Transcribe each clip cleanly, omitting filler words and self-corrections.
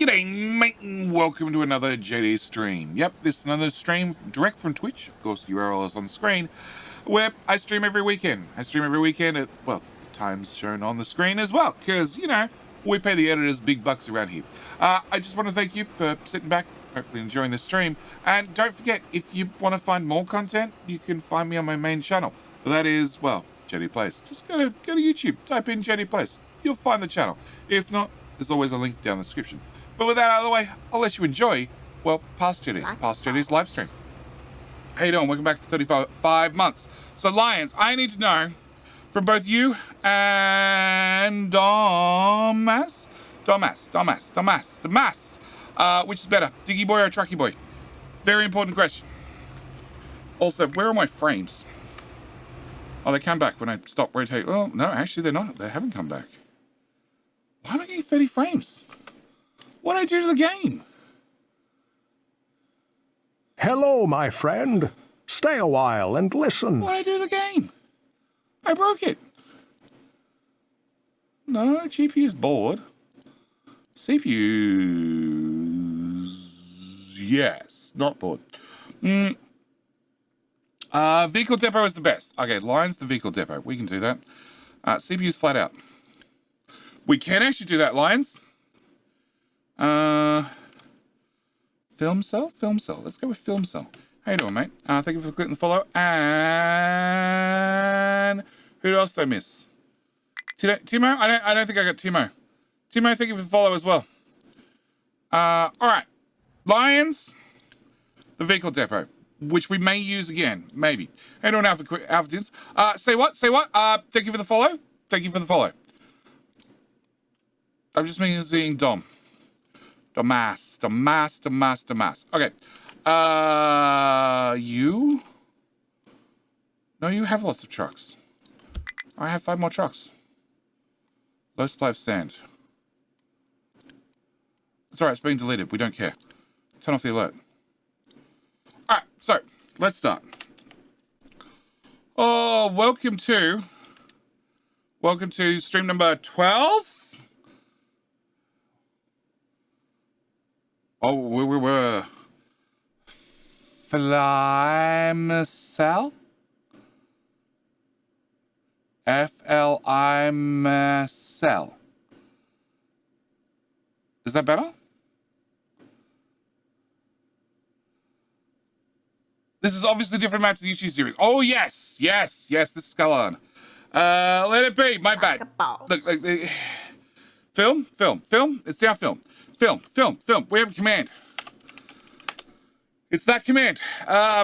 G'day, mate, and welcome to another JD stream. Yep, this is another stream direct from Twitch. Of course, the URL is on the screen, where I stream every weekend. I stream every weekend at, well, the times shown on the screen as well, because, you know, we pay the editors big bucks around here. I just want to thank you for sitting back, hopefully enjoying the stream. And don't forget, if you want to find more content, you can find me on my main channel. That is, well, JD Plays. Just go to YouTube, type in JD Plays. You'll find the channel. If not, there's always a link down in the description. But with that out of the way, I'll let you enjoy, well, Past JD's live stream. How you doing? Welcome back for 35 months. So, Lions, I need to know from both you and Domas, which is better, Diggy Boy or Trucky Boy? Very important question. Also, where are my frames? Oh, they come back when I stop rotating. Well, no, actually, they're not. They haven't come back. Why am I getting 30 frames? What did I do to the game? Hello, my friend. Stay a while and listen. What did I do to the game? I broke it. No, GPU's bored. CPU's... yes, not bored. Vehicle depot is the best. Okay, Lions, the vehicle depot. We can do that. CPU's flat out. We can actually do that, Lions. Film cell. Let's go with film cell. How you doing, mate? Thank you for clicking the follow. And who else did I miss? Timo? I don't think I got Timo. Timo, thank you for the follow as well. All right, Lions, the vehicle depot, which we may use again, maybe. How you doing, Alpha? Say what? Thank you for the follow. I'm just seeing Dom. Domas. Okay. You? No, you have lots of trucks. I have 5 more trucks. Low supply of sand. It's alright, it's being deleted. We don't care. Turn off the alert. Alright, so, let's start. Oh, welcome to stream number 12. Oh, we were Flimcell? Flimcell. Is that better? This is obviously a different map to the YouTube series. Oh, yes, this is Scalan. Let it be, my bad. Look, film. It's now film. Film. We have a command. It's that command.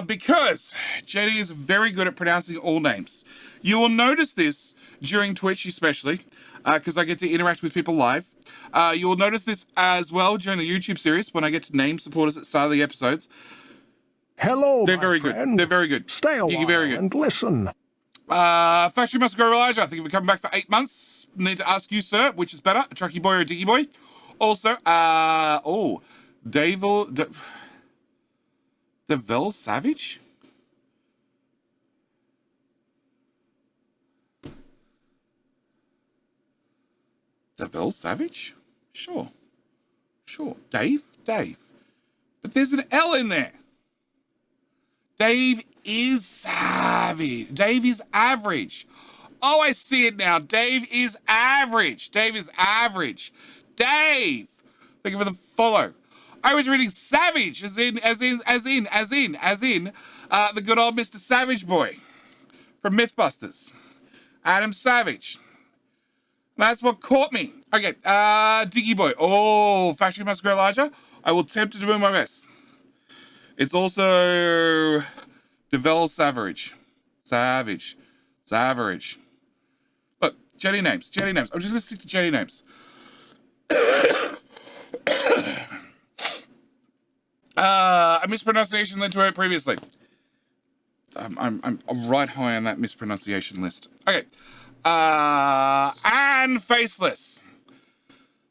Because JD is very good at pronouncing all names. You will notice this during Twitch especially, because I get to interact with people live. You will notice this as well during the YouTube series when I get to name supporters at the start of the episodes. Hello, They're very friend. good. They're very good. Stay a while very good. and listen. Factory Must Go Elijah, thank you for coming back for 8 months. Need to ask you, sir, which is better, a Trucky Boy or a Diggy Boy? Also, Devel Savage? Devel Savage? Sure. Dave? But there's an L in there. Dave is savage. Dave is average. Oh, I see it now. Dave is average. Dave, thank you for the follow. I was reading Savage, as in, the good old Mr. Savage Boy from Mythbusters. Adam Savage. That's what caught me. Okay, Diggy Boy. Oh, Factory Must Grow Larger. I will attempt to do my best. It's also Devel Savage. Look, JD names. I'm just going to stick to JD names. A mispronunciation led to it previously. I'm right high on that mispronunciation list. Okay. And Faceless.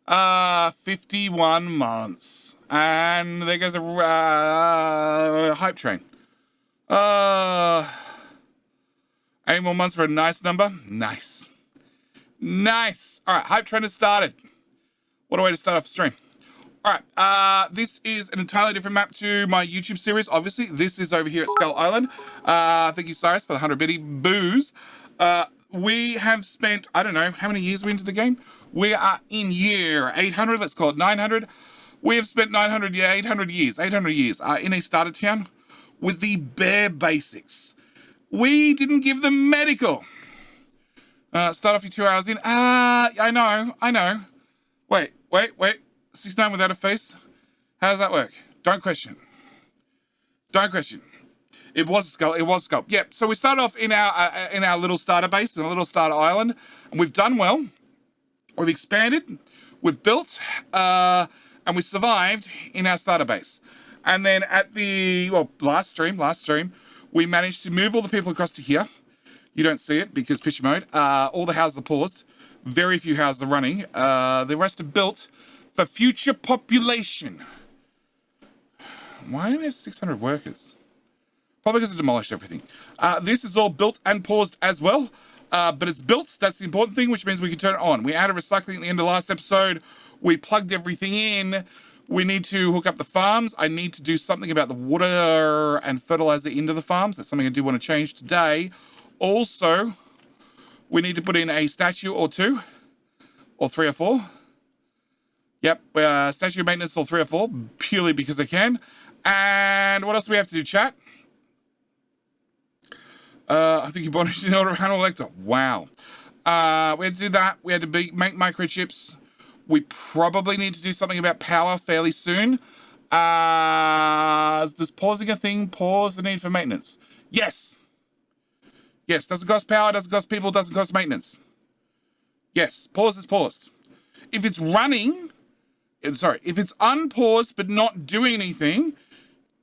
51 months. And there goes a hype train. 8 more months for a nice number. Nice. All right, hype train has started. What a way to start off the stream. All right, this is an entirely different map to my YouTube series, obviously. This is over here at Skull Island. Thank you, Cyrus, for the 100 bitty booze. We have spent, I don't know, how many years are we into the game? We are in year 800, let's call it 900. We have spent 800 years in a starter town with the bare basics. We didn't give them medical. Start off your 2 hours in. I know. Wait. 69 without a face? How does that work? Don't question. It was a skull. Yep. So we started off in our little starter base, in a little starter island, and we've done well. We've expanded, we've built, and we survived in our starter base. And then at the last stream, we managed to move all the people across to here. You don't see it because picture mode. All the houses are paused. Very few houses are running. The rest are built for future population. Why do we have 600 workers? Probably because I demolished everything. This is all built and paused as well. But it's built. That's the important thing, which means we can turn it on. We added recycling at the end of the last episode. We plugged everything in. We need to hook up the farms. I need to do something about the water and fertilizer into the farms. That's something I do want to change today. Also, we need to put in a statue or two, or 3 or 4. Yep, statue maintenance or 3 or 4, purely because I can. And what else do we have to do, chat? I think you bought it in order of Hannibal Lecter. Wow. We had to do that. We had to make microchips. We probably need to do something about power fairly soon. Does pausing a thing pause the need for maintenance? Yes. Yes, doesn't cost power, doesn't cost people, doesn't cost maintenance. Yes, pause is paused. If it's running, if it's unpaused but not doing anything,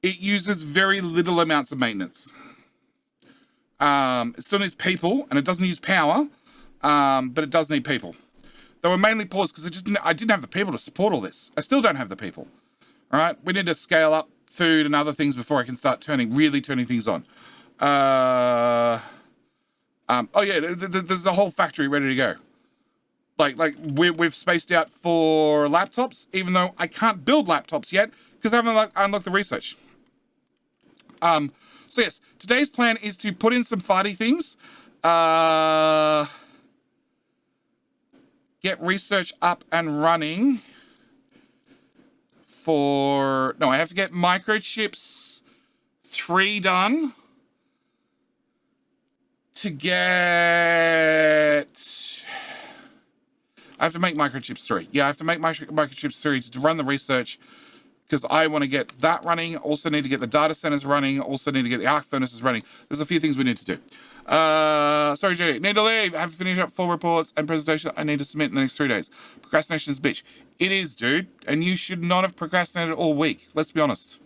it uses very little amounts of maintenance. It still needs people, and it doesn't use power, but it does need people. They were mainly paused because I didn't have the people to support all this. I still don't have the people. All right, we need to scale up food and other things before I can start really turning things on. Oh yeah, there's a whole factory ready to go. Like we've spaced out for laptops, even though I can't build laptops yet because I haven't unlocked the research. So yes, today's plan is to put in some farty things. Get research up and running I have to get microchips 3 done to I have to make microchips 3. Yeah, I have to make microchips 3 to run the research because I want to get that running. Also need to get the data centers running. Also need to get the arc furnaces running. There's a few things we need to do. Sorry, Judy. Need to leave. I have to finish up full reports and presentation I need to submit in the next 3 days. Procrastination is a bitch. It is, dude. And you should not have procrastinated all week. Let's be honest.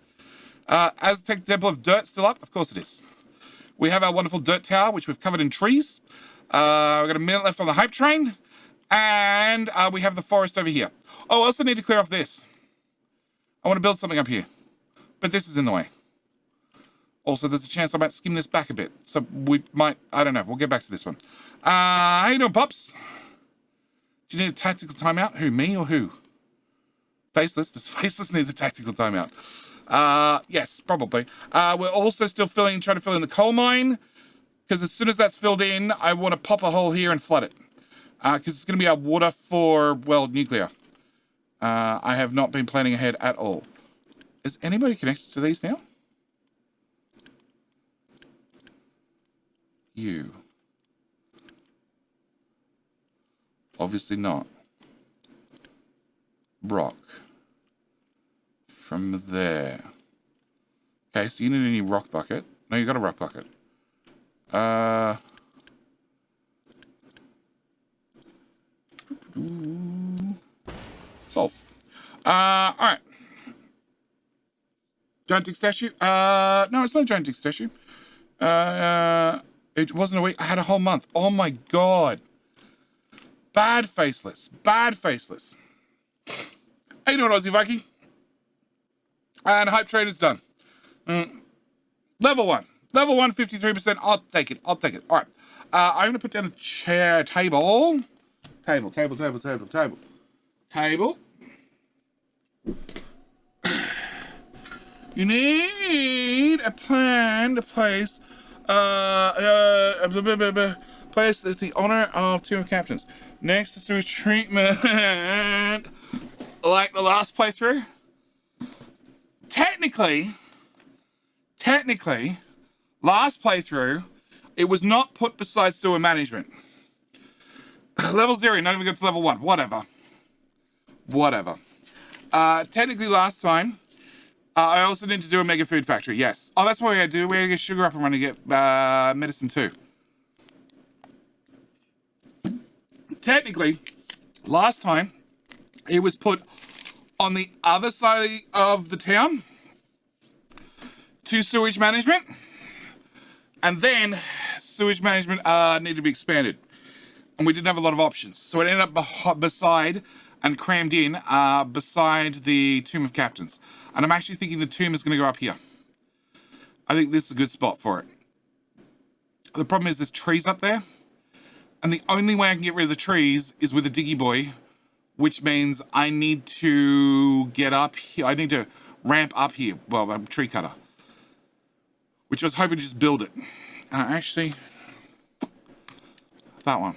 Aztec Temple of Dirt still up? Of course it is. We have our wonderful dirt tower, which we've covered in trees. We've got a minute left on the hype train. And we have the forest over here. Oh, I also need to clear off this. I want to build something up here. But this is in the way. Also, there's a chance I might skim this back a bit. So we might, I don't know. We'll get back to this one. How you doing, Pops? Do you need a tactical timeout? Who, me or who? Faceless? Does Faceless need a tactical timeout? Yes, probably. We're also still trying to fill in the coal mine. Because as soon as that's filled in, I want to pop a hole here and flood it. Because it's going to be our water for, well, nuclear. I have not been planning ahead at all. Is anybody connected to these now? You. Obviously not. Rock. From there. Okay, so you need a new rock bucket. No, you got a rock bucket. Solved. Alright. Giant dick statue? No, it's not a giant dick statue. It wasn't a week. I had a whole month. Oh my god. Bad faceless. Bad faceless. How you doing, Aussie Viking? And hype train is done. Level 1. Level 1, 53%. I'll take it. I'll take it. Alright. I'm going to put down a chair table. Table. You need a plan to place, place the honor of Tomb of Captains next to sewage treatment, like the last playthrough. Technically, last playthrough, it was not put beside sewer management. Level 0, not even go to level 1. Whatever. Technically last time, I also need to do a mega food factory, yes. Oh, that's what we gotta do. We gotta get sugar up and running to get medicine too. Technically, last time, it was put on the other side of the town to sewage management. And then sewage management needed to be expanded. And we didn't have a lot of options. So it ended up beside and crammed in beside the Tomb of Captains. And I'm actually thinking the tomb is going to go up here. I think this is a good spot for it. The problem is there's trees up there. And the only way I can get rid of the trees is with a diggy boy, which means I need to get up here. I need to ramp up here. Well, I'm a tree cutter. Which I was hoping to just build it. Actually, that one.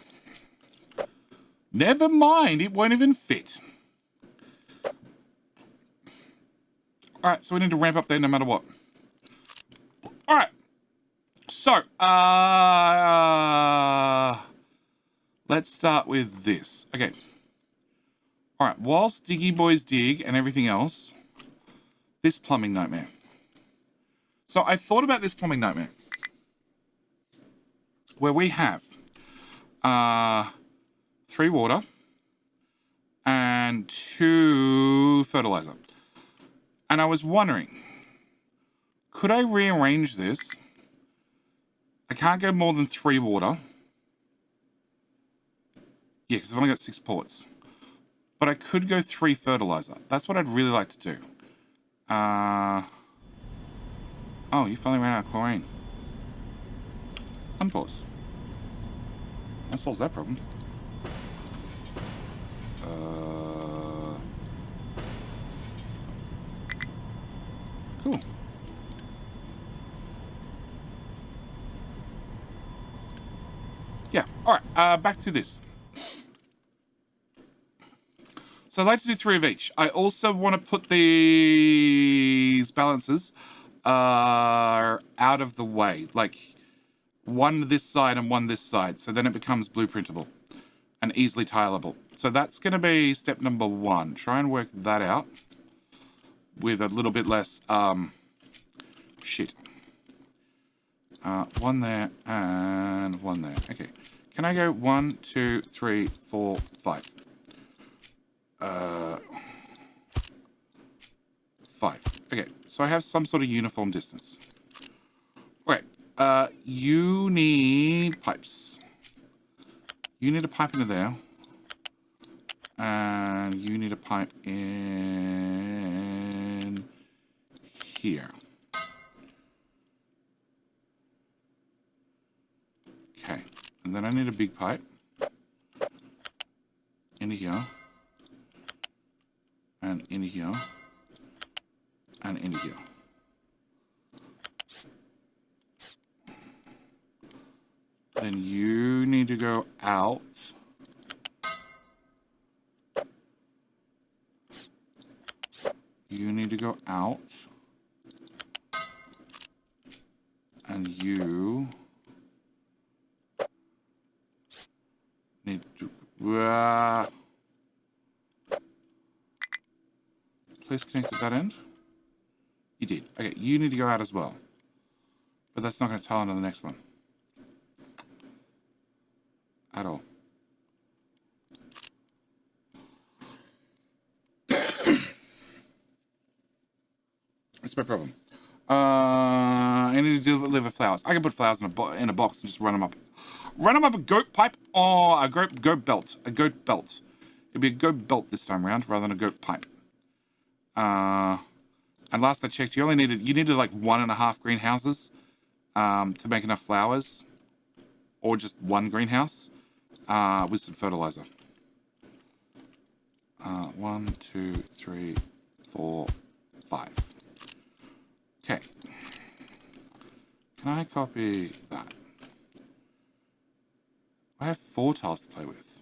Never mind, it won't even fit. Alright, so we need to ramp up there no matter what. Alright. So, let's start with this. Okay. Alright, whilst Diggy Boys dig and everything else, this plumbing nightmare. So I thought about this plumbing nightmare. Where we have 3 water and 2 fertilizer. And I was wondering, could I rearrange this? I can't go more than 3 water. Yeah, because I've only got 6 ports. But I could go 3 fertilizer. That's what I'd really like to do. Oh, you finally ran out of chlorine. Unpause. That solves that problem. Cool. Yeah, alright, back to this. So I'd like to do 3 of each. I also want to put these balances out of the way. Like, 1 this side and 1 this side. So then it becomes blueprintable and easily tileable. So that's going to be step number 1. Try and work that out with a little bit less, shit. 1 there and 1 there. Okay. Can I go 1, 2, 3, 4, 5? 5. Okay. So I have some sort of uniform distance. Right. You need pipes. You need a pipe into there. And you need a pipe in here. Okay. And then I need a big pipe into here. And into here. And into here. Then you need to go out. You need to go out. And you need to... Please connect to that end. You did. Okay, you need to go out as well. But that's not going to tile into the next one. At all. That's my problem. I need to deliver flowers. I can put flowers in a box and just run them up. Run them up a goat pipe or a goat belt. A goat belt. It'd be a goat belt this time around rather than a goat pipe. And last I checked, you needed like 1.5 greenhouses to make enough flowers, or just 1 greenhouse with some fertilizer. 1, 2, 3, 4, 5. Okay. Can I copy that? I have 4 tiles to play with.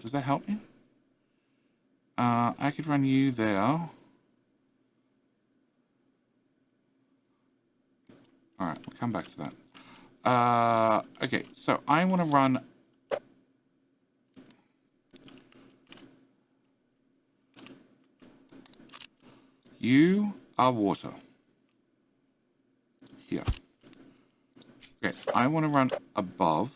Does that help me? I could run you there. Alright, we'll come back to that. Okay, so I want to run... You are water. Here. Okay, I want to run above.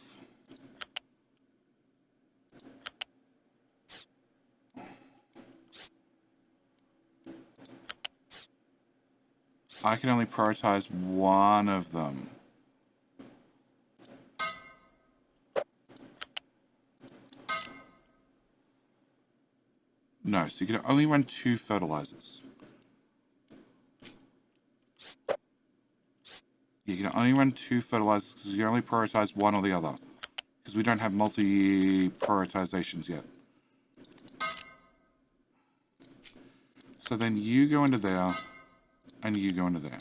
I can only prioritize one of them. No, so you can only run 2 fertilizers. You can only run 2 fertilizers because you can only prioritize one or the other. Because we don't have multi-prioritizations yet. So then you go into there, and you go into there.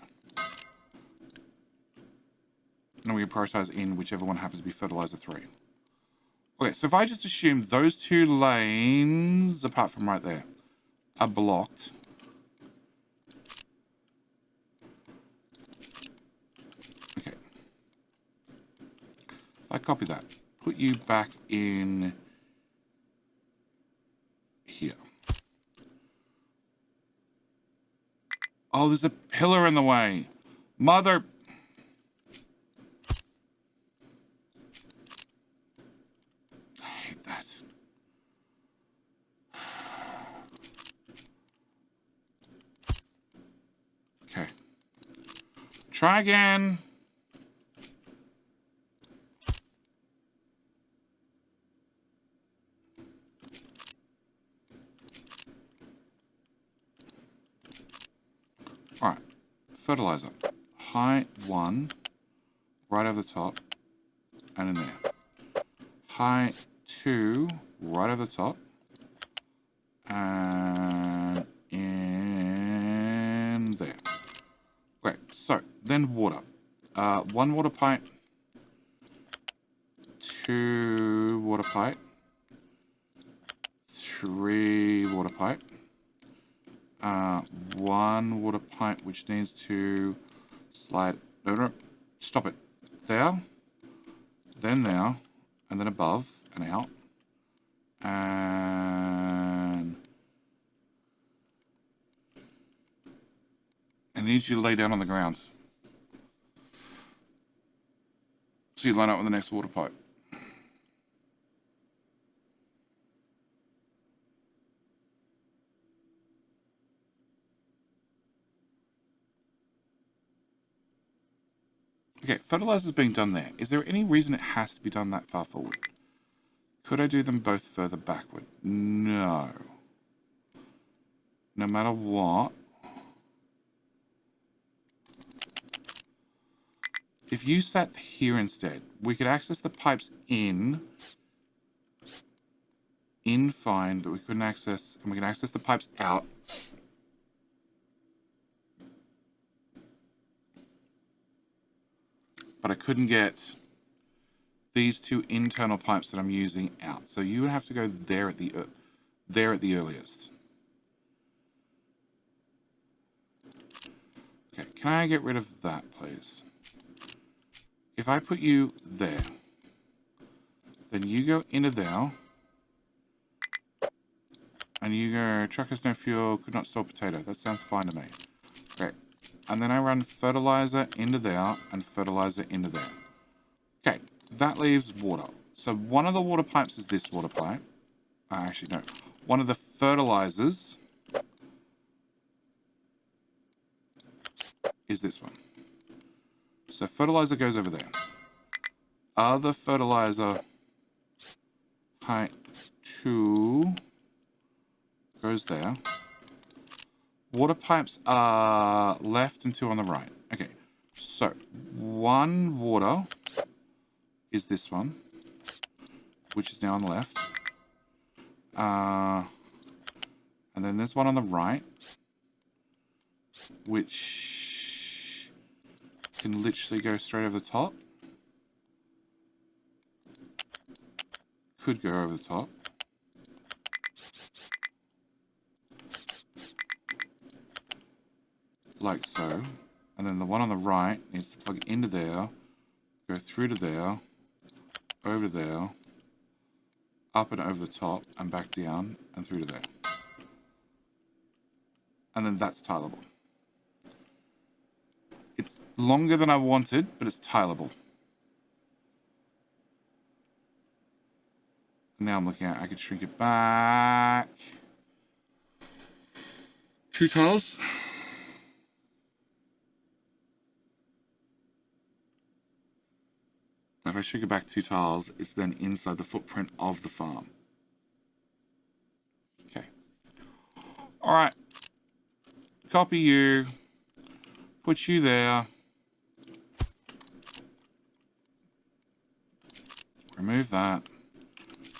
And we can prioritize in whichever one happens to be fertilizer 3. Okay, so if I just assume those 2 lanes, apart from right there, are blocked. Okay. If I copy that, put you back in here. Oh, there's a pillar in the way. Mother... I hate that. Okay. Try again. Alright. Fertilizer. Height 1. Right over the top. And in there. Height 2. Right over the top. And in there. Great. So, then water. 1 water pipe. 2 water pipe. 3 water pipe. 1 water pipe which needs to slide... No, stop it. There. Then there. And then above and out. And... I need you to lay down on the ground. So you line up with the next water pipe. Okay, fertilizer's being done there. Is there any reason it has to be done that far forward? Could I do them both further backward? No. No matter what. If you sat here instead, we could access the pipes in fine, but we couldn't access, and we can access the pipes out. But I couldn't get these 2 internal pipes that I'm using out. So you would have to go there at the earliest. Okay, can I get rid of that, please? If I put you there, then you go into there, and you go, truck has no fuel, could not store potato. That sounds fine to me. Great. And then I run fertilizer into there, and fertilizer into there. Okay, that leaves water. So one of the water pipes is this water pipe. Actually, no. One of the fertilizers is this one. So fertilizer goes over there. Other fertilizer height 2 goes there. Water pipes are left and 2 on the right. Okay, so 1 water is this one, which is now on the left. And then there's one on the right, which can literally go straight over the top. Could go over the top. Like so. And then the one on the right needs to plug into there, go through to there, over to there, up and over the top, and back down, and through to there. And then that's tileable. It's longer than I wanted, but it's tileable. And now I'm looking at, I could shrink it back. 2 tiles. If I shrink it back 2 tiles, it's then inside the footprint of the farm. Okay. Alright. Copy you. Put you there. Remove that.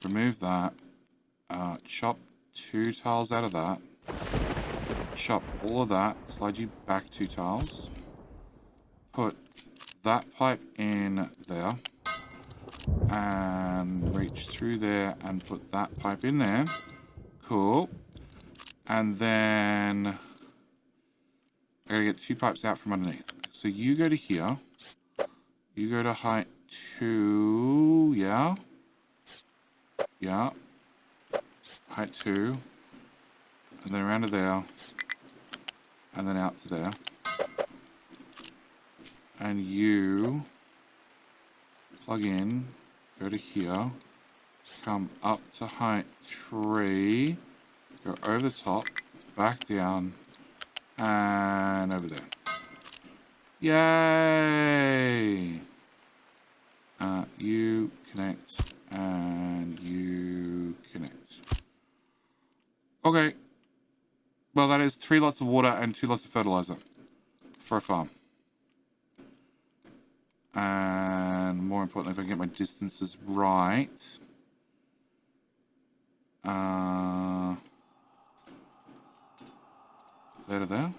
Remove that. Chop 2 tiles out of that. Chop all of that. Slide you back 2 tiles. Put that pipe in there. And reach through there and put that pipe in there. Cool. And then I gotta get 2 pipes out from underneath. So you go to here. You go to height 2. Yeah. Yeah. Height 2. And then around to there. And then out to there. And you plug in, go to here, come up to height 3, go over the top, back down, and over there. Yay! You connect, and you connect. Okay. Well, that is 3 lots of water and 2 lots of fertilizer for a farm. And more importantly, if I can get my distances right. There to there.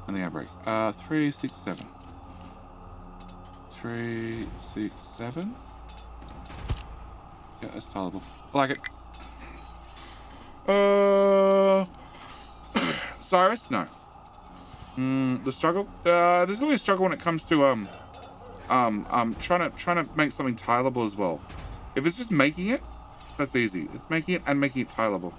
And the outbreak. 3, 6, 7. 3, 6, 7. Yeah, that's tolerable. I like it. Cyrus? No. The struggle? There's always a struggle when it comes to trying to make something tileable as well. If it's just making it, that's easy. It's making it and making it tileable.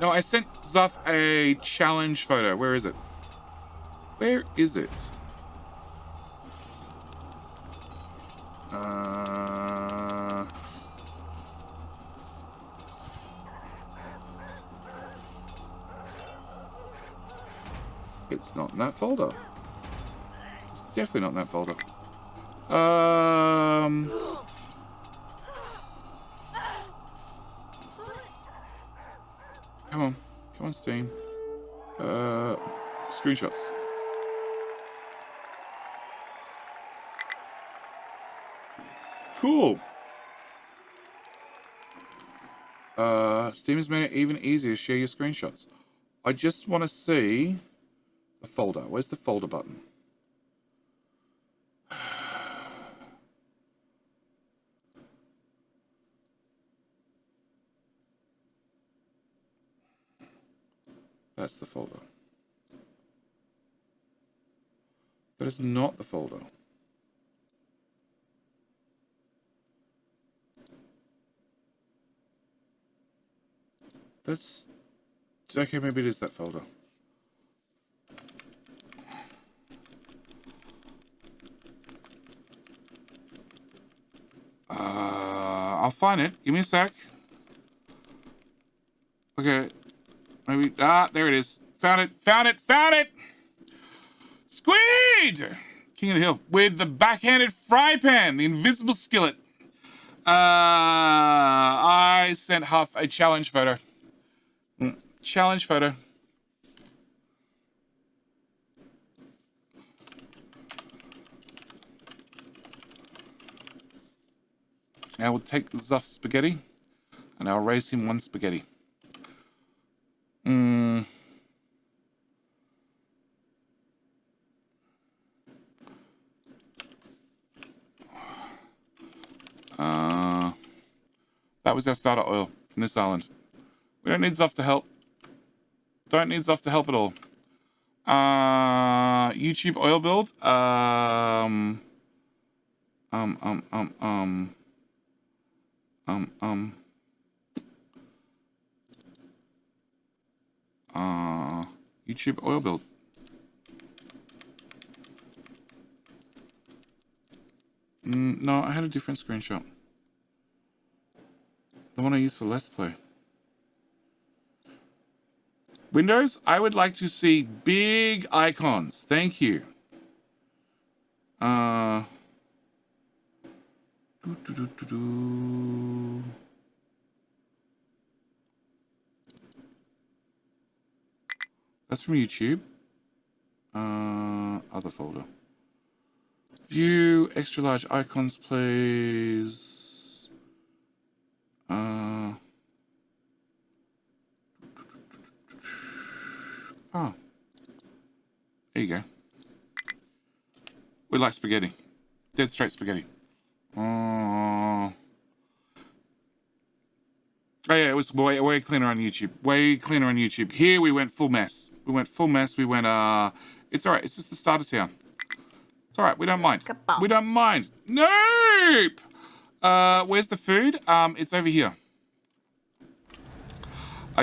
No, I sent Zuff a challenge photo. Where is it? Where is it? It's not in that folder. It's definitely not in that folder. Come on, Steam. Screenshots. Cool. Steam has made it even easier to share your screenshots. I just want to see the folder. Where's the folder button? That's the folder. That is not the folder. That's... Okay, maybe it is that folder. I'll find it. Give me a sec. Okay. Maybe... there it is. Found it. Found it. Found it! Squid! King of the Hill. With the backhanded fry pan. The invisible skillet. I sent Huff a challenge photo. Challenge photo. I will take Zuff's spaghetti, and I'll raise him 1 spaghetti. That was our starter oil from this island. We don't need Zuff to help. Don't need Zuff to help at all. YouTube oil build. YouTube oil build. No, I had a different screenshot. The one I used for Let's Play. Windows, I would like to see big icons. Thank you. That's from YouTube. Other folder. View extra large icons, please. Oh. There you go. We like spaghetti. Dead straight spaghetti. Oh yeah, it was way cleaner on YouTube. Way cleaner on YouTube. Here we went full mess. We went, it's alright, it's just the start of town. It's alright, we don't mind. We don't mind. Nope! Where's the food? It's over here.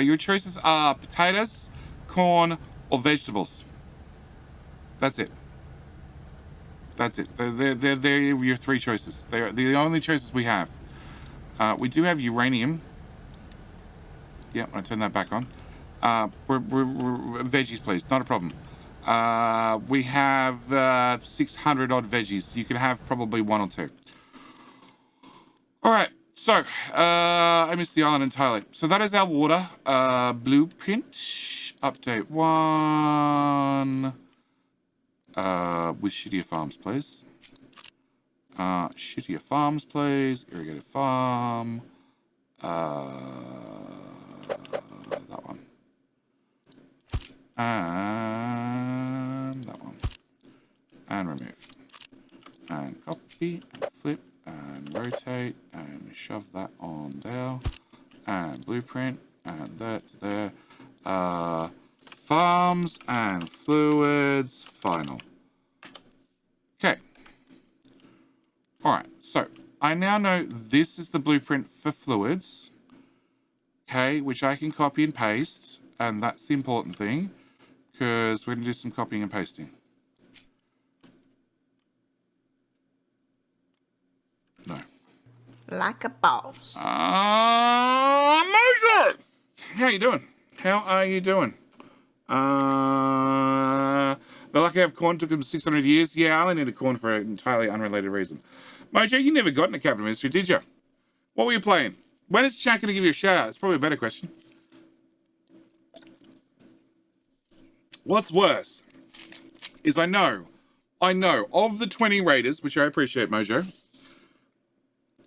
Your choices are potatoes, corn, or vegetables. That's it. That's it. They're your 3 choices. They're the only choices we have. We do have uranium. Yeah, I'm going to turn that back on. We're veggies, please. Not a problem. We have 600 odd veggies. You can have probably 1 or 2. All right. So, I missed the island entirely. So that is our water blueprint. Update 1. With shittier farms, please. Shittier farms, please. Irrigated farm. That one. And that one. And remove. And copy, and flip, and rotate, and shove that on there. And blueprint, and that there. Farms and fluids, final. Okay. Alright, so I now know this is the blueprint for fluids. Okay, which I can copy and paste, and that's the important thing, because we're going to do some copying and pasting. No. Like a boss. Mojo! How you doing? How are you doing? They're lucky I have corn. Took them 600 years. Yeah, I only needed corn for an entirely unrelated reason. Mojo, you never got into Cabinet Ministry, did you? What were you playing? When is chat going to give you a shout out? It's probably a better question. What's worse is I know of the 20 raiders, which I appreciate, Mojo,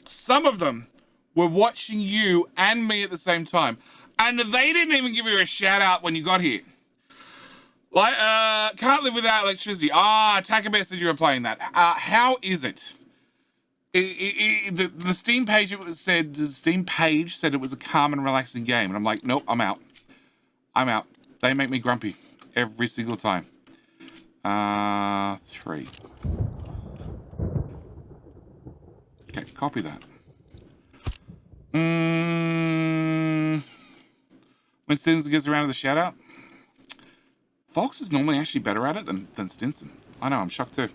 some of them were watching you and me at the same time, and they didn't even give you a shout out when you got here. Like, can't live without electricity. Attacker Bear said you were playing that. How is it? The Steam page said it was a calm and relaxing game, and I'm like, nope, I'm out. I'm out. They make me grumpy every single time. 3. Okay, copy that. When Stinson gets around to the shout out, Fox is normally actually better at it than Stinson. I know, I'm shocked too.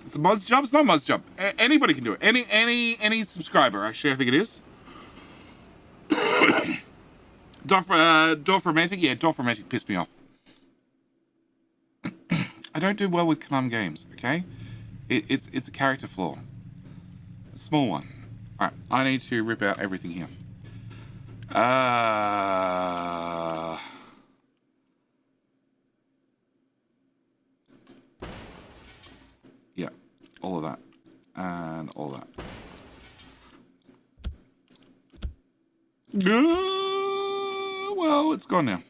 It's a mod's job. It's not a mod's job. Anybody can do it. Any subscriber, actually, I think it is. Dorf Romantic? Yeah, Dorf Romantic pissed me off. I don't do well with calm games, okay? It's a character flaw. A small one. Alright, I need to rip out everything here. Yeah, all of that. And all that. Well, it's gone now.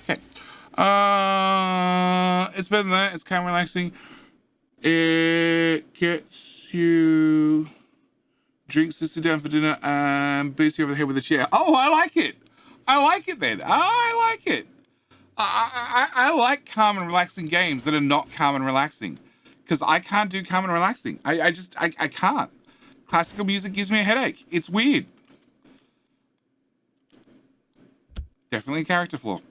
Okay. It's better than that. It's kind of relaxing. It gets you drinks to sit down for dinner and beats you over the head with a chair. Oh, I like it. I like it then. I like it. I like calm and relaxing games that are not calm and relaxing, because I can't do calm and relaxing. I can't. Classical music gives me a headache. It's weird. Definitely a character flaw.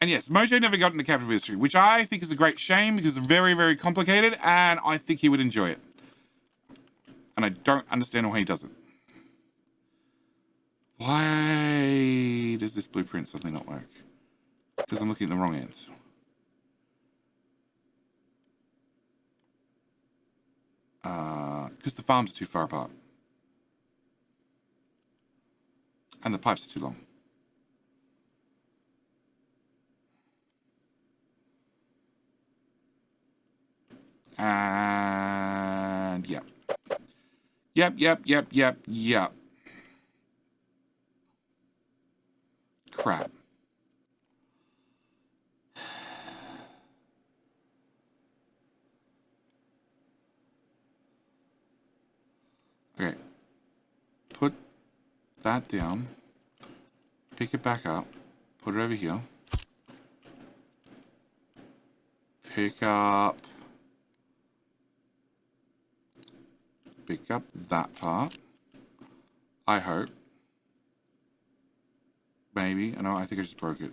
And yes, Mojo never got into Captive History, which I think is a great shame because it's very, very complicated, and I think he would enjoy it. And I don't understand why he doesn't. Why does this blueprint suddenly not work? Because I'm looking at the wrong end. Because the farms are too far apart. And the pipes are too long. And yep. Yep. Crap. Okay. Put that down. Pick it back up. Put it over here. Pick up that part. I hope. Maybe. No, I think I just broke it.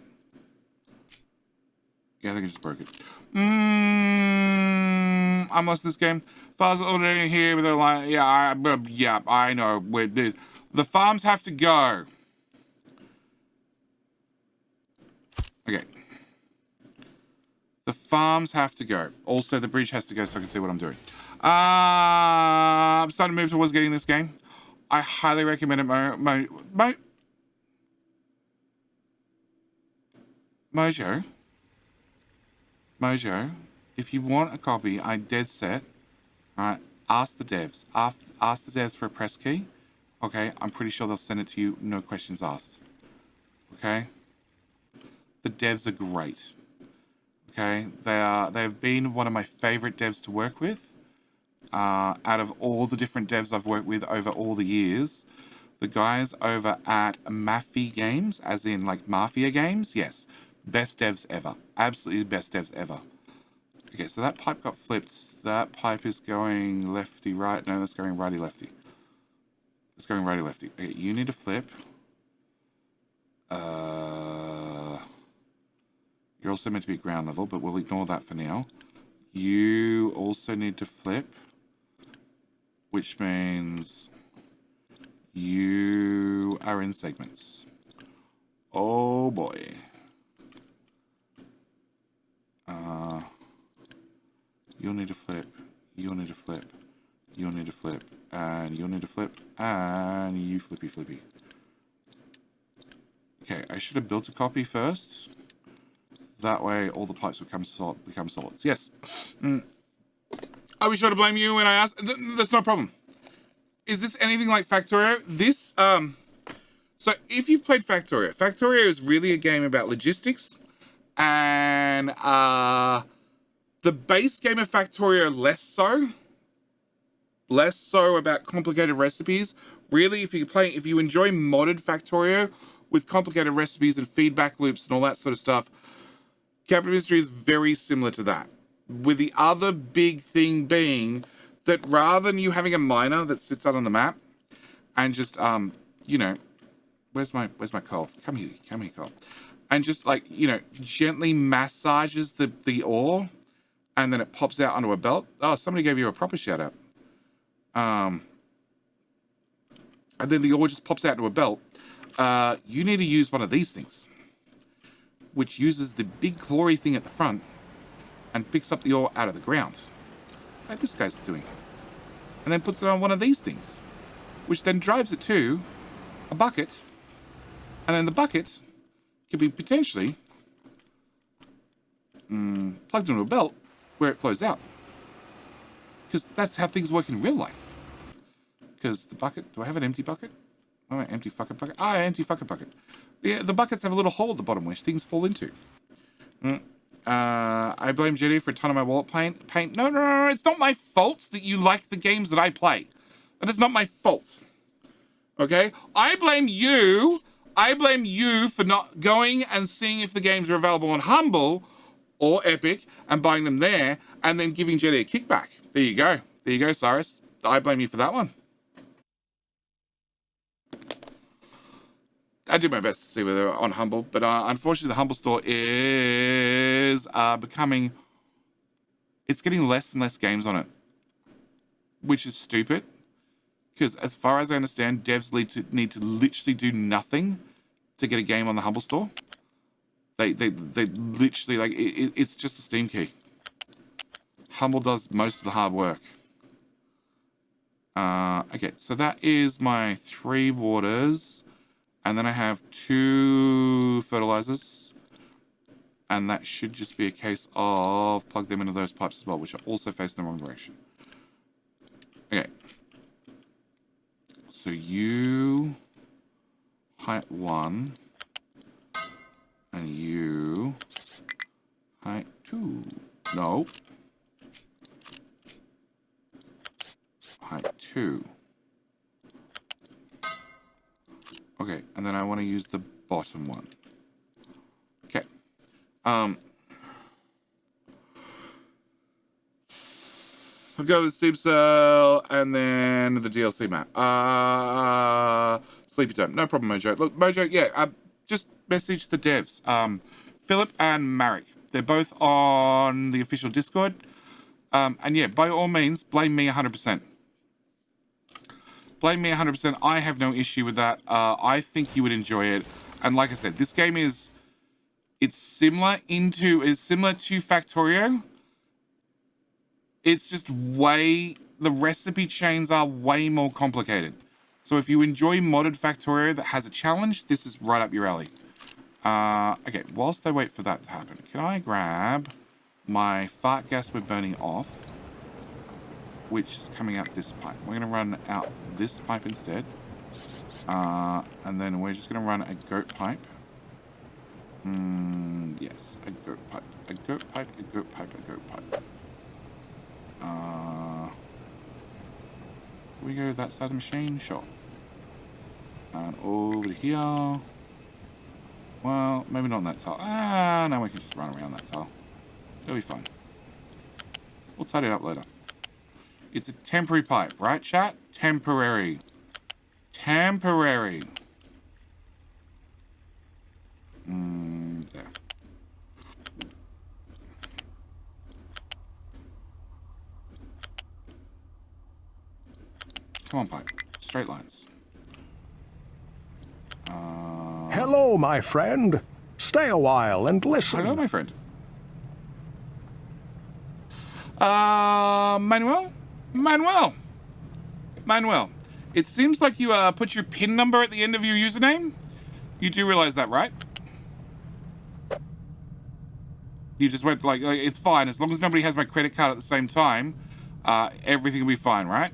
Yeah, I think I just broke it. I lost this game. Files already here with a line. Yeah, I know. The farms have to go. Okay. The farms have to go. Also, the bridge has to go so I can see what I'm doing. I'm starting to move towards getting this game. I highly recommend it. Mojo, if you want a copy, I dead set. Alright, ask the devs. Ask the devs for a press key. Okay, I'm pretty sure they'll send it to you, no questions asked. Okay? The devs are great. Okay? They've been one of my favorite devs to work with. Out of all the different devs I've worked with over all the years, the guys over at Mafia Games, as in like Mafia Games, yes, best devs ever. Absolutely best devs ever. Okay, so that pipe got flipped. That pipe is going lefty, right? No, that's going righty, lefty. It's going righty, lefty. Okay, you need to flip. You're also meant to be ground level, but we'll ignore that for now. You also need to flip, which means you are in segments. Oh boy. You'll need to flip, you'll need to flip, you'll need to flip, and you'll need to flip, and you flippy. Okay, I should have built a copy first. That way all the pipes become solids. Yes. Are we sure to blame you when I ask? That's no problem. Is this anything like Factorio? This, so if you've played Factorio, Factorio is really a game about logistics, and the base game of Factorio less so about complicated recipes. Really, if you enjoy modded Factorio with complicated recipes and feedback loops and all that sort of stuff, Captive History is very similar to that. With the other big thing being that rather than you having a miner that sits out on the map and just you know, where's my coal? Come here, coal. And just like, you know, gently massages the ore, and then it pops out onto a belt. Oh, somebody gave you a proper shout out. And then the ore just pops out into a belt. You need to use one of these things, which uses the big clawy thing at the front and picks up the ore out of the ground, like this guy's doing, and then puts it on one of these things, which then drives it to a bucket, and then the bucket could be potentially plugged into a belt where it flows out. Because that's how things work in real life. Because the bucket, do I have an empty bucket? Oh, an empty fucking bucket. Ah, empty fucking bucket. Yeah, the buckets have a little hole at the bottom which things fall into. I blame Jetty for a ton of my wallet paint. No, it's not my fault that you like the games that I play. That is not my fault. Okay? I blame you for not going and seeing if the games are available on Humble or Epic and buying them there and then giving Jetty a kickback. There you go. There you go, Cyrus. I blame you for that one. I do my best to see whether they're on Humble, but unfortunately the Humble store is becoming... It's getting less and less games on it, which is stupid. Because as far as I understand, devs need to literally do nothing to get a game on the Humble store. They literally, like, it's just a Steam key. Humble does most of the hard work. Okay, so that is my 3 waters. And then I have 2 fertilizers. And that should just be a case of plug them into those pipes as well, which are also facing the wrong direction. Okay. So you height 1. And you height 2. No. Height 2. Okay, and then I want to use the bottom one. Okay. I'll go with Steam Cell and then the DLC map. Sleepy Time. No problem, Mojo. Look, Mojo, yeah, just message the devs. Philip and Marek. They're both on the official Discord. And yeah, by all means, blame me 100%. Blame me 100%. I have no issue with that. I think you would enjoy it. And like I said, this game is similar to Factorio. It's just the recipe chains are way more complicated. So if you enjoy modded Factorio that has a challenge, this is right up your alley. Okay, whilst I wait for that to happen, can I grab my fart gas we're burning off, which is coming out this pipe. We're going to run out this pipe instead. And then we're just going to run a goat pipe. Yes, a goat pipe. A goat pipe, a goat pipe, a goat pipe. We go that side of the machine? Sure. And over to here. Well, maybe not on that tile. No, we can just run around that tile. It'll be fine. We'll tidy it up later. It's a temporary pipe, right, chat? Temporary. Temporary. There. Come on, pipe. Straight lines. Hello, my friend. Stay a while and listen. Hello, my friend. Manuel? Manuel. It seems like you put your PIN number at the end of your username. You do realize that, right? You just went like it's fine as long as nobody has my credit card at the same time. Everything will be fine, right?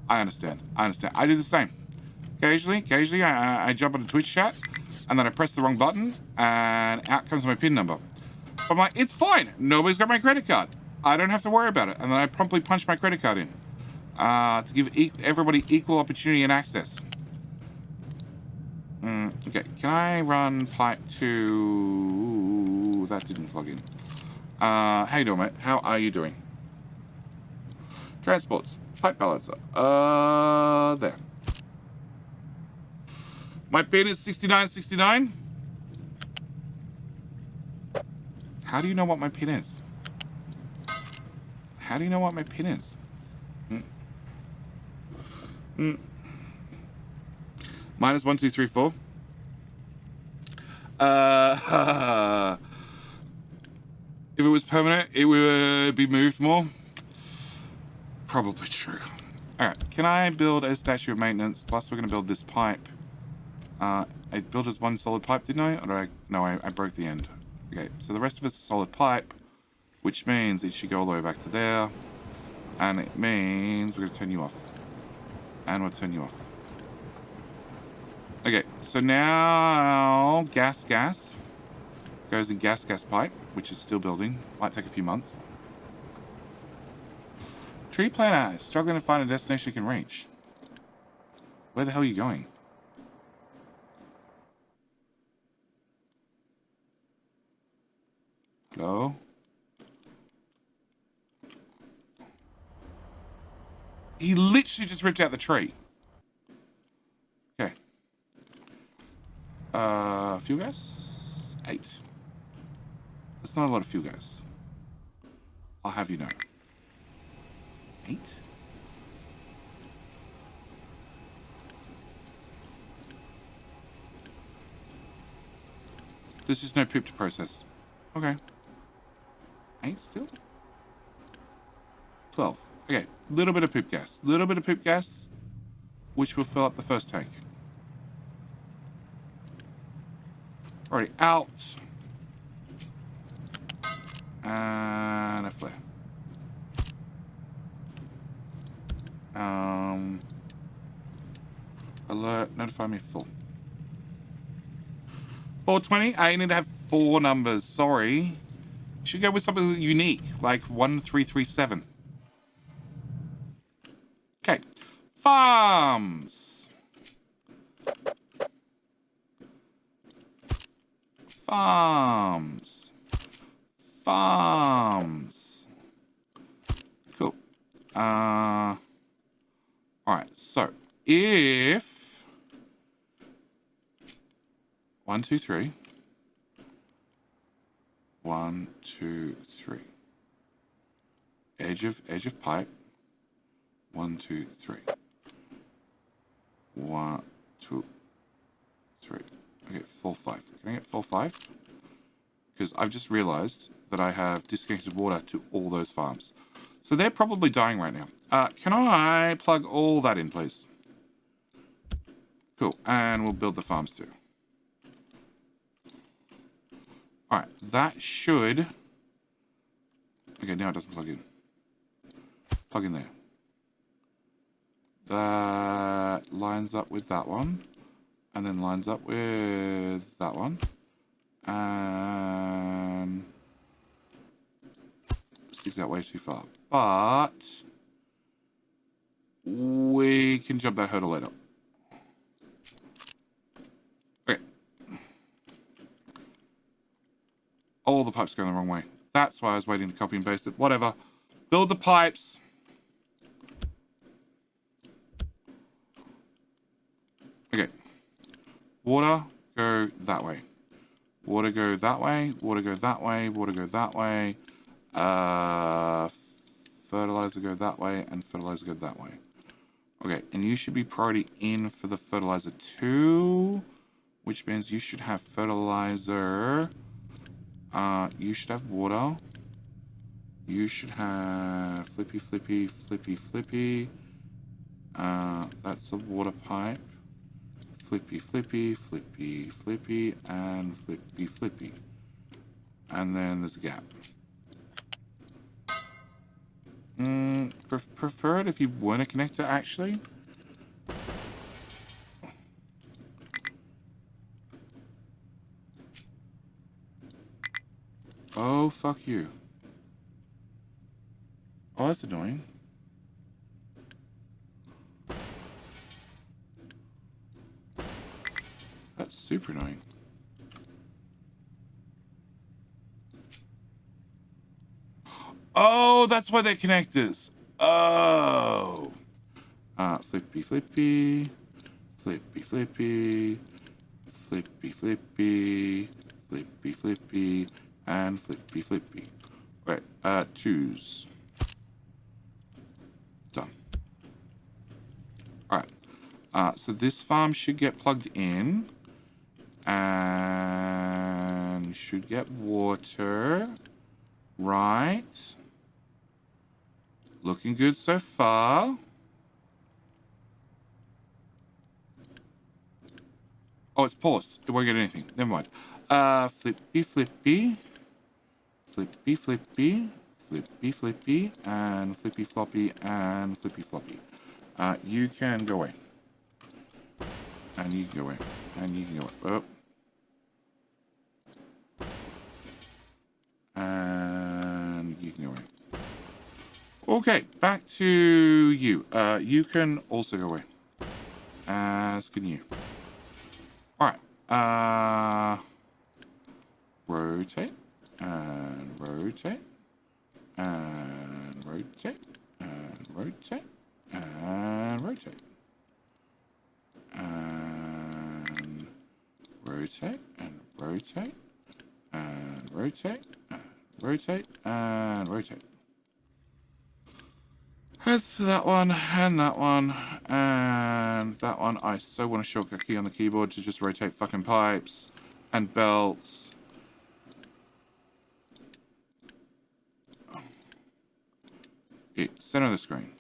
I understand. I do the same. Occasionally, I jump on the Twitch chat, and then I press the wrong button, and out comes my PIN number. I'm like, it's fine. Nobody's got my credit card. I don't have to worry about it. And then I promptly punch my credit card in to give everybody equal opportunity and access. Okay, can I run pipe 2? Ooh, that didn't plug in. How you doing, mate? How are you doing? Transports. Pipe balancer. There. My PIN is 6969. How do you know what my PIN is? How do you know what my PIN is? Minus 1, 2, 3, 4. If it was permanent, it would be moved more. Probably true. Alright, can I build a statue of maintenance? Plus, we're going to build this pipe. I built as one solid pipe, didn't I? Or did I? No, I broke the end. Okay, so the rest of it's a solid pipe, which means it should go all the way back to there. And it means we're going to turn you off. And we'll turn you off. Okay, so now gas goes in gas pipe, which is still building. Might take a few months. Tree planter, struggling to find a destination you can reach. Where the hell are you going? Hello? He literally just ripped out the tree. Okay. Fuel gas? 8. That's not a lot of fuel gas. I'll have you know. 8? There's just no poop to process. Okay. 8 still? 12. Okay. Little bit of poop gas. Little bit of poop gas, which will fill up the first tank. Alright, out. And a flare. Alert, notify me full. 420? I need to have 4 numbers, sorry. Should go with something unique, like 1337. Okay. Farms. Cool. Alright, so if 1, 2, 3. 1, 2, 3. Edge of pipe. 1, 2, 3. 1, 2, 3. Okay, 4, 5. Can I get 4, 5? Because I've just realized that I have disconnected water to all those farms. So they're probably dying right now. Can I plug all that in, please? Cool. And we'll build the farms too. Alright, that should... Okay, now it doesn't plug in. Plug in there. That lines up with that one. And then lines up with that one. And... sticks out way too far. But... we can jump that hurdle later. Okay. All the pipes going the wrong way. That's why I was waiting to copy and paste it. Whatever. Build the pipes. Okay. Water, go that way. Water, go that way. Water, go that way. Water, go that way. Fertilizer, go that way. And fertilizer, go that way. Okay, and you should be priority in for the fertilizer too. Which means you should have fertilizer. You should have water. You should have flippy. That's a water pipe. Flippy, and flippy. And then there's a gap. Prefer it if you weren't a connector, actually. Oh, fuck you. Oh, that's annoying. That's super annoying. Oh, that's why they're connectors. Oh. Flippy. And flippy. Right, choose. Done. Alright. So this farm should get plugged in. And should get water. Right. Looking good so far. Oh, it's paused. It won't get anything. Never mind. Flippy, flippy. Flippy, flippy. Flippy, flippy. And flippy, floppy. And flippy, floppy. You can go away. And you can go away. And you can go away. Oh. And you can go away. Okay, back to you. You can also go away. As can you. Alright. Rotate. And rotate. And rotate. And rotate. And rotate. And rotate. And rotate. And rotate. And rotate. And rotate. As for that one, and that one, and that one, I so want a shortcut key on the keyboard to just rotate fucking pipes and belts. Center of the screen.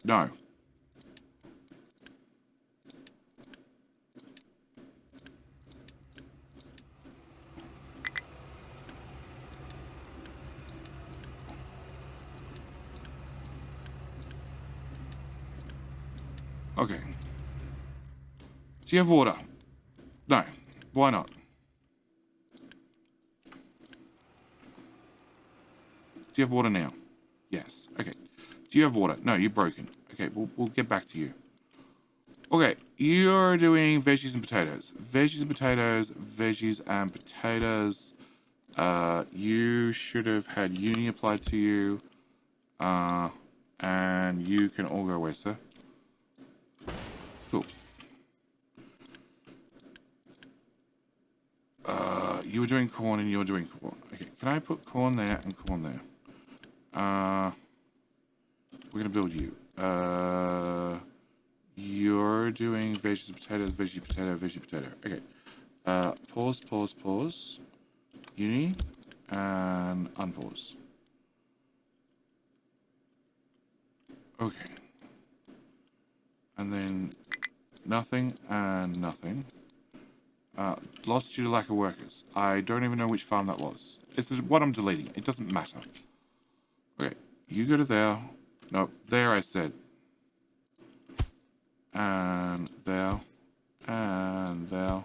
No. Okay. Do you have water? No. Why not? Do you have water now? Yes. Okay. Do you have water? No, you're broken. Okay, we'll get back to you. Okay, you're doing veggies and potatoes. Veggies and potatoes, veggies and potatoes. You should have had uni applied to you. And you can all go away, sir. Cool. You were doing corn and you're doing corn. Okay, can I put corn there and corn there? We're gonna build you. You're doing veggies and potatoes, veggie potato, veggie potato. Okay. Pause, pause, pause. Uni and unpause. Okay. And then nothing and nothing. Lost due to lack of workers. I don't even know which farm that was. It's what I'm deleting. It doesn't matter. Okay, you go to there. No, there I said. And there. And there.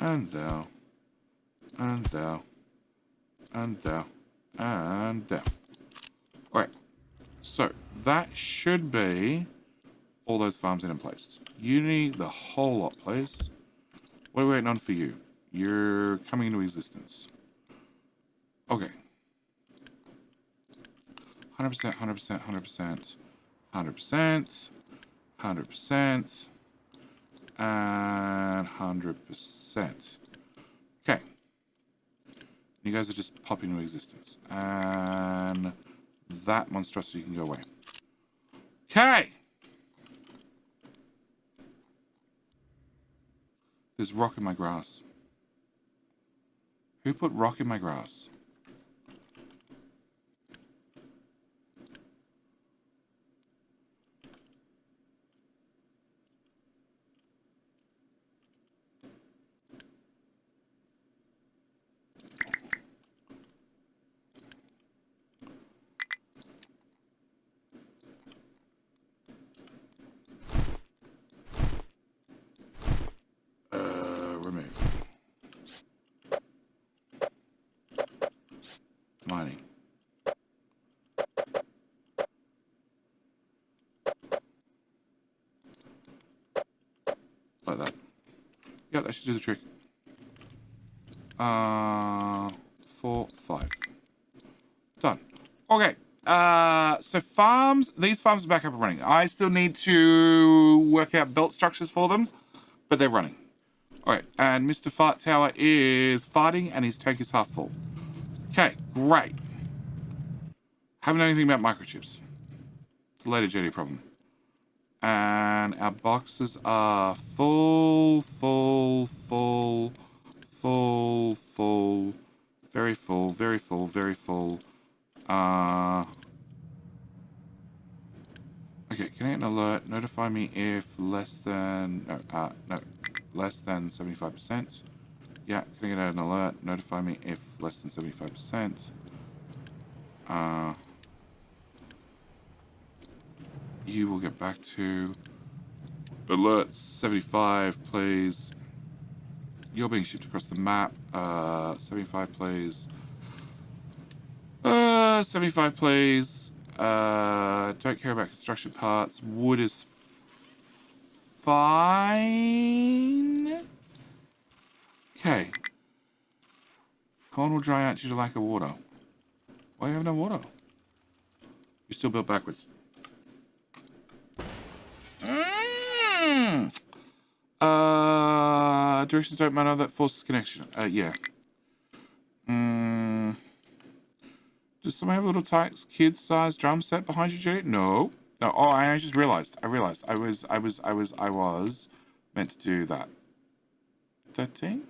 And there. And there. And there. And there. Alright. So, that should be all those farms in place. You need the whole lot, please. What are we waiting on for you? You're coming into existence. Okay. 100%, 100%, 100%, 100%, 100%, and 100%. Okay. You guys are just popping into existence. And that monstrosity can go away. Okay! There's rock in my grass. Who put rock in my grass? Remove. Mining. Like that. Yeah, that should do the trick. 4, 5. Done. Okay. So farms, these farms are back up and running. I still need to work out belt structures for them, but they're running. Alright, and Mr. Fart Tower is farting and his tank is half full. Okay, great. Haven't done anything about microchips. It's a later JD problem. And our boxes are full, full, full, full, full, very full, very full, very full. Okay, can I get an alert? Notify me if less than... no, less than 75%. Yeah, can I get an alert? Notify me if less than 75%. You will get back to... Alert 75, please. You're being shipped across the map. 75, please. 75, please. Don't care about construction parts. Wood is fine. Okay. Corn will dry out due to lack of water. Why do you have no water? You still built backwards. Directions don't matter. That forces connection. Yeah. Does someone have a little tight kid-sized drum set behind you, Judy? No. No. Oh, I just realized. I was meant to do that. 13?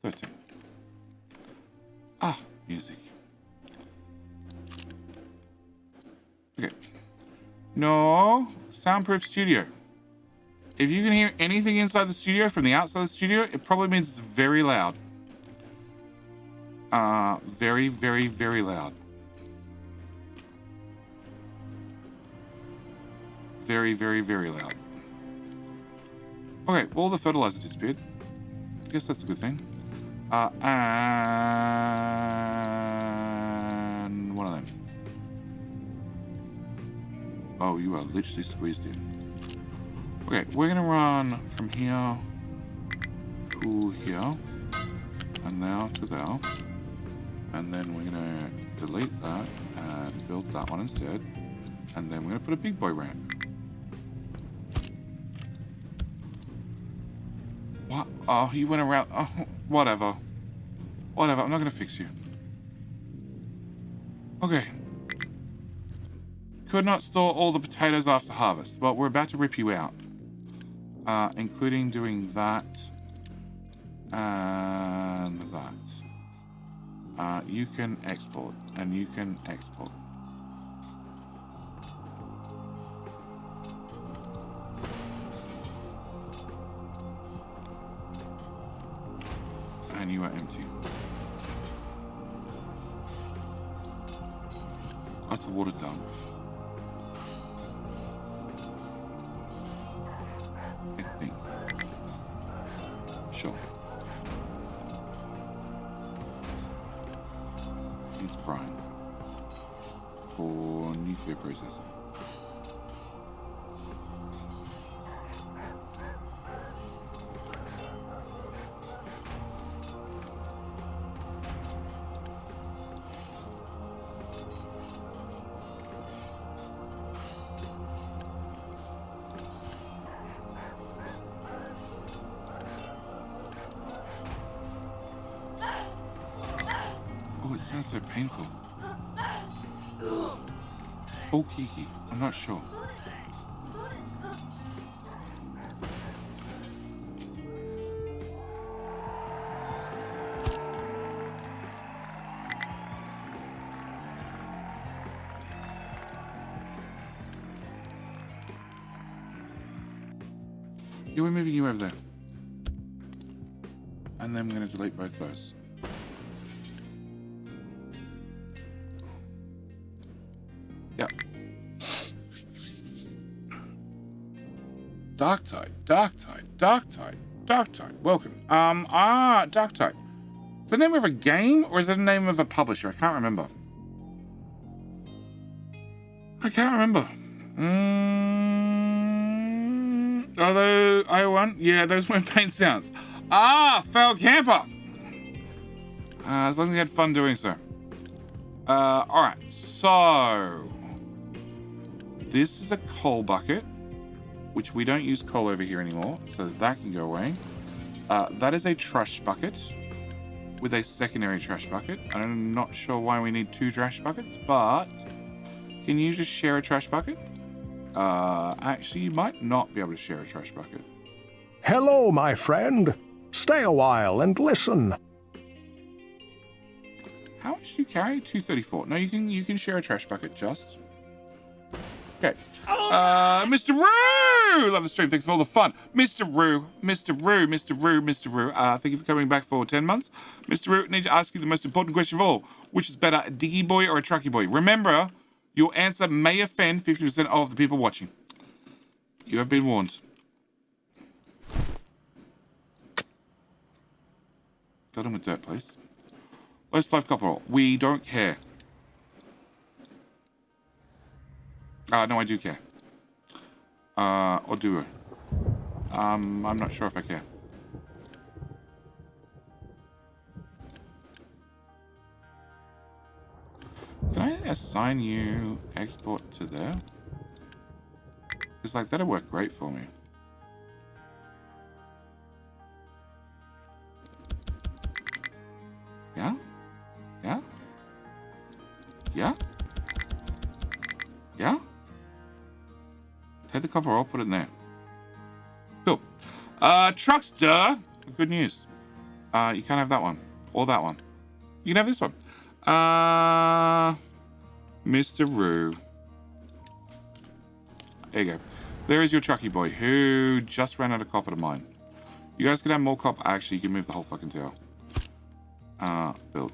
13. Ah, music. Okay. No. Soundproof studio. If you can hear anything inside the studio from the outside of the studio, it probably means it's very loud. Very, very, very loud. Very, very, very loud. Okay, well, the fertilizer disappeared. I guess that's a good thing. And one of them. Oh, you are literally squeezed in. Okay, we're gonna run from here to here, and now to there, and then we're gonna delete that and build that one instead, and then we're gonna put a big boy ramp. What? Oh, you went around. Oh, whatever. Whatever. I'm not gonna fix you. Okay. Could not store all the potatoes after harvest, but we're about to rip you out. Including doing that and that. You can export, and you can export. And you are empty. That's the water dump. I think. Sure. It's brine. For nuclear processing. It sounds so painful. Oh, Kiki, I'm not sure. Yeah, we're moving you over there. And then I'm going to delete both those. Yep. Darktide, Darktide, Darktide, Darktide. Welcome. Darktide. Is that the name of a game or is it the name of a publisher? I can't remember. Although I want, yeah, those weren't paint sounds. Fell camper. As long as you had fun doing so. Alright, so this is a coal bucket, which we don't use coal over here anymore, so that can go away. That is a trash bucket with a secondary trash bucket. I'm not sure why we need two trash buckets, but can you just share a trash bucket? Actually, you might not be able to share a trash bucket. Hello, my friend. Stay a while and listen. How much do you carry? 234. No, you can share a trash bucket, just. Okay. Mr. Roo! Love the stream. Thanks for all the fun. Mr. Roo. Thank you for coming back for 10 months. Mr. Roo, I need to ask you the most important question of all. Which is better, a diggy boy or a trucky boy? Remember, your answer may offend 50% of the people watching. You have been warned. Fill them with dirt, please. Low splice copper ore. We don't care. No, I do care. Or do I? I'm not sure if I care. Can I assign you export to there? Because, like, that'll work great for me. Yeah? Yeah? Yeah? Yeah? Take the copper ore, put it in there. Cool. Trucks, duh! Good news. You can't have that one. Or that one. You can have this one. Mr. Roo. There you go. There is your trucky boy, who just ran out of copper to mine. You guys can have more copper. Actually, you can move the whole fucking tower. Build.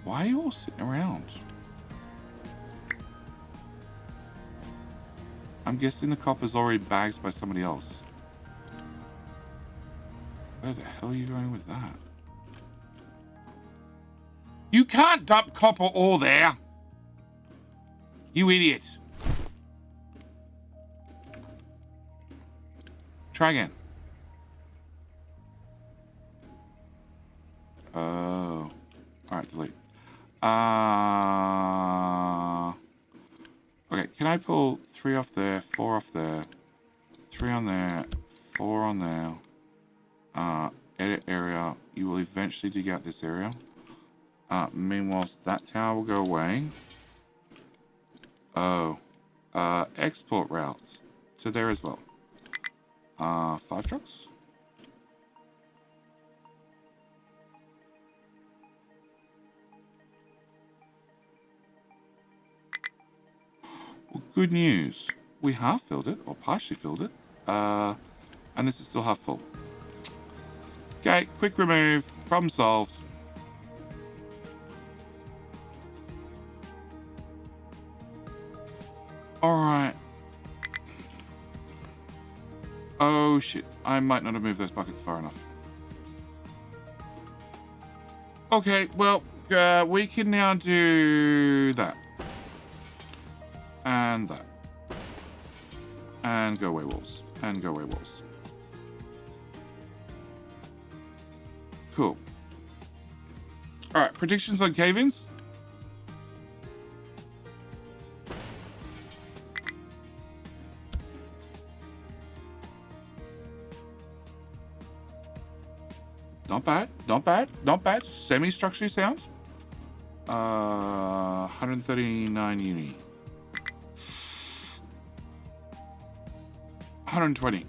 Why are you all sitting around? I'm guessing the copper's already bagged by somebody else. Where the hell are you going with that? You can't dump copper ore there! You idiot! Try again. Oh. Alright, delete. Okay, can I pull 3 off there, 4 off there, 3 on there, 4 on there, edit area, you will eventually dig out this area. Meanwhile, that tower will go away. Oh, export routes to there as well. 5 trucks. Well, good news. We half filled it, or partially filled it. And this is still half full. Okay, quick remove. Problem solved. Alright. Oh, shit. I might not have moved those buckets far enough. Okay, well, we can now do that. And that. And go away walls. And go away walls. Cool. Alright, predictions on cave-ins? Not bad, not bad, not bad. Semi-structurally sound. 139 uni. 120.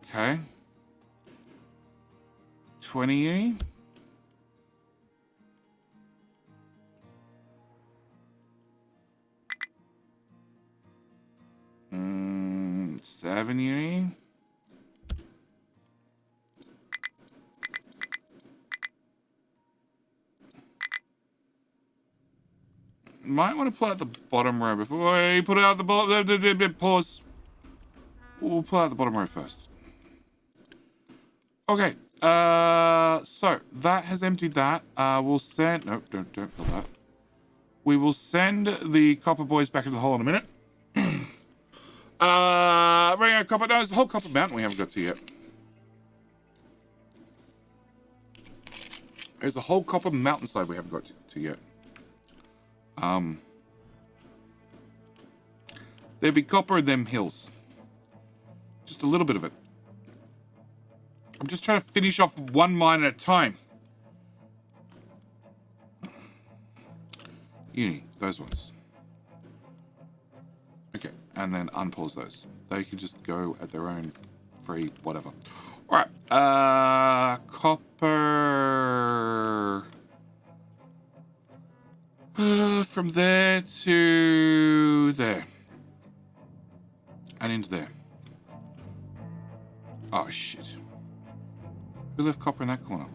Okay. 20 uni. Mm, 7 uni. Might want to pull out the bottom row before we put out the bottom. Pause. We'll pull out the bottom row first. Okay. So that has emptied that. We'll send. Nope, don't fill that. We will send the copper boys back into the hole in a minute. Running out of copper. No, there's a whole copper mountain we haven't got to yet. There's a whole copper mountainside we haven't got to yet. There'd be copper in them hills. Just a little bit of it. I'm just trying to finish off one mine at a time. Uni, those ones. Okay, and then unpause those. They can just go at their own free whatever. All right, copper. From there to there. And into there. Oh, shit. Who left copper in that corner?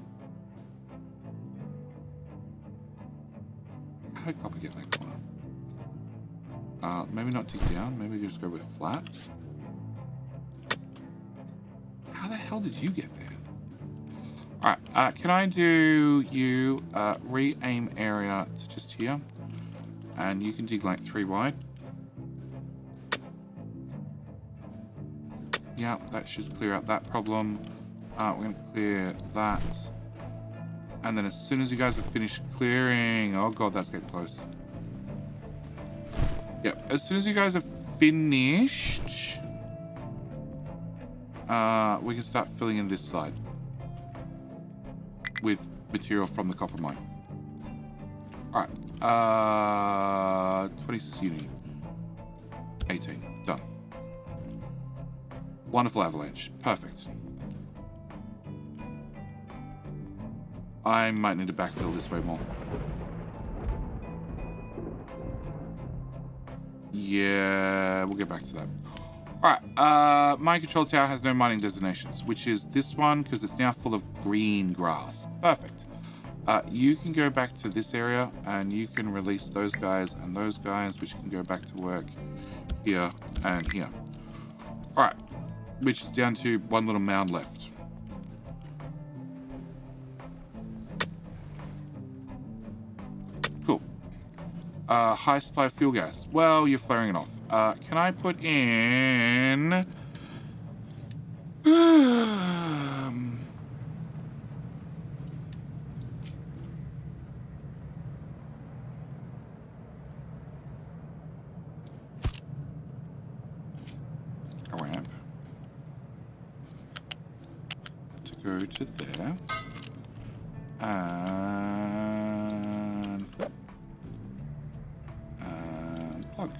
How did copper get in that corner? Maybe not dig down. Maybe just go with flat. How the hell did you get there? All right. Can I do you re-aim area to just here? And you can dig like 3 wide. Yeah, that should clear out that problem. We're going to clear that. And then as soon as you guys have finished clearing... Oh, God, that's getting close. Yep, as soon as you guys have finished... we can start filling in this side. With material from the copper mine. Alright. 26 unity. 18. Done. Wonderful avalanche. Perfect. I might need to backfill this way more. Yeah, we'll get back to that. Alright, mine control tower has no mining designations, which is this one, because it's now full of green grass. Perfect. You can go back to this area, and you can release those guys and those guys, which can go back to work here and here. Alright, which is down to one little mound left. Cool. High supply of fuel gas. Well, you're flaring it off. Can I put in... a ramp to go to there. And flip. And plug.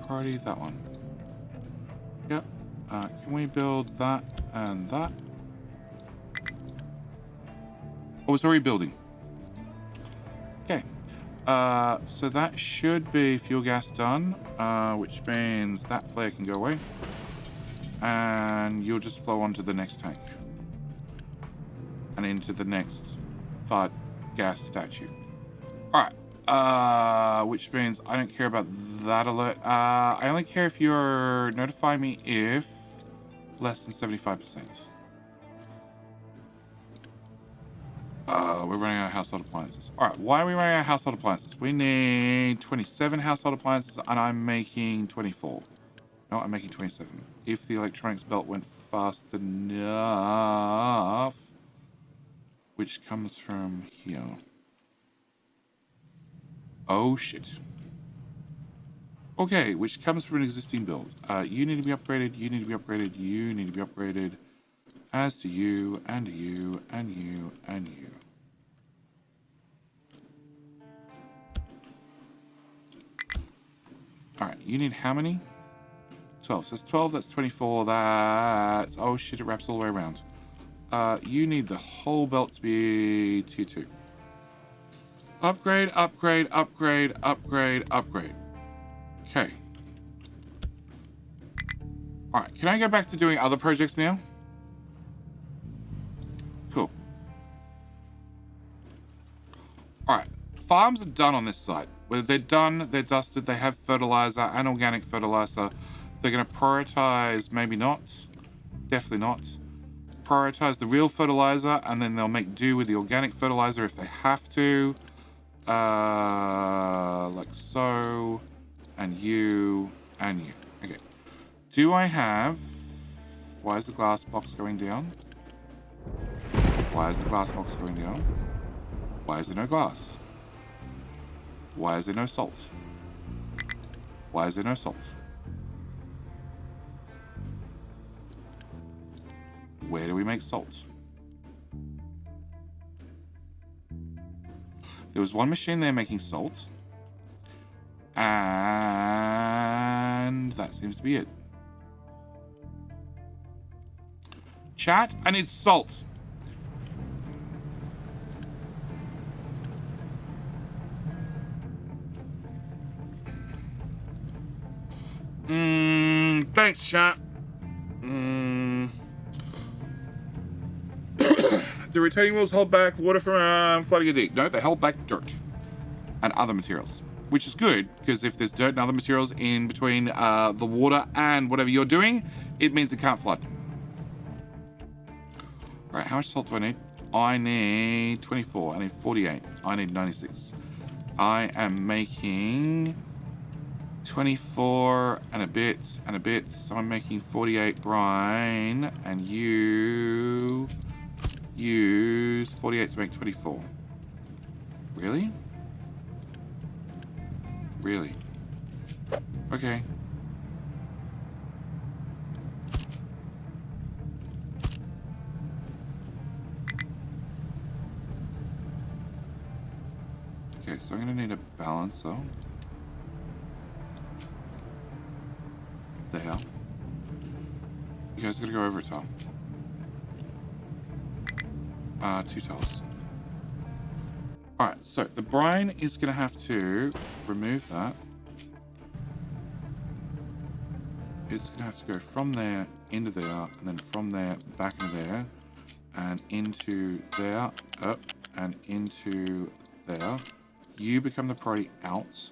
Priority that one. Yep. Can we build that and that? Oh, it's already building. Okay. So that should be fuel gas done, which means that flare can go away. And you'll just flow on to the next tank. And into the next fart gas statue. Alright. Which means I don't care about that alert. I only care if you're notifying me if less than 75%. We're running out of household appliances. Alright, why are we running out of household appliances? We need 27 household appliances and I'm making 24. No, I'm making 27. If the electronics belt went fast enough, which comes from here. Oh shit. Okay, which comes from an existing build. You need to be upgraded, you need to be upgraded, you need to be upgraded. As to you, and you, and you, and you. Alright, you need how many? 12. So that's 12, that's 24, that's... Oh shit, it wraps all the way around. You need the whole belt to be tier 2. Upgrade, upgrade, upgrade, upgrade, upgrade. Okay. Alright, can I go back to doing other projects now? Cool. Alright, farms are done on this site. When they're done, they're dusted, they have fertilizer and organic fertilizer. They're going to prioritize, maybe not, definitely not, prioritize the real fertilizer, and then they'll make do with the organic fertilizer if they have to. Like so, and you, and you. Okay. Do I have... Why is the glass box going down? Why Why is the glass box going down? Why is there no glass? Why is there no salt? Why is there no salt? Where do we make salt? There was one machine there making salt. And that seems to be it. Chat, I need salt. Thanks, chat. The retaining walls hold back water from flooding a dig. No, they hold back dirt and other materials, which is good because if there's dirt and other materials in between the water and whatever you're doing, it means it can't flood. All right, how much salt do I need? I need 24. I need 48. I need 96. I am making 24 and a bit and a bit. So I'm making 48 brine, and you use 48 to make 24. Really? Really? Okay. Okay, so I'm gonna need a balancer. There. You guys gotta go over top. 2 tiles. Alright, so the brine is gonna have to remove that. It's gonna have to go from there into there, and then from there back into there, and into there, up, and into there. You become the priority out.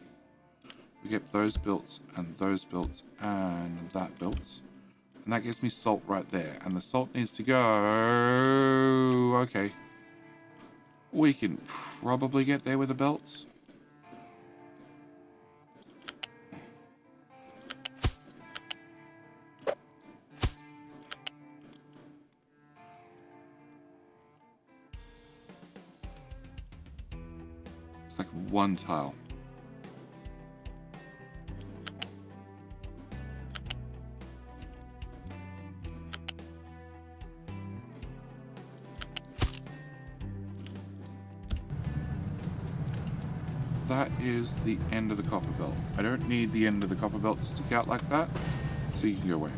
We get those built, and that built. And that gives me salt right there. And the salt needs to go... Okay. We can probably get there with the belts. It's like one tile. That is the end of the copper belt. I don't need the end of the copper belt to stick out like that, so you can go away.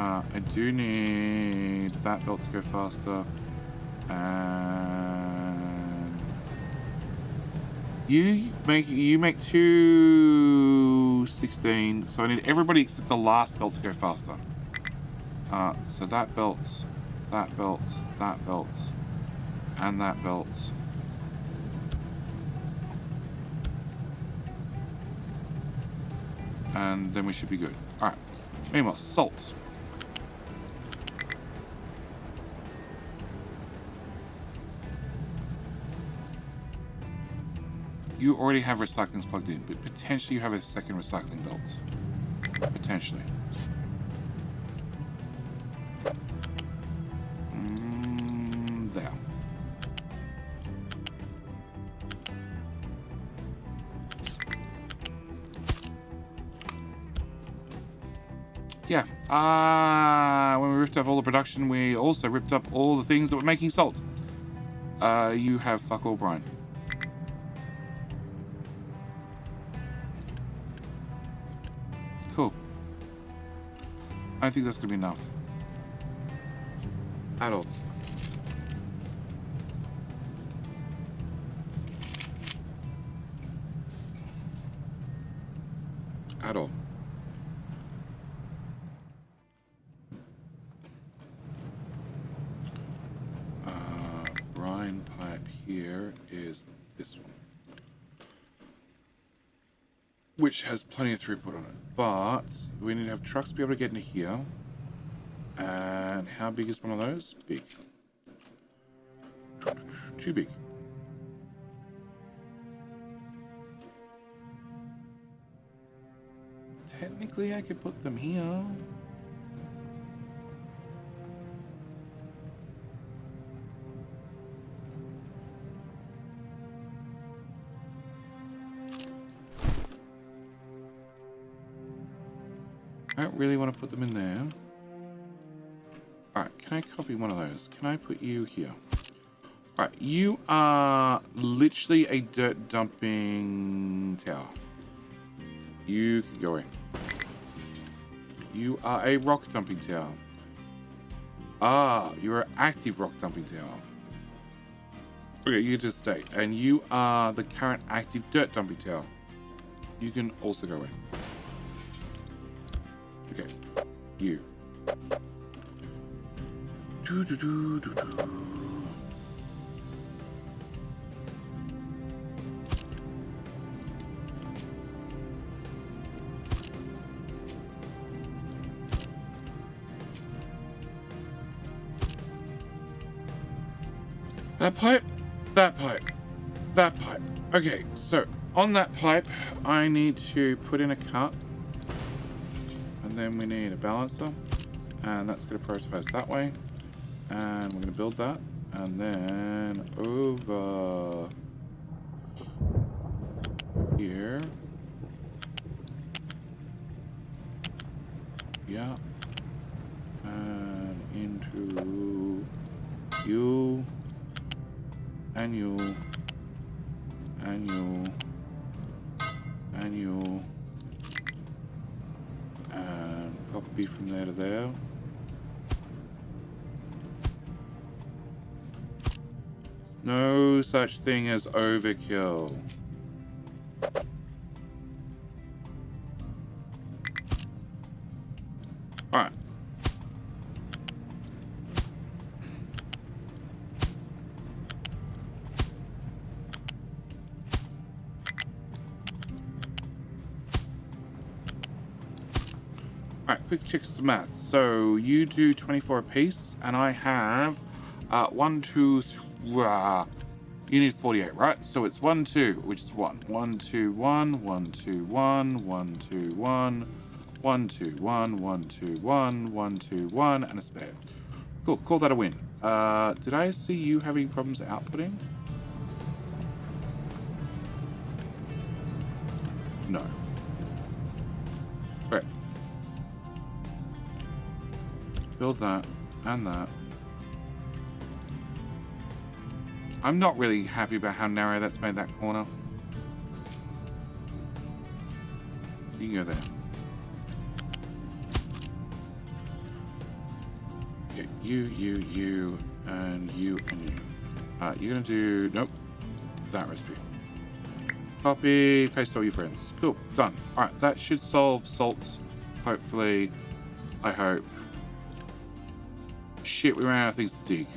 I do need that belt to go faster, and you make 216. So I need everybody except the last belt to go faster. So that belt, that belt, that belt, and that belt. And then we should be good. Alright. Meanwhile, salt. You already have recycling plugged in, but potentially you have a second recycling belt. Potentially. There. Yeah, when we ripped up all the production, we also ripped up all the things that were making salt. You have fuck all brine. Cool. I think that's gonna be enough. At all. At all. Brine pipe here is this one, which has plenty of throughput on it, but we need to have trucks to be able to get into here. And how big is one of those? Big. Too big. Technically, I could put them here. I don't really want to put them in there. Alright, can I copy one of those? Can I put you here? Alright, you are literally a dirt dumping tower. You can go in. You are a rock dumping tower. Ah, you're an active rock dumping tower. Okay, you just stay. And you are the current active dirt dumping tower. You can also go in. Okay, you. Do, do, do, do, do. That pipe, that pipe, that pipe. Okay, so on that pipe, I need to put in a cut. And then we need a balancer. And that's going to prioritize that way. And we're going to build that. And then over here. Yeah. And into you. And you. And you. And you. And copy from there to there. No such thing as overkill. Alright. Alright, quick check some maths. So you do 24 apiece, and I have 1, 2, 3. You need 48, right? So it's 1, 2, which is 1. 1, 2, 1, 1, 2, 1, 1, 2, 1, 1, 2, 1, 1, 2, 1, 1, 2, 1, and a spare. Cool, call that a win. Did I see you having problems outputting? No. Right. Build that and that. I'm not really happy about how narrow that's made that corner. You can go there. Okay, you, and you, and you. You're gonna do, nope, that recipe. Copy, paste all your friends. Cool, done. All right, that should solve salts, hopefully, I hope. Shit, we ran out of things to dig.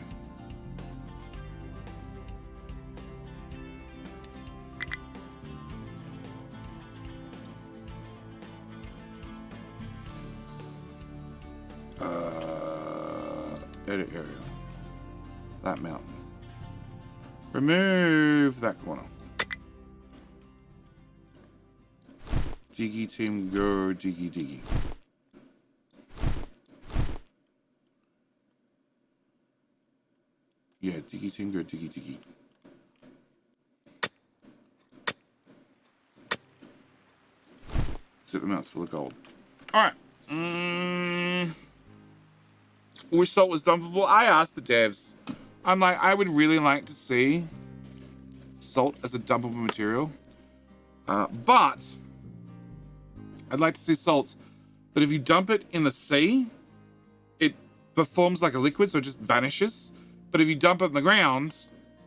Edit area. That mountain. Remove that corner. Diggy team, go diggy diggy. Yeah, diggy team, go diggy diggy. Except the mountain's full of gold. Alright. Wish salt was dumpable. I asked the devs. I'm like, I would really like to see salt as a dumpable material. But I'd like to see salt that if you dump it in the sea, it performs like a liquid, so it just vanishes. But if you dump it in the ground,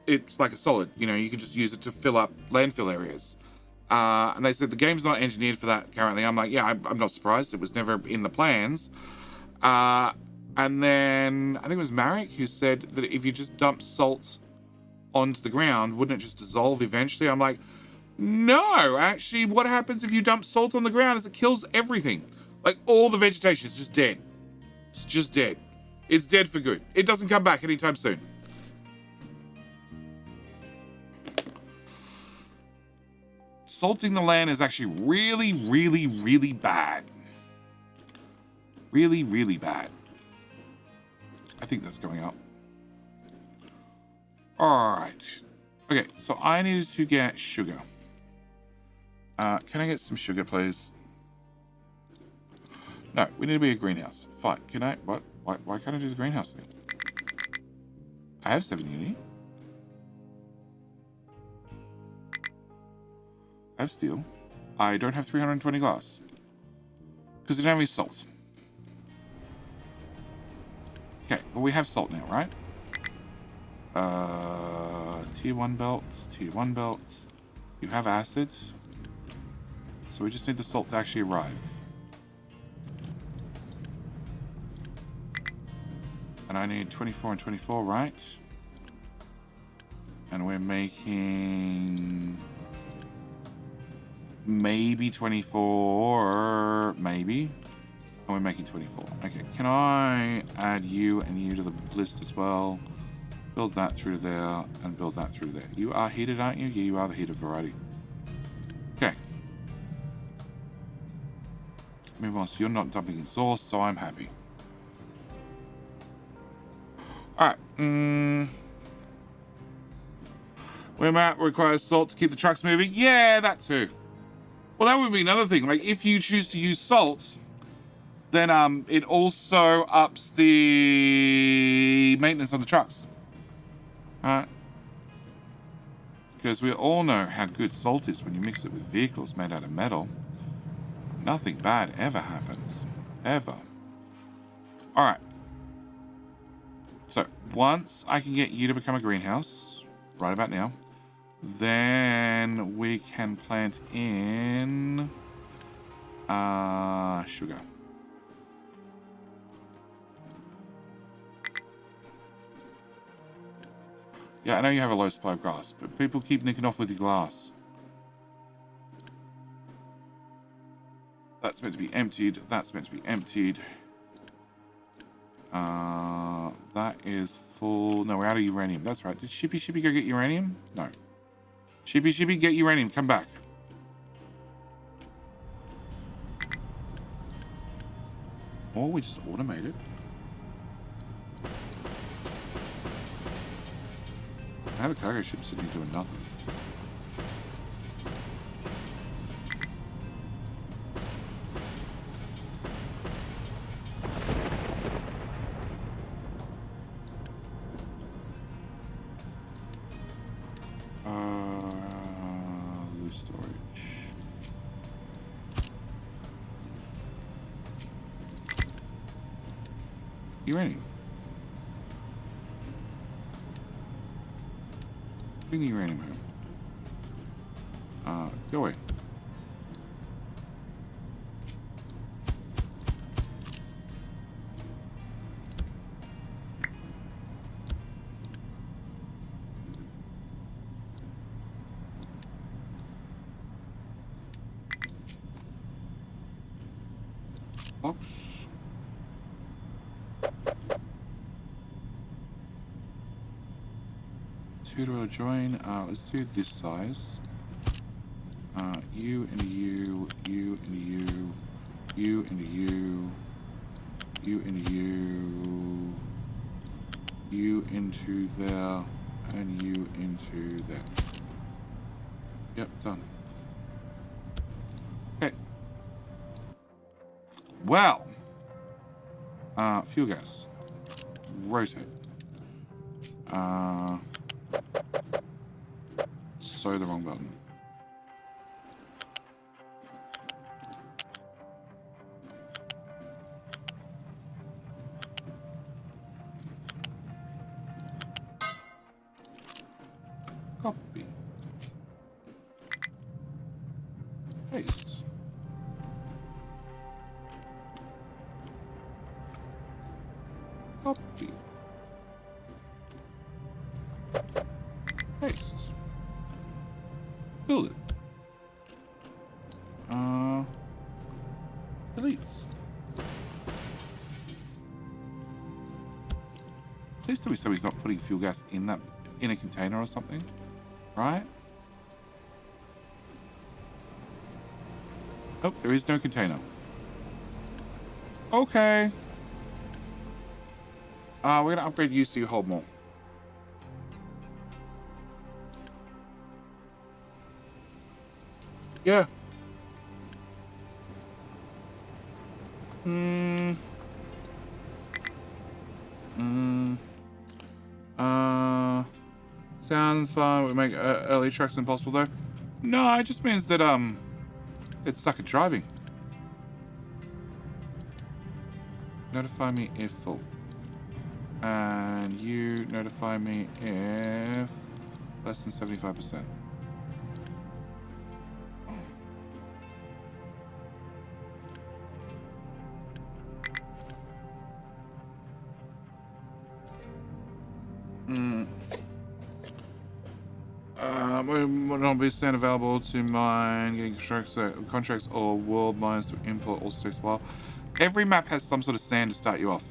it's like a solid. You know, you can just use it to fill up landfill areas. And they said the game's not engineered for that currently. I'm like, yeah, I'm not surprised. It was never in the plans. And then I think it was Marek who said that if you just dump salt onto the ground, wouldn't it just dissolve eventually? I'm like, no, actually, what happens if you dump salt on the ground is it kills everything. Like all the vegetation is just dead. It's just dead. It's dead for good. It doesn't come back anytime soon. Salting the land is actually really, really, really bad. Really, really bad. I think that's going up. All right. Okay, so I needed to get sugar. Can I get some sugar, please? No, we need to be a greenhouse. Fine. Can I? What? Why can't I do the greenhouse thing? I have 7 unity. I have steel. I don't have 320 glass. Because I don't have any salt. Okay, well we have salt now, right? Tier 1 belts, Tier 1 belts. You have acid. So we just need the salt to actually arrive. And I need 24 and 24, right? And we're making... maybe 24, maybe. And we're making 24. Okay, can I add you and you to the list as well? Build that through there and build that through there. You are heated, aren't you? Yeah, you are the heated variety. Okay. Meanwhile, so you're not dumping exhaust, so I'm happy. Alright. Waymat requires salt to keep the trucks moving. Yeah, that too. Well, that would be another thing. Like, if you choose to use salt, then it also ups the maintenance on the trucks. Alright. Because we all know how good salt is when you mix it with vehicles made out of metal. Nothing bad ever happens. Ever. Alright. So, once I can get you to become a greenhouse, right about now, then we can plant in sugar. Yeah, I know you have a low supply of glass, but people keep nicking off with your glass. That's meant to be emptied. That's meant to be emptied. That is full. No, we're out of uranium. That's right. Did Shippy go get uranium? No. Shippy, get uranium. Come back. Or we just automate it. I have a cargo ship sitting doing nothing. Loose storage. Uranium. Bring the uranium home. Go away. Box. To join. Let's do this size. You and you, you and you, you and you, you and you, you into there, and you into there. Yep, done. Okay. Well, fuel gas. Rotate. So the wrong button. Copy. Paste. Copy. Paste. Build it. Deletes. Please tell me somebody's not putting fuel gas in a container or something, right? Oh, there is no container. Okay. We're gonna upgrade you so you hold more. Yeah. Sounds fun. We make early tracks impossible though. No, it just means that it's suck at driving. Notify me if full. And you notify me if less than 75%. Will not be stand available to mine, getting contracts or world mines to import all takes a while. Every map has some sort of sand to start you off.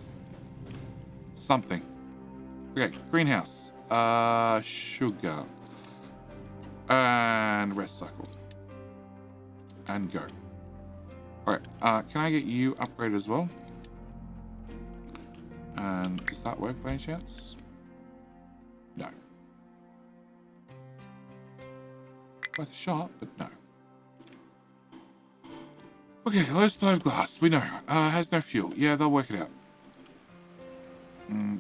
Something. Okay, greenhouse. Sugar. And rest cycle. And go. Alright, can I get you upgraded as well? And does that work by any chance? No. Worth a shot, but no. Okay, low supply of glass. We know. Has no fuel. Yeah, they'll work it out.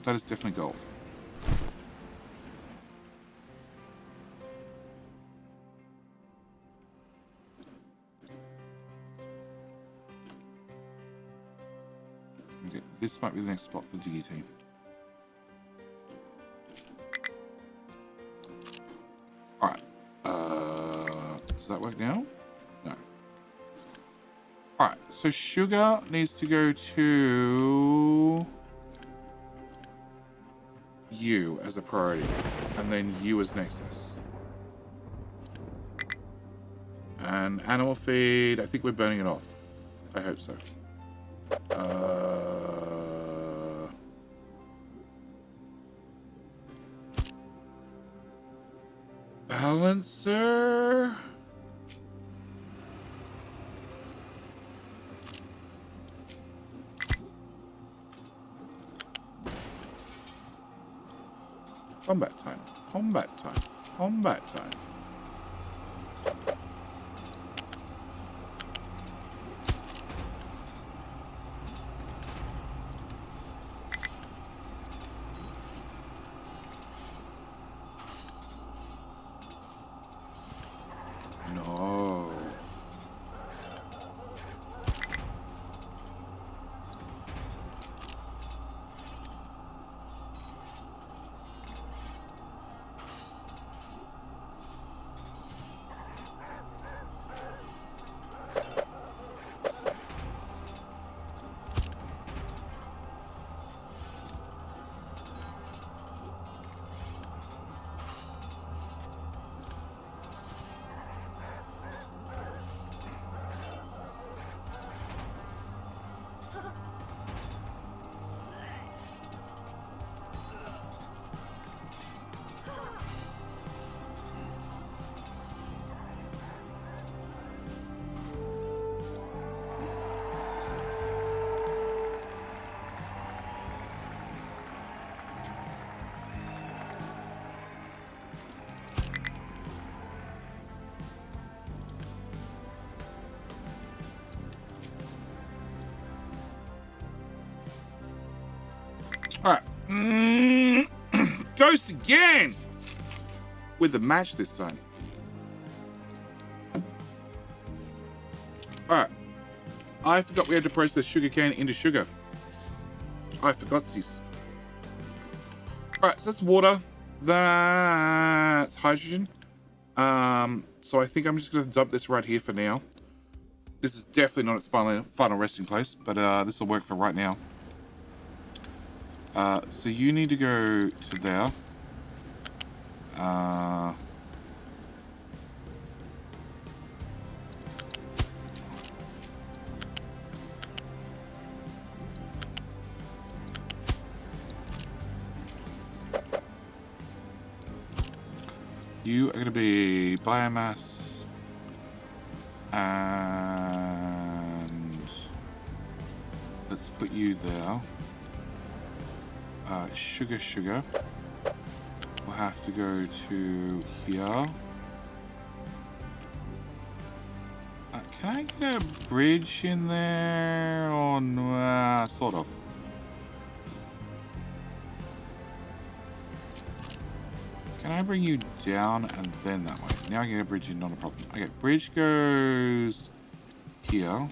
That is definitely gold. Okay, this might be the next spot for the Diggy team. Alright. Does that work now? No. Alright, so sugar needs to go to you as a priority, and then you as nexus. And animal feed, I think we're burning it off. I hope so. Balancer. Combat time. Combat time. Combat time. No. Alright. Ghost again! With the match this time. Alright. I forgot we had to process sugarcane into sugar. I forgotsies. Alright, so that's water. That's hydrogen. So I think I'm just going to dump this right here for now. This is definitely not its final resting place, but this will work for right now. So you need to go to there. You are going to be biomass and let's put you there. Sugar. We'll have to go to here. Can I get a bridge in there? Or sort of. Can I bring you down and then that way? Now I can get a bridge in, not a problem. Okay, bridge goes here.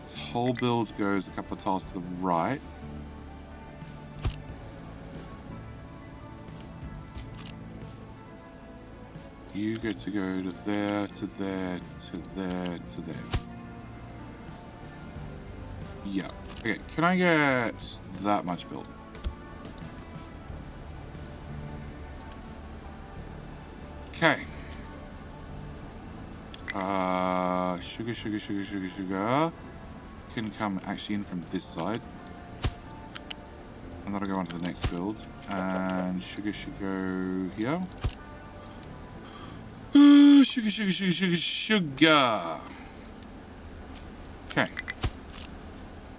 This whole build goes a couple of tiles to the right. You get to go to there, to there, to there, to there. Yeah. Okay, can I get that much built? Okay. Sugar can come actually in from this side. And that'll go on to the next build. And sugar should go here. Sugar. Okay.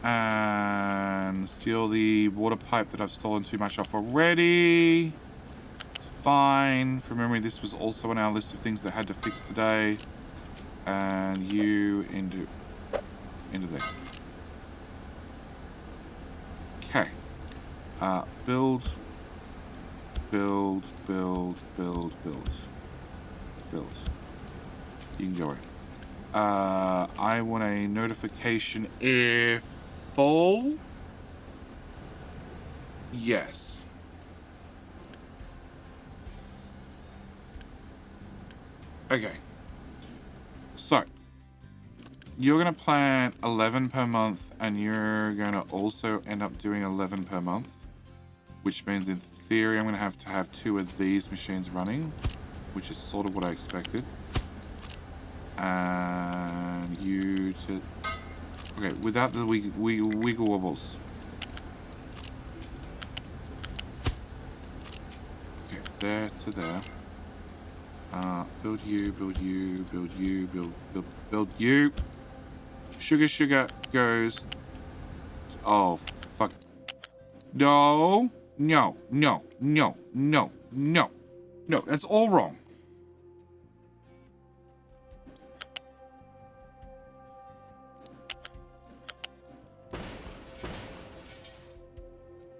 And steal the water pipe that I've stolen too much off already. It's fine. From memory, this was also on our list of things that had to fix today. And you into there. Okay. Build. You can go. I want a notification if full. Yes. Okay. So, you're going to plan 11 per month, and you're going to also end up doing 11 per month, which means in theory I'm going to have 2 of these machines running, which is sort of what I expected. And you to... Okay, without the wiggle wobbles. Okay, there to there. Build you. Sugar goes... Oh, fuck. No, that's all wrong.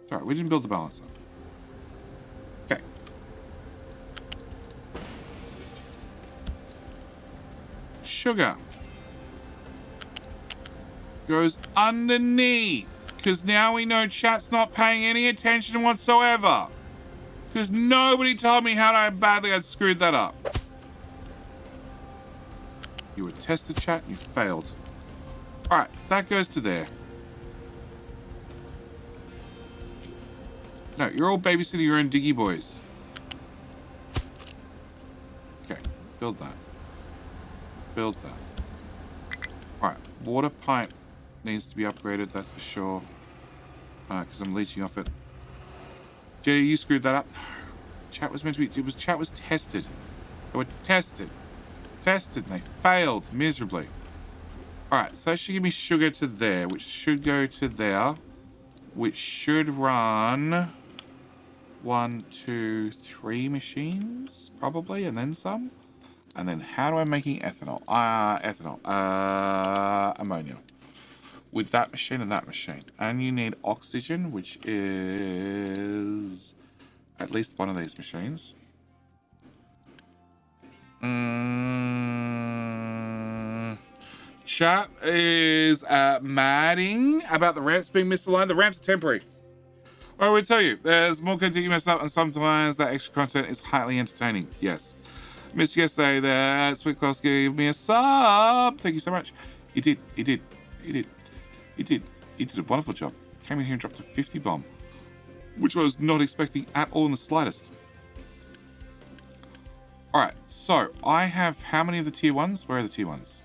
Sorry, we didn't build the balance up. Okay. Sugar goes underneath, because now we know chat's not paying any attention whatsoever, because nobody told me how badly I'd screwed that up. You were tested, chat, and you failed. Alright, that goes to there. No, you're all babysitting your own diggy boys. Okay, build that. Alright, water pipe needs to be upgraded, that's for sure. Because I'm leeching off it. Jetty, you screwed that up. Chat was meant to be... Chat was tested. They were tested. And they failed miserably. Alright, so that should give me sugar to there, which should go to there. Which should run... 1, 2, 3 machines, probably, and then some. And then how do I making ethanol? Ammonia. With that machine and that machine. And you need oxygen, which is at least one of these machines. Chat is madding about the ramps being misaligned. The ramps are temporary. I will tell you, there's more content you mess up, and sometimes that extra content is highly entertaining. Yes. Missed yesterday that Sweetclaws gave me a sub. Thank you so much. He did a wonderful job. Came in here and dropped a 50 bomb, which I was not expecting at all in the slightest. Alright, so I have how many of the tier 1s? Where are the tier 1s?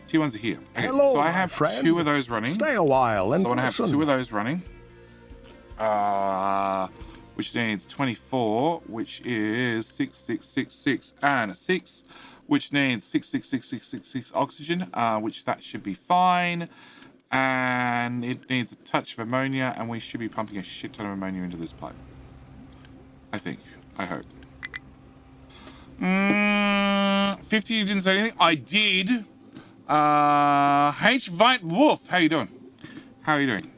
Tier 1s are here. Okay, Hello, so I have friend. 2 of those running. Stay a while and so I have listen. 2 of those running. Which needs 24, which is 6666 and a 6, which needs 66666 oxygen, which that should be fine. And it needs a touch of ammonia, and we should be pumping a shit ton of ammonia into this pipe. I think. I hope. 50, you didn't say anything? I did. H. Vite Wolf, how you doing? How are you doing?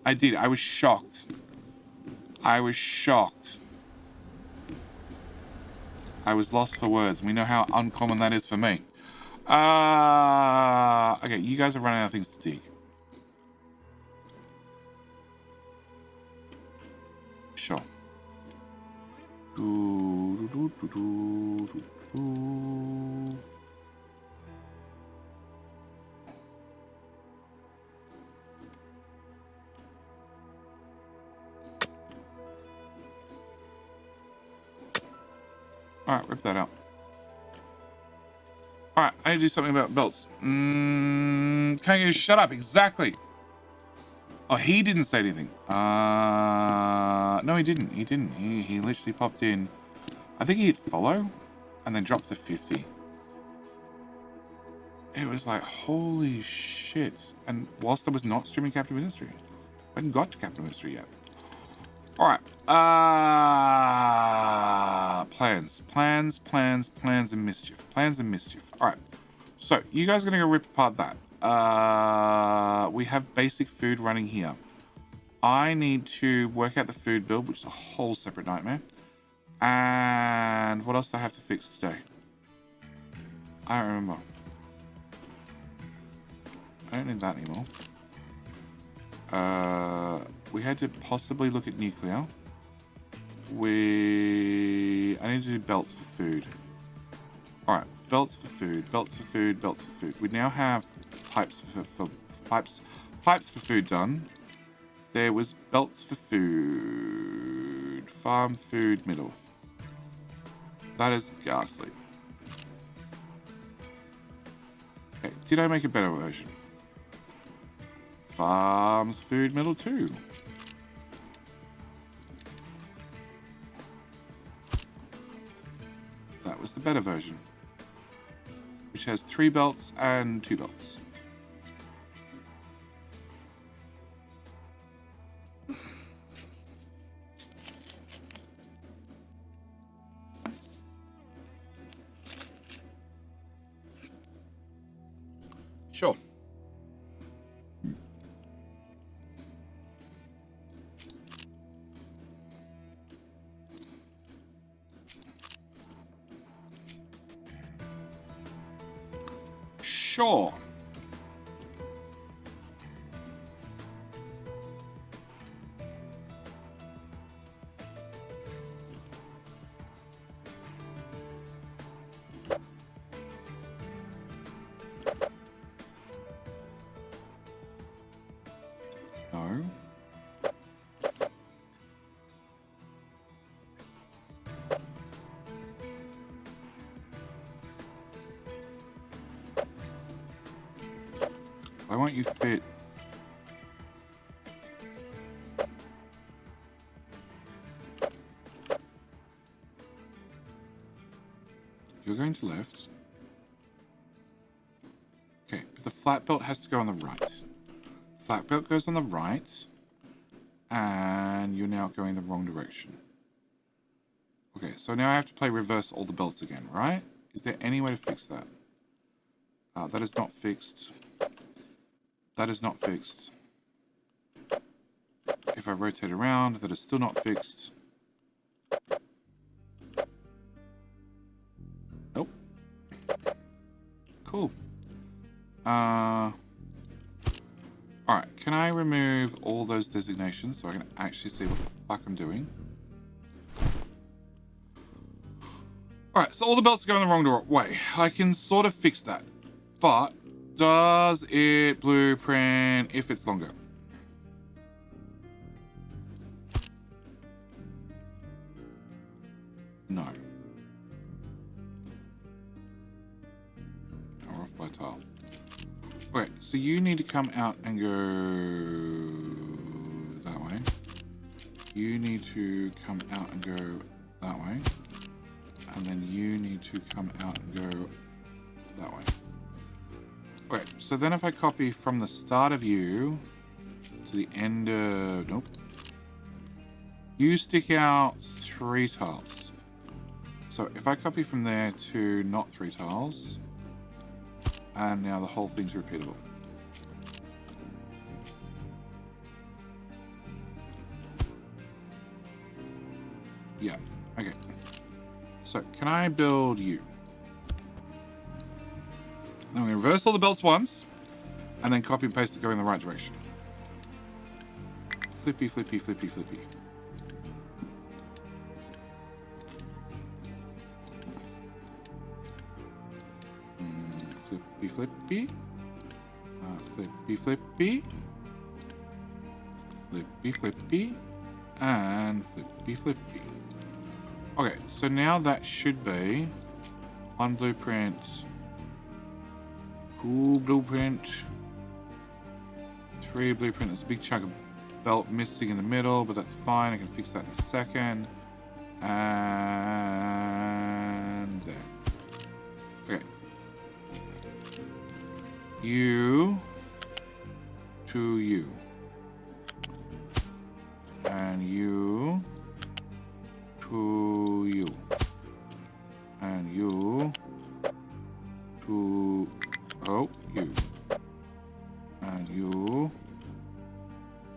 I did. I was shocked. I was shocked. I was lost for words. We know how uncommon that is for me. Okay, you guys are running out of things to dig. Sure. Alright, rip that out. Alright, I need to do something about belts. Can't you shut up? Exactly. Oh, he didn't say anything. No, he didn't. He didn't. He literally popped in. I think he hit follow and then dropped to 50. It was like, holy shit. And whilst I was not streaming Captain Ministry, I hadn't got to Captain Ministry yet. Alright. Plans and mischief. Plans and mischief. Alright. So, you guys are going to go rip apart that. We have basic food running here. I need to work out the food build, which is a whole separate nightmare. And what else do I have to fix today? I don't remember. I don't need that anymore. We had to possibly look at nuclear. I need to do belts for food. Alright, belts for food, belts for food, belts for food. We now have pipes for food done. There was belts for food. Farm food middle. That is ghastly. Okay, did I make a better version? Farms food middle 2. That was the better version, which has 3 belts and 2 belts. Sure. Sure. No. Why won't you fit? You're going to left. Okay, but the flat belt has to go on the right. Flat belt goes on the right, and you're now going the wrong direction. Okay, so now I have to play reverse all the belts again, right? Is there any way to fix that? That is not fixed. That is not fixed. If I rotate around, that is still not fixed. Nope. Cool. Alright, can I remove all those designations so I can actually see what the fuck I'm doing? Alright, so all the belts are going the wrong way. I can sort of fix that. But does it blueprint if it's longer? No. We're off by tile. Okay, so you need to come out and go that way. You need to come out and go that way. And then you need to come out and go that way. Okay, so then if I copy from the start of you to the end of... Nope. You stick out 3 tiles. So if I copy from there to not 3 tiles, and now the whole thing's repeatable. Yeah, okay. So can I build you? Then we reverse all the belts once, and then copy and paste it going in the right direction. Flippy, flippy, flippy, flippy. Flippy, flippy. Flippy, flippy. Flippy, flippy. And flippy, flippy. Okay, so now that should be on blueprint. Cool blueprint. 3 blueprint. There's a big chunk of belt missing in the middle, but that's fine. I can fix that in a second. And there. Okay. You to you. And you to you. And you to you. And you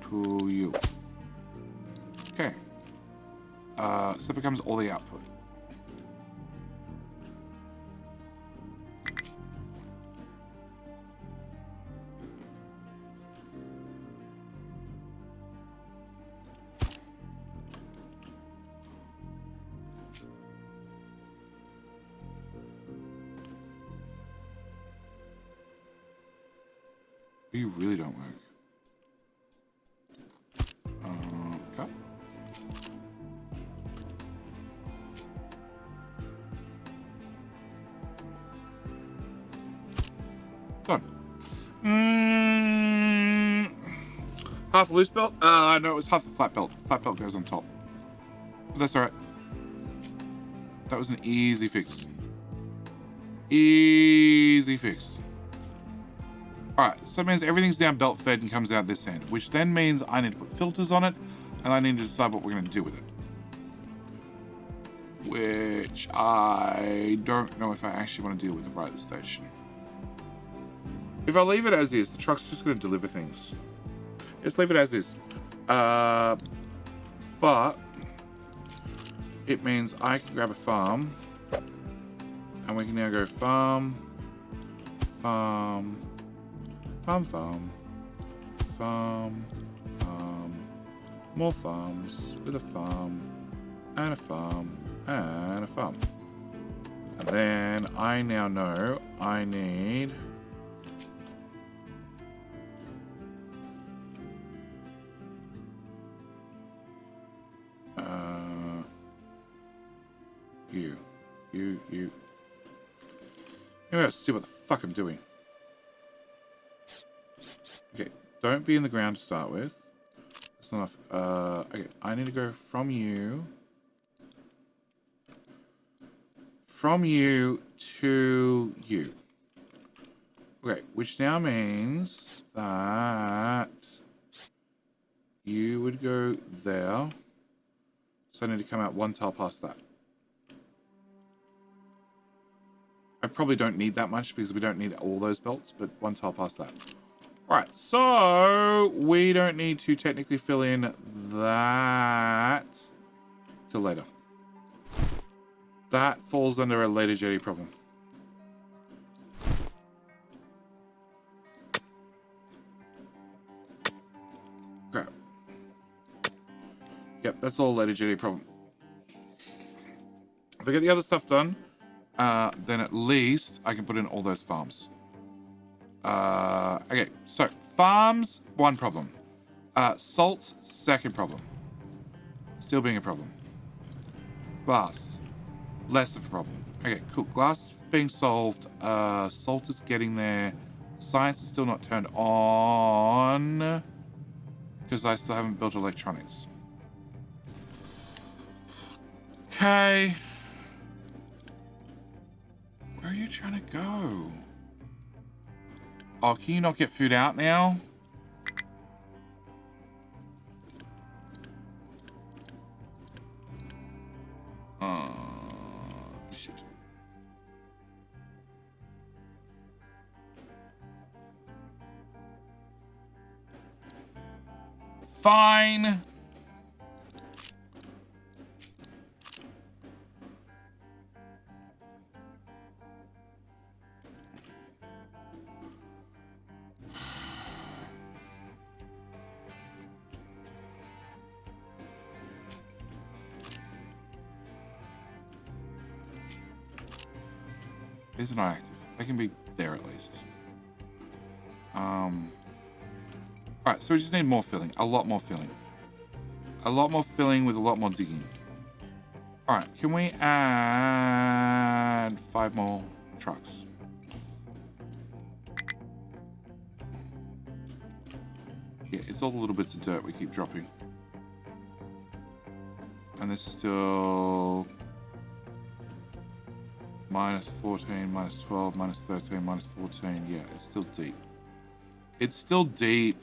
to you. Okay. So it becomes all the output. You really don't work. Cut. Done. Half a loose belt? No, it was half the flat belt. Flat belt goes on top. But that's alright. That was an easy fix. Easy fix. Alright, so that means everything's down belt fed and comes out this end, which then means I need to put filters on it, and I need to decide what we're going to do with it. Which I don't know if I actually want to deal with right at this station. If I leave it as is, the truck's just going to deliver things. Just leave it as is. But it means I can grab a farm, and we can now go farm, farm, farm, farm, farm, farm, more farms with a farm, and a farm, and a farm. And then I now know I need you. Let's see what the fuck I'm doing. Okay, don't be in the ground to start with. That's not enough. Okay, I need to go from you to you. Okay, which now means that you would go there. So I need to come out 1 tile past that. I probably don't need that much because we don't need all those belts, but 1 tile past that. Alright, so we don't need to technically fill in that till later. That falls under a later jetty problem. Okay. Yep, that's all a later jetty problem. If I get the other stuff done, then at least I can put in all those farms. Okay, so farms, 1 problem. Salt, 2nd problem. Still being a problem. Glass, less of a problem. Okay, cool. Glass being solved. Salt is getting there. Science is still not turned on because I still haven't built electronics. Okay. Where are you trying to go? Oh, can you not get food out now? Shit. Fine. It's not active. They can be there at least. Alright, so we just need more filling. A lot more filling. A lot more filling with a lot more digging. Alright, can we add 5 more trucks? Yeah, it's all the little bits of dirt we keep dropping. And this is still... minus 14, minus 12, minus 13, minus 14. Yeah, it's still deep. It's still deep.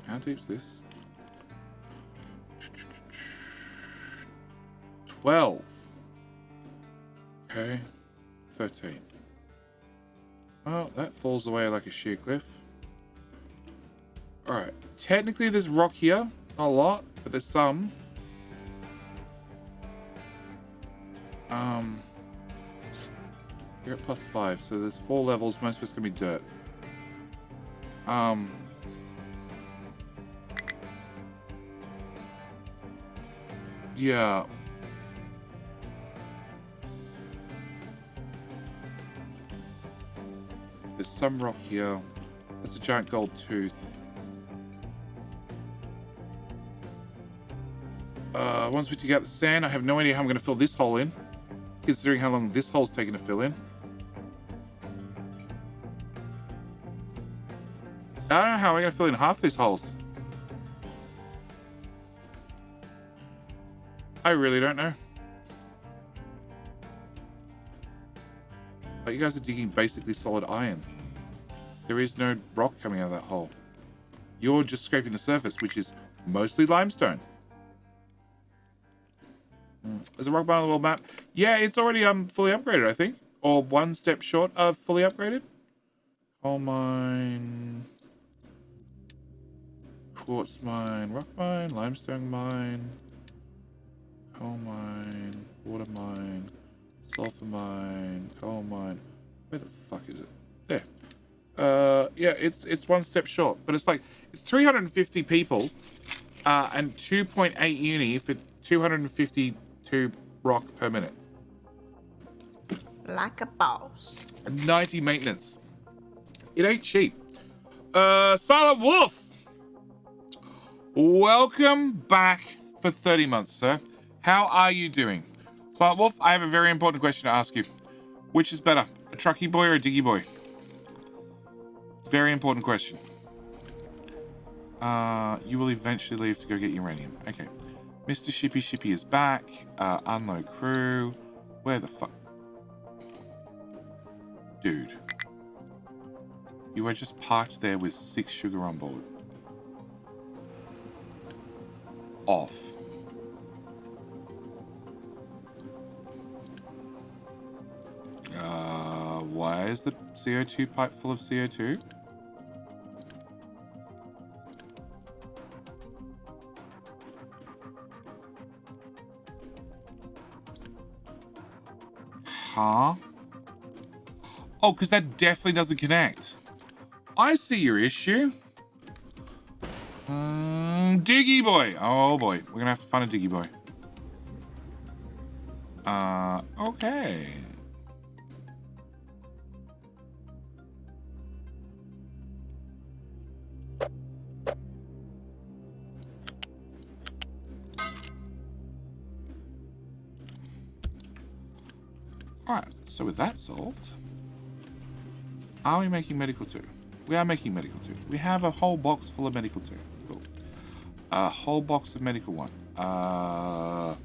How deep's this? 12. Okay. 13. Well, that falls away like a sheer cliff. Alright. Technically, there's rock here. Not a lot, but there's some. You're at +5, so there's 4 levels. Most of it's gonna be dirt. Yeah. There's some rock here. That's a giant gold tooth. Once we dig out the sand, I have no idea how I'm going to fill this hole in, considering how long this hole's taken to fill in. I don't know how I'm going to fill in half these holes. I really don't know. But you guys are digging basically solid iron. There is no rock coming out of that hole. You're just scraping the surface, which is mostly limestone. There's a rock bar on the world map. Yeah, it's already fully upgraded, I think. Or one step short of fully upgraded. Coal mine. Quartz mine. Rock mine. Limestone mine. Coal mine. Water mine. Sulfur mine. Coal mine. Where the fuck is it? There. Yeah, it's one step short. But it's like, it's 350 people. And 2.8 uni for 252 rock per minute. Like a boss. 90 maintenance. It ain't cheap. Silent Wolf. Welcome back for 30 months, sir. How are you doing? Silent Wolf, I have a very important question to ask you. Which is better, a trucky boy or a diggy boy? Very important question. You will eventually leave to go get uranium. Okay. Mr. Shippy is back. Unload crew. Where the fuck? Dude. You are just parked there with 6 sugar on board. Off. Why is the CO2 pipe full of CO2? Huh? Oh, because that definitely doesn't connect. I see your issue. Diggy boy. Oh boy, we're gonna have to find a diggy boy. Okay. Alright, so with that solved, are we making medical 2? We are making medical 2. We have a whole box full of medical 2. Cool. A whole box of medical 1.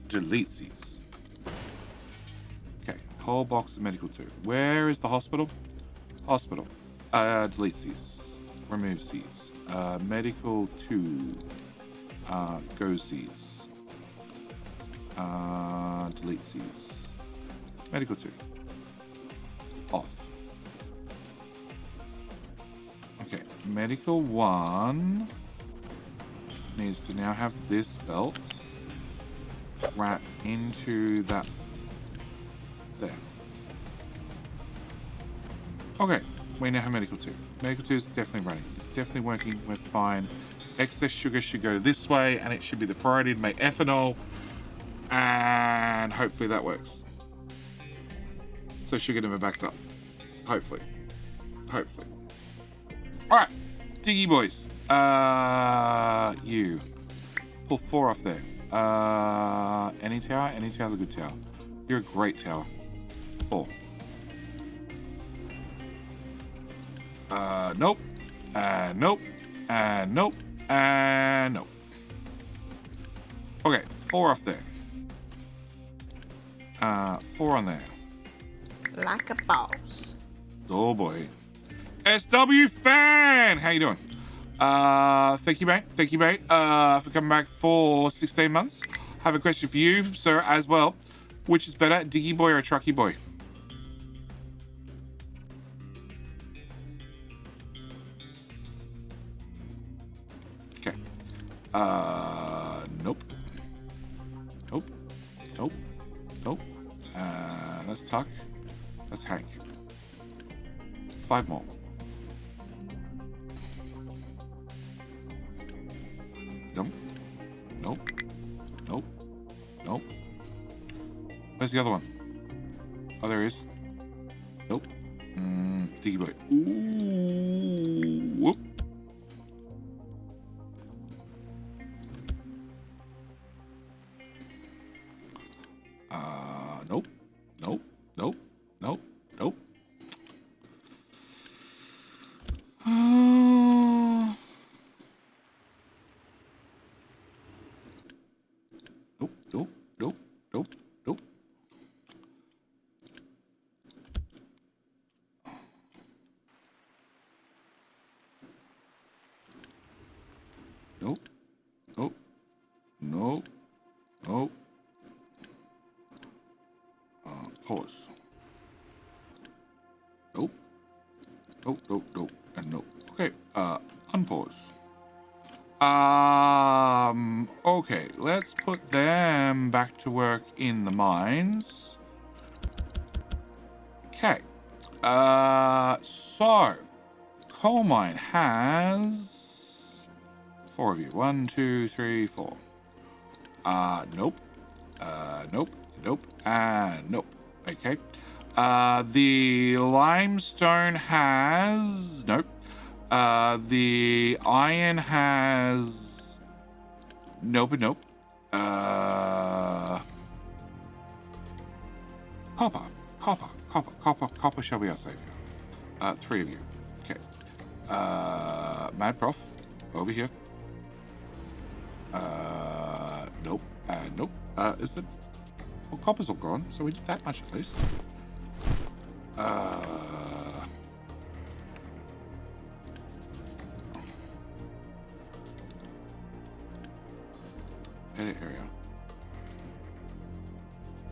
Delete these. Okay, whole box of medical 2. Where is the hospital? Hospital. Deletes these. Removes these. Medical 2. Goes these. Deletes these. Medical 2. Off. Okay, medical 1 needs to now have this belt wrap into that there. Okay, we now have medical 2. Medical 2 is definitely running. It's definitely working. We're fine. Excess sugar should go this way, and it should be the priority to make ethanol, and hopefully that works. So sugar never backs up. Hopefully. Hopefully. Alright. Diggy boys. You. Pull 4 off there. Any tower? Any tower's a good tower. You're a great tower. 4. Nope. Nope. Nope. Nope. Okay, 4 off there. 4 on there. Like a boss. Oh boy. SW fan! How you doing? Thank you, mate. Thank you, mate, for coming back for 16 months. I have a question for you, sir, as well. Which is better, Diggy boy or Trucky boy? Okay. Nope. Nope. Nope. Nope. Let's talk. That's Hank. 5 more. Nope. Nope. Nope. Nope. Where's the other one? Oh, there he is. Nope. Diggy boy. Ooh. Whoop. Nope. Nope. Nope. Nope. Nope. Nope. Nope. Nope. Nope. Nope. Nope. Nope. Nope. Nope. Pause. Nope. Nope, nope, nope, and nope. Okay, unpause. Okay, let's put them back to work in the mines. Okay. So, coal mine has 4 of you. 1, 2, 3, 4. Nope. Nope. Nope. Nope. Okay. The limestone has... Nope. The iron has... Nope and nope. Copper. Copper. Copper. Copper. Copper shall be our savior. 3 of you. Okay. Mad Prof. Over here. Nope. Nope. Is it... Well, copper's all gone, so we did that much at least. Edit area.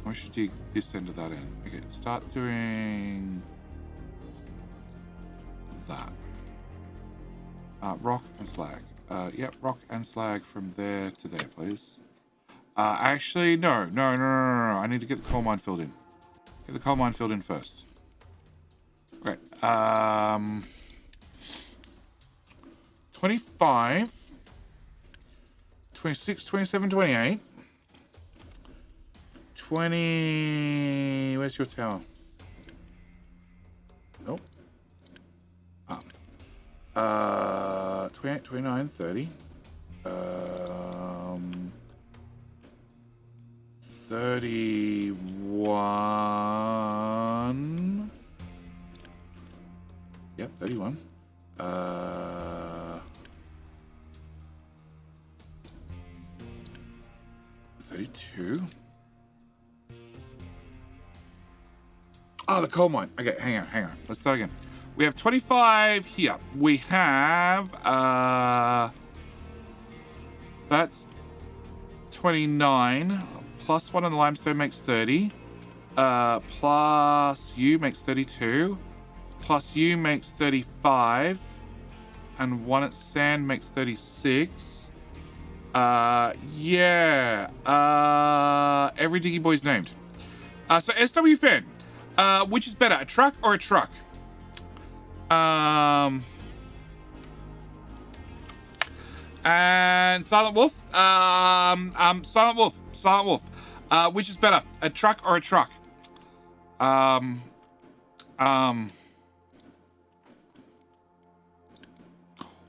We should dig this end of that end. Okay, start doing that. Rock and slag. Yep, rock and slag from there to there, please. Actually, no. I need to get the coal mine filled in. Get the coal mine filled in first. Great. 25, 26, 27, 28. 20... Where's your tower? Nope. 28, 29, 30. 31. Yep, 31. 32. Oh, the coal mine. Okay, hang on. Let's start again. We have 25 here. We have, that's 29. Plus 1 on the limestone makes 30. Plus you makes 32. Plus you makes 35. And 1 at sand makes 36. Yeah. Every Diggy Boy's named. So SW Fan, which is better, a truck or a truck? And Silent Wolf. Silent Wolf. Which is better, a truck or a truck? Or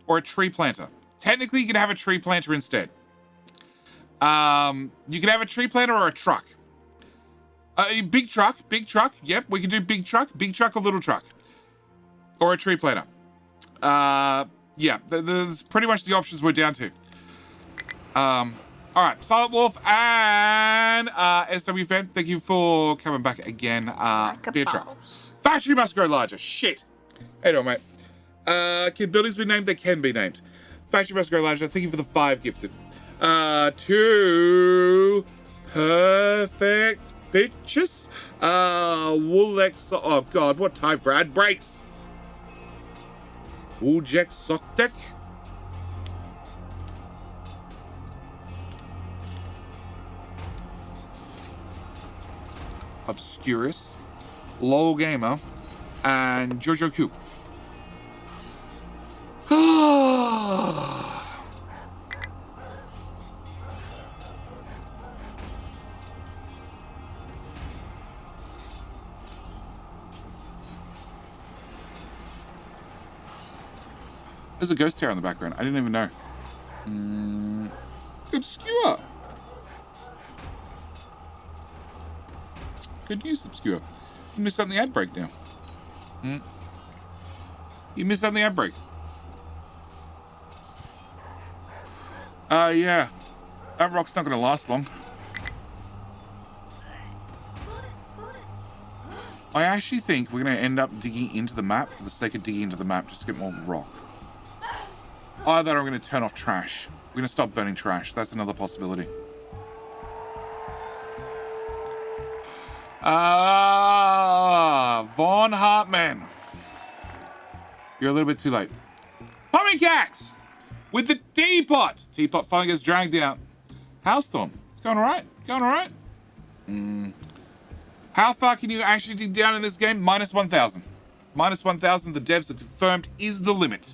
a tree planter. Technically, you can have a tree planter instead. You can have a tree planter or a truck. Big truck. Yep, we can do big truck or little truck. Or a tree planter. Yeah, that's pretty much the options we're down to. All right, Silent Wolf and SW Fan, thank you for coming back again. Be a truck. Factory must grow larger. Shit. Hey, doing, mate? Can buildings be named? They can be named. Factory must grow larger. Thank you for the 5 gifted. 2 perfect bitches. Woolex. Oh God, what time for ad breaks? Wooljack sock deck. Obscurus, Lol Gamer, and Jojo Q. There's a ghost hair in the background. I didn't even know. Obscure. Good news, Obscure. You missed out on the ad break now. You missed out on the ad break. Yeah. That rock's not going to last long. I actually think we're going to end up digging into the map for the sake of digging into the map just to get more rock. Either I'm going to turn off trash. We're going to stop burning trash. That's another possibility. Von Hartman. You're a little bit too late. Pommy Cats! With the teapot! Teapot finally gets dragged out. Howlstorm. It's going alright. Going alright. How far can you actually dig down in this game? Minus 1,000. Minus 1,000, the devs have confirmed, is the limit.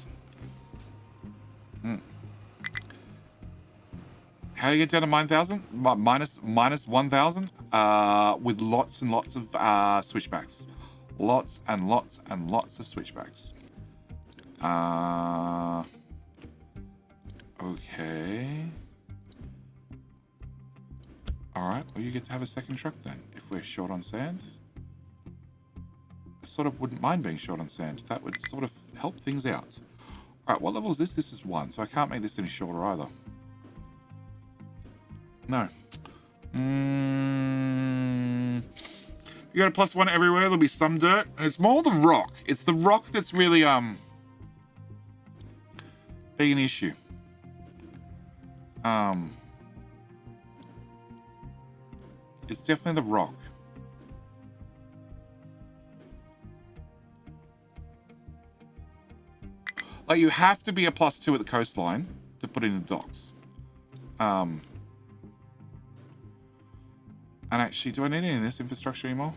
How do you get down to 9,000? Minus 1,000? With lots and lots of switchbacks. Lots and lots and lots of switchbacks. Okay. Alright, well you get to have a second truck then, if we're short on sand. I sort of wouldn't mind being short on sand. That would sort of help things out. Alright, what level is this? This is 1, so I can't make this any shorter either. No. You got a +1 everywhere, there'll be some dirt. It's more the rock. It's the rock that's really, being an issue. It's definitely the rock. Like, you have to be a +2 at the coastline to put in the docks. And actually, do I need any of this infrastructure anymore?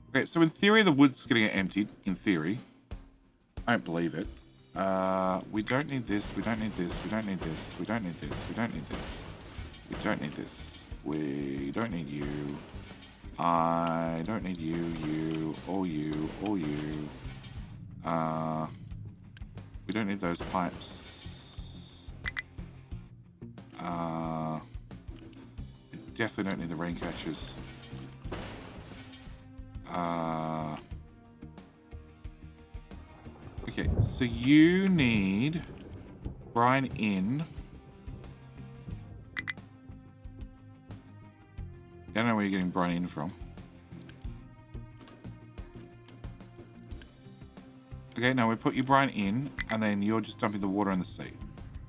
Okay, so in theory, the wood's gonna get emptied. In theory. I don't believe it. We don't need this, we don't need this, we don't need this, we don't need this, we don't need this. We don't need this. We don't need you. I don't need you, you, or you, or you. We don't need those pipes. We definitely don't need the rain catchers. Okay, so you need brine in. I don't know where you're getting brine in from. Okay, now we put your brine in, and then you're just dumping the water in the sea.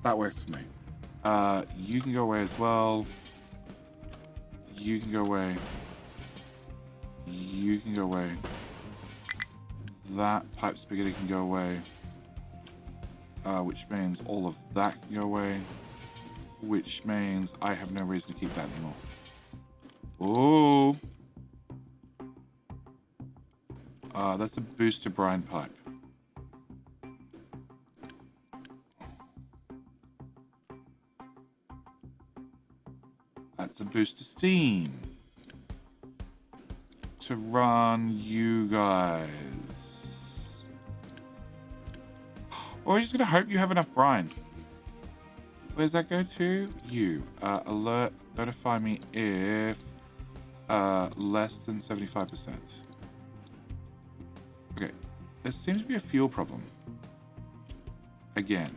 That works for me. You can go away as well. You can go away. You can go away. That pipe spaghetti can go away. Which means all of that can go away. Which means I have no reason to keep that anymore. Oh. That's a booster brine pipe. That's a booster steam. To run you guys. Or we're just gonna hope you have enough brine. Where's that go to? You. Alert, notify me if less than 75%. Okay. There seems to be a fuel problem. Again.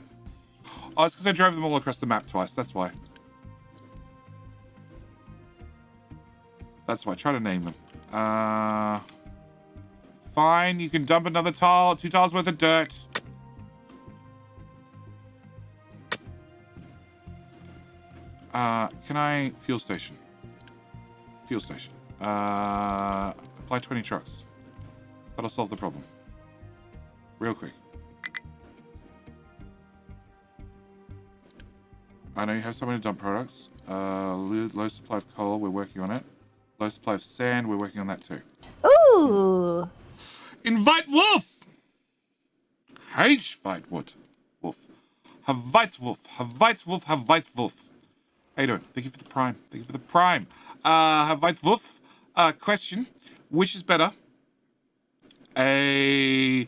Oh, it's because I drove them all across the map twice. That's why. That's why. Try to name them. Fine. You can dump another tile. 2 tiles worth of dirt. Can I... Fuel station. Fuel station. Apply 20 trucks. That'll solve the problem. Real quick. I know you have somewhere to dump products. Low supply of coal, we're working on it. Low supply of sand, we're working on that too. Ooh. Invite Wolf! H fight Wolf. Havite Wolf. Havite Wolf. Havite Wolf. How you doing? Thank you for the prime. Thank you for the prime. Havite Wolf. Question. Which is better? A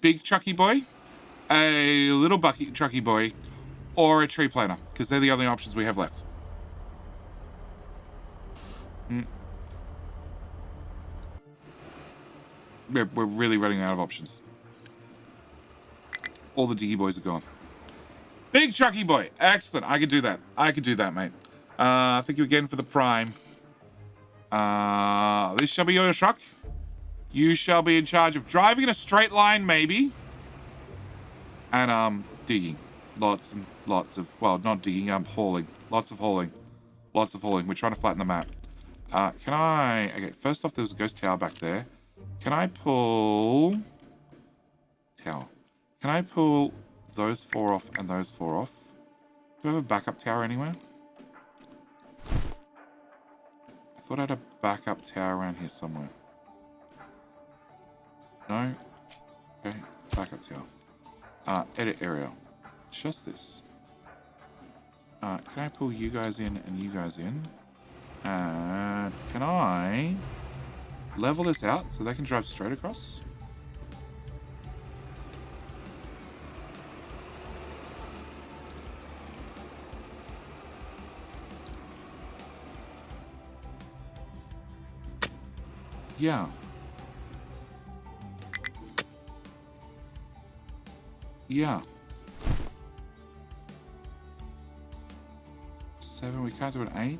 big trucky boy, a little bucket trucky boy, or a tree planter? Because they're the only options we have left. We're really running out of options. All the diggy boys are gone. Big trucky boy. Excellent. I could do that. I could do that, mate. Thank you again for the prime. This shall be your truck. You shall be in charge of driving in a straight line, maybe. And, digging. Lots and lots of, well, not digging, hauling. Lots of hauling. Lots of hauling. We're trying to flatten the map. Can I... Okay, first off, there was a ghost tower back there. Can I pull... Tower. Can I pull those 4 off and those 4 off? Do I have a backup tower anywhere? I thought I had a backup tower around here somewhere. No? Okay, backup tower. Edit area. Just this. Can I pull you guys in and you guys in? And can I level this out so they can drive straight across? Yeah. Yeah. 7, we can't do an 8.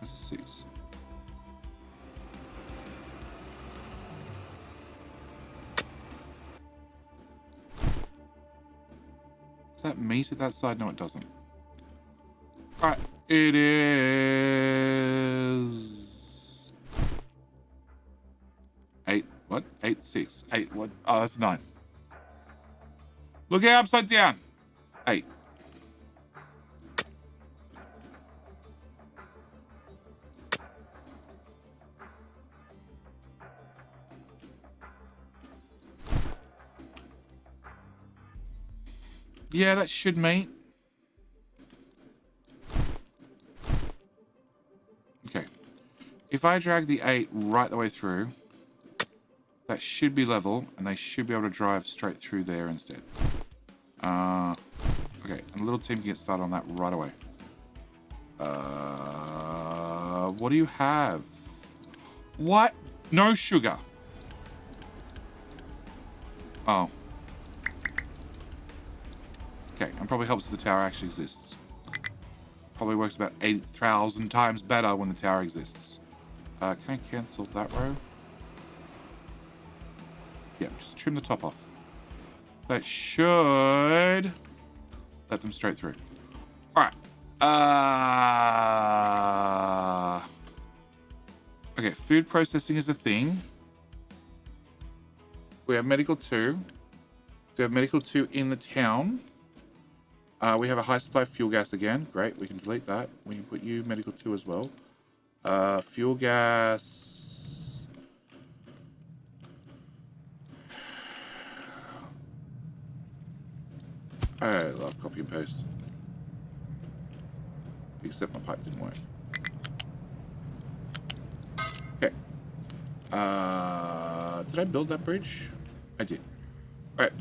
That's a 6. Does that meet at that side? No, it doesn't. Alright, it is 8. What? 8, 6. 8, what? Oh, that's 9. Look at upside down. 8. Yeah, that should meet. Okay. If I drag the 8 right the way through, that should be level, and they should be able to drive straight through there instead. Okay, and a little team can get started on that right away. What do you have? What? No sugar. Oh. Okay, and probably helps if the tower actually exists. Probably works about 8,000 times better when the tower exists. Can I cancel that row? Yeah, just trim the top off. That should let them straight through. All right. Okay, food processing is a thing. We have medical 2. We have medical 2 in the town. We have a high supply of fuel gas again. Great, we can delete that. We can put you medical 2 as well. Fuel gas. I love copy and paste. Except my pipe didn't work. Okay. Did I build that bridge? I did. Alright,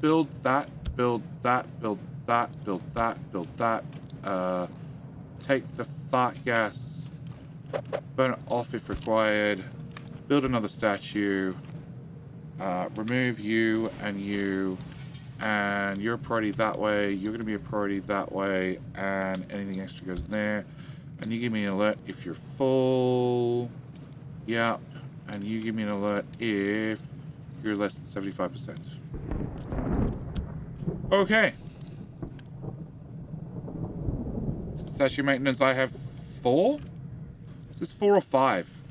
build that, build that, build that, build that, build that. Take the fart gas, burn it off if required, build another statue, remove you, and you're a priority that way, you're going to be a priority that way, and anything extra goes in there. And you give me an alert if you're full. Yep. And you give me an alert if you're less than 75%. Okay. Statue maintenance, I have 4? Is this 4 or 5?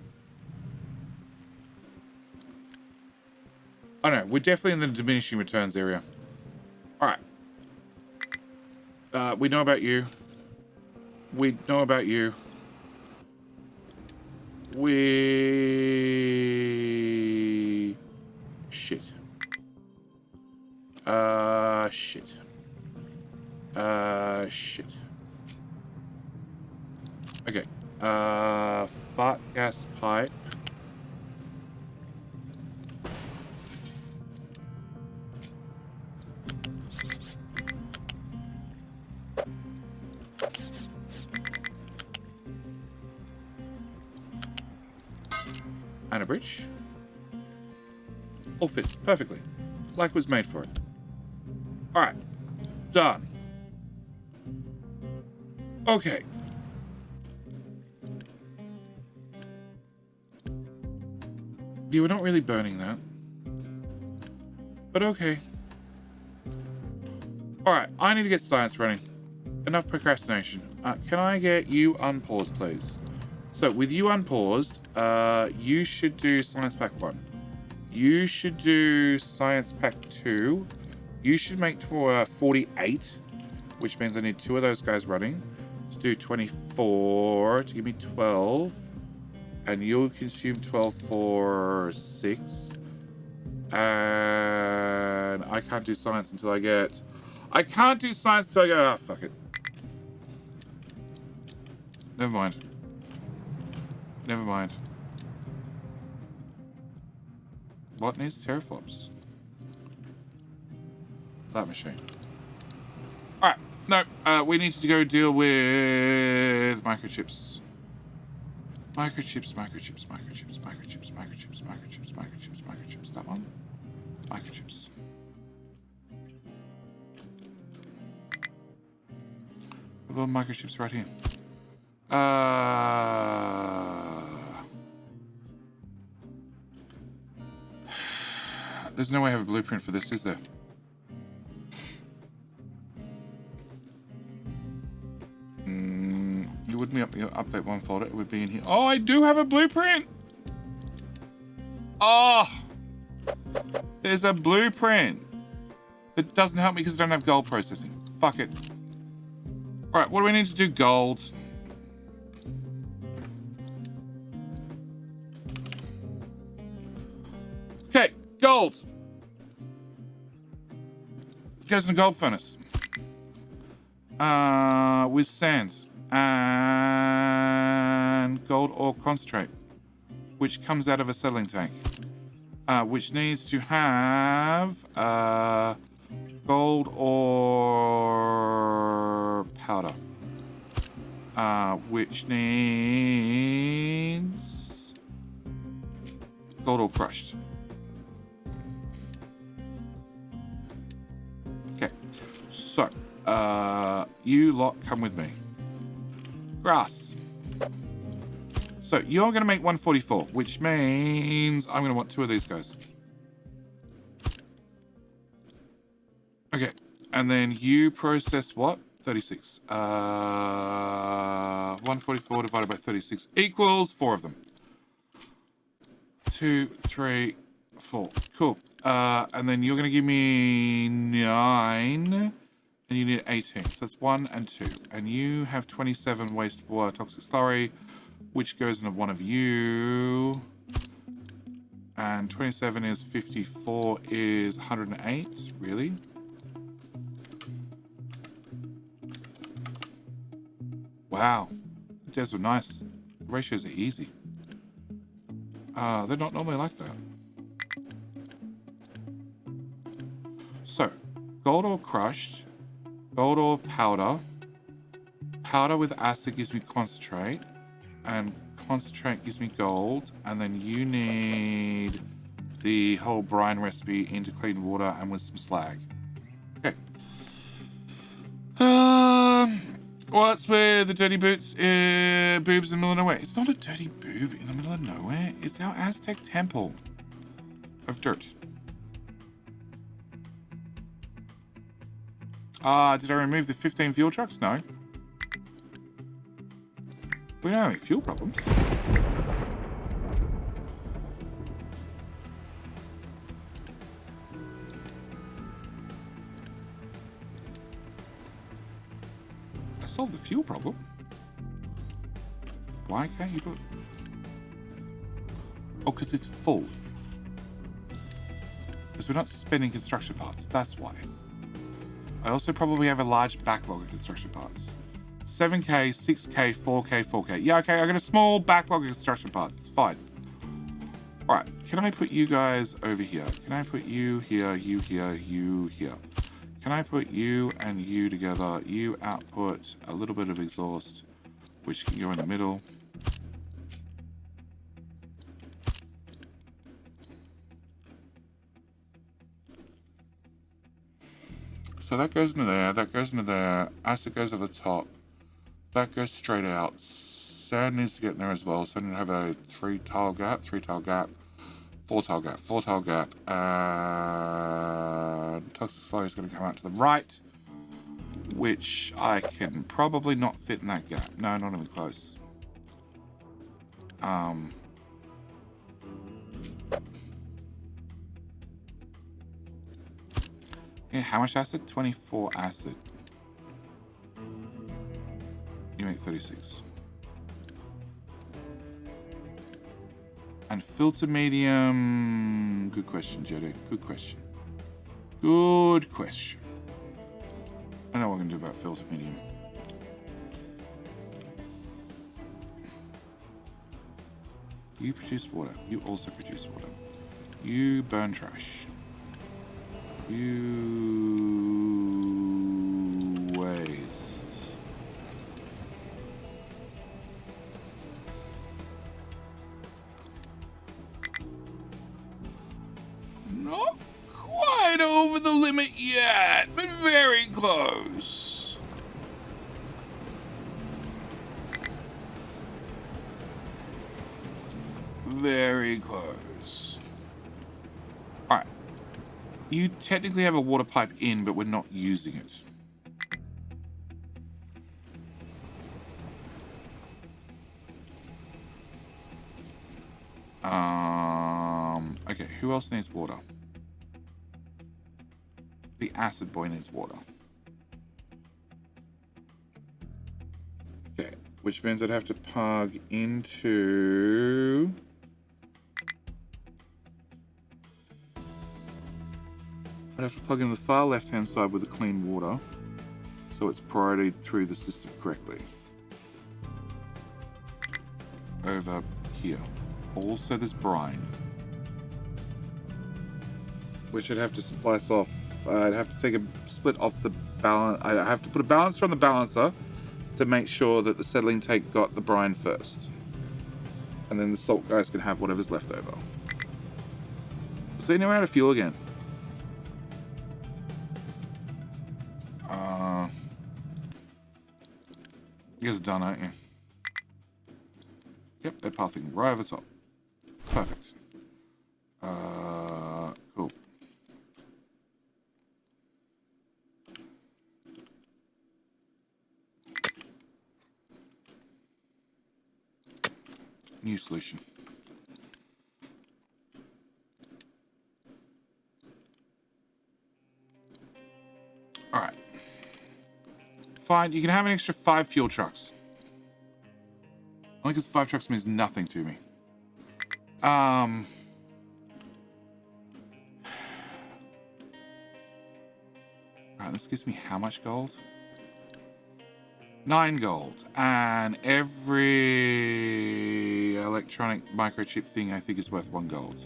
Oh no, we're definitely in the diminishing returns area. Alright. We know about you. We know about you. Shit. Shit. Shit. Okay. Fart gas pipe. And a bridge. All fits perfectly. Like it was made for it. Alright. Done. Okay. Yeah, we're not really burning that. But okay. Alright, I need to get science running. Enough procrastination. Can I get you unpaused, please? So, with you unpaused, you should do Science Pack 1. You should do Science Pack 2. You should make 48, which means I need 2 of those guys running. To do 24, to give me 12. And you'll consume 12 for 6. And I can't do science until I get... I can't do science until I go... Ah, fuck it. Never mind. Never mind. What needs teraflops? That machine. Alright. No, we need to go deal with microchips. Microchips. That one. Microchips. We've got microchips right here. There's no way I have a blueprint for this, is there? It wouldn't be up your update 1 folder. It would be in here. Oh, I do have a blueprint. Oh, there's a blueprint. It doesn't help me because I don't have gold processing. Fuck it. All right, what do we need to do? Gold. Okay, gold. Goes in the gold furnace. With sand and gold ore concentrate, which comes out of a settling tank, which needs to have gold ore powder, which needs gold ore crushed. Okay, so you lot come with me. Grass. So you're going to make 144, which means I'm going to want 2 of these guys. Okay, and then you process what? 36. 144 divided by 36 equals 4 of them. 2, 3, 4. Cool. And then you're going to give me 9, and you need 18. So that's 1 and 2. And you have 27 wastewater toxic slurry, which goes into one of you. And 27 is 54 is 108. Really? Wow. Those were nice. Ratios are easy. They're not normally like that. So, gold ore crushed, gold ore powder. Powder with acid gives me concentrate, and concentrate gives me gold, and then you need the whole brine recipe into clean water and with some slag. Okay. What's with the dirty boobs in the middle of nowhere? It's not a dirty boob in the middle of nowhere. It's our Aztec temple of dirt. Did I remove the 15 fuel trucks? No. We don't have any fuel problems. I solved the fuel problem. Why can't you do it? Oh, because it's full. Because we're not spending construction parts. That's why. I also probably have a large backlog of construction parts. 7K, 6K, 4K, 4K. Yeah, okay, I got a small backlog of construction parts. It's fine. Alright, can I put you guys over here? Can I put you here, you here, you here? Can I put you and you together? You output a little bit of exhaust, which can go in the middle. So that goes into there, that goes into there, acid goes at the top, that goes straight out, sand needs to get in there as well, so I need to have a 3-tile gap, 4-tile gap, 4-tile gap, and toxic slurry is going to come out to the right, which I can probably not fit in that gap. No, not even close. Yeah, how much acid? 24 acid. You make 36. And filter medium. Good question, Jedi. Good question. Good question. I know what we're going to do about filter medium. You produce water. You also produce water. You burn trash. You waste. Not quite over the limit yet, but very close. Very close. Alright. You technically have a water pipe in, but we're not using it. Okay, who else needs water? The acid boy needs water. Okay, which means I'd have to plug into... I'd have to plug in the far left-hand side with the clean water, so it's priorityed through the system correctly. Over here. Also, there's brine, which I'd have to splice off. I'd have to take a split off the balance. I'd have to put a balancer on the balancer to make sure that the settling tank got the brine first, and then the salt guys can have whatever's left over. So now we're out of fuel again. You guys are done, aren't you? Yep, they're pathing right over the top. Perfect. Cool. new solution. Alright. Fine, you can have an extra 5 fuel trucks. Only because 5 trucks means nothing to me. Alright, this gives me how much gold? 9 gold. And every electronic microchip thing I think is worth 1 gold.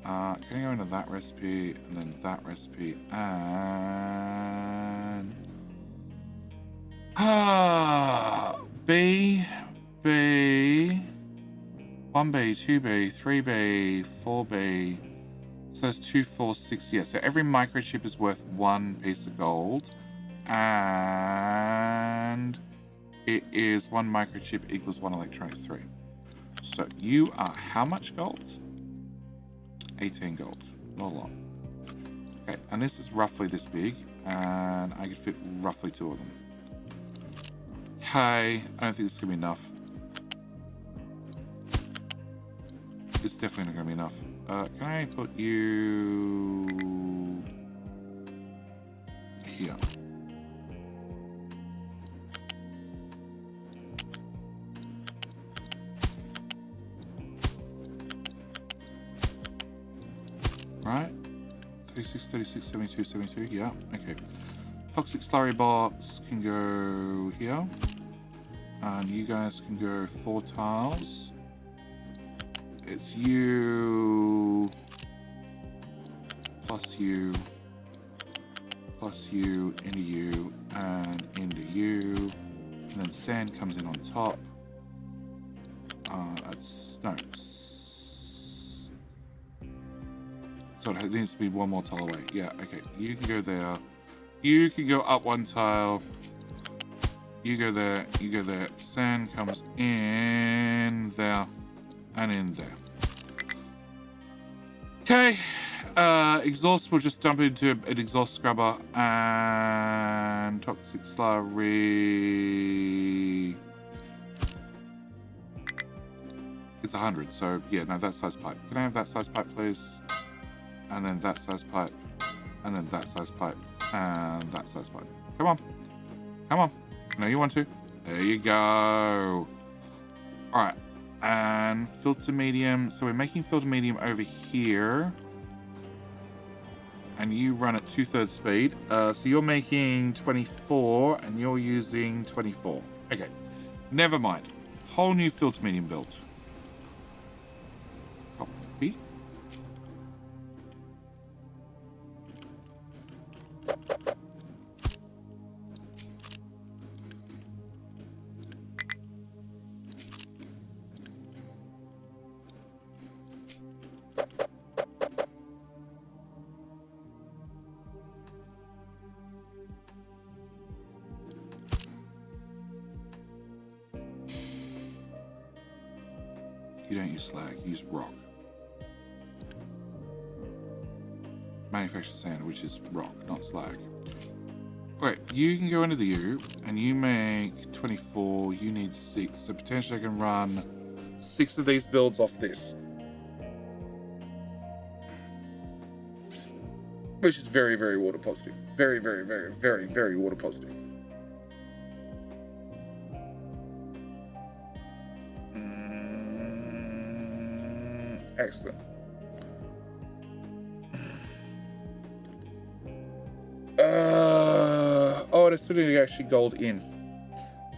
Can I go into that recipe, and then that recipe, and... B, 1B, 2B, 3B, 4B. So that's 2, 4, 6. Yeah, so every microchip is worth 1 piece of gold. And it is 1 microchip equals 1 electronics 3. So you are how much gold? 18 gold. Not a lot. Okay, and this is roughly this big. And I can fit roughly 2 of them. Okay, I don't think this is going to be enough. It's definitely not going to be enough. Can I put you here? Right? 36, 36, 72, 72. Yeah, okay. Toxic slurry box can go here. And you guys can go 4 tiles. It's you plus you plus you into you and into you. And then sand comes in on top. That's no. So it needs to be 1 more tile away. Yeah, okay. You can go there. You can go up 1 tile. You go there. You go there. Sand comes in there and in there. Okay. Exhaust will just dump into an exhaust scrubber and toxic slurry. It's 100. So yeah, no, that size pipe. Can I have that size pipe, please? And then that size pipe, and then that size pipe, and that size pipe. Come on. Come on. I know you want to. There you go. Alright. And filter medium. So we're making filter medium over here. And you run at 2/3 speed. So you're making 24, and you're using 24. Okay. Never mind. Whole new filter medium build. Copy. You don't use slag, you use rock. Manufactured sand, which is rock, not slag. Alright, you can go into the U, and you make 24, you need 6, so potentially I can run 6 of these builds off this. Which is very, very water positive. Very, very, very, very, very water positive. Excellent. Oh, it's still need actually gold in.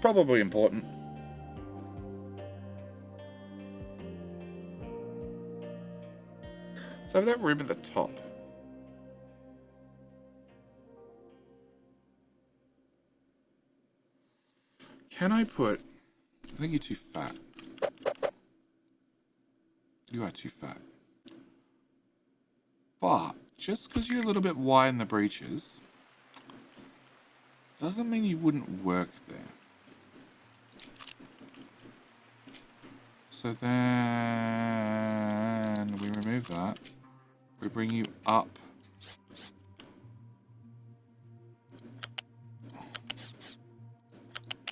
Probably important. So that room at the top. Can I put... I think you're too fat. You are too fat. But, just because you're a little bit wide in the breeches, doesn't mean you wouldn't work there. So then we remove that. We bring you up.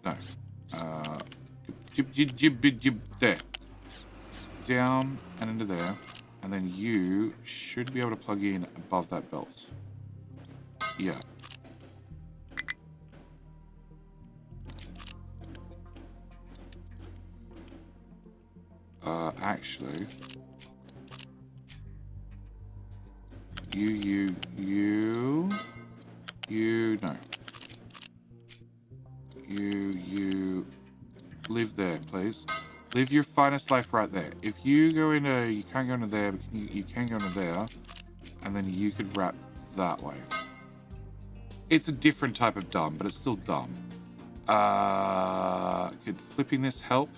No. There. down and into there. And then you should be able to plug in above that belt. Yeah. Actually... no. You live there, please. Live your finest life right there. If you go into, you can't go into there, but you can go into there, and then you could wrap that way. It's a different type of dumb, but it's still dumb. Could flipping this help?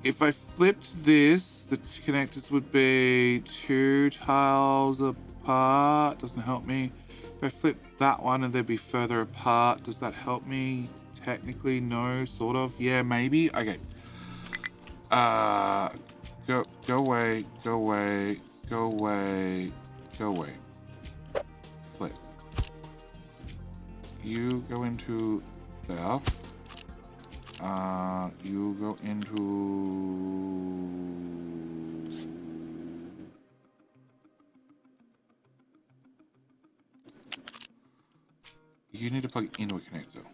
If I flipped this, the connectors would be 2 tiles apart. Doesn't help me. If I flip that one and they'd be further apart, does that help me? Technically, no, sort of. Yeah, maybe. Okay. Go away, go away, go away, go away. Flip. You go into there. You go into... You need to plug it into a connector.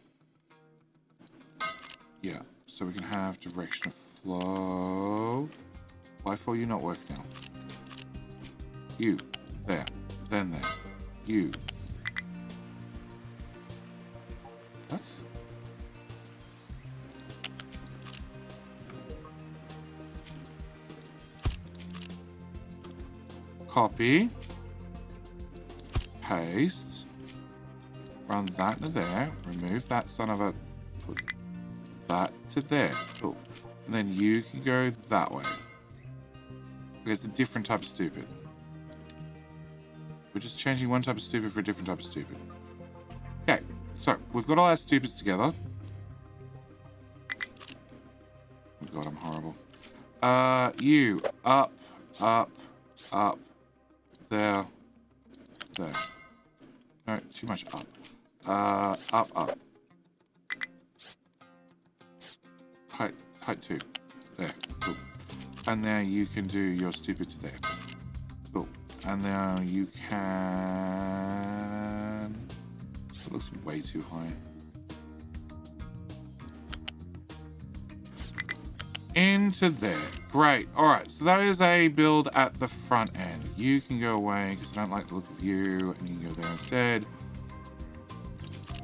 Yeah, so we can have direction of flow. Why for you not work now? You, there, then there. You. What? Copy. Paste. Run that to there. Remove that son of a... Put that to there. Cool. And then you can go that way. Okay, it's a different type of stupid. We're just changing one type of stupid for a different type of stupid. Okay, so we've got all our stupids together. Oh god, I'm horrible. You. Up, up, up. There. There. No, too much up. Up, up. Height 2. There. Cool. And now you can do your stupid to there. Cool. And now you can... It looks way too high. Into there. Great. Alright, so that is a build at the front end. You can go away because I don't like the look of you, and you can go there instead.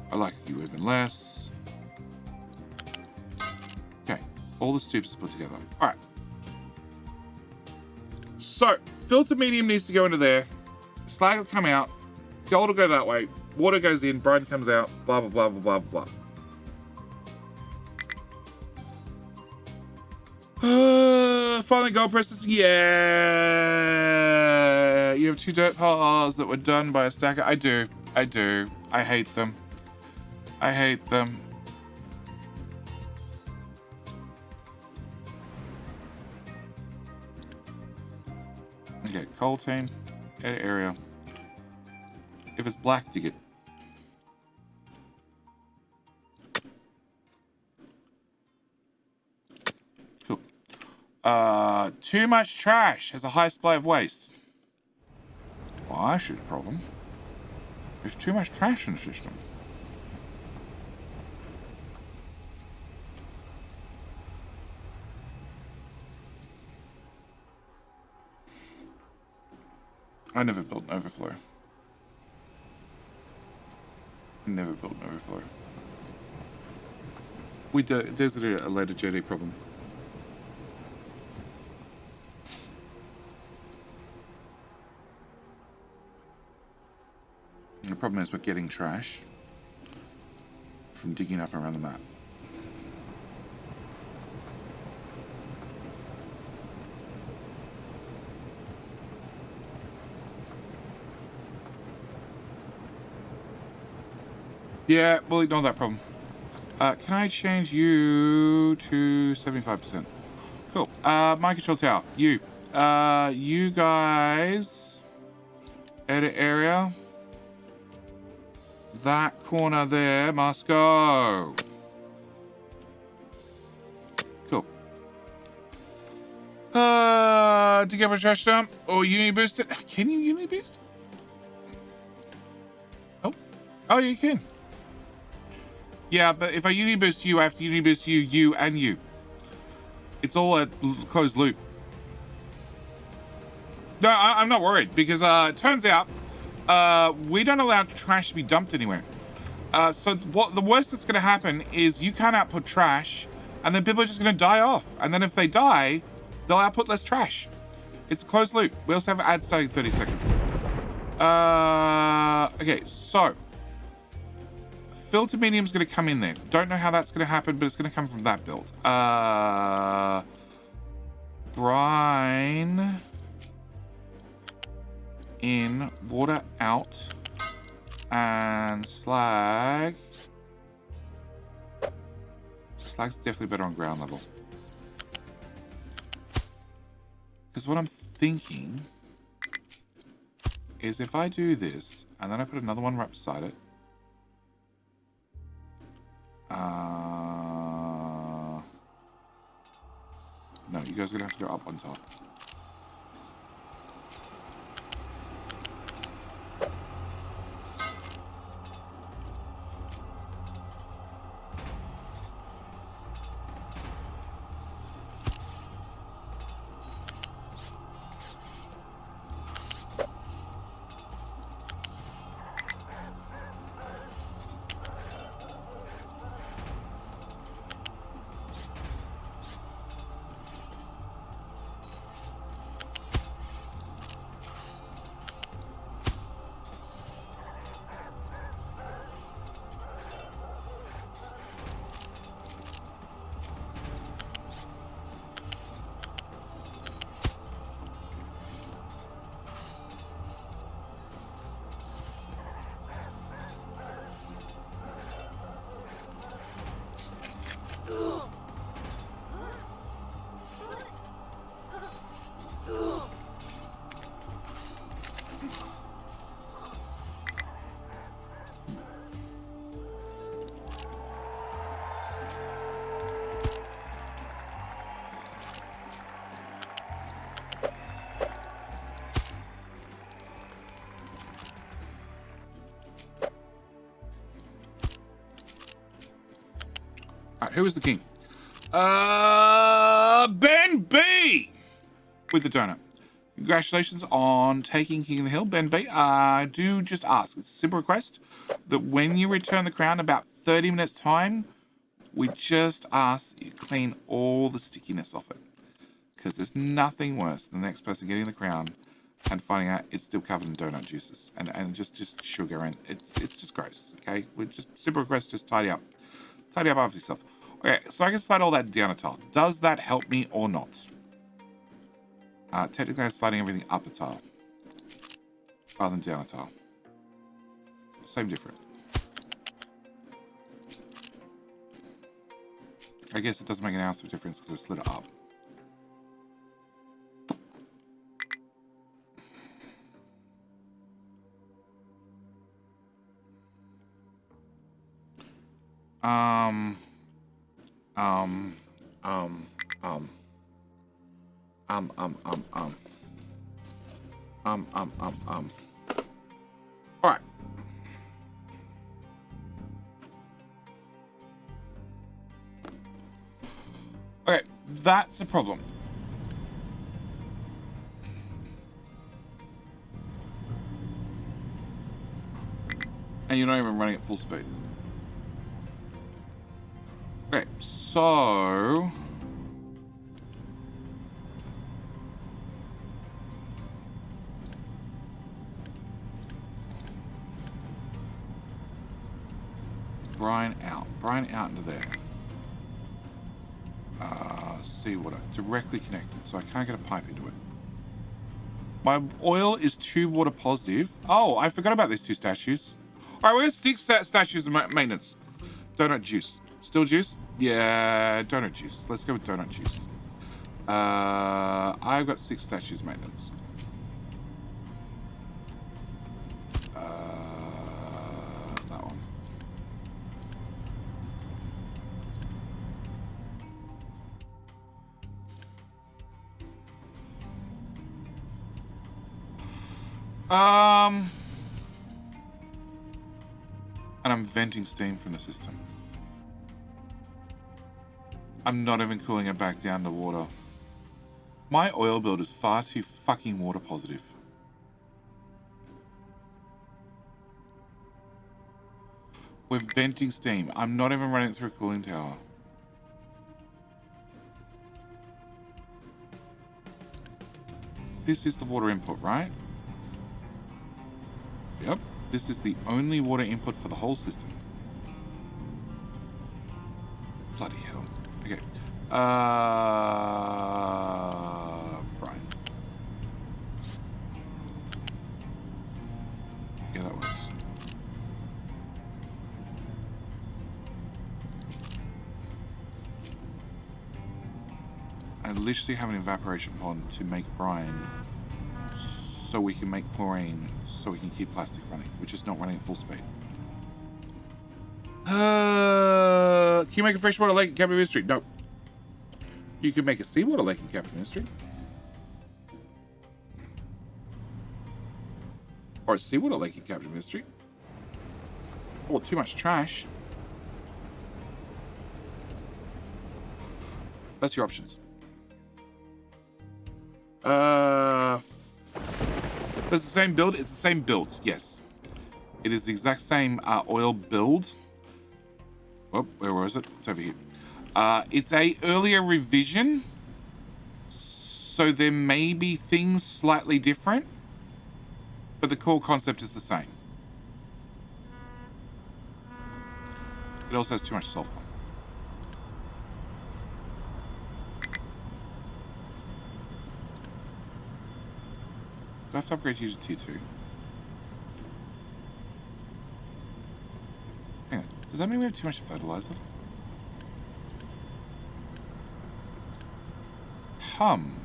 I like you even less. Okay, all the stupids put together. Alright. So, filter medium needs to go into there. Slag will come out. Gold will go that way. Water goes in, brine comes out, blah, blah, blah, blah, blah, blah. Finally, gold processing. Yeah. You have 2 dirt piles that were done by a stacker. I do. I do. I hate them. I hate them. Okay, coal team. Edit area. If it's black, dig it. Cool. Too much trash has a high supply of waste. Well, I should have a problem. There's too much trash in the system. I never built an overflow. Never built an overflow. We do. There's a later JD problem. And the problem is we're getting trash from digging up around the map. Yeah, we'll ignore that problem. Can I change you to 75%? Cool. Mind control tower. You. You guys. Edit area. That corner there must go. Cool. To get a trash dump or uni boost it. Can you uni boost? Oh, you can. Yeah, but if I uni boost you, I have to uni boost you, you, and you. It's all a closed loop. No, I'm not worried because it turns out we don't allow trash to be dumped anywhere. So what the worst that's going to happen is you can't output trash, and then people are just going to die off. And then if they die, they'll output less trash. It's a closed loop. We also have ads starting 30 seconds. Okay, so filter medium's going to come in there. Don't know how that's going to happen, but it's going to come from that build. Brine in, water out, and slag. Slag's definitely better on ground level. Because what I'm thinking is if I do this, and then I put another one right beside it. No, you guys are going to have to go up on top. Who is the king? Ben B with the donut. Congratulations on taking King of the Hill, Ben B. Do just ask. It's a simple request that when you return the crown, about 30 minutes time, we just ask that you clean all the stickiness off it. Because there's nothing worse than the next person getting the crown and finding out it's still covered in donut juices and just sugar, and it's just gross. Okay, we just simple request, just tidy up after yourself. Okay, so I can slide all that down a tile. Does that help me or not? Technically, I'm sliding everything up a tile rather than down a tile. Same difference. I guess it doesn't make an ounce of difference because I slid it up. All right. Okay, that's a problem. And you're not even running at full speed. Okay, so brine out into there. Seawater directly connected, so I can't get a pipe into it. My oil is 2 water positive. Oh, I forgot about these 2 statues. All right, we're gonna stick statues of maintenance. Donut juice. Still juice? Yeah, donut juice. Let's go with donut juice. I've got 6 statues maintenance. That one. And I'm venting steam from the system. I'm not even cooling it back down to water. My oil build is far too fucking water positive. We're venting steam. I'm not even running it through a cooling tower. This is the water input, right? Yep. This is the only water input for the whole system. Bloody hell. Okay. Brian. Yeah, that works. I literally have an evaporation pond to make brine so we can make chlorine so we can keep plastic running, which is not running at full speed. Can you make a freshwater lake in Captain Mystery? No. You can make a seawater lake in Captain Mystery. Or a seawater lake in Captain Mystery. Or too much trash. That's your options. It's the same build. It's the same build. Yes, it is the exact same oil build. Oh, where was it? It's over here. It's a earlier revision, so there may be things slightly different, but the core concept is the same. It also has too much sulfur. Do I have to upgrade you to tier 2? Hang on. Does that mean we have too much fertilizer? Hum.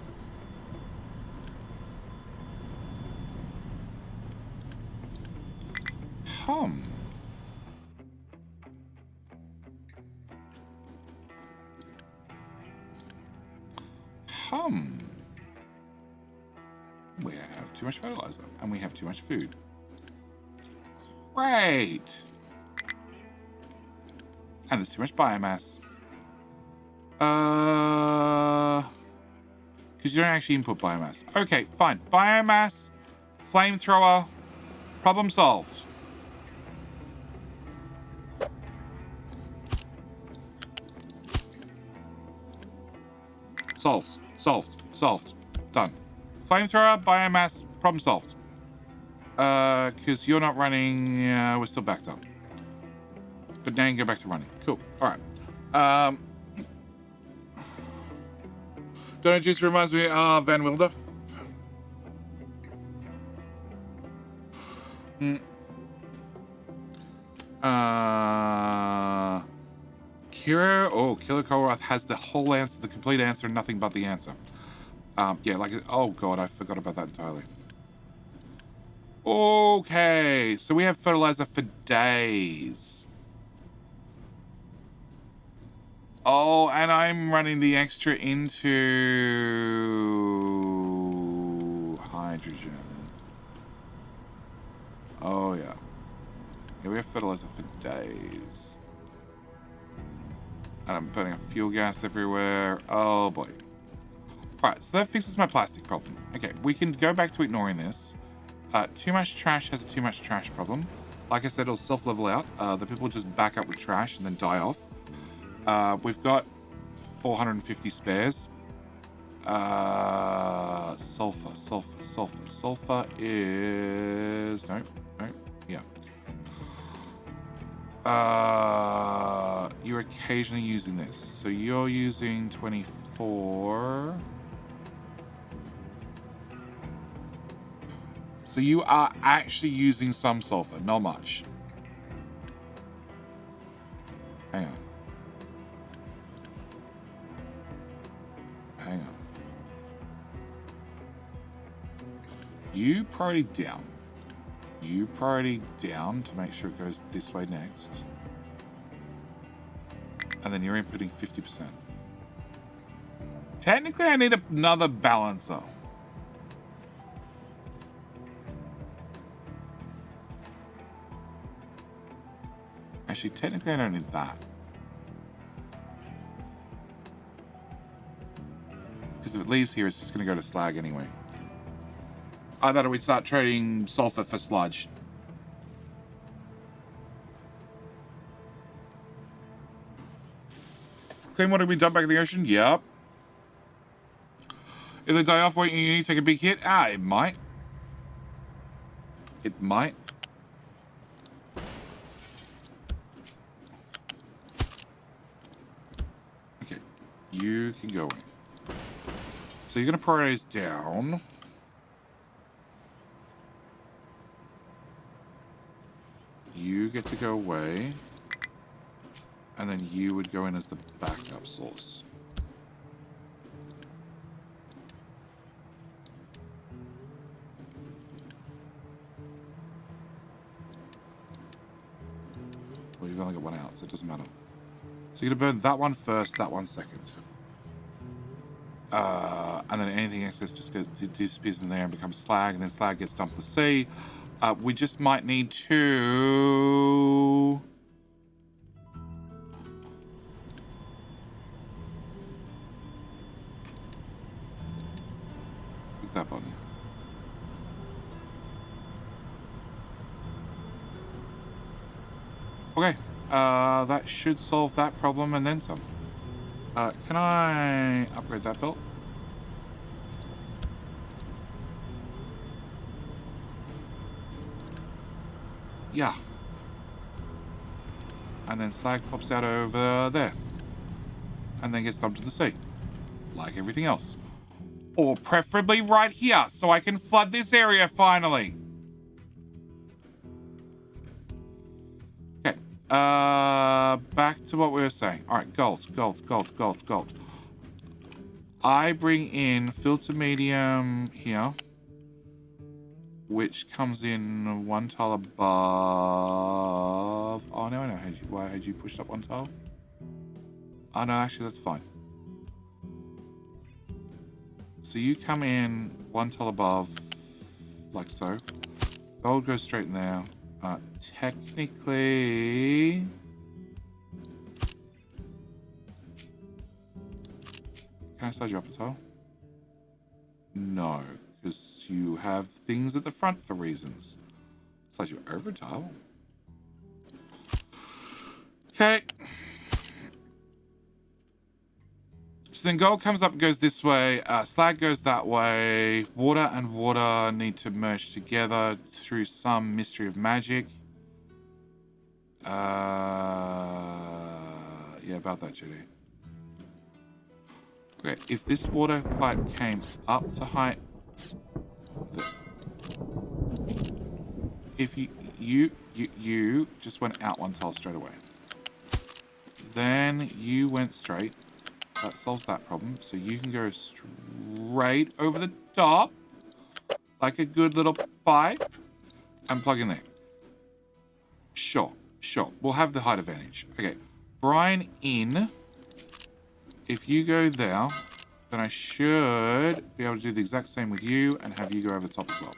We have too much fertilizer, and we have too much food. Great! And there's too much biomass. Because you don't actually input biomass. Okay, fine. Biomass, flamethrower, problem solved. Solved. Done. Flamethrower, biomass, problem solved. Because you're not running, we're still backed up. But now you can go back to running. Cool. All right. Donut Juice reminds me of Van Wilder. Killer Koroth has the whole answer, the complete answer, nothing but the answer. Yeah, like, oh god, I forgot about that entirely. Okay, so we have fertilizer for days. Oh, and I'm running the extra into hydrogen. Oh, yeah. Yeah, we have fertilizer for days. And I'm putting a fuel gas everywhere. Oh, boy. Alright, so that fixes my plastic problem. Okay, we can go back to ignoring this. Too much trash has a too much trash problem. Like I said, it'll self-level out. The people just back up with trash and then die off. We've got 450 spares. Sulfur is... No, yeah. You're occasionally using this. So you're using 24. So you are actually using some sulfur, not much. Hang on. You priority down. You priority down to make sure it goes this way next. And then you're inputting 50%. Technically, I need another balancer. Actually, technically I don't need that. Because if it leaves here, it's just going to go to slag anyway. I thought we'd start trading sulfur for sludge. Clean water be dumped back in the ocean? Yep. If they die off, won't you need to take a big hit? Ah, it might. It might. Okay. You can go in. So you're going to prioritize down. You get to go away. And then you would go in as the backup source. Well, you've only got one out, so it doesn't matter. So you're going to burn that one first, that one second. And then anything excess just disappears in there and becomes slag, and then slag gets dumped in the sea. We just might need to... click that button. Okay, that should solve that problem and then some. Can I upgrade that belt? Yeah. And then slag pops out over there. And then gets dumped to the sea. Like everything else. Or preferably right here, so I can flood this area finally. Okay. Back to what we were saying. Alright, gold. I bring in filter medium here. Which comes in one tile above. Oh, no, I know. Why had you pushed up one tile? Oh, no, actually, that's fine. So you come in one tile above, like so. Gold goes straight in there. Technically... Can I slide you up a tile? No. Because you have things at the front for reasons. It's like you're over tile. Okay. So then gold comes up and goes this way. Slag goes that way. Water and water need to merge together through some mystery of magic. Yeah, about that, JD. Okay, if this water pipe came up to height... If you just went out one tile straight away. Then you went straight. That solves that problem. So you can go straight over the top. Like a good little pipe. And plug in there. Sure. We'll have the height advantage. Okay. Brine in. If you go there, then I should be able to do the exact same with you and have you go over the top as well.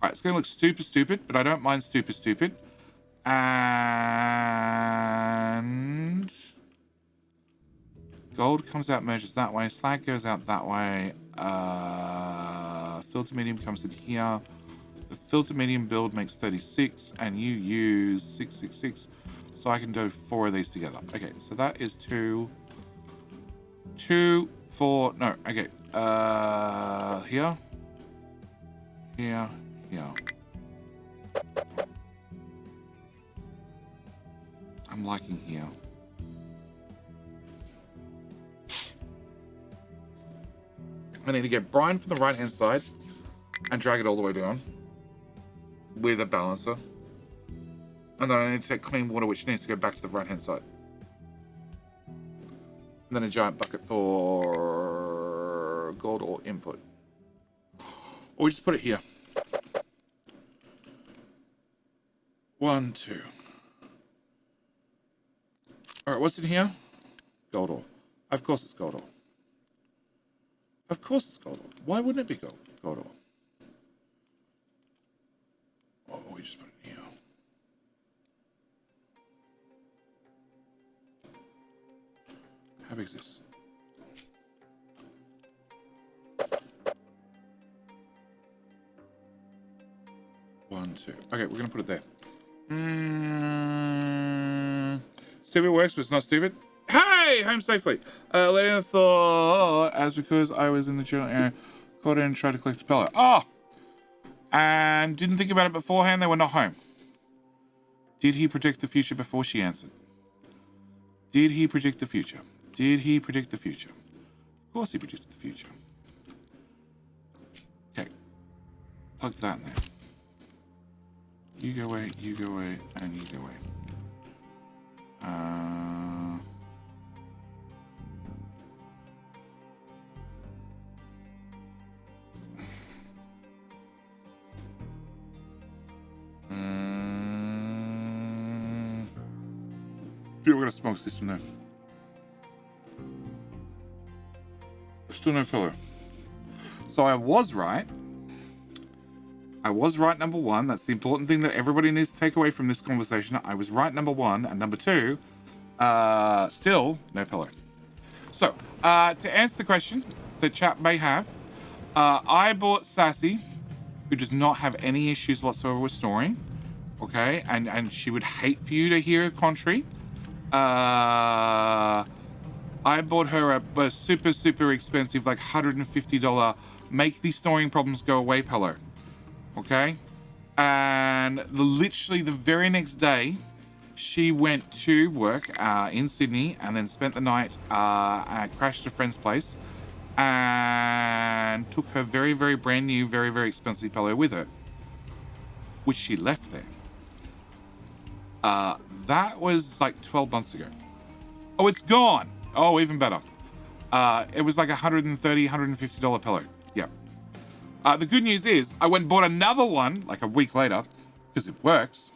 Alright, it's going to look super stupid, but I don't mind super stupid. And... gold comes out, merges that way. Slag goes out that way. Filter medium comes in here. The filter medium build makes 36, and you use 666. So I can do 4 of these together. Okay, so that is 2, 4, no, okay. Here. I'm liking here. I need to get brine from the right hand side and drag it all the way down with a balancer. And then I need to take clean water, which needs to go back to the right hand side. And then a giant bucket for gold ore input. Or we just put it here. 1, 2. Alright, what's in here? Gold ore. Of course it's gold ore. Of course it's gold ore. Why wouldn't it be gold ore? Oh, we just put it in here. How big is this? One, two. Okay, we're gonna put it there. Stupid works, but it's not stupid. Hey, home safely. Later I thought, as because I was in the general area, called in and tried to collect a pillow. Oh, and didn't think about it beforehand. They were not home. Did he predict the future before she answered? Did he predict the future? Did he predict the future? Of course he predicted the future. Okay. Plug that in there. You go away, and you go away. Yeah, we got a smoke system there. Still no pillow. So I was right. Number one. That's the important thing that everybody needs to take away from this conversation. I was right, number one. And number two, still no pillow. So, to answer the question that chat may have, I bought Sassy, who does not have any issues whatsoever with snoring. Okay, and she would hate for you to hear contrary. I bought her a super, super expensive, like $150 make these snoring problems go away pillow. Okay? And literally the very next day, she went to work in Sydney and then spent the night, crashed at a friend's place and took her very, very brand new, very, very expensive pillow with her, which she left there. That was like 12 months ago. Oh, it's gone. Oh, even better. It was like $130, $150 pillow. Yep. The good news is I went and bought another one like a week later because it works.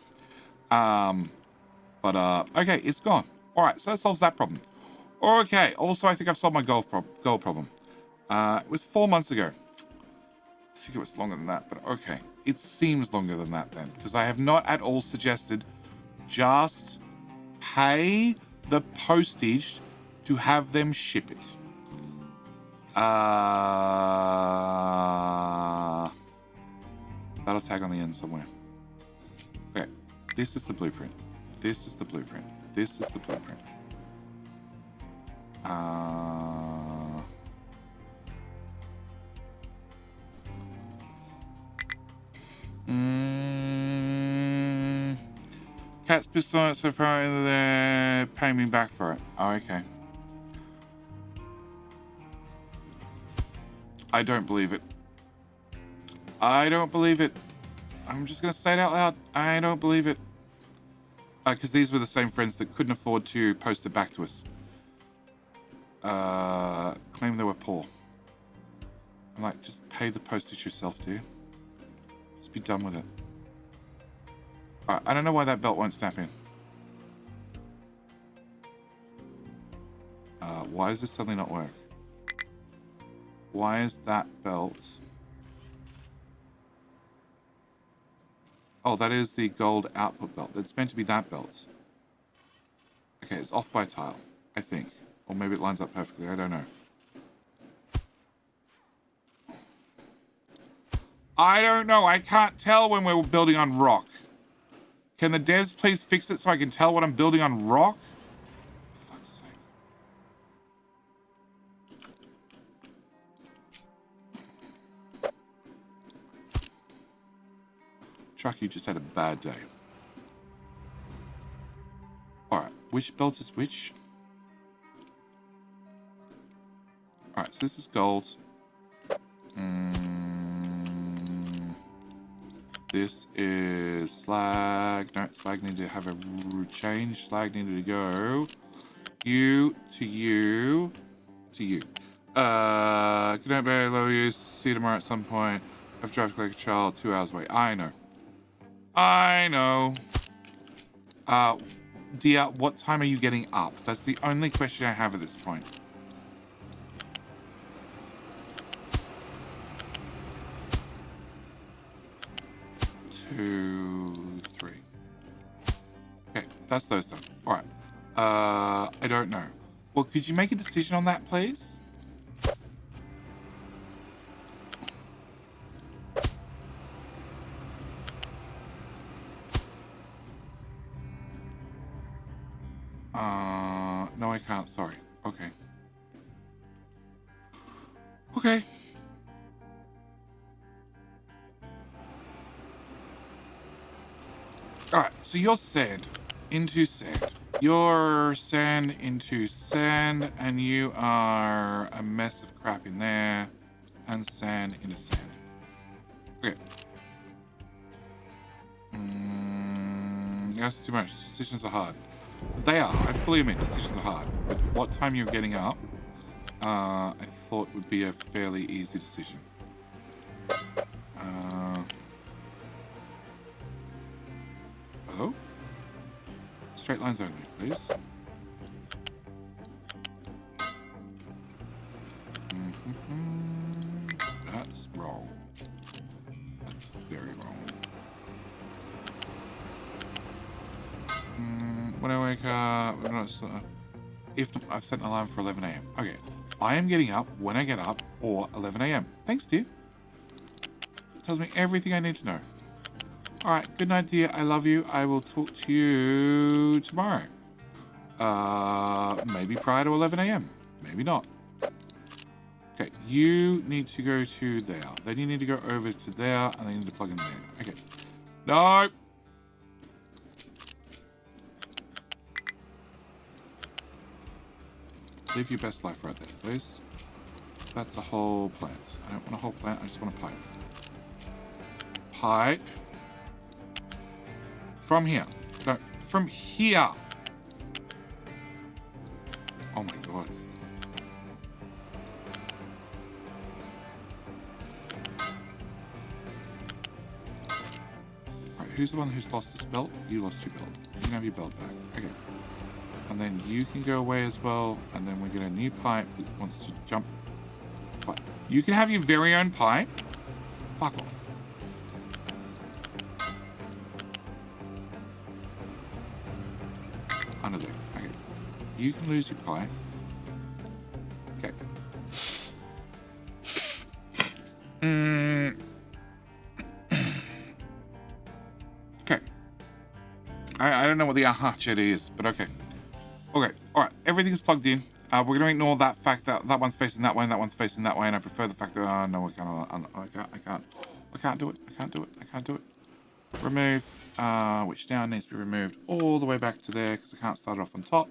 Okay, it's gone. All right, so that solves that problem. Okay, also I think I've solved my gold problem. It was 4 months ago. I think it was longer than that, but okay. It seems longer than that then, because I have not at all suggested just pay the postage to have them ship it. That'll tag on the end somewhere. Okay, this is the blueprint. This is the blueprint. This is the blueprint. Cat's pissed on it, so apparently they're paying me back for it. Oh, okay. I don't believe it. I don't believe it. I'm just going to say it out loud. I don't believe it. Because these were the same friends that couldn't afford to post it back to us. Claim they were poor. I'm like, just pay the postage yourself, dude. Just be done with it. Alright, I don't know why that belt won't snap in. Why does this suddenly not work? Why is that belt... Oh, that is the gold output belt. It's meant to be that belt. Okay, it's off by a tile, I think. Or maybe it lines up perfectly, I don't know. I don't know, I can't tell when we're building on rock. Can the devs please fix it so I can tell what I'm building on rock? For fuck's sake. Chucky just had a bad day. Alright, which belt is which? Alright, so this is gold. This is slag. No, slag needed to have a change. Slag needed to go. You to you to you. Good night, Barry. Love you. See you tomorrow at some point. I have to drive to collect a child 2 hours away. I know. I know. Dear, what time are you getting up? That's the only question I have at this point. Two, three. Okay, that's those done. All right. I don't know. Well, could you make a decision on that, please? No, I can't. Sorry. Okay. Okay. Alright, so you're sand into sand. You're sand into sand, and you are a mess of crap in there, and sand into sand. Okay. That's too much. Decisions are hard. They are. I fully admit decisions are hard. But what time you're getting up, I thought would be a fairly easy decision. Hello? Straight lines only, please. That's wrong. That's very wrong. When I wake up, if I've set an alarm for 11 a.m. Okay, I am getting up when I get up, or 11 a.m. Thanks, dear. Tells me everything I need to know. All right, good night, dear. I love you. I will talk to you tomorrow. Maybe prior to 11 a.m. Maybe not. Okay, you need to go to there. Then you need to go over to there, and then you need to plug in there. Okay. No. Live your best life right there, please. That's a whole plant. I don't want a whole plant. I just want a pipe. Pipe. From here. No, from here. Oh my god. Alright, who's the one who's lost his belt? You lost your belt. You can have your belt back. Okay. And then you can go away as well. And then we get a new pipe that wants to jump. But you can have your very own pipe. Fuck off. Under there. Okay. You can lose your pipe. Okay. Okay. I don't know what the aha jetty is, but okay. Okay, alright, everything's plugged in. We're going to ignore that fact that that one's facing that way and that one's facing that way, and I prefer the fact that, no, I can't do it. Remove, which now needs to be removed all the way back to there, because I can't start it off on top,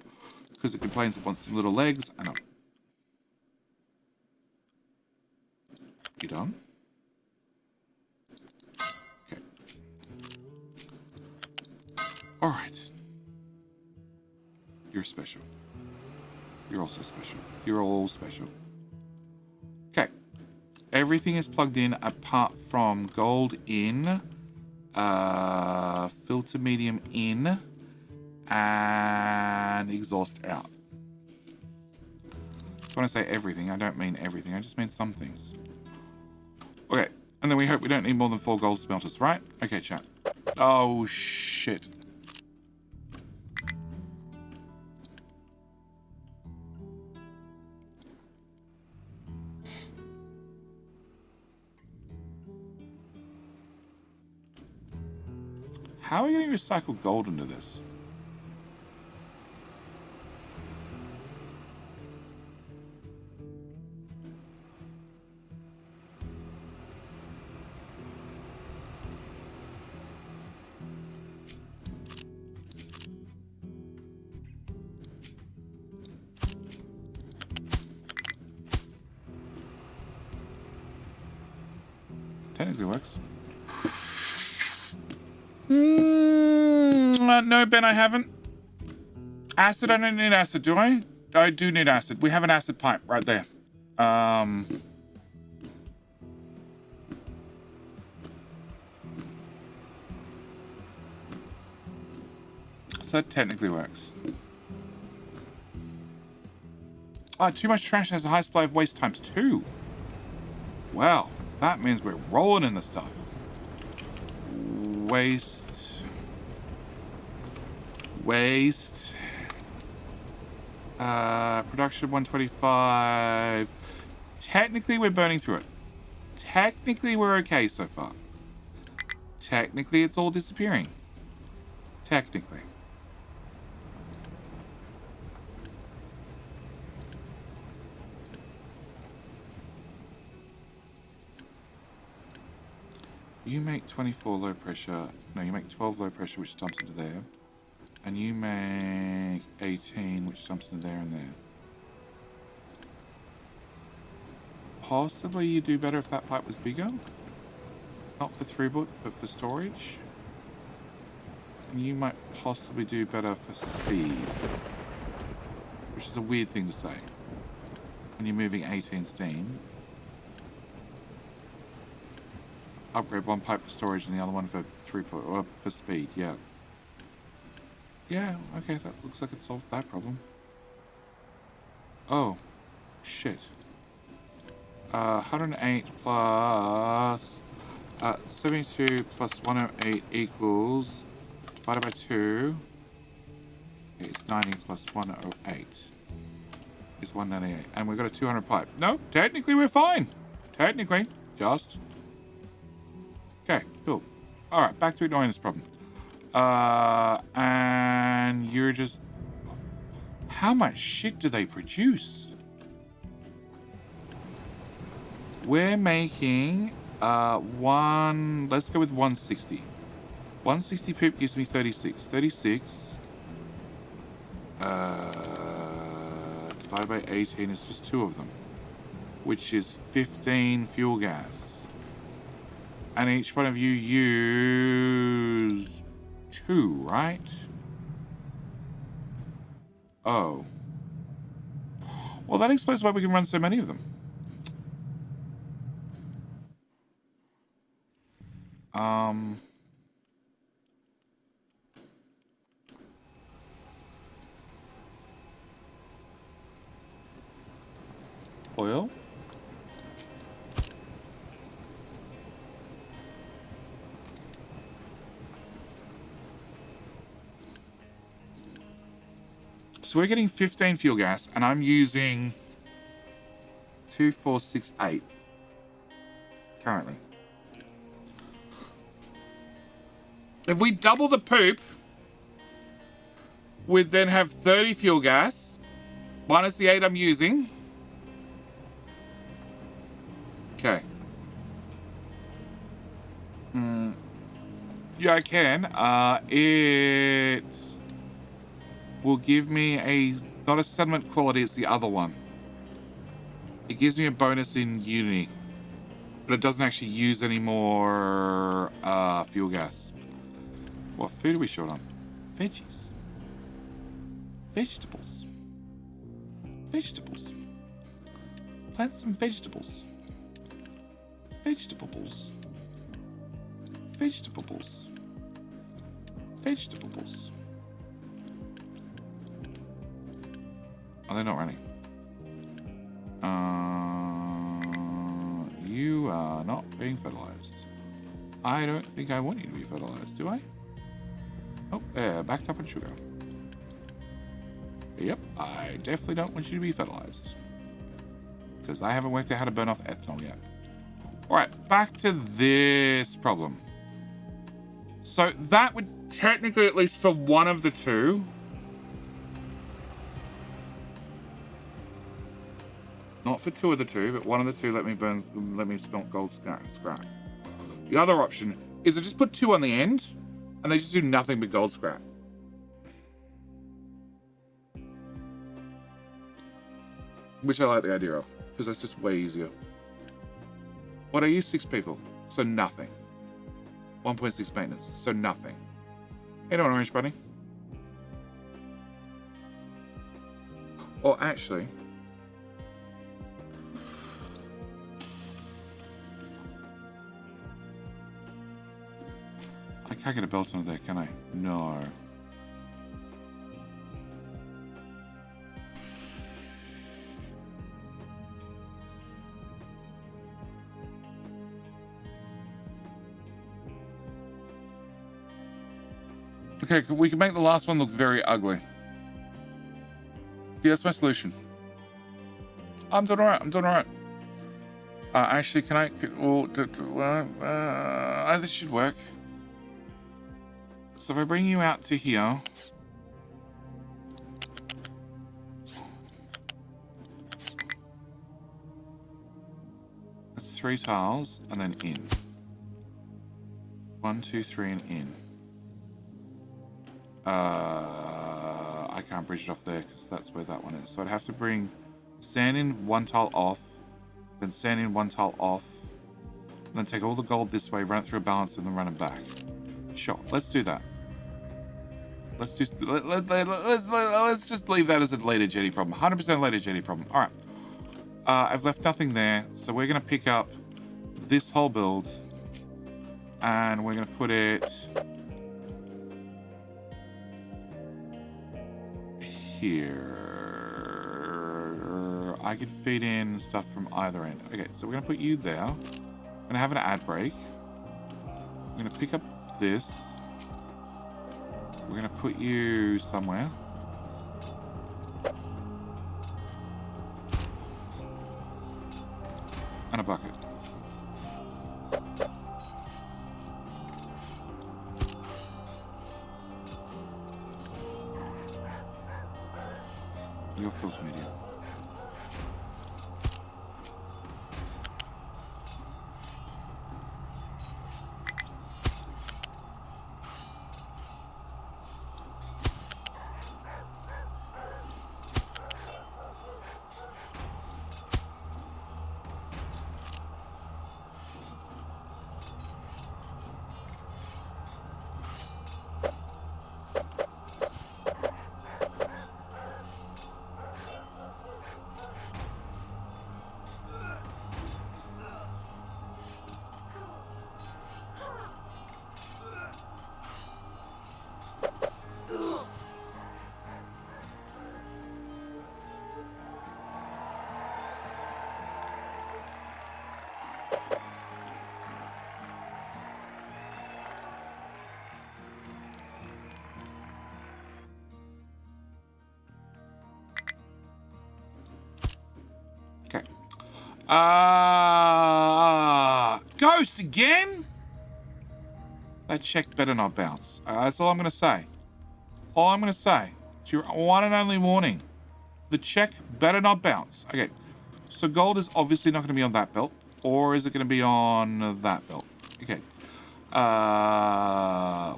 because it complains it wants some little legs, and no. You done? Okay. Alright. You're special. You're also special. You're all special. Okay. Everything is plugged in apart from gold in, filter medium in, and exhaust out. When I say everything, I don't mean everything. I just mean some things. Okay. And then we hope we don't need more than 4 gold smelters, right? Okay, chat. Oh, shit. How are we going to recycle gold into this? Technically works. No, Ben, I haven't. Acid, I don't need acid, do I? I do need acid. We have an acid pipe right there. So that technically works. Oh, too much trash has a high supply of waste times 2. Well, that means we're rolling in the stuff. Waste. Production 125. Technically, we're burning through it. Technically, we're okay so far. Technically, it's all disappearing. Technically. You make 24 low pressure. No, you make 12 low pressure, which dumps into there. And you make 18, which dumps into there and there. Possibly you do better if that pipe was bigger. Not for throughput, but for storage. And you might possibly do better for speed. Which is a weird thing to say. When you're moving 18 steam. Upgrade one pipe for storage and the other one for throughput, or for speed, yeah. Yeah, okay, that looks like it solved that problem. Oh, shit. 108 plus 72 plus 108 equals, divided by 2, it's 90 plus 108 is 198. And we've got a 200 pipe. No, technically we're fine. Technically, just. Okay, cool. Alright, back to ignoring this problem. And you're just... How much shit do they produce? We're making let's go with 160. 160 poop gives me 36. 36 divided by 18 is just 2 of them, which is 15 fuel gas. And each one of you use 2, right? Oh. Well, that explains why we can run so many of them. Oil? So we're getting 15 fuel gas, and I'm using 2, 4, 6, 8 currently. If we double the poop, we'd then have 30 fuel gas, minus the 8 I'm using. Okay. Yeah, I can. It will give me not a settlement quality, it's the other one. It gives me a bonus in Unity, but it doesn't actually use any more fuel gas. What food are we short on? Veggies. Vegetables. Vegetables. Plant some vegetables. Vegetables. Vegetables. Vegetables. Oh, they're not running. You are not being fertilized. I don't think I want you to be fertilized, do I? Oh, backed up on sugar. Yep, I definitely don't want you to be fertilized. Because I haven't worked out how to burn off ethanol yet. Alright, back to this problem. So that would technically, at least for one of the two, not for 2 of the 2, but one of the 2 let me smelt gold scrap. The other option is to just put 2 on the end, and they just do nothing but gold scrap. Which I like the idea of, because that's just way easier. What, I use 6 people, so nothing. 1.6 maintenance, so nothing. Hey, no, Orange Bunny. Or actually... I can't get a belt under there, can I? No. Okay, we can make the last one look very ugly. Yeah, that's my solution. I'm doing alright. I'm doing alright. Actually, this should work. So if I bring you out to here. That's 3 tiles, and then in. 1, 2, 3, and in. I can't bridge it off there because that's where that one is. So I'd have to bring sand in 1 tile off, then sand in 1 tile off, and then take all the gold this way, run it through a balance, and then run it back. Sure, let's do that. Let's just leave that as a later jetty problem. 100% later jetty problem. All right. I've left nothing there, so we're gonna pick up this whole build, and we're gonna put it here. I could feed in stuff from either end. Okay, so we're gonna put you there. I'm gonna have an ad break. I'm gonna pick up this. We're gonna put you somewhere. And a bucket. Your filter media. Okay. Ghost again? That check better not bounce. That's all I'm going to say. All I'm going to say. It's your one and only warning. The check better not bounce. Okay. So gold is obviously not going to be on that belt. Or is it going to be on that belt? Okay.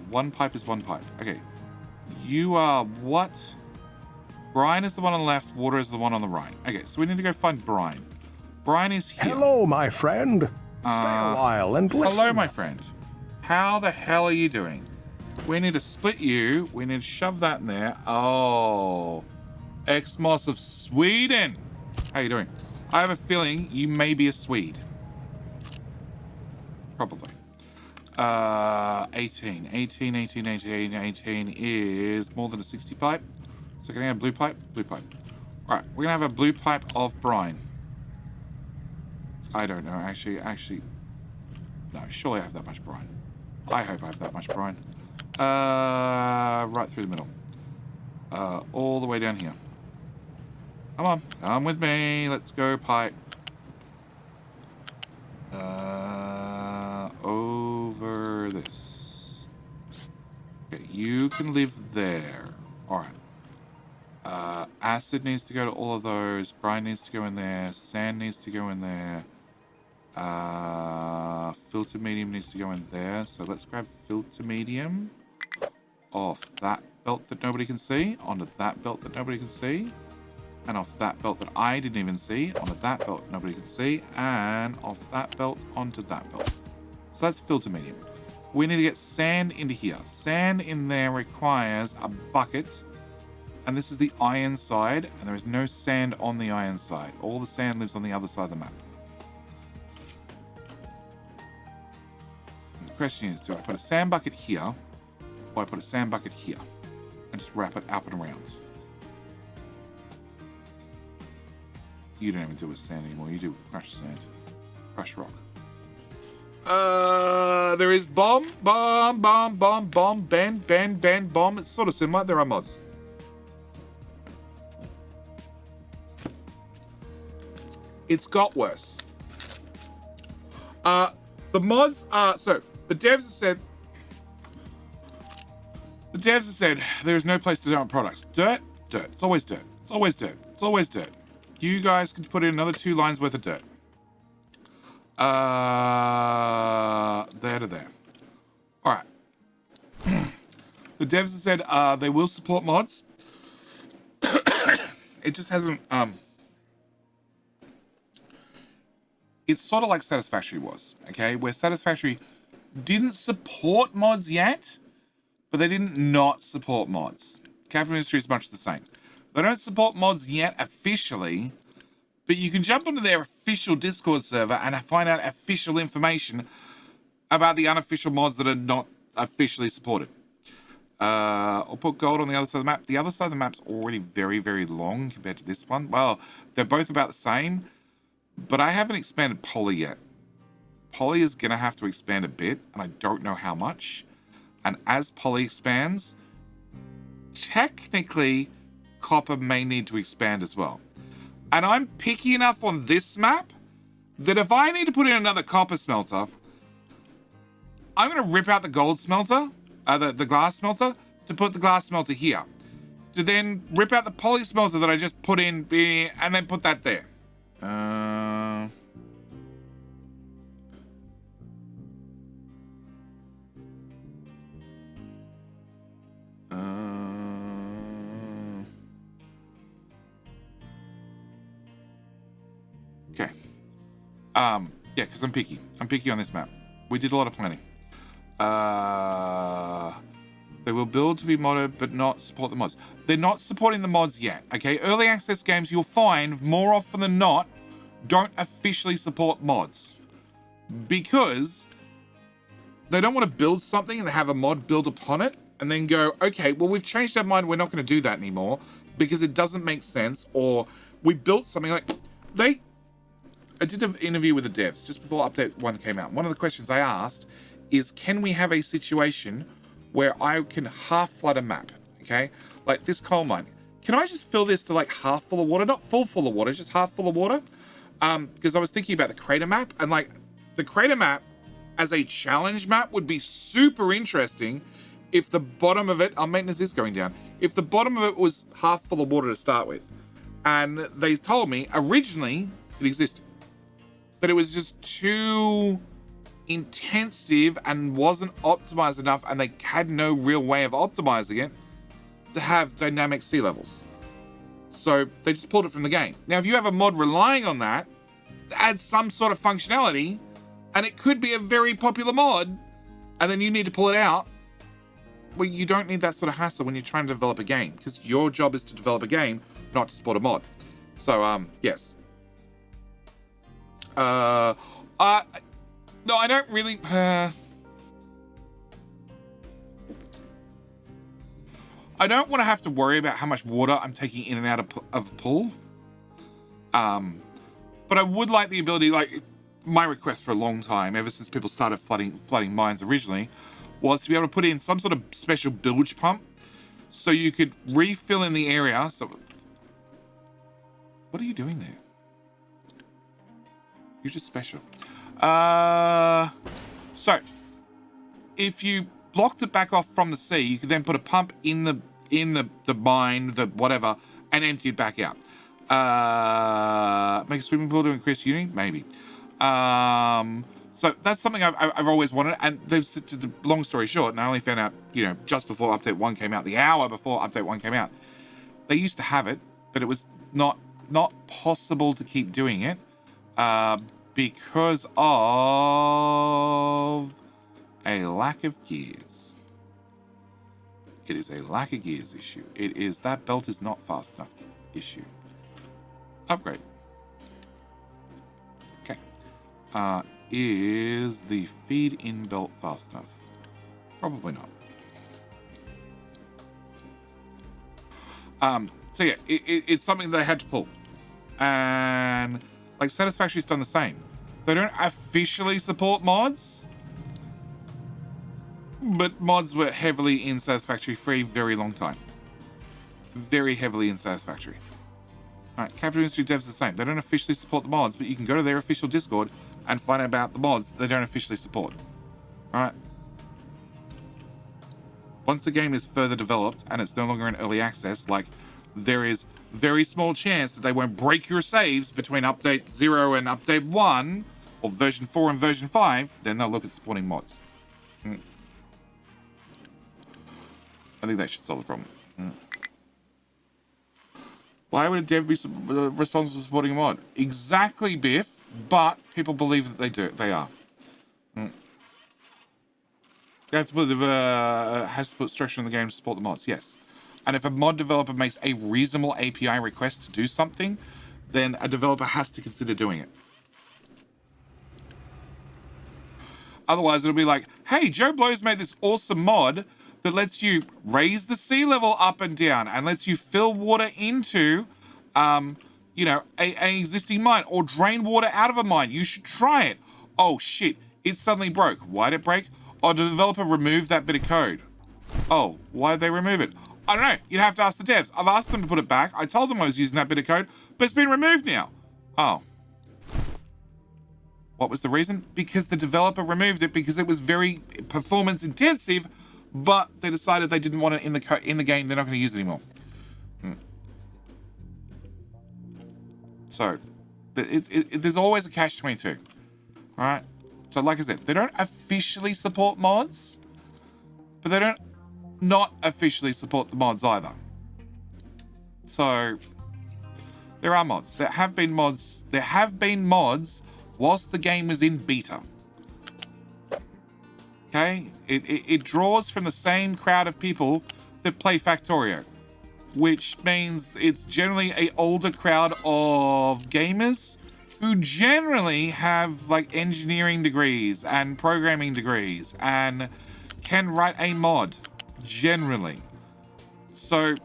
One pipe is one pipe. Okay. You are what? Brian is the one on the left. Water is the one on the right. Okay, so we need to go find Brian. Brian is here. Hello, my friend. Stay a while and listen. Hello, my friend. How the hell are you doing? We need to split you. We need to shove that in there. Oh. Exmos of Sweden. How you doing? I have a feeling you may be a Swede. Probably. 18 is more than a 60 pipe. So can I have blue pipe? Blue pipe. All right, we're gonna have a blue pipe of brine. I don't know, actually, no, surely I have that much brine. I hope I have that much brine. Right through the middle. All the way down here. Come on, come with me. Let's go pipe. Over this. Okay, you can live there. All right. Acid needs to go to all of those. Brine needs to go in there. Sand needs to go in there. Filter medium needs to go in there. So let's grab filter medium off that belt that nobody can see, onto that belt that nobody can see, and off that belt that I didn't even see, onto that belt nobody can see, and off that belt onto that belt. So that's filter medium. We need to get sand into here. Sand in there requires a bucket. And this is the iron side, and there is no sand on the iron side. All the sand lives on the other side of the map. And the question is, do I put a sand bucket here, or I put a sand bucket here, and just wrap it up and around? You don't even do with sand anymore, you do with crushed sand. Crushed rock. There is bomb, bend, bomb. It's sort of similar, there are mods. It's got worse. The mods are, so the devs have said there is no place to dump products. Dirt, dirt. It's always dirt. It's always dirt. It's always dirt. You guys can put in another 2 lines worth of dirt. There to there. All right. The devs have said they will support mods. It just hasn't. It's sort of like Satisfactory was, okay? Where Satisfactory didn't support mods yet, but they didn't not support mods. Capital Industry is much the same. They don't support mods yet officially, but you can jump onto their official Discord server and find out official information about the unofficial mods that are not officially supported. I'll put gold on the other side of the map. The other side of the map's already very, very long compared to this one. Well, they're both about the same, but I haven't expanded Poly yet. Poly is going to have to expand a bit, and I don't know how much. And as Poly expands, technically, Copper may need to expand as well. And I'm picky enough on this map that if I need to put in another copper smelter, I'm going to rip out the gold smelter, the glass smelter, to put the glass smelter here. To then rip out the poly smelter that I just put in, and then put that there. Okay. Yeah, because I'm picky. I'm picky on this map. We did a lot of planning. They will build to be modded, but not support the mods. They're not supporting the mods yet, okay? Early access games, you'll find, more often than not, don't officially support mods. Because they don't want to build something and have a mod build upon it, and then go, okay, well, we've changed our mind, we're not going to do that anymore, because it doesn't make sense, or we built something like... I did an interview with the devs just before Update 1 came out. One of the questions I asked is, can we have a situation where I can half flood a map, okay? Like this coal mine. Can I just fill this to like half full of water? Not full of water, just half full of water. Because I was thinking about the crater map, and like the crater map as a challenge map would be super interesting if the bottom of it, our maintenance is going down, if the bottom of it was half full of water to start with. And they told me originally it existed, but it was just too intensive and wasn't optimized enough, and they had no real way of optimizing it to have dynamic sea levels. So they just pulled it from the game. Now, if you have a mod relying on that, add some sort of functionality, and it could be a very popular mod, and then you need to pull it out. Well, you don't need that sort of hassle when you're trying to develop a game, because your job is to develop a game, not to support a mod. So, yes. No, I don't really... I don't want to have to worry about how much water I'm taking in and out of a pool. But I would like the ability, like, my request for a long time, ever since people started flooding mines originally, was to be able to put in some sort of special bilge pump so you could refill in the area. So, what are you doing there? You're just special. So if you blocked it back off from the sea, you could then put a pump in the mine, the whatever, and empty it back out. Make a swimming pool to increase unity, maybe. So that's something I've always wanted. And there's long story short, and I only found out, just before Update 1 came out, the hour before Update 1 came out. They used to have it, but it was not possible to keep doing it. Because of a lack of gears. It is a lack of gears issue. It is that belt is not fast enough issue. Upgrade. Okay. Is the feed in belt fast enough? Probably not. So yeah, it's something that I had to pull. And like Satisfactory's done the same. They don't officially support mods, but mods were heavily in Satisfactory for a very long time. Very heavily in Satisfactory. All right, Capital Industry Devs are the same. They don't officially support the mods, but you can go to their official Discord and find out about the mods they don't officially support. All right. Once the game is further developed and it's no longer in early access, like, there is very small chance that they won't break your saves between update 0 and update 1, or version 4 and version 5, then they'll look at supporting mods. I think that should solve the problem. Why would a dev be responsible for supporting a mod? Exactly, Biff, but people believe that they are. They have to put has to put structure in the game to support the mods, yes. And if a mod developer makes a reasonable API request to do something, then a developer has to consider doing it. Otherwise, it'll be like, hey, Joe Blow's made this awesome mod that lets you raise the sea level up and down and lets you fill water into, you know, an existing mine or drain water out of a mine. You should try it. Oh, shit. It suddenly broke. Why'd it break? Oh, the developer removed that bit of code. Oh, why did they remove it? I don't know. You'd have to ask the devs. I've asked them to put it back. I told them I was using that bit of code, but it's been removed now. Oh. What was the reason? Because the developer removed it because it was very performance intensive, but they decided they didn't want it in the game. They're not going to use it anymore. So, there's always a catch-22. All right? So, like I said, they don't officially support mods, but they don't not officially support the mods either. So, there are mods. There have been mods. There have been mods whilst the game was in beta. Okay? It draws from the same crowd of people that play Factorio, which means it's generally an older crowd of gamers who generally have like engineering degrees and programming degrees and can write a mod, generally. So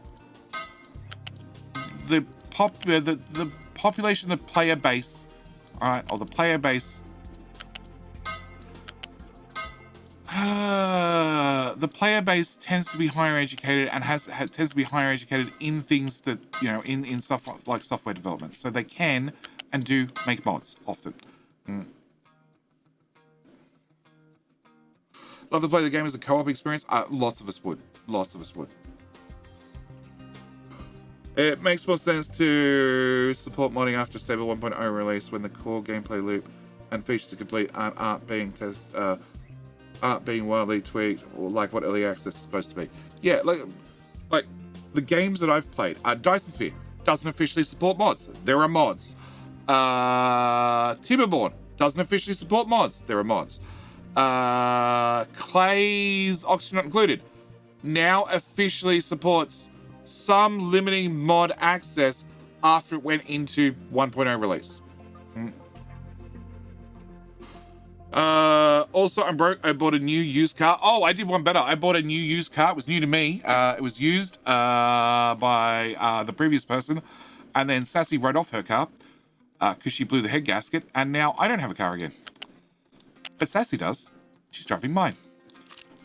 the population, the player base, all right, or the player base, the player base tends to be higher educated and tends to be higher educated in things that, you know, in stuff like software development. So they can and do make mods often. Love to play the game as a co-op experience. Lots of us would. Lots of us would. It makes more sense to support modding after stable 1.0 release when the core gameplay loop and features are complete and aren't being wildly tweaked, or like what early access is supposed to be. Yeah, like the games that I've played. Dyson Sphere doesn't officially support mods. There are mods. Timberborn doesn't officially support mods. There are mods. Clay's Oxygen Not Included now officially supports some limiting mod access after it went into 1.0 release. Also, I'm broke. I bought a new used car. Oh, I did one better. I bought a new used car. It was new to me. It was used by the previous person, and then Sassy wrote off her car because she blew the head gasket, and now I don't have a car again. But Sassy does. She's driving mine.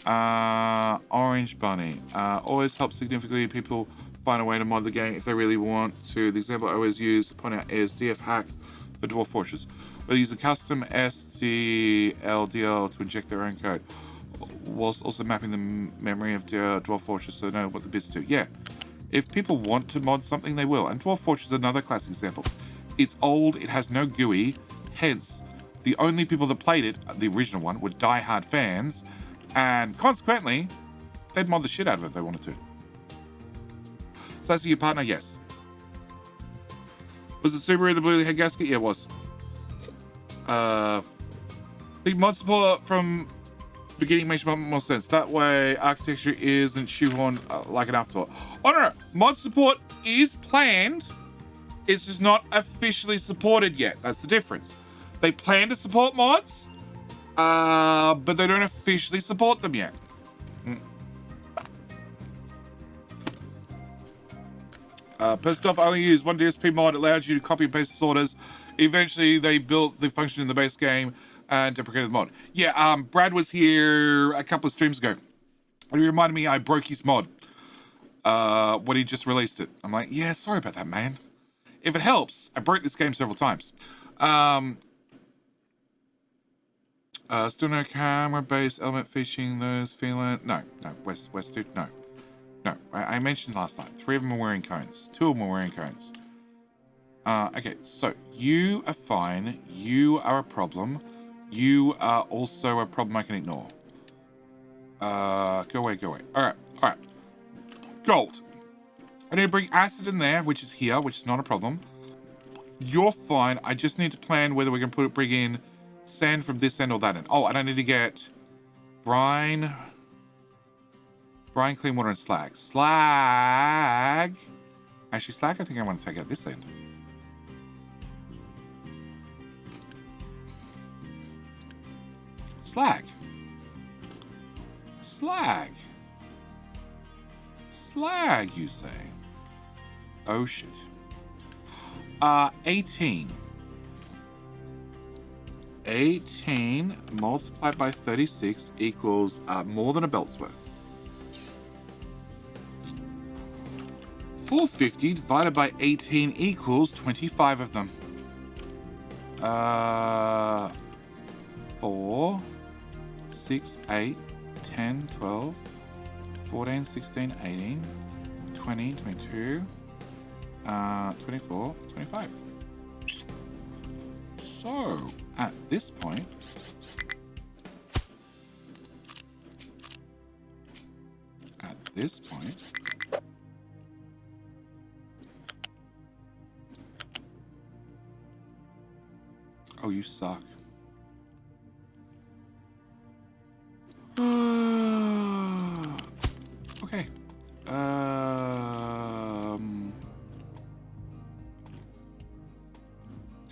Orange Bunny. Always helps significantly people find a way to mod the game if they really want to. The example I always use to point out is DF Hack for Dwarf Fortress. They use a custom STLDL to inject their own code, whilst also mapping the memory of Dwarf Fortress so they know what the bits do. Yeah, if people want to mod something, they will. And Dwarf Fortress is another classic example. It's old, it has no GUI, hence the only people that played it, the original one, were die-hard fans, and consequently, they'd mod the shit out of it if they wanted to. So that's your partner? Yes. Was it Subaru the blue head gasket? Yeah, it was. The mod support from beginning makes more sense. That way, architecture isn't shoehorned like an afterthought. Oh no, mod support is planned. It's just not officially supported yet. That's the difference. They plan to support mods, but they don't officially support them yet. First off, I only used one DSP mod. It allowed you to copy and paste disorders. Eventually, they built the function in the base game and deprecated the mod. Yeah, Brad was here a couple of streams ago. And he reminded me I broke his mod when he just released it. I'm like, yeah, sorry about that, man. if it helps, I broke this game several times. Still no camera-based element featuring those feeling. No, West dude, no. I mentioned last night. 3 of them are wearing cones. 2 of them are wearing cones. Okay, so you are fine. You are a problem. You are also a problem I can ignore. Go away. All right. Gold. I need to bring acid in there, which is here, which is not a problem. You're fine. I just need to plan whether we're going to bring in sand from this end or that end. Oh, and I need to get brine, clean water, and slag. Actually, slag, I think I want to take out this end. Slag, you say? Oh, shit. 18 multiplied by 36 equals more than a belt's worth. 450 divided by 18 equals 25 of them. 4, 6, 8, 10, 12, 14, 16, 18, 20, 22, 24, 25. So, at this point, oh, you suck. Okay.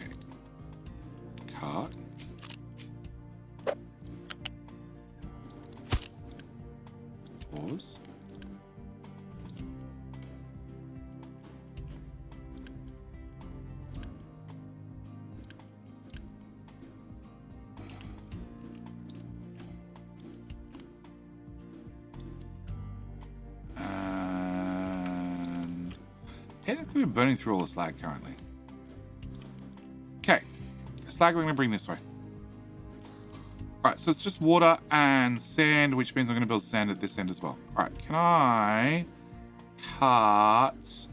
Okay. Cart. Pause. Technically, we're burning through all the slag currently. Okay. Slag we're going to bring this way. Alright, so it's just water and sand, which means I'm going to build sand at this end as well. Alright, can I cut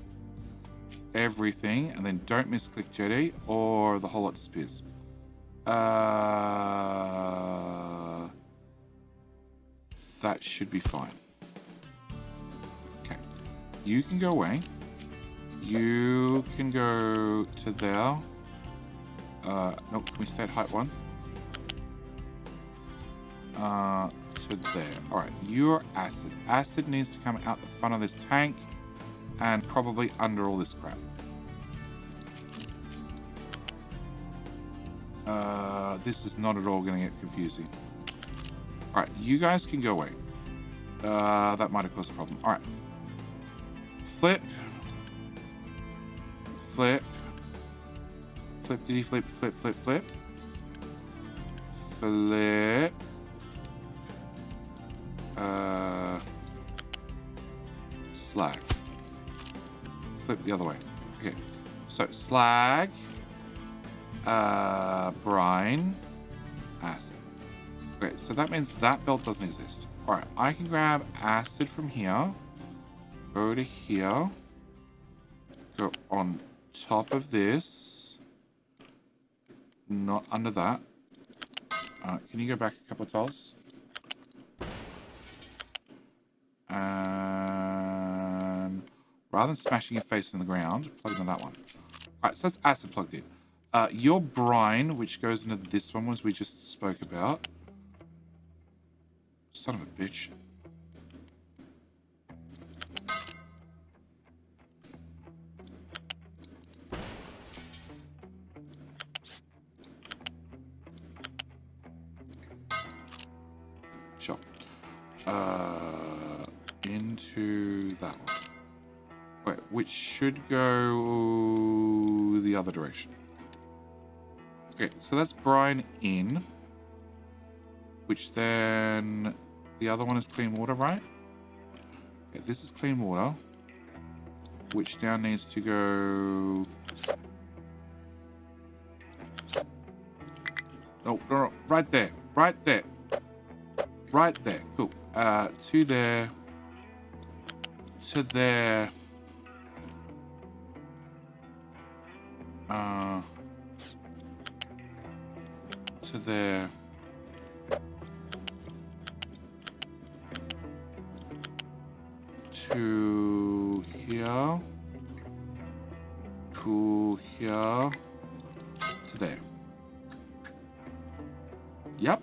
everything and then don't misclick jetty or the whole lot disappears? That should be fine. Okay. You can go away. You can go to there. Nope, can we stay at height 1? To there. Alright, you're acid. Acid needs to come out the front of this tank and probably under all this crap. This is not at all going to get confusing. Alright, you guys can go away. That might have caused a problem. Alright. Flip. Flip. Did he flip? Flip. Flip. Slag. Flip the other way. Okay. So slag, brine, acid. Okay, so that means that belt doesn't exist. Alright, I can grab acid from here, go to here, go on top of this, not under that. Can you go back a couple of tiles? And rather than smashing your face in the ground, plug in that one. Alright, so that's acid plugged in. Your brine, which goes into this one, as we just spoke about. Son of a bitch. Sure. Into that one. Wait, which should go the other direction. Okay, so that's brine in. Which then... The other one is clean water, right? Okay, this is clean water. Which now needs to go No, no, no, right there, right there, right there. Cool. To there, to there. To there. To here. To here. To there. Yep.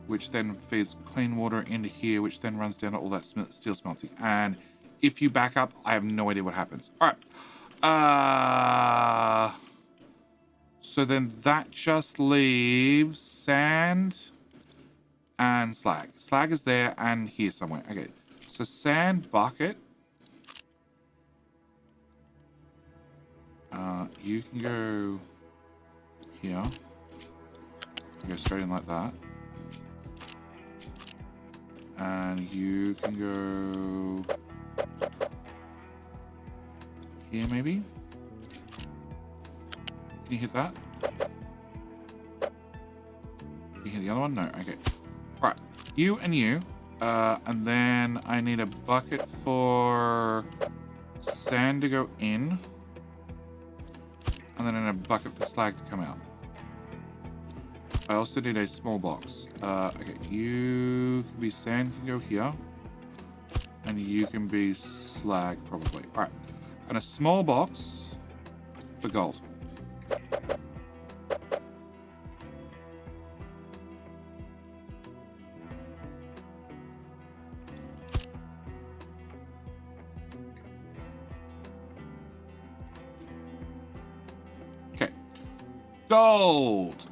Which then feeds clean water into here, which then runs down to all that steel smelting. And if you back up, I have no idea what happens. All right. So then that just leaves sand and slag. Slag is there and here somewhere. Okay. So sand bucket. You can go here. You go straight in like that. And you can go here maybe? Can you hit that? Can you hit the other one? No, okay. Right, you and you. And then I need a bucket for sand to go in. And then a bucket for slag to come out. I also need a small box. Okay, you can be sand, can go here. And you can be slag, probably. Alright. And a small box for gold. Okay. Gold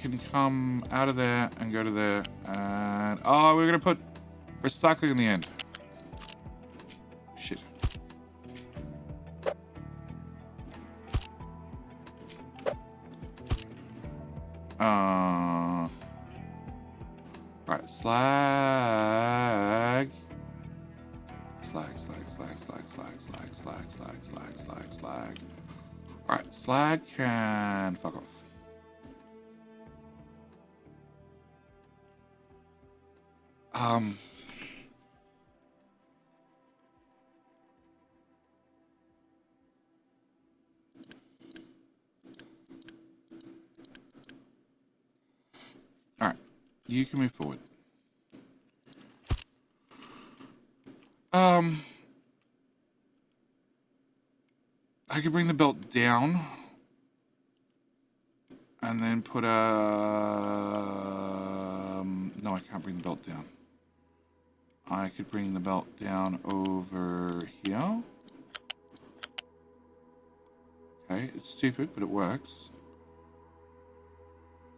can come out of there and go to there. And oh, we're gonna put recycling in the end. Shit. Right, slag. Slag. Alright, slag can fuck off. Alright, you can move forward. I could bring the belt down and then put a no, I can't bring the belt down. I could bring the belt down over here. Okay, it's stupid, but it works.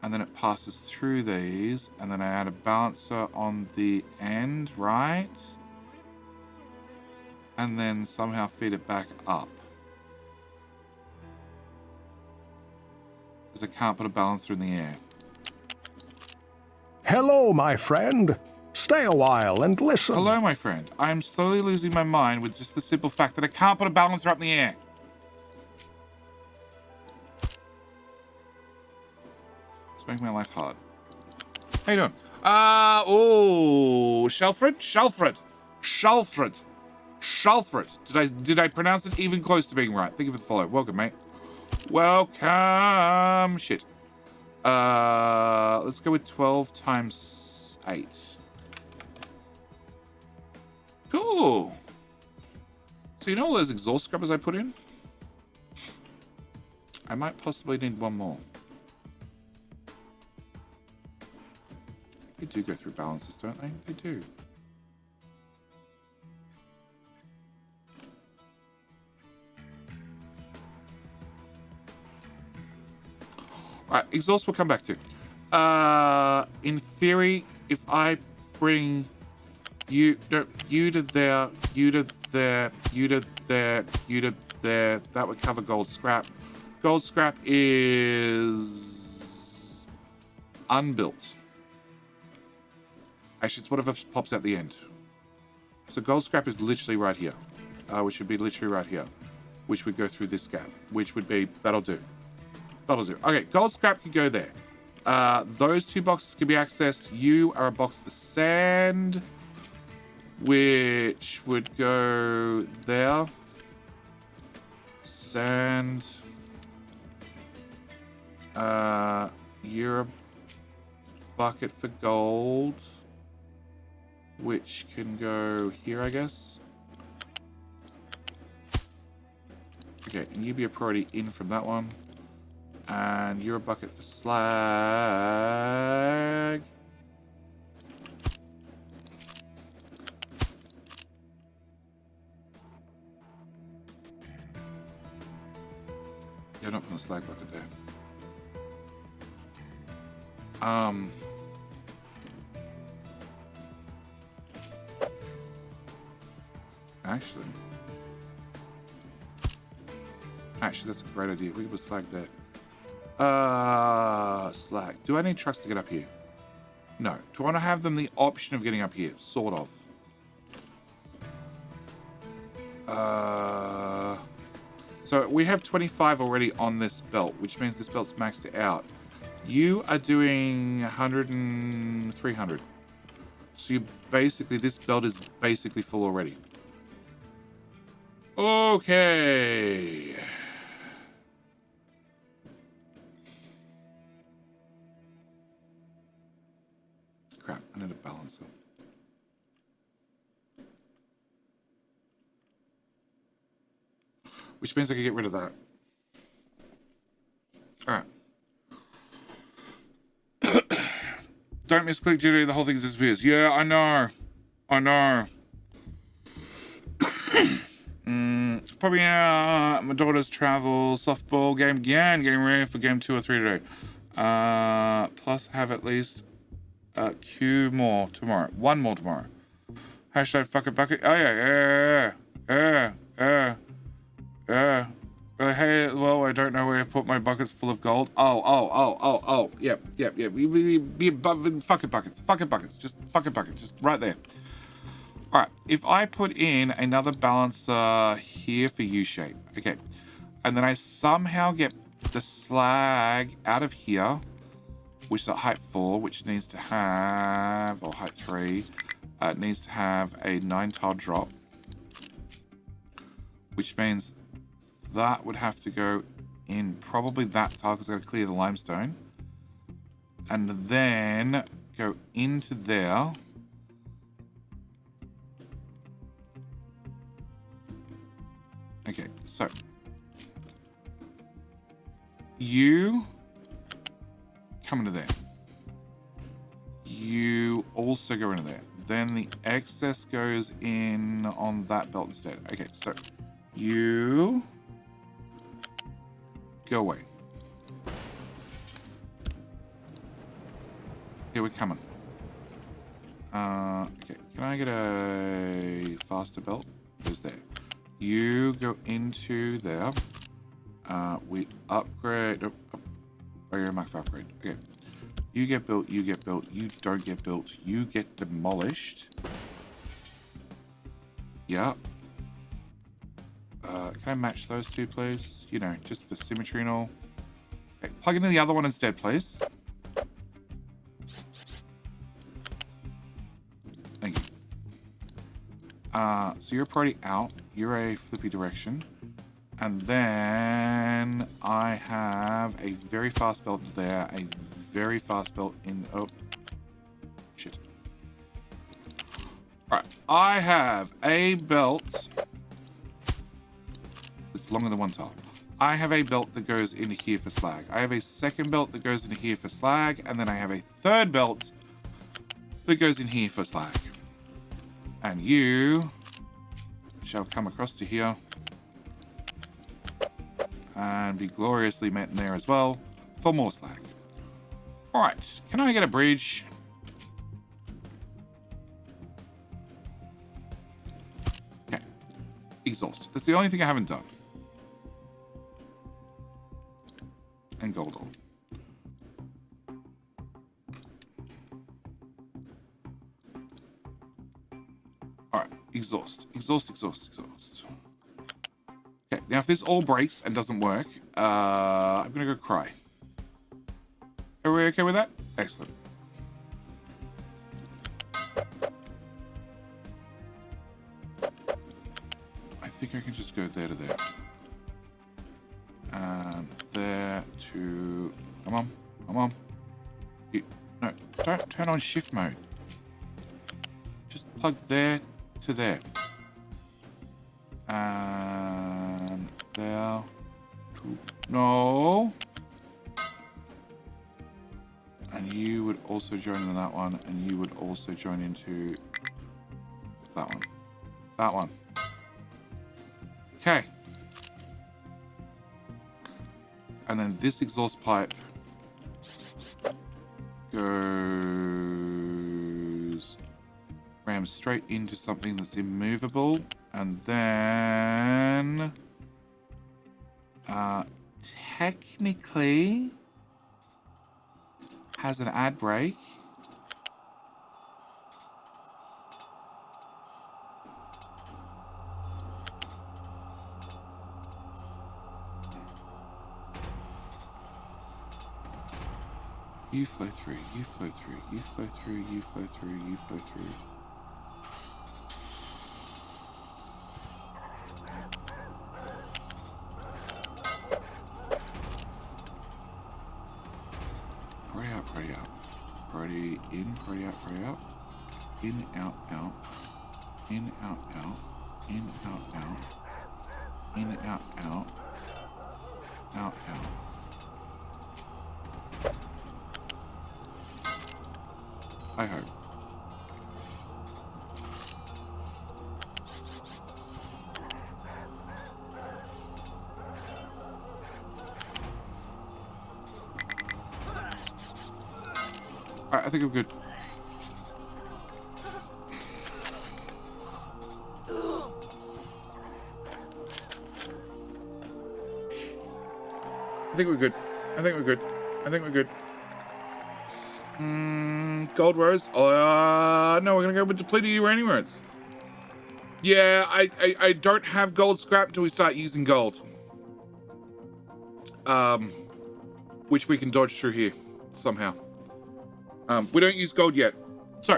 And then it passes through these, and then I add a balancer on the end, right? And then somehow feed it back up. Because I can't put a balancer in the air. Hello, my friend. Stay a while and listen. Hello, my friend. I am slowly losing my mind with just the simple fact that I can't put a balancer up in the air. It's making my life hard. How you doing? Shalfred. Did I pronounce it even close to being right? Thank you for the follow. Welcome, mate. Welcome. Shit. Let's go with 12 times 8. Cool. So you know all those exhaust scrubbers I put in? I might possibly need one more. They do go through balances, don't they? They do. Alright, exhaust we'll come back to. In theory, if I bring you to there, you to there, you to there, you to there, that would cover gold scrap. Gold scrap is unbuilt. Actually, it's whatever pops out the end. So gold scrap is literally right here. Which should be literally right here. which would go through this gap, which would be, that'll do. That'll do. Okay, gold scrap could go there. Those 2 boxes can be accessed. You are a box for sand, which would go there. Sand. You're a bucket for gold, which can go here, I guess. Okay, and you be a priority in from that one. And you're a bucket for slag. Yeah, not putting a slag bucket there. Actually, that's a great idea. We could put slag there. Slag. Do I need trucks to get up here? No. Do I want to have them the option of getting up here? Sort of. So we have 25 already on this belt, which means this belt's maxed out. You are doing 100 and 300. So you basically, this belt is basically full already. Okay. Crap, I need a balancer. Which means I can get rid of that. Alright. Don't misclick Jittery, the whole thing disappears. Yeah, I know. I know. Probably my daughter's travel softball game again, getting ready for game 2 or 3 today. Plus have at least a Q more tomorrow. 1 more tomorrow. Hashtag fuck a bucket. Oh yeah. I hate it. Well, I don't know where to put my buckets full of gold. Oh. Yep. Fucking buckets. Just fucking bucket. Just right there. All right. If I put in another balancer here for U-shape. Okay. And then I somehow get the slag out of here, which is at height 4, which needs to have, or height 3, it needs to have a 9-tile drop, which means that would have to go in probably that tile because I've got to clear the limestone. And then go into there. Okay, so you come into there. You also go into there. Then the excess goes in on that belt instead. Okay, so you go away. Here we're coming. Okay, can I get a faster belt? Goes there. You go into there. We upgrade. Oh, you're a max upgrade. Okay. You get built. You get built. You don't get built. You get demolished. Yeah. Can I match those two, please? You know, just for symmetry and all. Okay, plug into the other one instead, please. Thank you. So you're already out. You're a flippy direction. And then I have a very fast belt there. A very fast belt in... Oh. Shit. Alright. I have a belt... It's longer than 1 tile. I have a belt that goes into here for slag. I have a second belt that goes into here for slag. And then I have a third belt that goes in here for slag. And you shall come across to here and be gloriously met in there as well for more slag. All right, can I get a bridge? Okay, exhaust. That's the only thing I haven't done. And gold ore. All right, exhaust. Okay, Now, if this all breaks and doesn't work, I'm going to go cry. Are we okay with that? Excellent. I think I can just go there to there. And there to... Come on. Come on. No, don't turn on shift mode. Just plug there to there. And there to... No. And you would also join in that one, and you would also join into that one. That one. Okay. And then this exhaust pipe goes... rams straight into something that's immovable, and then... technically... has an ad break. You flow through, you flow through, you flow through, you flow through, you flow through. Party out, party out. Party in, party out, party out. In, out, out. In, out, out. In, out, out. In, out, out. Out, out. I hope. Alright, I think I'm good. I think we're good. I think we're good. I think we're good. Gold rose. No, we're gonna go with depleted uranium rods. Yeah, I don't have gold scrap until we start using gold. Which we can dodge through here somehow. We don't use gold yet. So,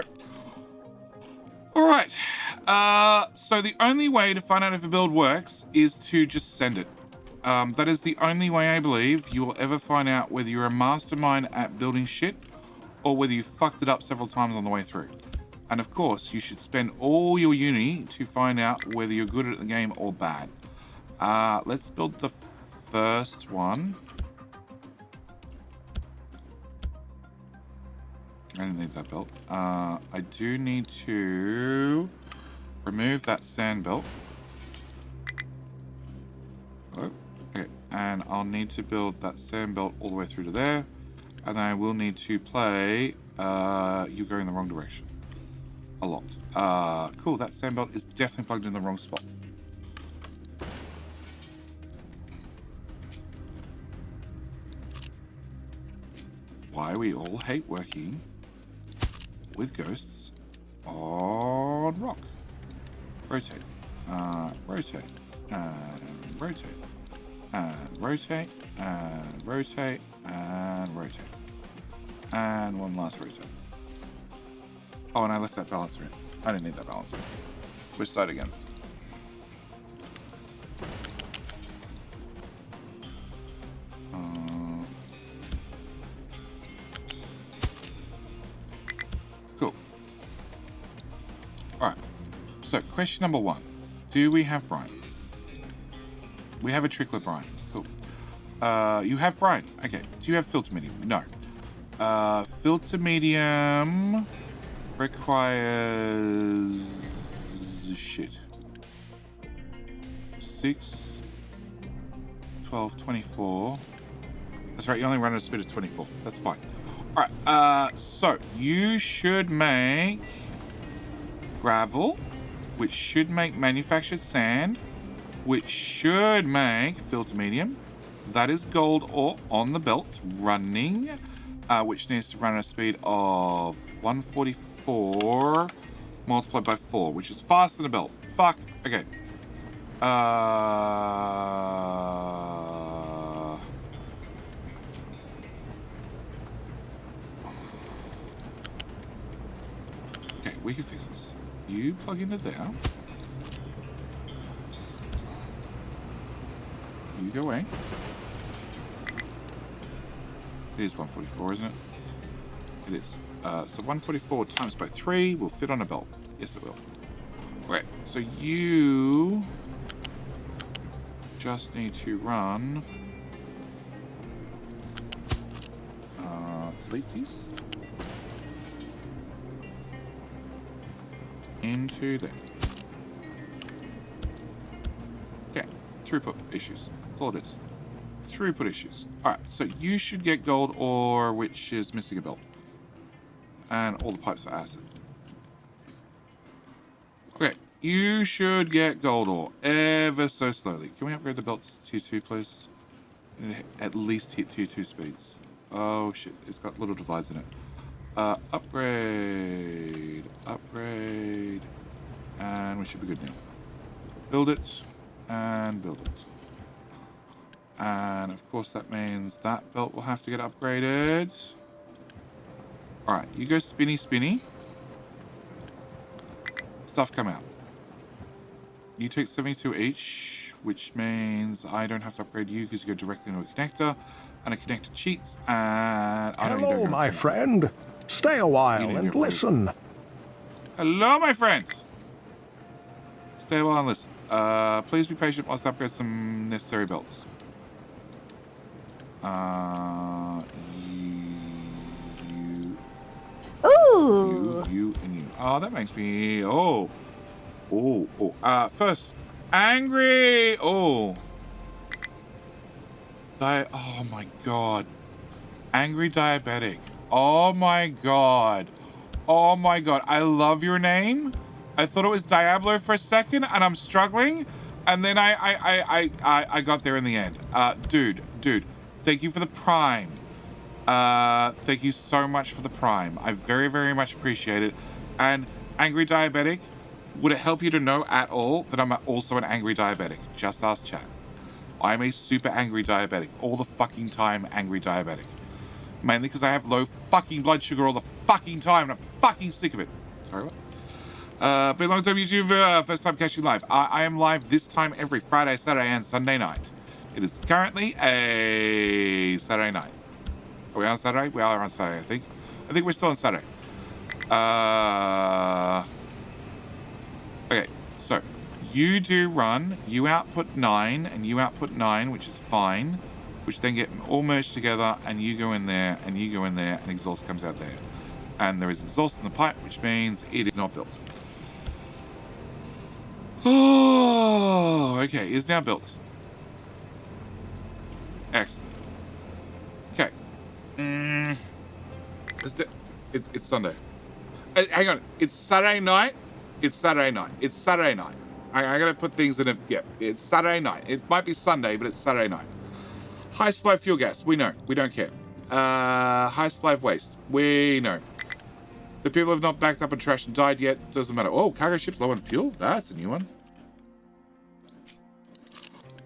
all right. So the only way to find out if a build works is to just send it. That is the only way I believe you will ever find out whether you're a mastermind at building shit or whether you fucked it up several times on the way through. And of course, you should spend all your uni to find out whether you're good at the game or bad. Let's build the first one. I didn't need that belt. I do need to remove that sand belt. Hello? Okay, and I'll need to build that sand belt all the way through to there. And then I will need to play you going in the wrong direction. A lot. Cool, that sand belt is definitely plugged in the wrong spot. Why we all hate working with ghosts on rock. Rotate. Rotate. And rotate. And rotate. And rotate. And rotate. And one last rotate. Oh, and I left that balancer in. I didn't need that balancer. Which side against? Cool. Alright. So, question number 1. Do we have brine? We have a trickle of brine. Cool. You have brine. Okay. Do you have filter medium? No. Filter medium requires shit. 6, 12, 24. That's right, you only run at a speed of 24. That's fine. Alright, so you should make gravel, which should make manufactured sand, which should make filter medium. That is gold ore on the belt running, which needs to run at a speed of 144 multiplied by 4, which is faster than a belt. Fuck. Okay. Okay, we can fix this. You plug into there. You go away. It is 144, isn't it? It is. So 144 times by 3 will fit on a belt. Yes, it will. Right, so you just need to run delete these into there. Okay, throughput issues. That's all it is. Throughput issues. Alright, so you should get gold ore, which is missing a belt. And all the pipes are acid. Okay, you should get gold ore ever so slowly. Can we upgrade the belts to 2, please? At least hit 2 speeds. Oh shit, it's got little divides in it. Upgrade. Upgrade. And we should be good now. Build it. And build it. And of course that means that belt will have to get upgraded. Alright, you go spinny spinny. Stuff come out. You take 72 each, which means I don't have to upgrade you because you go directly into a connector. And a connector cheats, and I don't need to Hello, go my friend. Stay a while and listen. Hello, my friend. Stay a while and listen. Please be patient whilst I upgrade some necessary belts. You, and you. Oh, that makes me. First, angry. Oh my god. Angry diabetic. Oh my god. Oh my god. I love your name. I thought it was Diablo for a second, and I'm struggling, and then I got there in the end. Dude. Thank you for the Prime. Thank you so much for the Prime. I very, very much appreciate it. And angry diabetic, would it help you to know at all that I'm also an angry diabetic? Just ask chat. I'm a super angry diabetic. All the fucking time angry diabetic. Mainly because I have low fucking blood sugar all the fucking time and I'm fucking sick of it. Sorry, what? Been a long time YouTube, first time catching live. I am live this time every Friday, Saturday, and Sunday night. It is currently a Saturday night. Are we on Saturday? We are on Saturday, I think. I think we're still on Saturday. Okay, so you do run, you output 9, and you output 9, which is fine, which then get all merged together, and you go in there, and you go in there, and exhaust comes out there. And there is exhaust in the pipe, which means it is not built. Oh, okay, it is now built. Excellent. Okay. It's Sunday. Hang on. It's Saturday night. It's Saturday night. It's Saturday night. I gotta put things in a... Yeah, it's Saturday night. It might be Sunday, but it's Saturday night. High supply of fuel gas. We know. We don't care. High supply of waste. We know. The people have not backed up on trash and died yet. Doesn't matter. Oh, cargo ships low on fuel? That's a new one.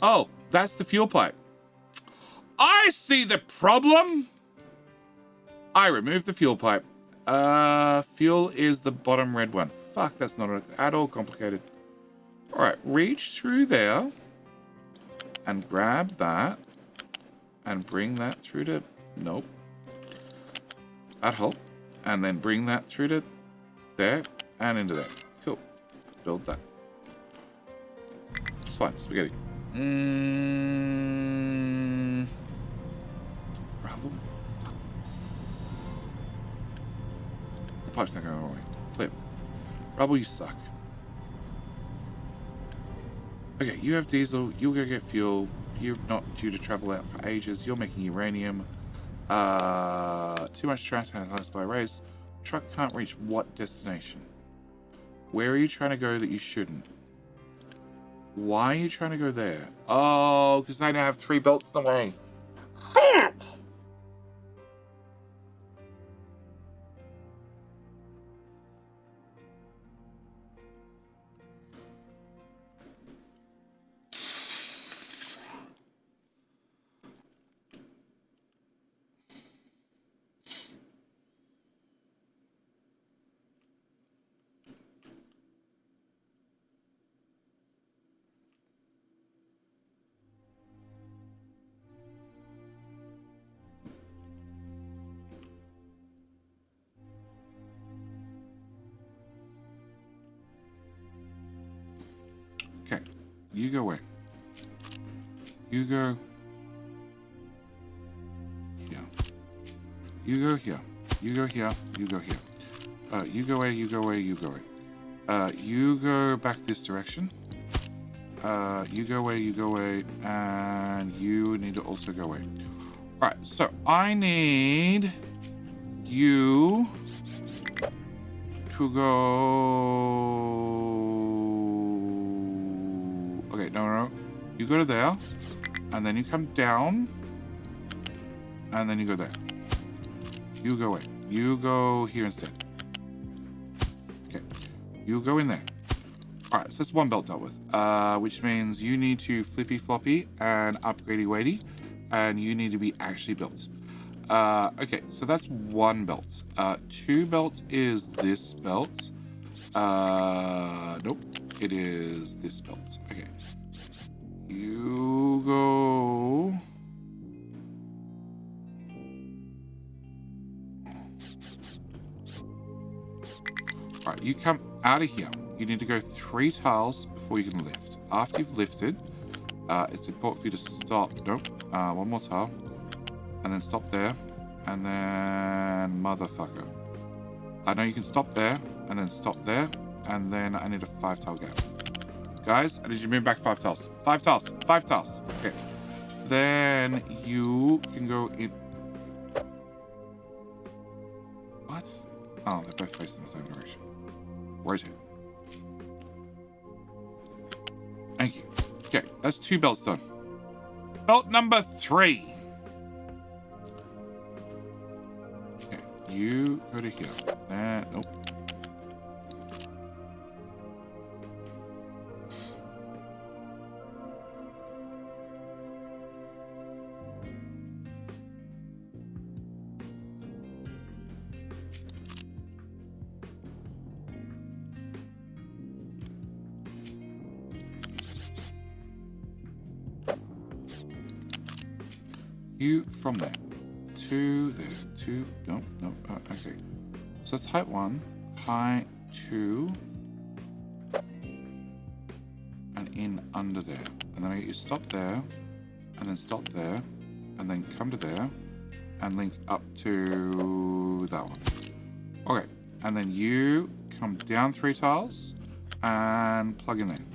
Oh, that's the fuel pipe. I see the problem. I removed the fuel pipe. Fuel is the bottom red one. Fuck, that's not at all complicated. All right, reach through there and grab that and bring that through to... Nope. That hole. And then bring that through to there and into there. Cool. Build that. It's fine. Spaghetti. Rubble. Fuck. The pipe's not going away. Flip. Rubble, you suck. Okay, you have diesel. You'll go get fuel. You're not due to travel out for ages. You're making uranium. Too much trash has by race. Truck can't reach what destination? Where are you trying to go that you shouldn't? Why are you trying to go there? Oh, because I now have 3 belts in the way. Fuck! You go away. You go here. You go here. You go here. You go here. You go away. You go away. You go away. You go back this direction. You go away. You go away. And you need to also go away. All right. So I need you to go. Okay. No. You go to there. And then you come down. And then you go there. You go away. You go here instead. Okay. You go in there. Alright, so that's one belt dealt with. Which means you need to flippy floppy and upgradey weighty. And you need to be actually built. Okay, so that's one belt. Two belt is this belt. Nope. It is this belt. Okay. You go. Alright, you come out of here. You need to go 3 tiles before you can lift. After you've lifted, it's important for you to stop. Nope. One more tile. And then stop there. And then motherfucker. I know you can stop there. And then stop there. And then I need a 5 tile gap. Guys, I need you to move back 5 tiles. 5 tiles. 5 tiles. Okay. Then you can go in. What? Oh, they're both facing the same direction. Rotate. Thank you. Okay, that's 2 belts done. Belt number 3. Okay, you go to here. Nope. You from there to there to no okay. So that's height 1, height 2, and in under there, and then I get you stop there, and then stop there, and then come to there, and link up to that one. Okay, and then you come down 3 tiles and plug in there.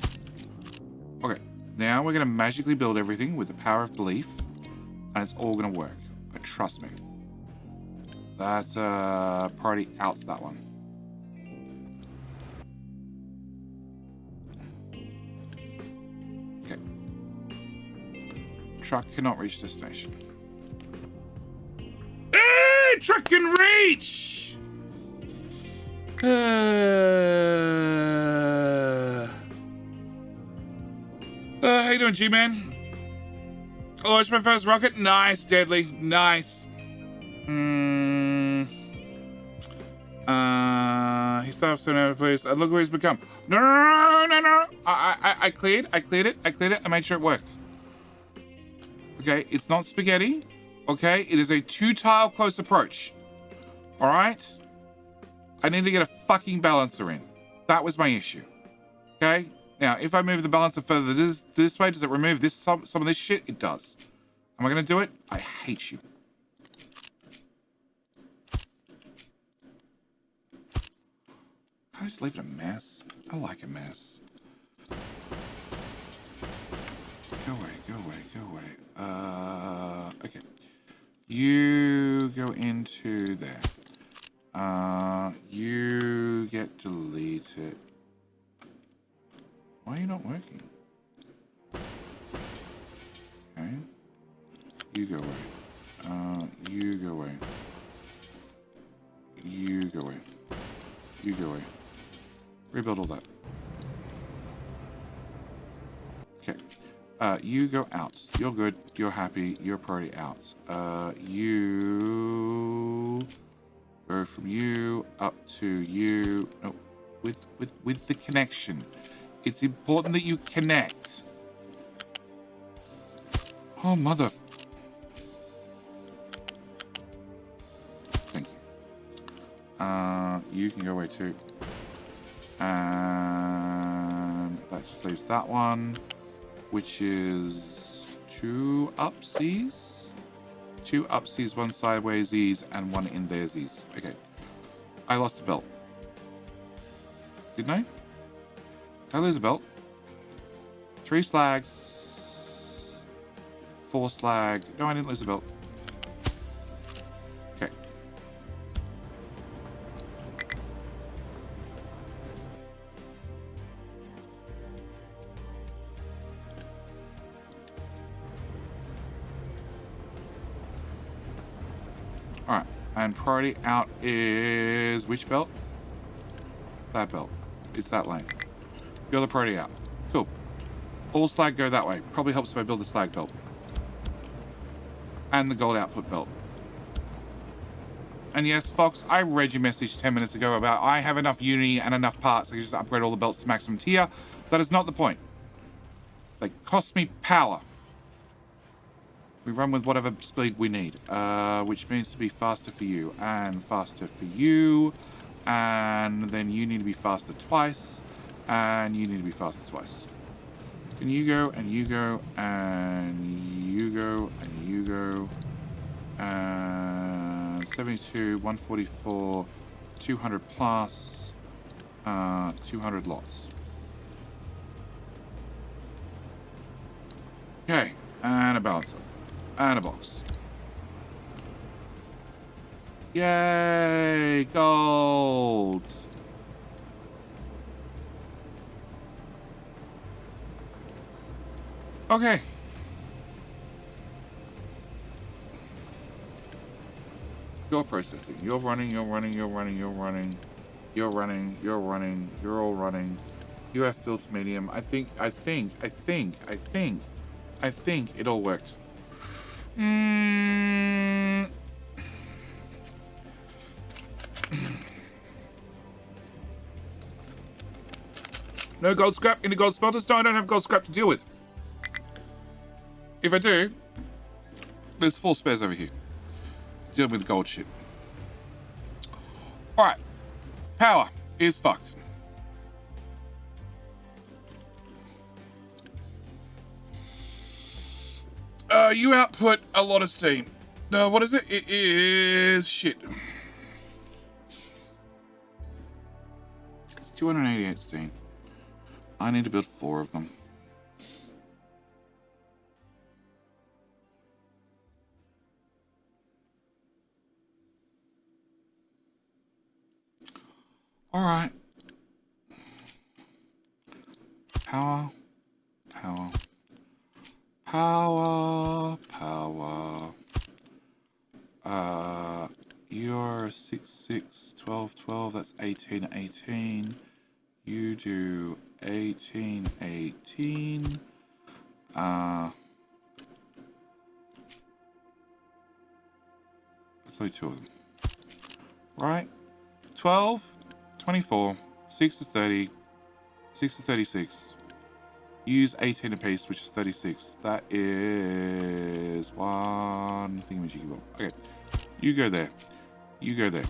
Okay, now we're gonna magically build everything with the power of belief. And it's all gonna work. Trust me. That's priority out's that one. Okay. Truck cannot reach destination. Hey, truck can reach! How you doing, G-Man? Oh, it's my first rocket. Nice, Deadly. Nice. He stopped so now, please. Look who he's become. No. I cleared it. I made sure it worked. Okay, it's not spaghetti. Okay, it is a 2-tile close approach. All right? I need to get a fucking balancer in. That was my issue. Okay? Now, if I move the balancer further this way, does it remove this some of this shit? It does. Am I going to do it? I hate you. Can I just leave it a mess? I like a mess. Go away. Okay. You go into there. You get deleted. Why are you not working? Okay. You go away. You go away. You go away. You go away. Rebuild all that. Okay. You go out. You're good. You're happy. You're priority out. You go from you up to you. No, with the connection. It's important that you connect. Oh, mother. Thank you. You can go away too. And that just leaves that one. which is 2 upsies. 2 upsies, 1 sidewaysies, and 1 in theirsies. Okay. I lost a belt. Didn't I? Did I lose a belt? 3 slags. 4 slag. No, I didn't lose a belt. Okay. Alright. And priority out is which belt? That belt. It's that lane. Build a priority out. Cool. All slag go that way. Probably helps if I build a slag belt. And the gold output belt. And yes, Fox, I read your message 10 minutes ago about I have enough Unity and enough parts. I can just upgrade all the belts to maximum tier. That is not the point. They cost me power. We run with whatever speed we need, which means to be faster for you and faster for you. And then you need to be faster twice. And you need to be faster twice. Can you go, and you go, and you go, and you go. And 72, 144, 200 plus, 200 lots. Okay, and a balancer. And a box. Yay! Gold! Okay. You're processing. You're running, you're running, you're running, you're running. You're running, you're running, you're all running. You have filter medium. I think it all worked. No gold scrap in the gold smelters? No, I don't have gold scrap to deal with. If I do, there's 4 spares over here. Dealing with gold shit. Alright. Power is fucked. You output a lot of steam. No, what is it? It is shit. It's 288 steam. I need to build 4 of them. All right. Power. Power. Power. Power. You're 6, 6, 12, 12. That's 18, 18. You do 18, 18. There's only 2 of them. Right? 12, 24, 6 is 30, 6 is 36. Use 18 apiece, which is 36. That is 1 thingamajiggy bomb. Okay. You go there. You go there.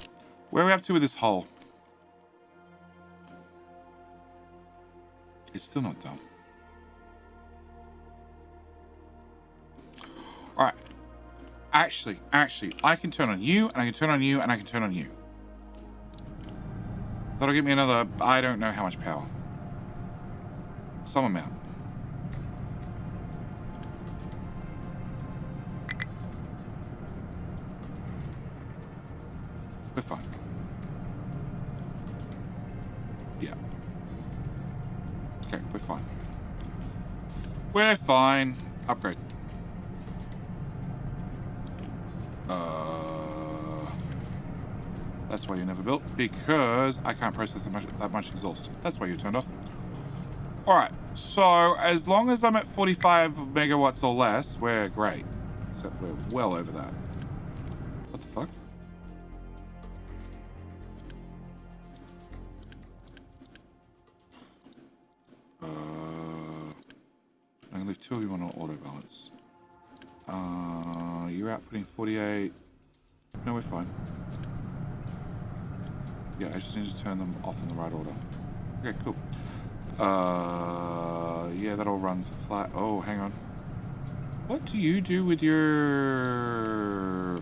Where are we up to with this hole? It's still not done. Alright. Actually, I can turn on you, and I can turn on you, and I can turn on you. That'll give me another, I don't know how much power. Some amount. We're fine. Yeah. Okay, we're fine. We're fine. Upgrade. That's why you never built, because I can't process that much exhaust. That's why you turned off. Alright, so as long as I'm at 45 megawatts or less, we're great. Except we're well over that. What the fuck? I'm gonna leave 2 of you on auto balance. You're outputting 48. No, we're fine. Yeah, I just need to turn them off in the right order. Okay, cool. Yeah, that all runs flat. Oh, hang on. What do you do with your...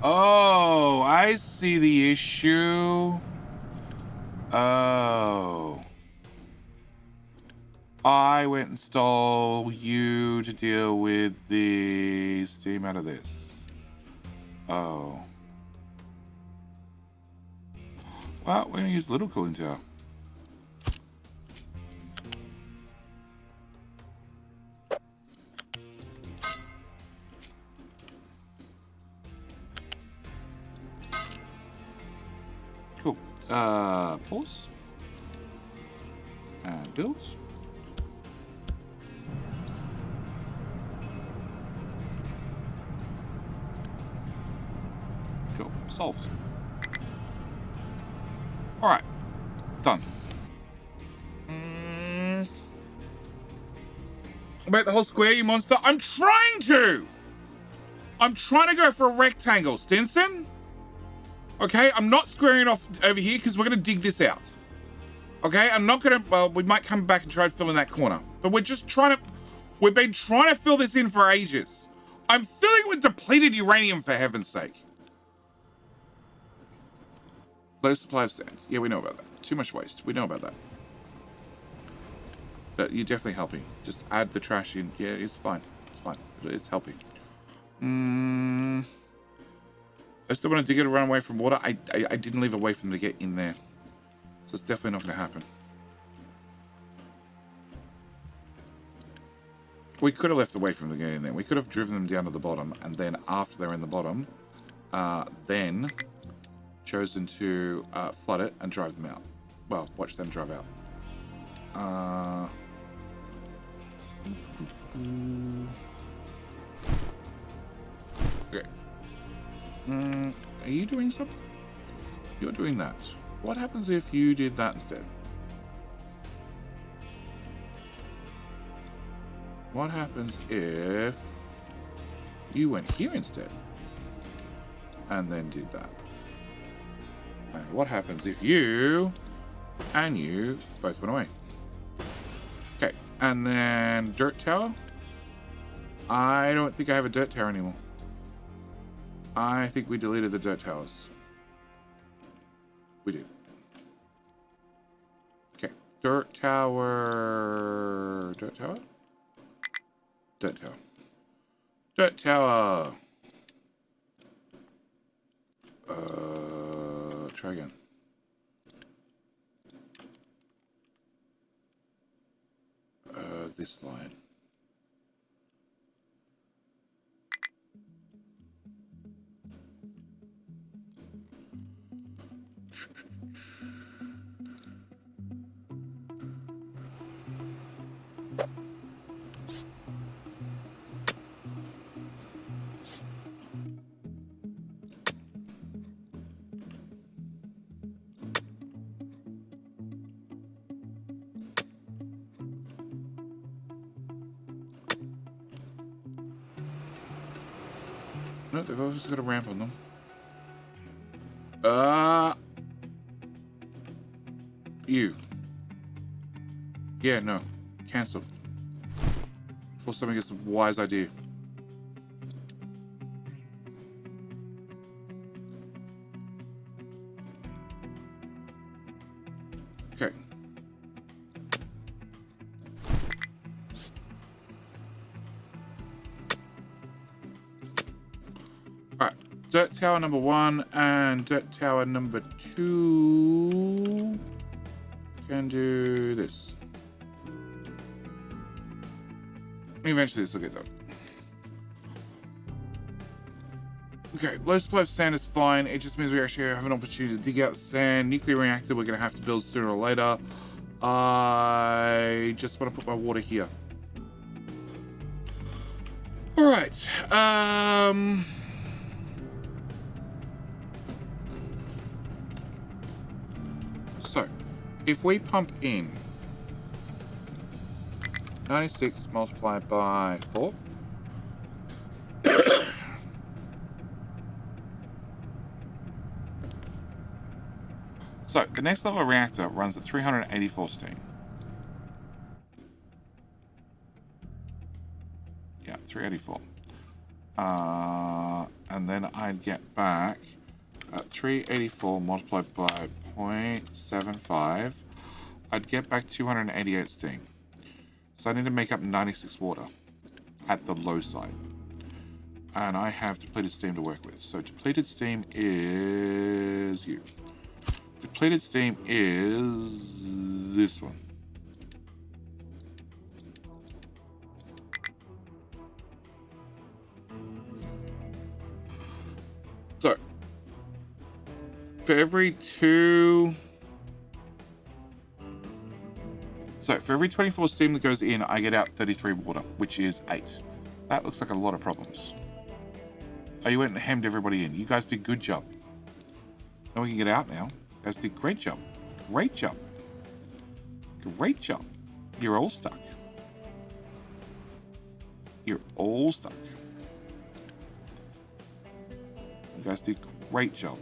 Oh, I see the issue. Oh. I went and stole you to deal with the steam out of this. Oh. Well, we're going to use little cooling tower. Cool. Pause. And builds. Cool. Solved. Alright. Done. About the whole square, you monster? I'm trying to! I'm trying to go for a rectangle, Stinson. Okay, I'm not squaring off over here because we're going to dig this out. Okay, I'm not going to... Well, we might come back and try to fill in that corner. But we're just trying to... We've been trying to fill this in for ages. I'm filling it with depleted uranium, for heaven's sake. Low supply of sand. Yeah, we know about that. Too much waste. We know about that. But you're definitely helping. Just add the trash in. Yeah, it's fine. It's fine. It's helping. I still want to dig it and run away from water. I didn't leave a way for them to get in there. So it's definitely not going to happen. We could have left a way for them to get in there. We could have driven them down to the bottom. And then after they're in the bottom, then chosen to flood it and drive them out. Well, watch them drive out. Okay. Are you doing something? You're doing that. What happens if you did that instead? What happens if you went here instead? And then did that? And what happens if you and you both went away? Okay, and then dirt tower. I don't think I have a dirt tower anymore. I think we deleted the dirt towers. We did. Okay, dirt tower. Dirt tower? Dirt tower. Dirt tower. Try again. This line. No, they've obviously got a ramp on them. You. Yeah, no. Cancel. Before someone gets a wise idea. Okay. Alright. Dirt tower number 1 and dirt tower number 2 can do this. Eventually this will get done. Okay, low supply of sand is fine. It just means we actually have an opportunity to dig out the sand. Nuclear reactor we're going to have to build sooner or later. I just want to put my water here. Alright. So, if we pump in 96 multiplied by 4. So, the next level reactor runs at 384 steam. 384. And then I'd get back 384 multiplied by 0.75. I'd get back 288 steam. So I need to make up 96 water at the low side. And I have depleted steam to work with. So depleted steam is you. Depleted steam is this one. So for every 24 steam that goes in, I get out 33 water, which is 8. That looks like a lot of problems. Oh, you went and hemmed everybody in. You guys did good job. Now we can get out now. You guys did great job. Great job. Great job. You're all stuck. You're all stuck. You guys did great job.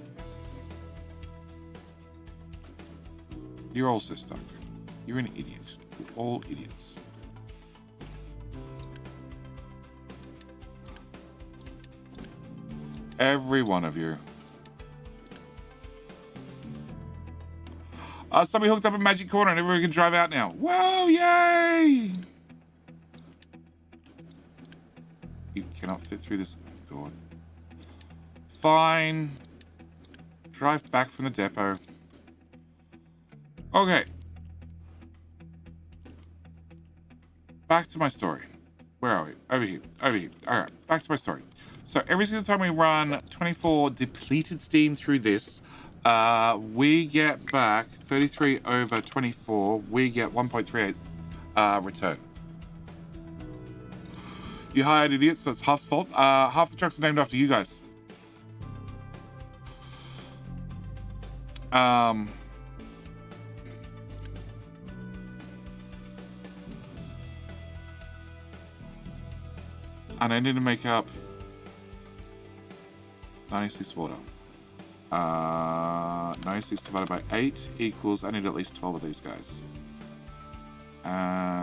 You're also stuck. You're an idiot. You're all idiots. Every one of you. Somebody hooked up a magic corner and everyone can drive out now. Whoa, yay! You cannot fit through this. Oh, God. Fine. Drive back from the depot. Okay. Back to my story. Where are we? Over here. Over here. All right. Back to my story. So every single time we run 24 depleted steam through this, we get back 33 over 24. We get 1.38 return. You hired idiots, so it's half's fault. Half the trucks are named after you guys. And I need to make up 96 water. 96 divided by 8 equals, I need at least 12 of these guys. And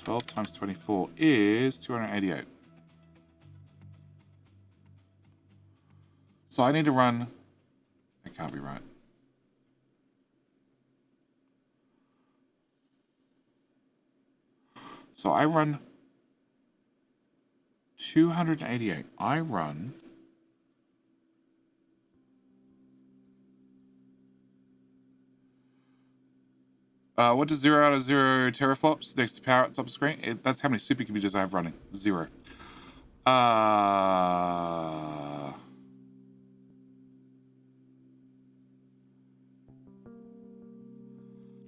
12 times 24 is 288. So I need to run, it can't be right. So I run 288. I run what does 0 out of 0 teraflops next to power at top of the screen? That's how many supercomputers I have running. 0.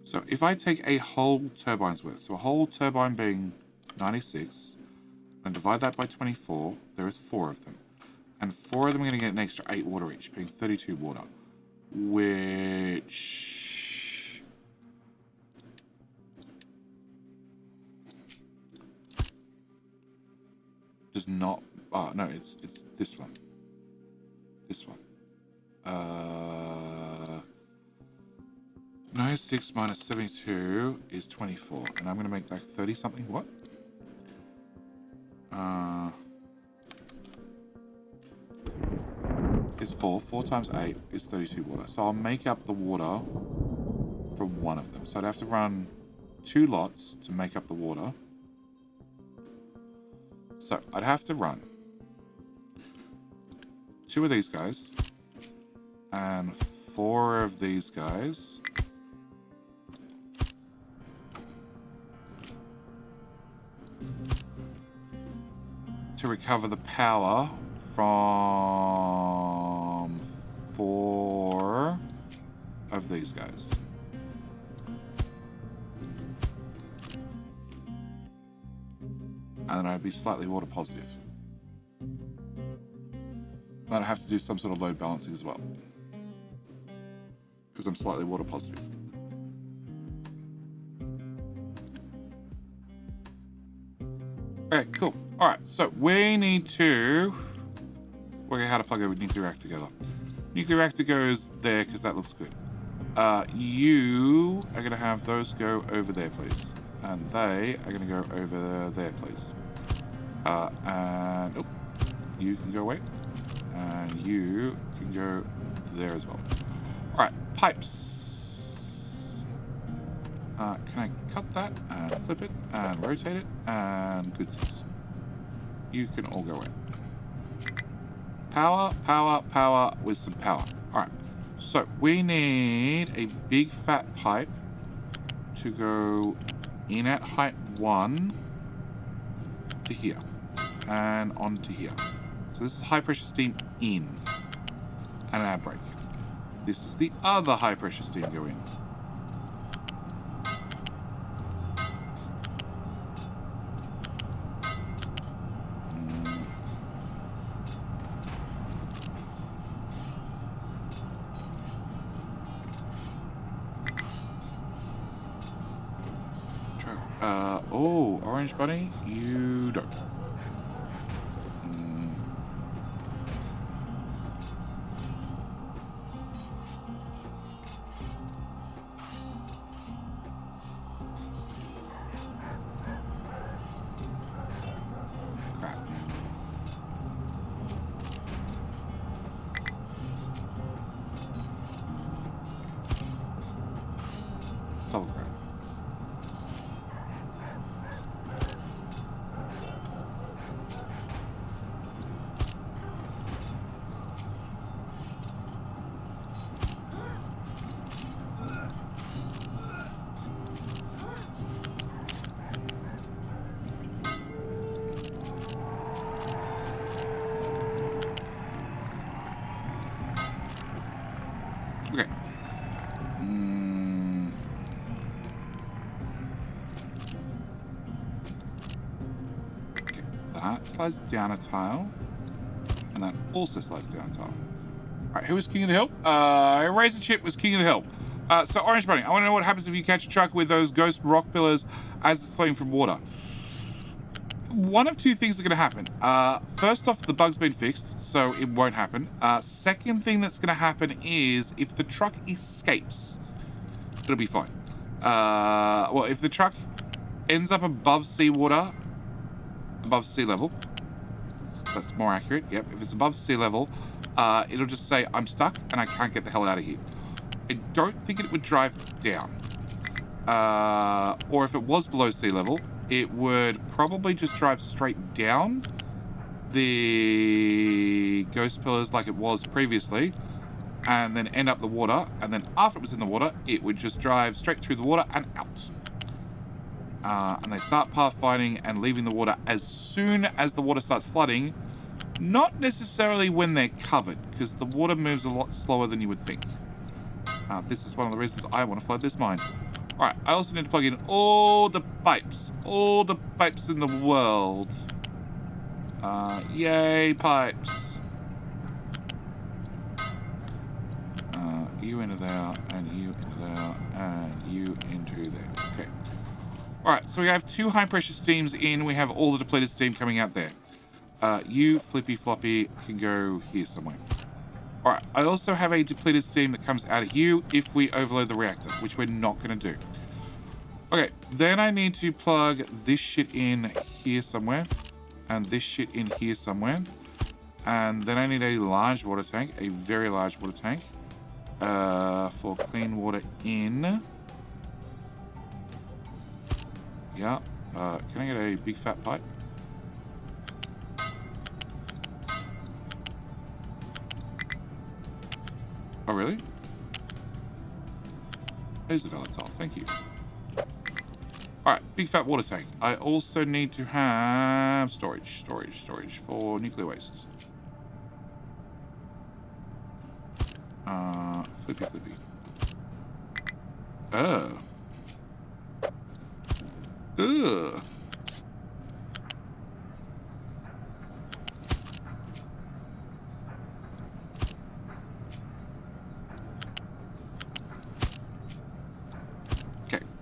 So if I take a whole turbine's worth, so a whole turbine being 96, and divide that by 24, there is 4 of them. And 4 of them are going to get an extra 8 water each, being 32 water. Which does not, no, it's this one. This one. 96 minus 72 is 24, and I'm going to make that 30 something. What? Is 4. 4 times 8 is 32 water. So I'll make up the water from one of them. So I'd have to run 2 lots to make up the water. So I'd have to run 2 of these guys and 4 of these guys. To recover the power from 4 of these guys. And then I'd be slightly water positive. Then I'd have to do some sort of load balancing as well, because I'm slightly water positive. Okay, cool. All right, so we need to work out how to plug a nuclear reactor together. Nuclear reactor goes there because that looks good. You are going to have those go over there, please. and they are going to go over there, please. And oh, you can go away, and you can go there as well. All right, pipes. Can I cut that and flip it and rotate it and goodsies? You can all go away. Power, power, power with some power. All right, so we need a big fat pipe to go in at height 1 to here and on to here. So this is high pressure steam in and an air brake. This is the other high pressure steam go in. Oh, Orange Bunny, you don't. Crap. Double crap. Okay. Okay. That slides down a tile. And that also slides down a tile. Alright, who was King of the Hill? Razor Chip was King of the Hill. So Orange Bunny, I want to know what happens if you catch a truck with those ghost rock pillars as it's flowing from water. One of two things are going to happen. First off, the bug's been fixed, so it won't happen. Second thing that's going to happen is if the truck escapes, it'll be fine. Well, if the truck ends up above seawater, above sea level, that's more accurate. Yep, if it's above sea level, it'll just say, I'm stuck and I can't get the hell out of here. I don't think it would drive down. Or if it was below sea level, it would probably just drive straight down the ghost pillars like it was previously, and then end up the water, and then after it was in the water, it would just drive straight through the water and out. And they start pathfinding and leaving the water as soon as the water starts flooding, not necessarily when they're covered, because the water moves a lot slower than you would think. This is one of the reasons I want to flood this mine. Alright, I also need to plug in all the pipes in the world. Yay, pipes. You into there, and you into there, and you into there. Okay. Alright, so we have 2 high pressure steams in. We have all the depleted steam coming out there. You, Flippy Floppy, can go here somewhere. Alright, I also have a depleted steam that comes out of you if we overload the reactor, which we're not going to do. Okay, then I need to plug this shit in here somewhere, and this shit in here somewhere. And then I need a large water tank, a very large water tank, for clean water in. Yeah, can I get a big fat pipe? Oh, really? Here's the volatile. Thank you. Alright, big fat water tank. I also need to have storage for nuclear waste. Flippy. Ugh.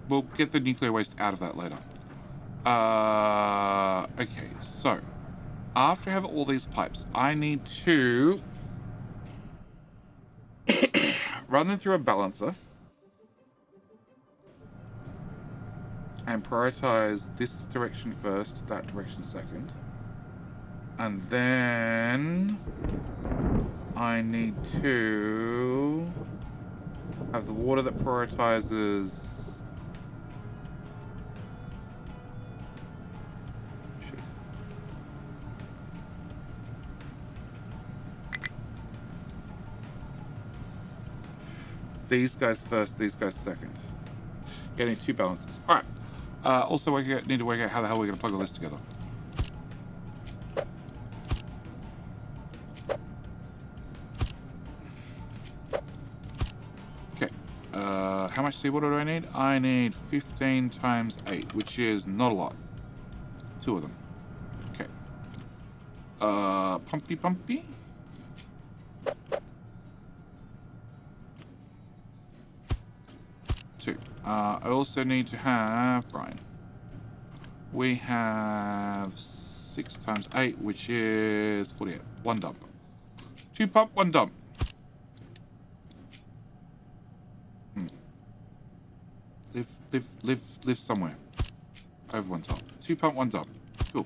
We'll get the nuclear waste out of that later. Okay, so after I have all these pipes, I need to run them through a balancer and prioritize this direction first, that direction second. And then I need to have the water that prioritizes... Shit. These guys first, these guys second. Yeah, I need 2 balances. Alright. Also, we need to work out how the hell we're going to plug all this together. Okay. How much seawater do I need? I need 15 times 8, which is not a lot. 2 of them. Okay. Pumpy. 2. I also need to have brine. We have 6 times 8, which is 48. 1 dump. 2 pump, 1 dump. Live somewhere. Over 1 top. 2 pump, 1 dump. Cool.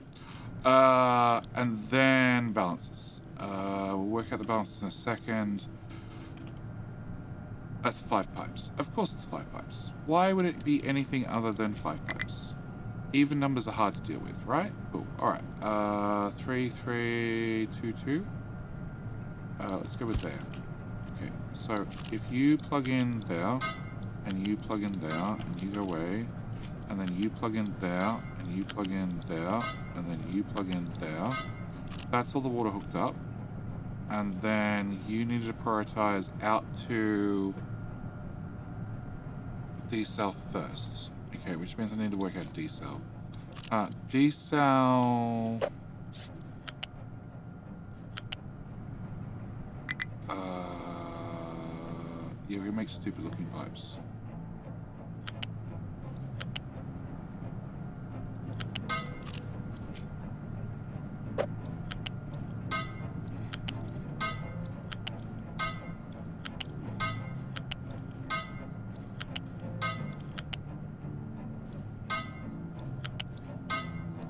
And then balances. We'll work out the balances in a second. That's 5 pipes. Of course it's 5 pipes. Why would it be anything other than 5 pipes? Even numbers are hard to deal with, right? Cool. Alright. 3, 3, 2, 2. Let's go with there. Okay, so if you plug in there, and you plug in there, and you go away, and then you plug in there, and you plug in there, and then you plug in there, that's all the water hooked up. And then you need to prioritize out to decel first. Okay, which means I need to work out decel. Decel... yeah, we make stupid looking pipes.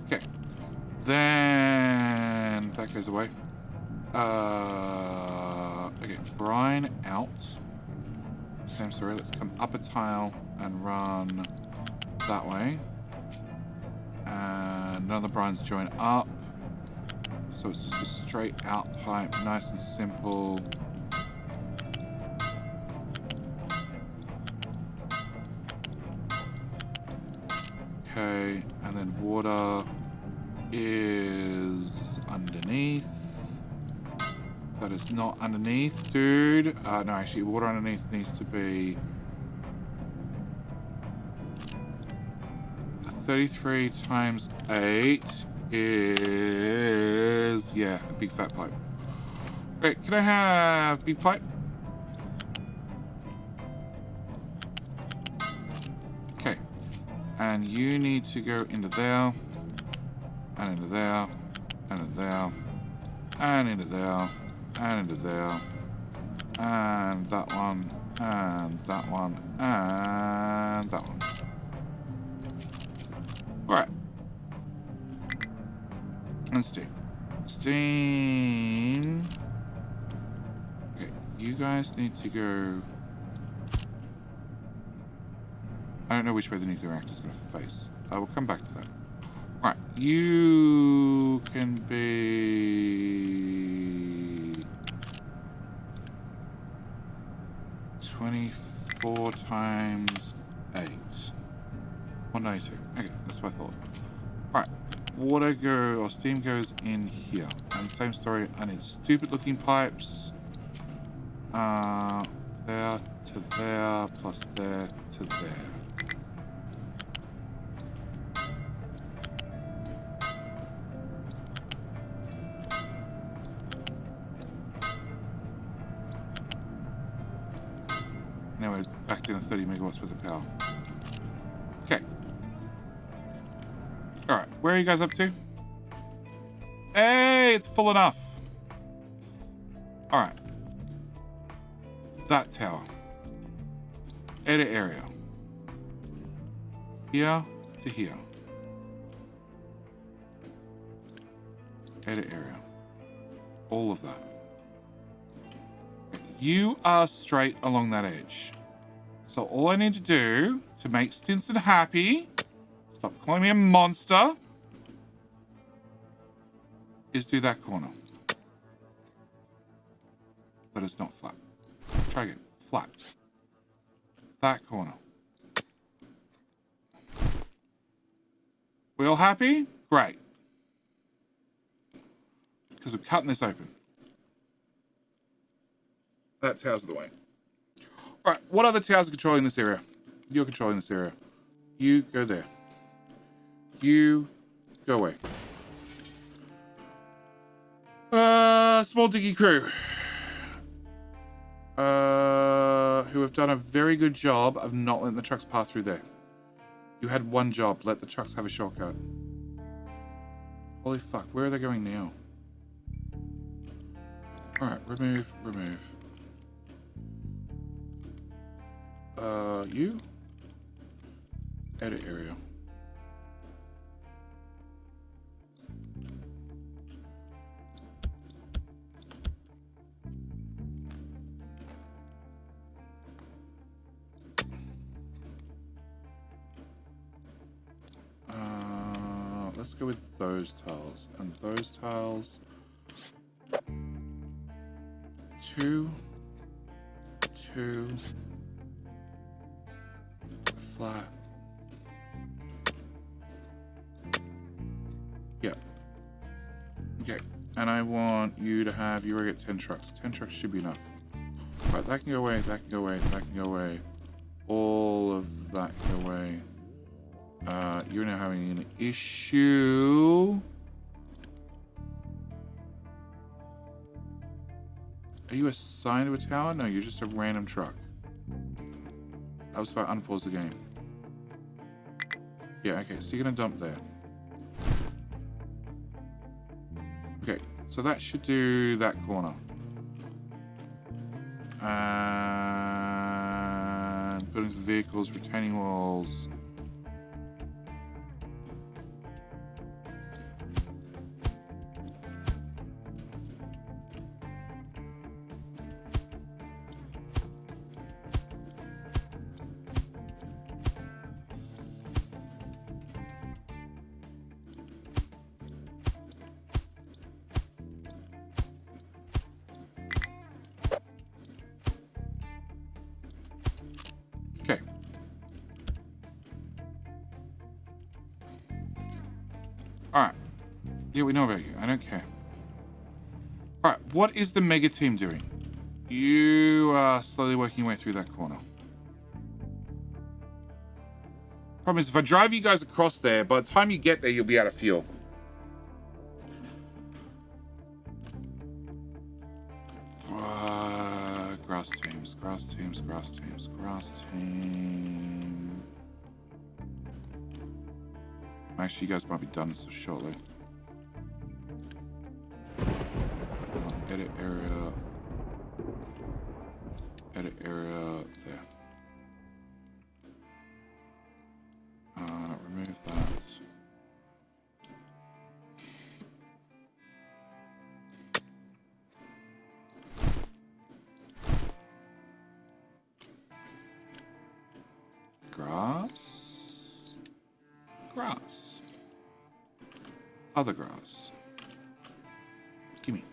Okay, then that goes away. Okay, brine out. Same story, let's come up a tile and run that way. And none of the brines join up. So it's just a straight out pipe, nice and simple. Okay, and then water is underneath. That is not underneath, dude. No, actually, water underneath needs to be 33 times 8 is, yeah, a big fat pipe. Great, can I have big pipe? Okay, and you need to go into there, and into there, and into there, and into there, and into there, and that one, and that one, and that one. Alright. And steam. Steam. Okay, you guys need to go... I don't know which way the nuclear reactor is going to face. I will come back to that. Alright, you can be... 24 times 8. 192. Okay, that's what I thought. Alright, water or steam goes in here. And same story, I need stupid looking pipes. There to there, plus there to there. Now we're back down to 30 megawatts worth of power. Okay. Alright, where are you guys up to? Hey, it's full enough. Alright. That tower. Edit area. Here to here. Edit area. All of that. You are straight along that edge. So all I need to do to make Stinson happy, stop calling me a monster, is do that corner. But it's not flat. Try again. Flat. That corner. We all happy? Great. Because I'm cutting this open. That tower's of the way. Alright, what other towers are controlling this area? You're controlling this area. You go there. You go away. Small diggy crew. Who have done a very good job of not letting the trucks pass through there. You had one job. Let the trucks have a shortcut. Holy fuck, where are they going now? Alright, remove. You? Edit area. Let's go with those tiles. And those tiles. 2, 2, flat. Yep. Okay. And I want you to have, you already get 10 trucks. 10 trucks should be enough. Right, that can go away, that can go away, that can go away. All of that can go away. You're now having an issue. Are you assigned to a tower? No, you're just a random truck. That was fine. Unpause the game. Yeah, okay, so you're gonna dump there. Okay, so that should do that corner. And buildings, vehicles, retaining walls. Okay. Alright. Yeah, we know about you. I don't care. Alright, what is the mega team doing? You are slowly working your way through that corner. Problem is, if I drive you guys across there, by the time you get there, you'll be out of fuel. Grass team. Actually, you guys might be done so shortly. Edit area. Edit area. There. Remove that. Grass. Other grass. Gimme.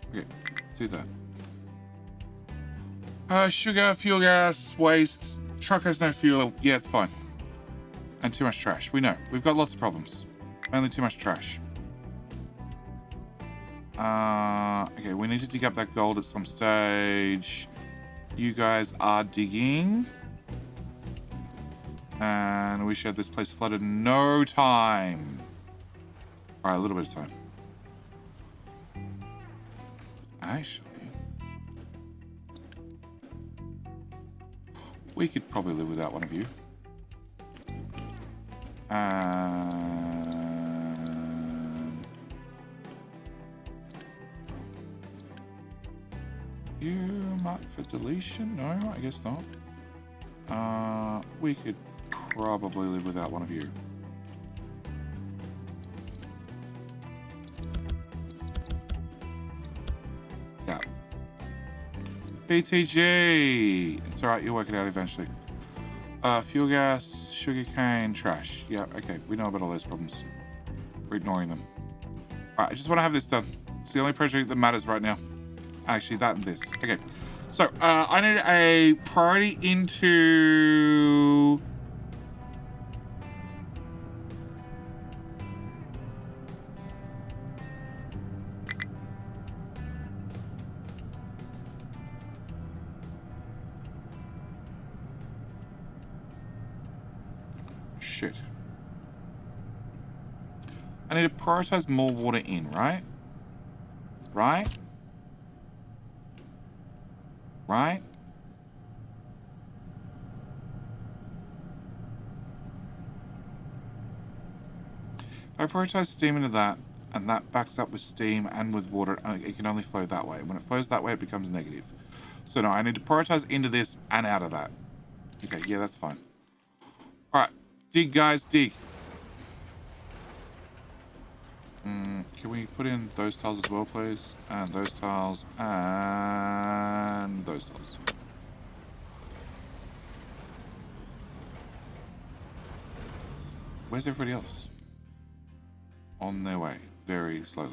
Okay, do that. Sugar, fuel gas, waste. Truck has no fuel. Yeah, it's fine. And too much trash. We know. We've got lots of problems. Only too much trash. Okay, we need to dig up that gold at some stage. You guys are digging. And we should have this place flooded in no time. Alright, a little bit of time. Actually. We could probably live without one of you. You marked for deletion? No, I guess not. We could probably live without one of you. Yeah. BTG! It's alright, you'll work it out eventually. Fuel gas, sugarcane, trash. Yeah, okay, we know about all those problems. We're ignoring them. Alright, I just want to have this done. It's the only project that matters right now. Actually, that and this. Okay. So, I need a priority into... Shit. I need to prioritize more water in, right? Right? Right? If I prioritize steam into that, and that backs up with steam and with water, it can only flow that way. When it flows that way, it becomes negative. So no, I need to prioritize into this and out of that. Okay, yeah, that's fine. Alright, dig, guys, dig. Can we put in those tiles as well, please? And those tiles, and those tiles. Where's everybody else? On their way, very slowly.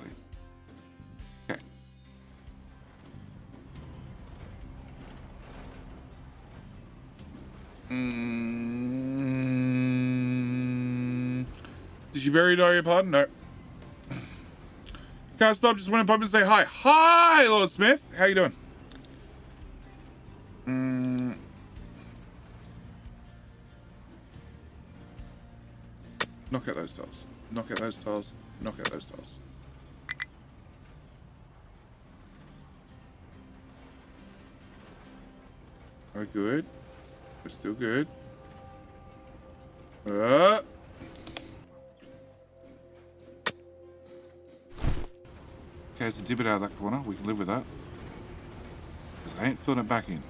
Okay. Did you bury your pardon? No. Can't stop, just want to pop in and say hi. Hi, Lord Smith. How you doing? Knock out those tiles. Knock out those tiles. Knock out those tiles. We're good. We're still good. Okay, it's a dip it out of that corner. We can live with that. Because I ain't filling it back in.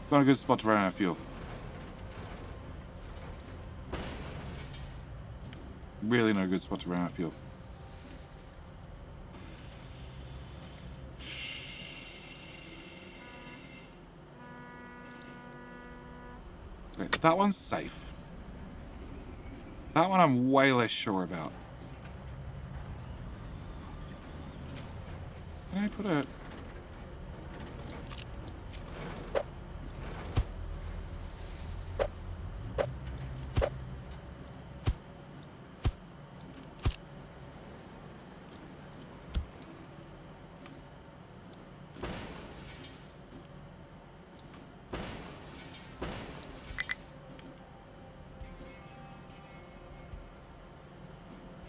It's not a good spot to run out of fuel. Really not a good spot to run out of fuel. Okay, that one's safe. That one I'm way less sure about. Can I put a...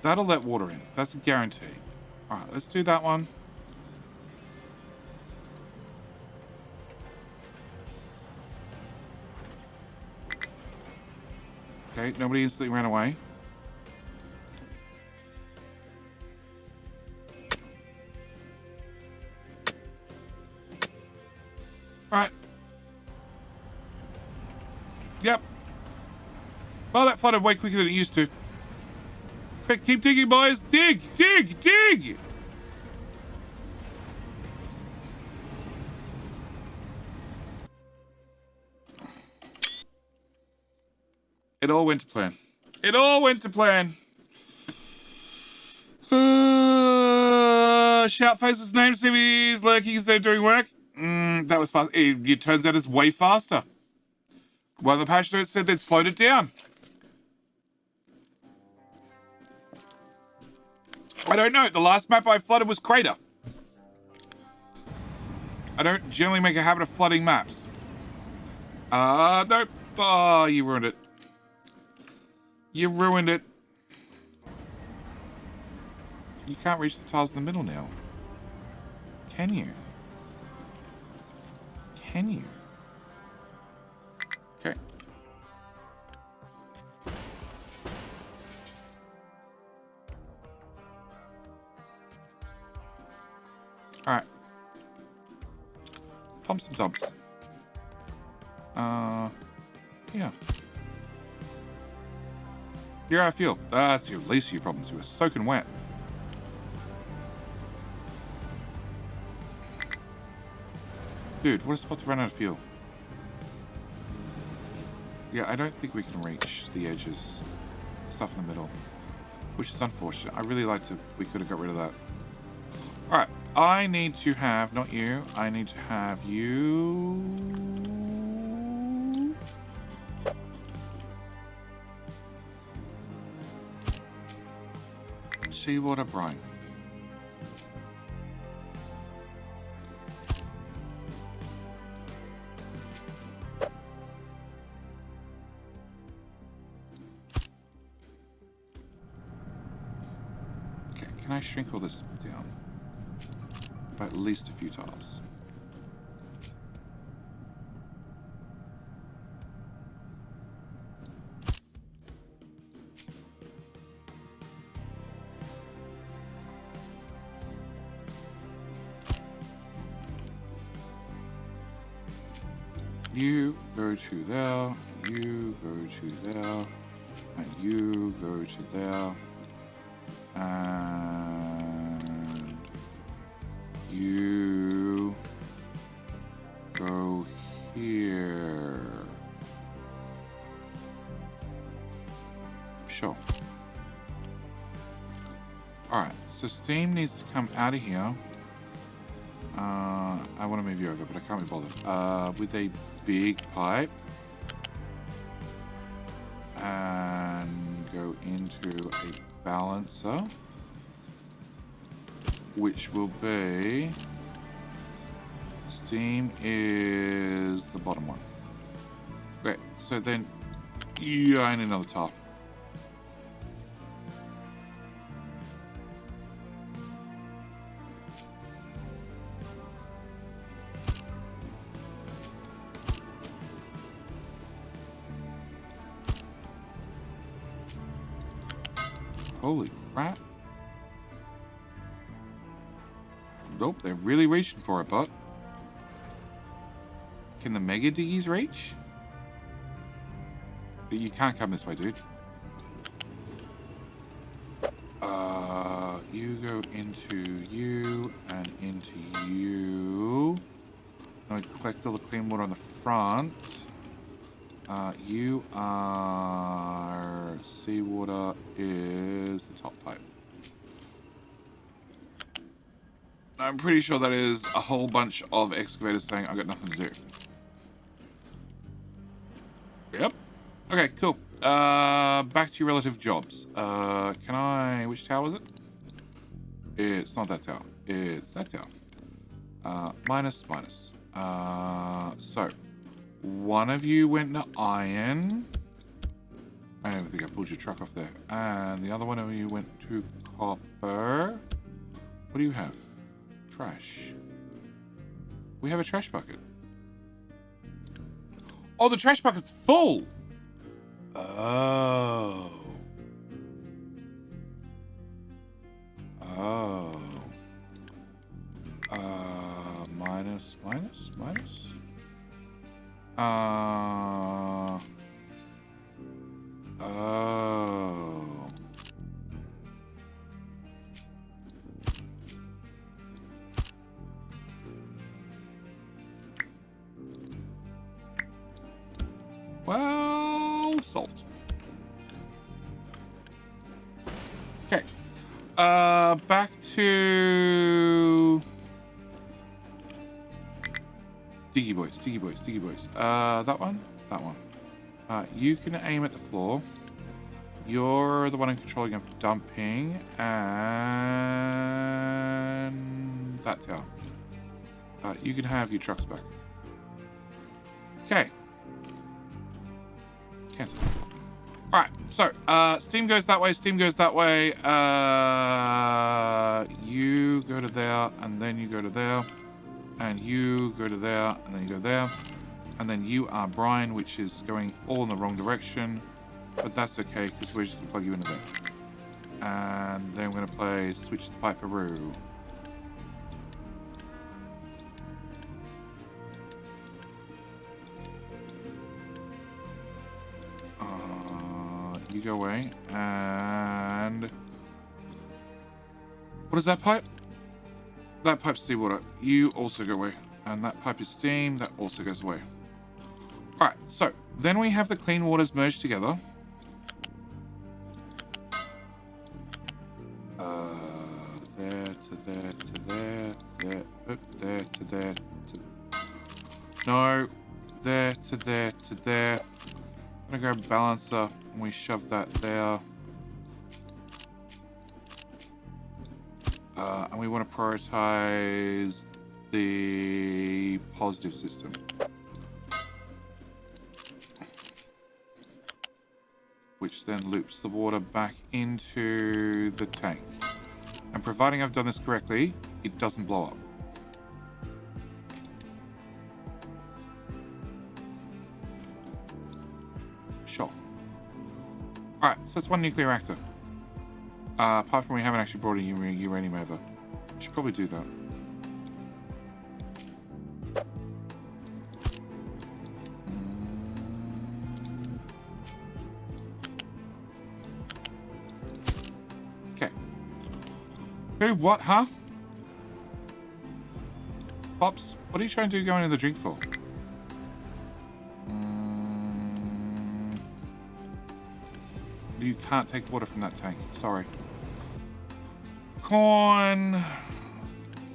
That'll let water in. That's a guarantee. Alright, let's do that one. Okay, nobody instantly ran away. Alright. Yep. Well, that flooded way quicker than it used to. Quick, keep digging, boys. Dig, dig, dig. It all went to plan. It all went to plan. Shout Face's name, see if he's lurking instead of doing work. That was fast. It turns out it's way faster. One of the patch notes said they'd slowed it down. I don't know. The last map I flooded was Crater. I don't generally make a habit of flooding maps. Nope. Oh, you ruined it. You ruined it. You can't reach the tiles in the middle now. Can you? Can you? Okay. Alright. Pumps and dumps. Yeah. Here I feel. That's your least of your problems. You were soaking wet. Dude, what a spot to run out of fuel. Yeah, I don't think we can reach the edges. Stuff in the middle. Which is unfortunate. I really like to... We could have got rid of that. Alright. I need to have... Not you. I need to have you... Seawater brine. Okay, can I shrink all this down by at least a few tiles? You go to there, you go to there, and you go to there, and you go here. Sure. Alright, so steam needs to come out of here. I want to move you over, but I can't be bothered. With a big pipe. And go into a balancer. Which will be... Steam is the bottom one. Great, so then... Yeah, I need another tile. Holy crap. Nope, they're really reaching for it, but... Can the Mega Diggies reach? You can't come this way, dude. You go into you, and into you. And we collect all the clean water on the front. You are... Seawater is the top pipe. I'm pretty sure that is a whole bunch of excavators saying I've got nothing to do. Yep. Okay, cool. Back to your relative jobs. Can I... Which tower is it? It's not that tower. It's that tower. Minus. So... One of you went to iron. I don't think I pulled your truck off there. And the other one of you went to copper. What do you have? Trash. We have a trash bucket. Oh, the trash bucket's full. Oh. Oh. Minus. Oh. Well, solved. Okay. Back to Diggy Boys, Diggy Boys, Diggy Boys. That one? That one. You can aim at the floor. You're the one in controlling of dumping and that tower. You can have your trucks back. Okay. Cancel. Alright, so, steam goes that way, steam goes that way. You go to there, and then you go to there. And you go to there, and then you go there. And then you are Brian, which is going all in the wrong direction. But that's okay, because we're just going to plug you into there. And then we're going to play Switch the Piperoo. You go away, and what is that pipe? That pipe's seawater. You also go away, and that pipe is steam. That also goes away. All right, so then we have the clean waters merged together. There to there to there, there to there to. No, there to there to there. I'm gonna grab balancer and we shove that there. And we want to prioritize the positive system. Which then loops the water back into the tank. And providing I've done this correctly, it doesn't blow up. Sure. Alright, so that's one nuclear reactor. Apart from we haven't actually brought a uranium over. We should probably do that. Okay. Who, what, huh? Pops, what are you trying to do going in the drink for? You can't take water from that tank. Sorry. Corn.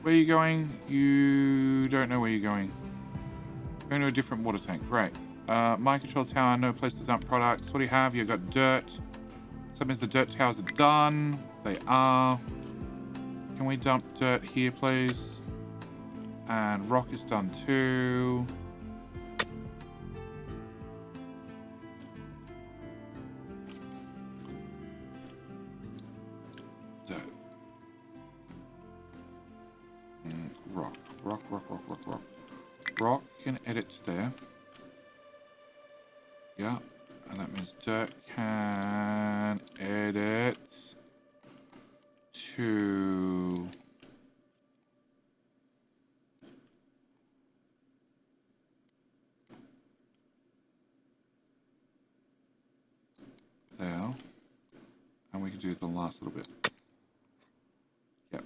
Where are you going? You don't know where you're going. Going to a different water tank. Great. Mind control tower. No place to dump products. What do you have? You've got dirt. So that means the dirt towers are done. They are. Can we dump dirt here, please? And rock is done too. Rock can edit to there. Yeah, and that means dirt can edit to there, and we can do the last little bit. Yep,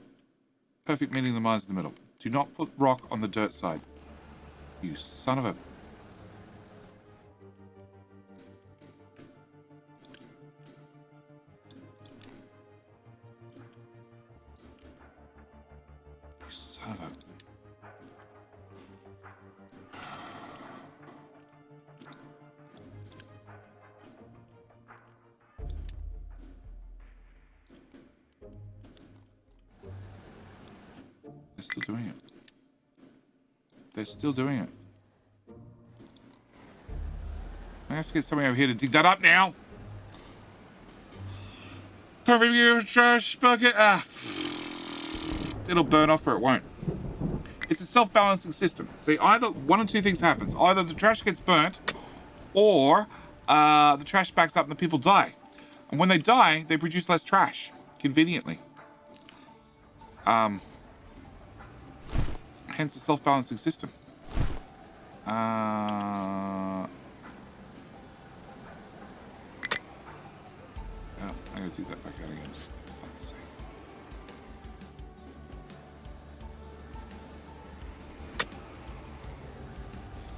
perfect, meeting the mines in the middle. Do not put rock on the dirt side. You son of a... You son of a... They're still doing it. They're still doing it. I have to get somebody over here to dig that up now. Perfect trash bucket. It'll burn off or it won't. It's a self-balancing system. See, either one of two things happens. Either the trash gets burnt or the trash backs up and the people die. And when they die, they produce less trash, conveniently. Hence the self-balancing system. Oh, I gotta dig that back out again. For fuck's sake.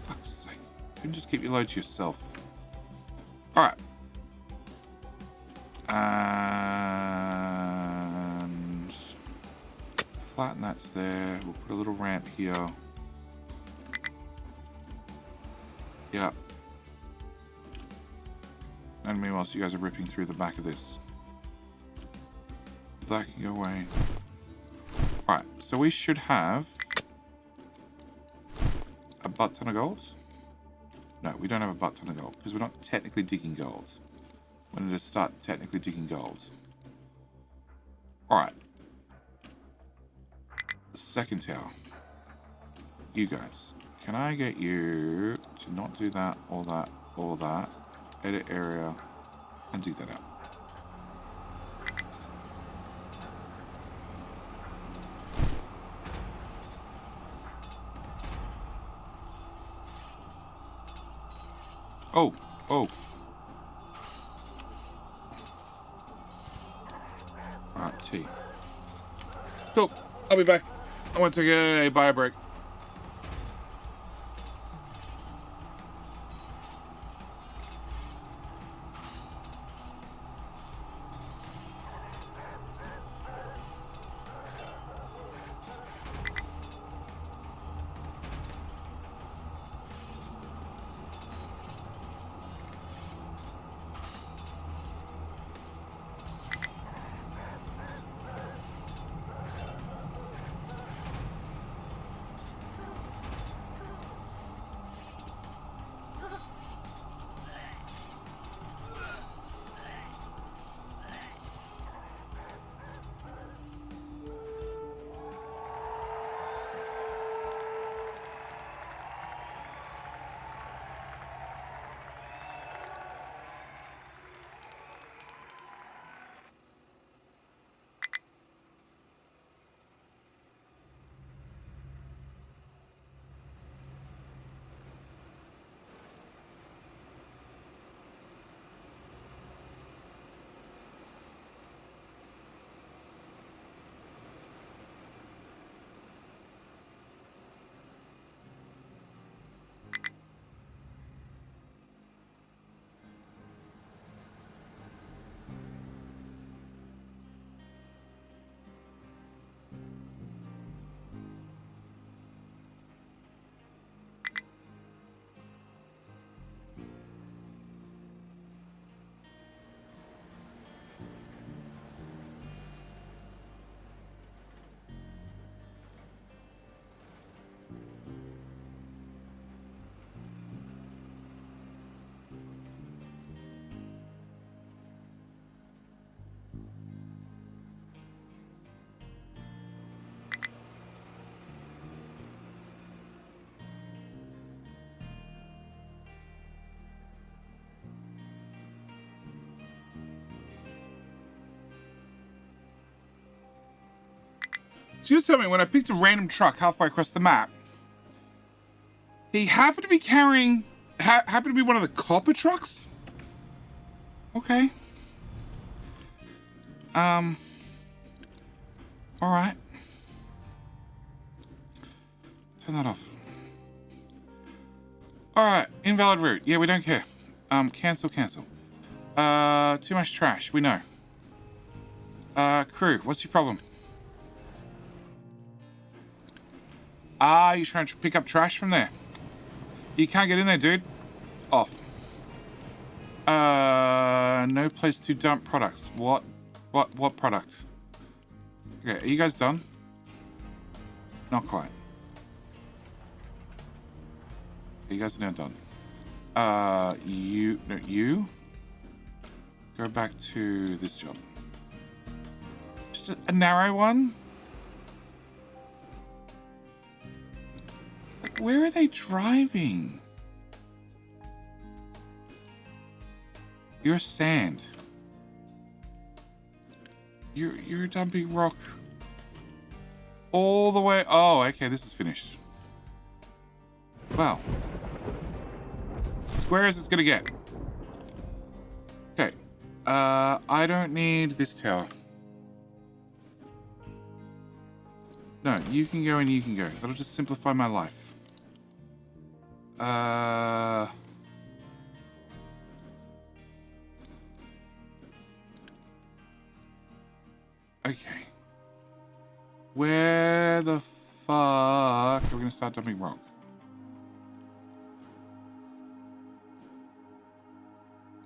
Fuck's sake. You couldn't just keep your load to yourself. Alright. flatten that there. We'll put a little ramp here. Yeah. And meanwhile, so you guys are ripping through the back of this. That can go away. Alright, so we should have a butt ton of gold. No, we don't have a butt ton of gold because we're not technically digging gold. When did it start technically digging gold? Alright. The second tower. You guys. Can I get you to not do that, or that, or that? Edit area and dig that out. Oh, oh. Alright, tea. Cool. I'll be back. I want to take a bio break. So you're telling me when I picked a random truck halfway across the map, he happened to be carrying, happened to be one of the copper trucks? Okay. All right. Turn that off. All right, invalid route. Yeah, we don't care. Cancel. Too much trash. We know. Crew, what's your problem? Ah, you're trying to pick up trash from there. You can't get in there, dude. Off. No place to dump products. What product? Okay, are you guys done? Not quite. You guys are now done. You go back to this job. Just a narrow one. Like, where are they driving? You're sand. You're dumping rock all the way. Oh, okay, this is finished. Wow. Square as it's gonna get. Okay. I don't need this tower. No, you can go and you can go. That'll just simplify my life. Okay. Where the fuck are we going to start dumping rock?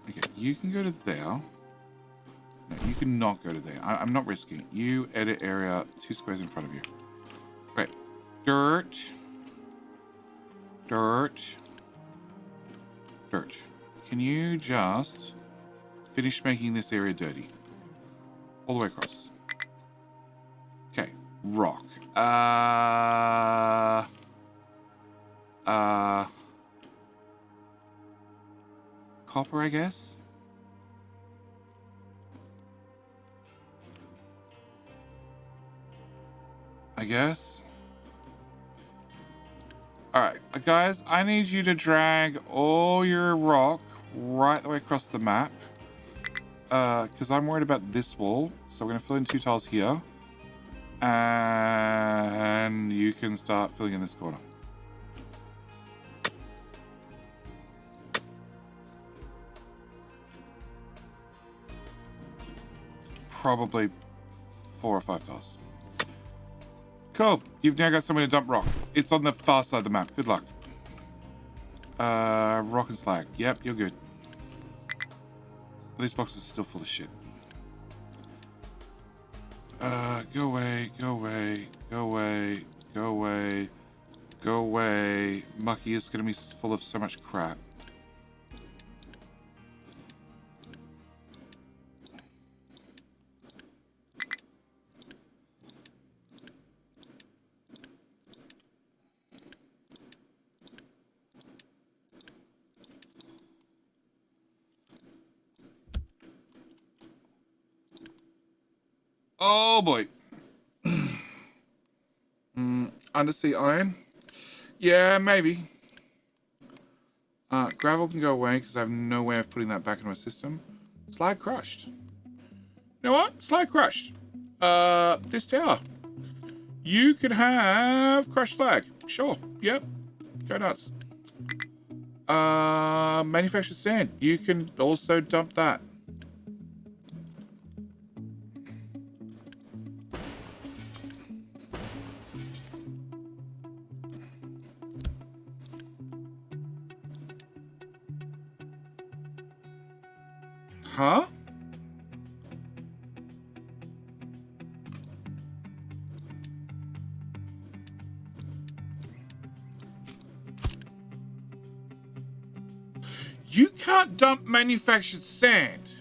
Okay, you can go to there. No, you cannot go to there. I'm not risking. You edit area 2 squares in front of you. Right. Dirt. Dirt. Dirt. Can you just finish making this area dirty? All the way across. Okay. Rock. Copper, I guess? Alright, guys, I need you to drag all your rock right the way across the map. Because I'm worried about this wall. So we're going to fill in 2 tiles here. And you can start filling in this corner. Probably 4 or 5 tiles. Cool. You've now got somewhere to dump rock. It's on the far side of the map. Good luck. Rock and slag. Yep, you're good. These boxes are still full of shit. Go away, go away, go away, go away, go away. Mucky is going to be full of so much crap. Oh boy. Undersea iron? Yeah, maybe. Gravel can go away because I have no way of putting that back in my system. Slag crushed. You know what? Slag crushed. This tower. You can have crushed slag. Sure. Yep. Go nuts. Manufactured sand. You can also dump that. Huh? You can't dump manufactured sand.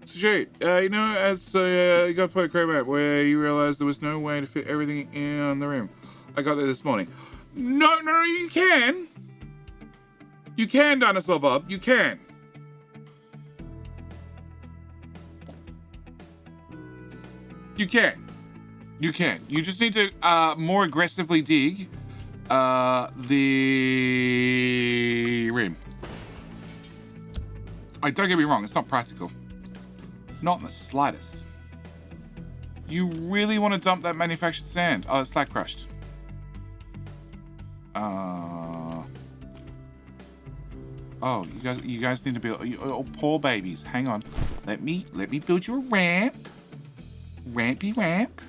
So, Jay, you know, as you got to play a crate map where you realized there was no way to fit everything in the room. I got there this morning. No, you can. You can, Dinosaur Bob. You can. You can. You can. You just need to more aggressively dig the rim. Don't get me wrong. It's not practical. Not in the slightest. You really want to dump that manufactured sand. Oh, it's slag crushed. Oh, you guys need to build. Oh, poor babies. Hang on. Let me build you a ramp. Rampy ramp.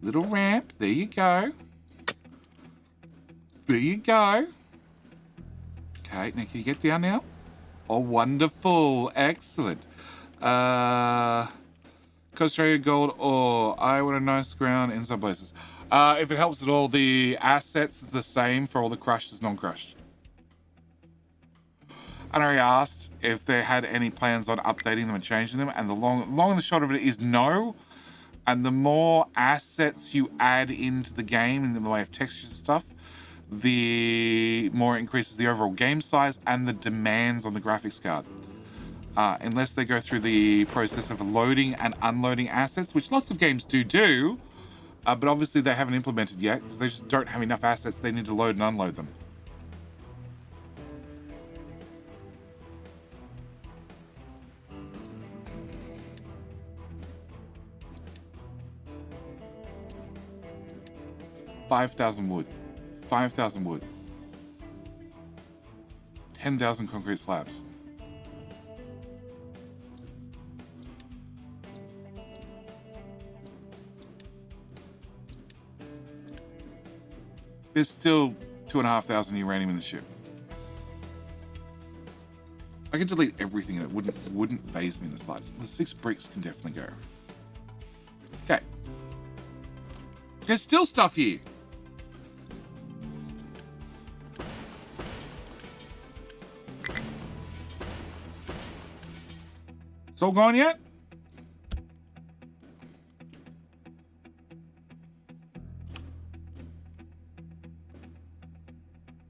Little ramp. There you go. There you go. Okay, now can you get down now? Oh, wonderful. Excellent. Australia gold ore. I want a nice ground in some places. If it helps at all, the assets are the same for all the crushed as non-crushed. And I already asked if they had any plans on updating them and changing them, and the long and the short of it is no. And the more assets you add into the game in the way of textures and stuff, the more it increases the overall game size and the demands on the graphics card. Unless they go through the process of loading and unloading assets, which lots of games do, but obviously they haven't implemented yet because they just don't have enough assets. They need to load and unload them. $5,000 wood. 5,000 wood. 10,000 concrete slabs. There's still 2,500 uranium in the ship. I could delete everything and it wouldn't phase me in the slightest. The 6 bricks can definitely go. Okay. There's still stuff here. It's all gone yet?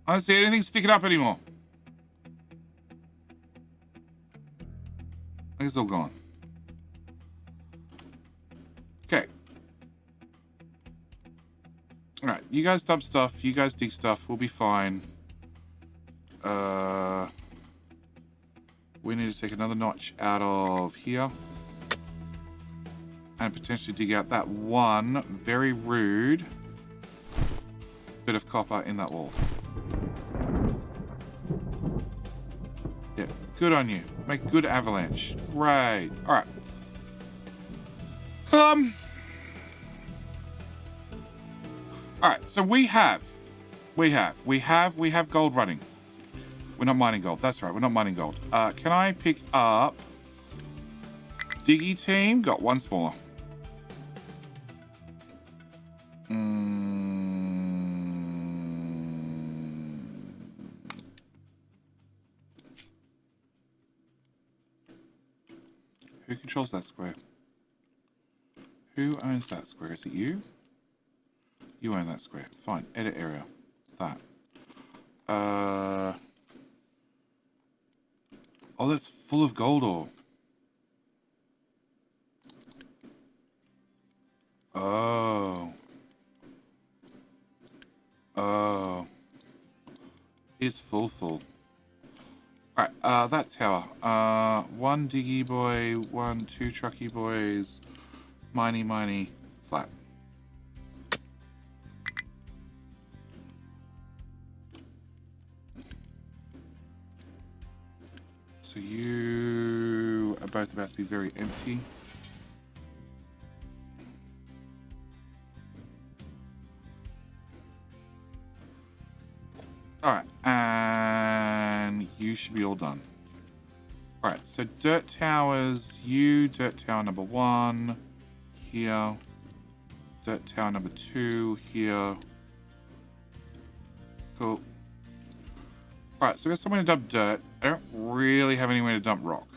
I don't see anything sticking up anymore. I think it's all gone. Okay. Alright, you guys dump stuff, you guys dig stuff, we'll be fine. We need to take another notch out of here. And potentially dig out that one very rude bit of copper in that wall. Yeah, good on you. Make good avalanche. Great. Alright. Alright, so we have gold running. We're not mining gold. That's right, we're not mining gold. Can I pick up Diggy team? Got one smaller. Who controls that square? Who owns that square? Is it you? You own that square. Fine. Edit area. That. Oh, that's full of gold ore. Oh. Oh. It's full. Alright, that tower. One diggy boy, 2 trucky boys. Miney, flat. So you are both about to be very empty. Alright, and you should be all done. Alright, so dirt towers, dirt tower number 1, here. Dirt tower number 2, here. Cool. Alright, so we got somewhere to dump dirt. I don't really have anywhere to dump rock.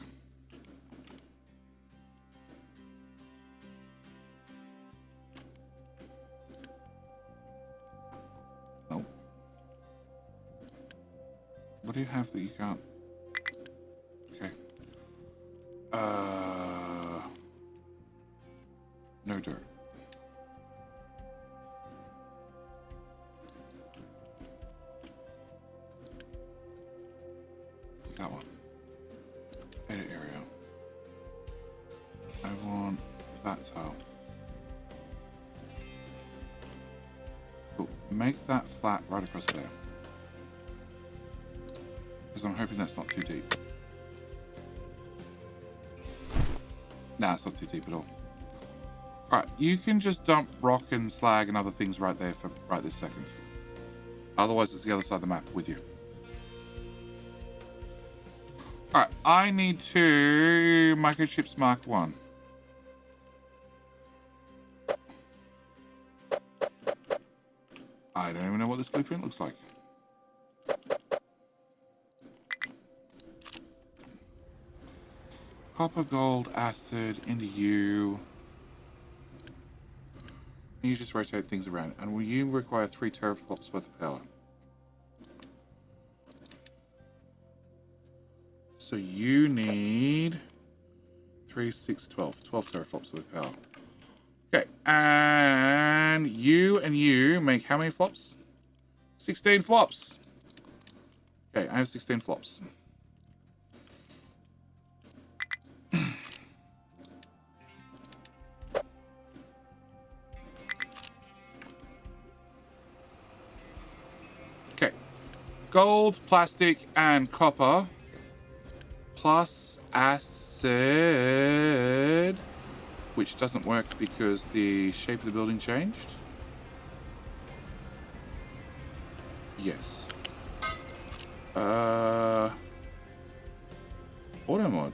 Nope. What do you have that you can't? Okay. No dirt. That one. Edit area. I want that tile. Cool. Make that flat right across there. Because I'm hoping that's not too deep. Nah, it's not too deep at all. Alright, you can just dump rock and slag and other things right there for right this second. Otherwise, it's the other side of the map with you. Alright, I need 2 microchips Mark 1. I don't even know what this blueprint looks like. Copper, gold, acid, into you. You just rotate things around. And will you require 3 teraflops worth of power? So you need 3, 6, 12. 12 teraflops worth of power. Okay, and you make how many flops? 16 flops. Okay, I have 16 flops. Okay, gold, plastic, and copper, plus acid, which doesn't work because the shape of the building changed. Yes. Auto mod.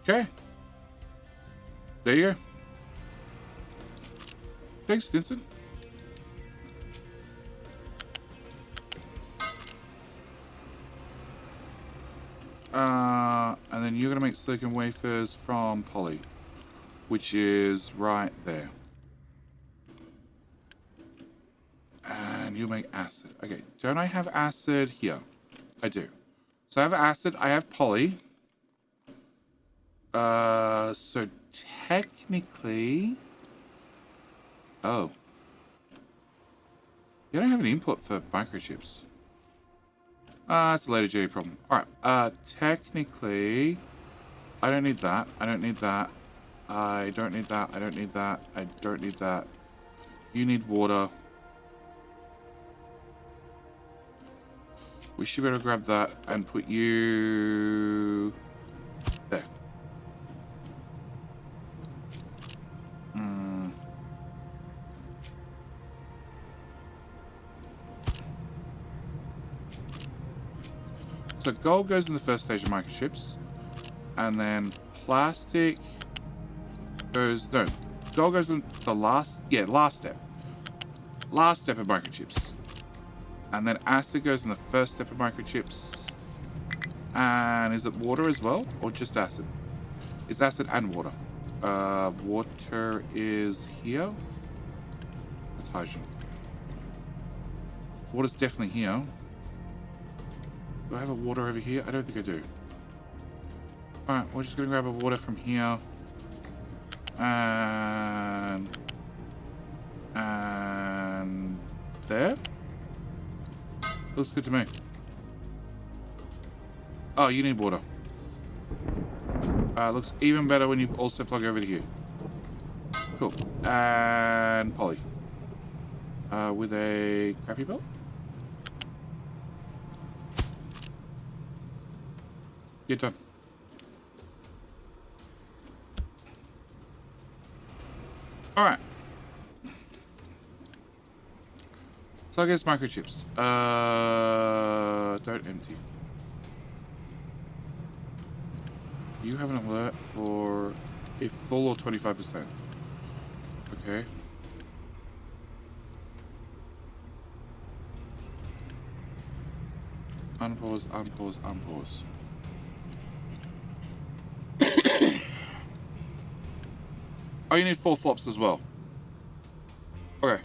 Okay. There you go. Thanks, Stinson. And then you're going to make silicon wafers from poly, which is right there. And you make acid. Okay, don't I have acid here? I do. So I have acid, I have poly. So technically... Oh. You don't have an input for microchips. That's a later JD problem. Alright, technically... I don't need that. I don't need that. I don't need that. I don't need that. I don't need that. You need water. We should be able to grab that and put you... there. So gold goes in the first stage of microchips, and then plastic goes, no, gold goes in the last step. Last step of microchips. And then acid goes in the first step of microchips. And is it water as well, or just acid? It's acid and water. Water is here. That's hydrogen. Water's definitely here. Do I have a water over here? I don't think I do. Alright, we're just going to grab a water from here. And there. Looks good to me. Oh, you need water. Looks even better when you also plug over to here. Cool. And poly. With a crappy belt. Get done. Alright. So I guess microchips. Don't empty. You have an alert for a full or 25%. Okay. Unpause, unpause, unpause. Oh, you need 4 flops as well. Okay.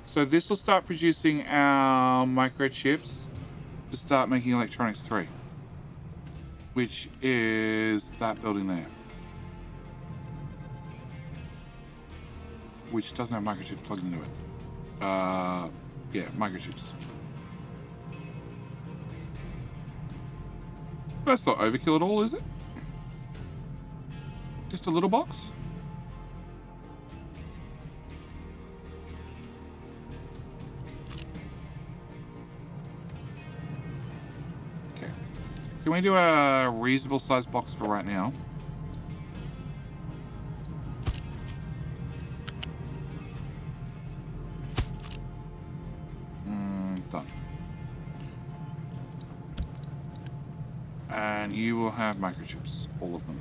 So this will start producing our microchips to start making electronics 3. Which is that building there. Which doesn't have microchips plugged into it. Yeah, microchips. That's not overkill at all, is it? Just a little box? Okay. Can we do a reasonable sized box for right now? Done. And you will have microchips, all of them.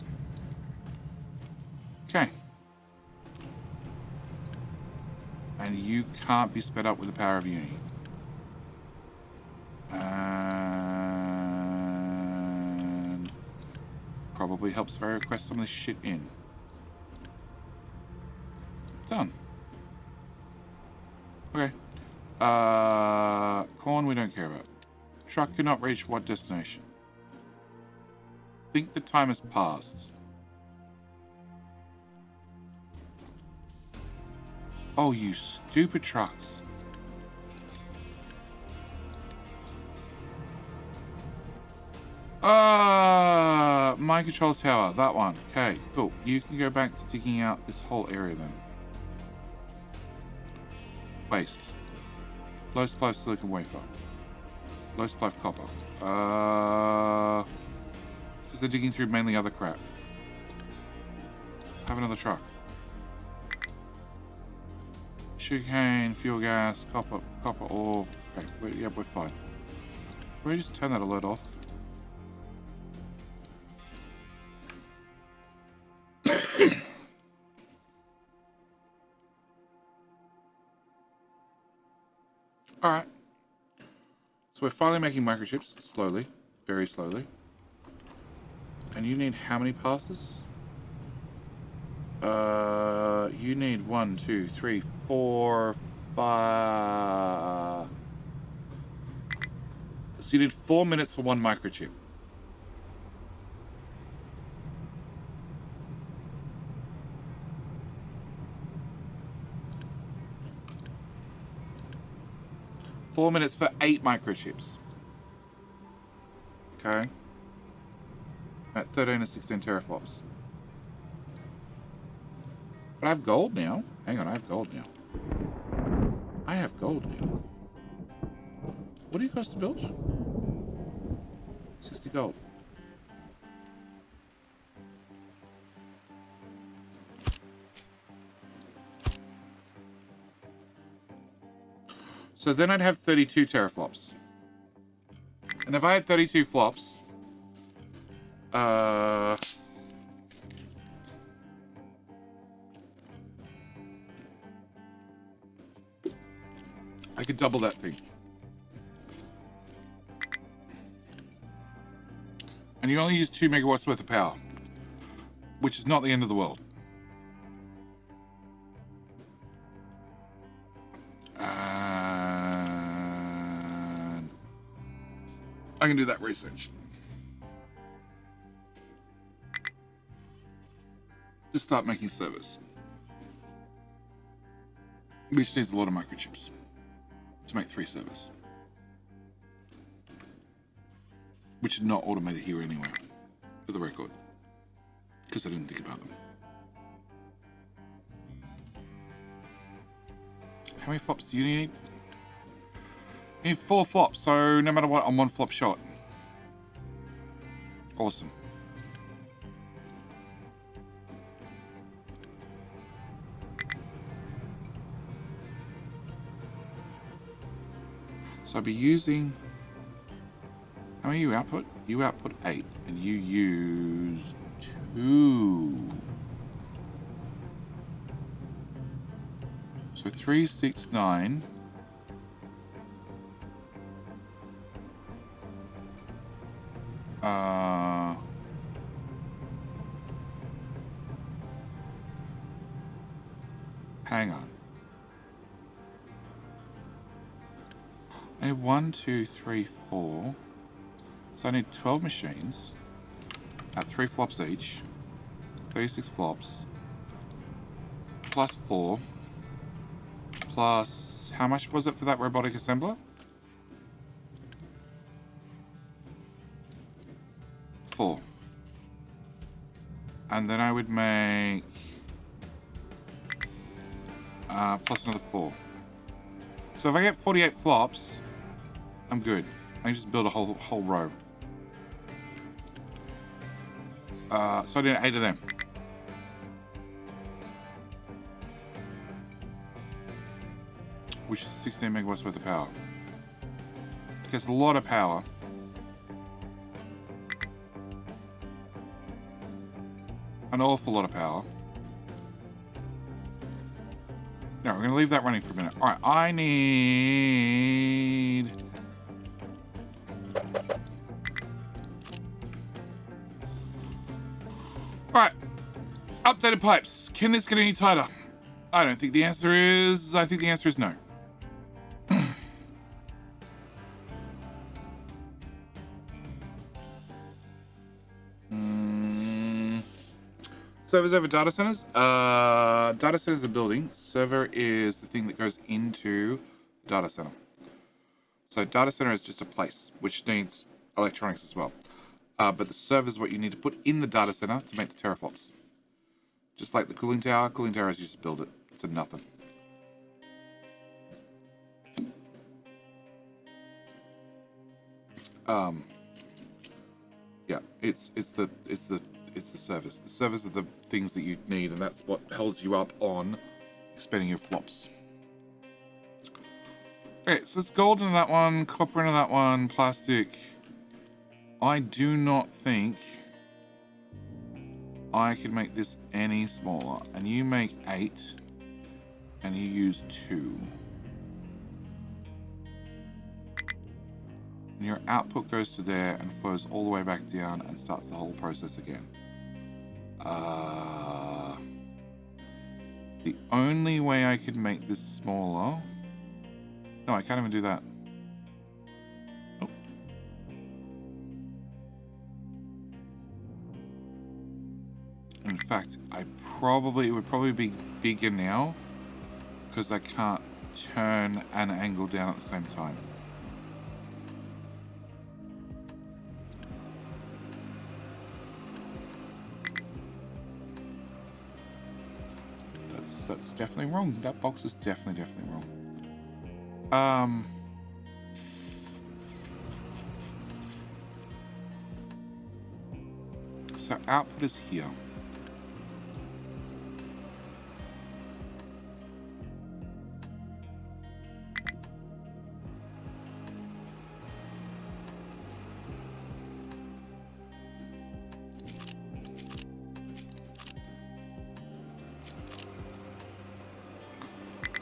Okay. And you can't be sped up with the power of Unity. And probably helps if I request some of this shit in. Done. Okay. Corn we don't care about. Truck cannot reach what destination? I think the time has passed. Oh, you stupid trucks. Mind control tower, that one. Okay, cool. You can go back to digging out this whole area then. Waste. Low supply of silicon wafer. Low supply of copper. Because they're digging through mainly other crap. Have another truck. sugarcane, fuel gas, copper ore. Okay, we're fine. Can we just turn that alert off? Alright. So we're finally making microchips, slowly. Very slowly. And you need how many passes? You need 1, 2, 3, 4, 5... So you need 4 minutes for one microchip. Four minutes for 8 microchips. Okay. At 13 and 16 teraflops. But I have gold now. Hang on, I have gold now. I have gold now. What do you cost to build? 60 gold. So then I'd have 32 teraflops. And if I had 32 flops, I could double that thing. And you only use 2 megawatts worth of power, which is not the end of the world. And I can do that research. Just start making servers. Which needs a lot of microchips to make 3 servers. Which are not automated here anyway, for the record. Because I didn't think about them. How many flops do you need? You need 4 flops, so no matter what, I'm 1 flop short. Awesome. So I'll be using... How many you output? You output 8, and you use 2. So 3, 6, 9. Hang on. I need 1, 2, 3, 4. So I need 12 machines at 3 flops each, 36 flops, plus 4, plus, how much was it for that robotic assembler? 4. And then I would make, plus another 4. So if I get 48 flops, I'm good. I can just build a whole row. So I did 8 of them. Which is 16 megawatts worth of power. Gets a lot of power. An awful lot of power. No, we're going to leave that running for a minute. Alright, I need... Alright. Updated pipes. Can this get any tighter? I don't think the answer is... I think the answer is no. Servers over data centers. Data center is a building. Server is the thing that goes into the data center. So data center is just a place, which needs electronics as well. But the server is what you need to put in the data center to make the teraflops. Just like the cooling tower. Cooling tower is you just build it. It's a nothing. Yeah, it's the servers. The servers are the things that you need, and that's what holds you up on expanding your flops. Okay, so it's gold in that one, copper in that one, plastic. I do not think I could make this any smaller. And you make 8, and you use 2. And your output goes to there and flows all the way back down and starts the whole process again. The only way I could make this smaller... No, I can't even do that. Oh. In fact, it would probably be bigger now because I can't turn and angle down at the same time. That's definitely wrong. That box is definitely wrong. So output is here.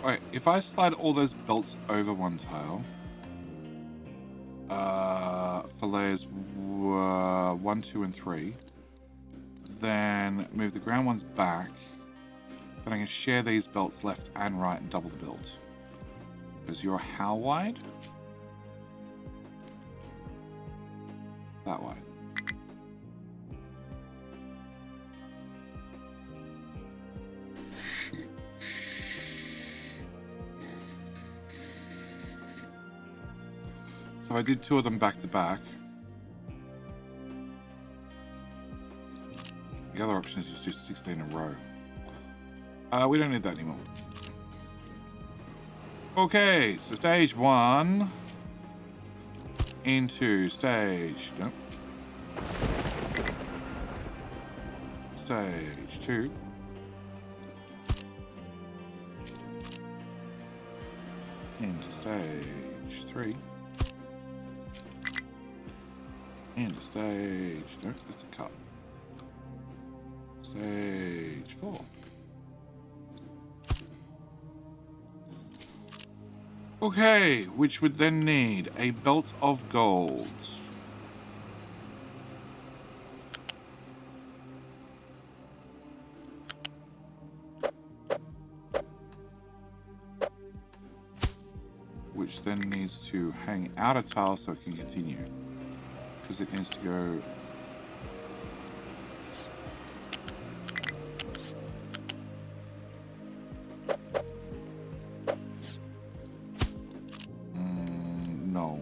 Alright, if I slide all those belts over one tile, for layers 1, 2, and 3, then move the ground ones back, then I can share these belts left and right and double the build. Because you're how wide? That wide. So I did 2 of them back to back. The other option is just do 16 in a row. We don't need that anymore. Okay, so stage 1 into stage... Nope. Stage 2. Into stage 3. Into stage... No, that's a cut. Stage 4. Okay, which would then need a belt of gold. Which then needs to hang out a tile so it can continue. Because it needs to go... no.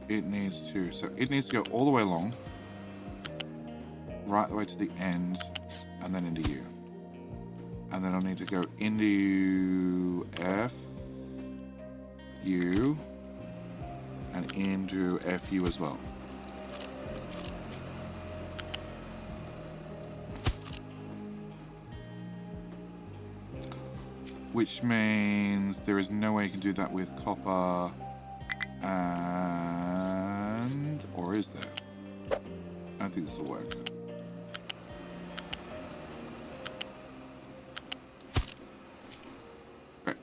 It needs to... So it needs to go all the way along. Right the way to the end. And then into U. And then I'll need to go into F... U... and into FU as well. Which means there is no way you can do that with copper and... or is there? I don't think this will work. Right.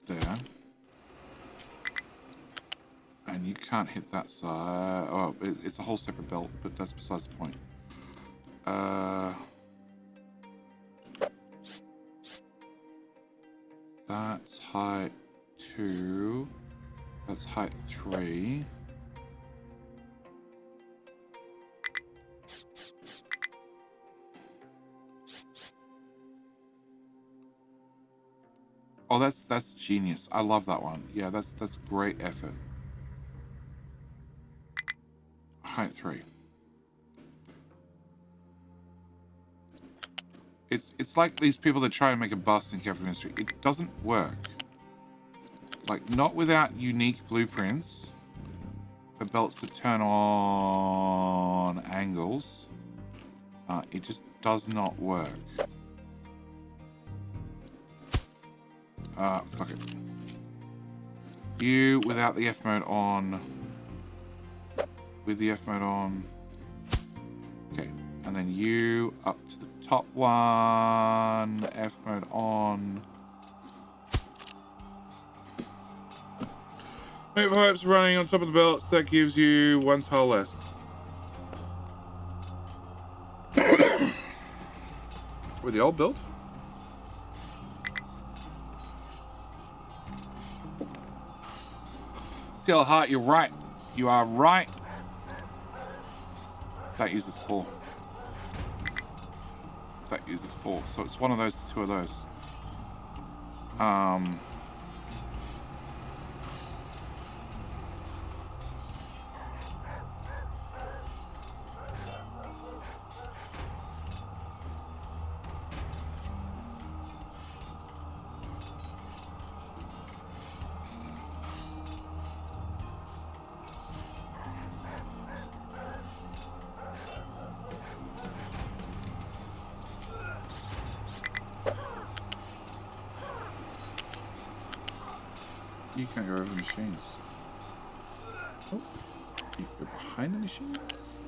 There. And you can't hit that side. Oh, it's a whole separate belt, but that's besides the point. That's height 2. That's height 3. Oh, that's genius. I love that one. Yeah, that's great effort. Height 3. It's like these people that try and make a bus in Captain Mystery. It doesn't work. like not without unique blueprints for belts that turn on angles. It just does not work. Fuck it. You without the F mode on. With the F mode on. Okay, and then you up to the top one. F mode on. Make pipes running on top of the belts. That gives you 1 tile less. With the old build. Tell Heart, you're right. You are right. That uses 4. That uses 4. So it's one of those, 2 of those. You can't go over the machines. Oh, you go behind the machines?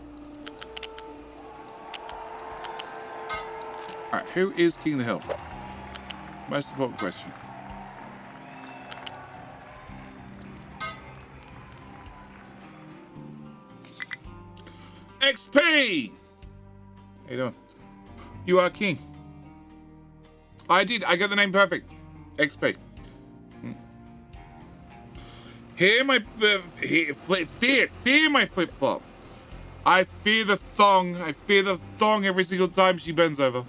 Alright, who is King of the Hill? Most important question. XP! How you doing? You are king. I did. I got the name perfect. XP. Fear my flip flop. I fear the thong. I fear the thong every single time she bends over.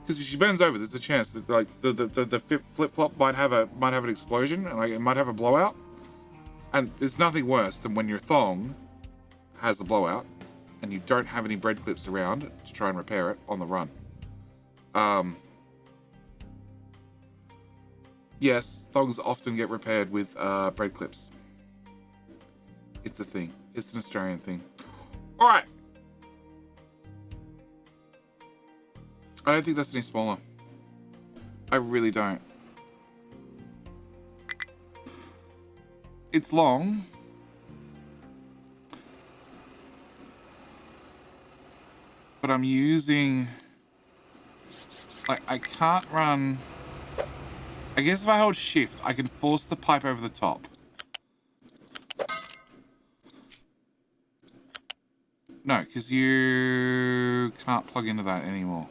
Because if she bends over, there's a chance that like the flip flop might have an explosion, and like it might have a blowout. And there's nothing worse than when your thong has a blowout, and you don't have any bread clips around to try and repair it on the run. Yes, thongs often get repaired with bread clips. It's a thing. It's an Australian thing. All right. I don't think that's any smaller. I really don't. It's long. But I'm using... Like, I can't run... I guess if I hold shift, I can force the pipe over the top. No, because you can't plug into that anymore.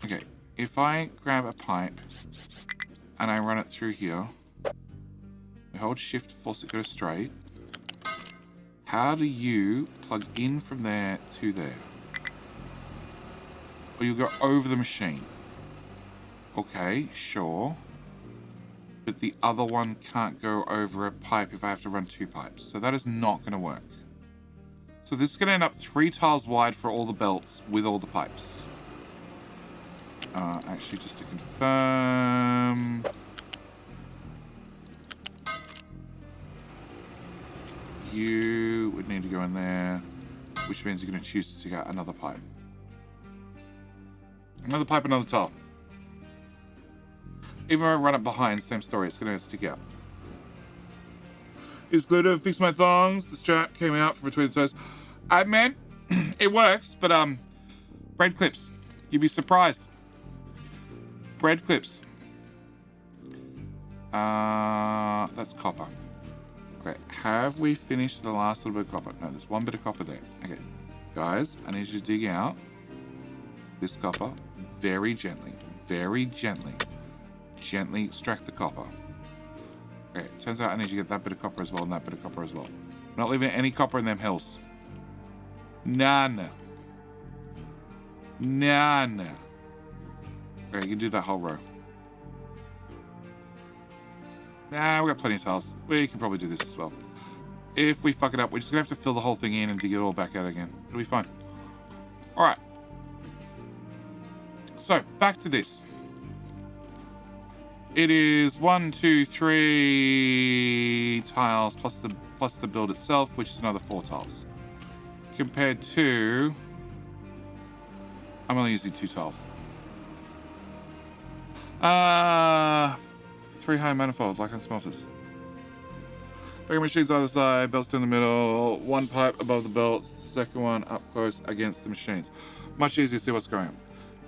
Okay, if I grab a pipe and I run it through here, we hold shift to force it to go straight. How do you plug in from there to there? Or you go over the machine. Okay, sure. But the other one can't go over a pipe if I have to run 2 pipes. So that is not going to work. So this is going to end up 3 tiles wide for all the belts with all the pipes. Actually, just to confirm... You would need to go in there, which means you're going to choose to stick out another pipe. Another pipe, another tile. Even if I run it behind, same story, it's going to stick out. Is glue to fix my thongs? The strap came out from between the toes. Man, it works, but bread clips. You'd be surprised. Bread clips. That's copper. Okay, have we finished the last little bit of copper? No, there's 1 bit of copper there. Okay, guys, I need you to dig out this copper very gently, gently extract the copper. Okay, turns out I need to get that bit of copper as well and that bit of copper as well. I'm not leaving any copper in them hills. None. Okay, you can do that whole row. Nah, we got plenty of tiles. We can probably do this as well. If we fuck it up, we're just gonna have to fill the whole thing in and dig it all back out again. It'll be fine. Alright. So back to this. It is 1, 2, 3 tiles plus the build itself, which is another 4 tiles. Compared to, I'm only using 2 tiles. 3 high manifold, like on smelters. Bigger machines either side, belts in the middle, 1 pipe above the belts, the second one up close against the machines. Much easier to see what's going on.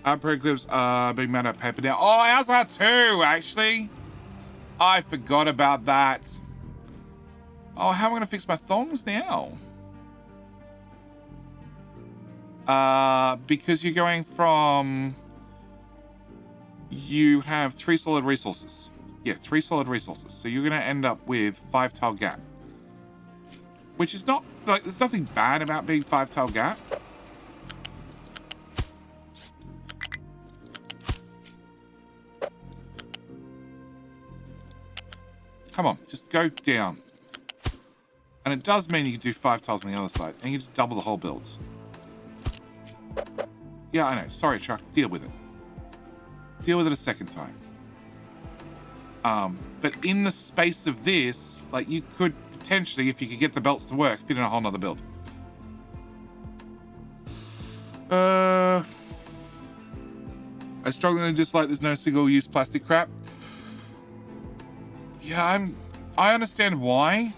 Upgrade clips are being made out of paper now. Oh, I also have 2, actually. I forgot about that. Oh, how am I going to fix my thongs now? Because you're going from... You have 3 solid resources. Yeah, 3 solid resources. So you're going to end up with 5 tile gap. Which is not... Like, there's nothing bad about being 5 tile gap. Come on, just go down. And it does mean you can do 5 tiles on the other side. And you just double the whole build. Yeah, I know. Sorry, truck. Deal with it. Deal with it a second time. But in the space of this, like, you could potentially, if you could get the belts to work, fit in a whole nother build. I strongly dislike there's no single-use plastic crap. Yeah, I understand why.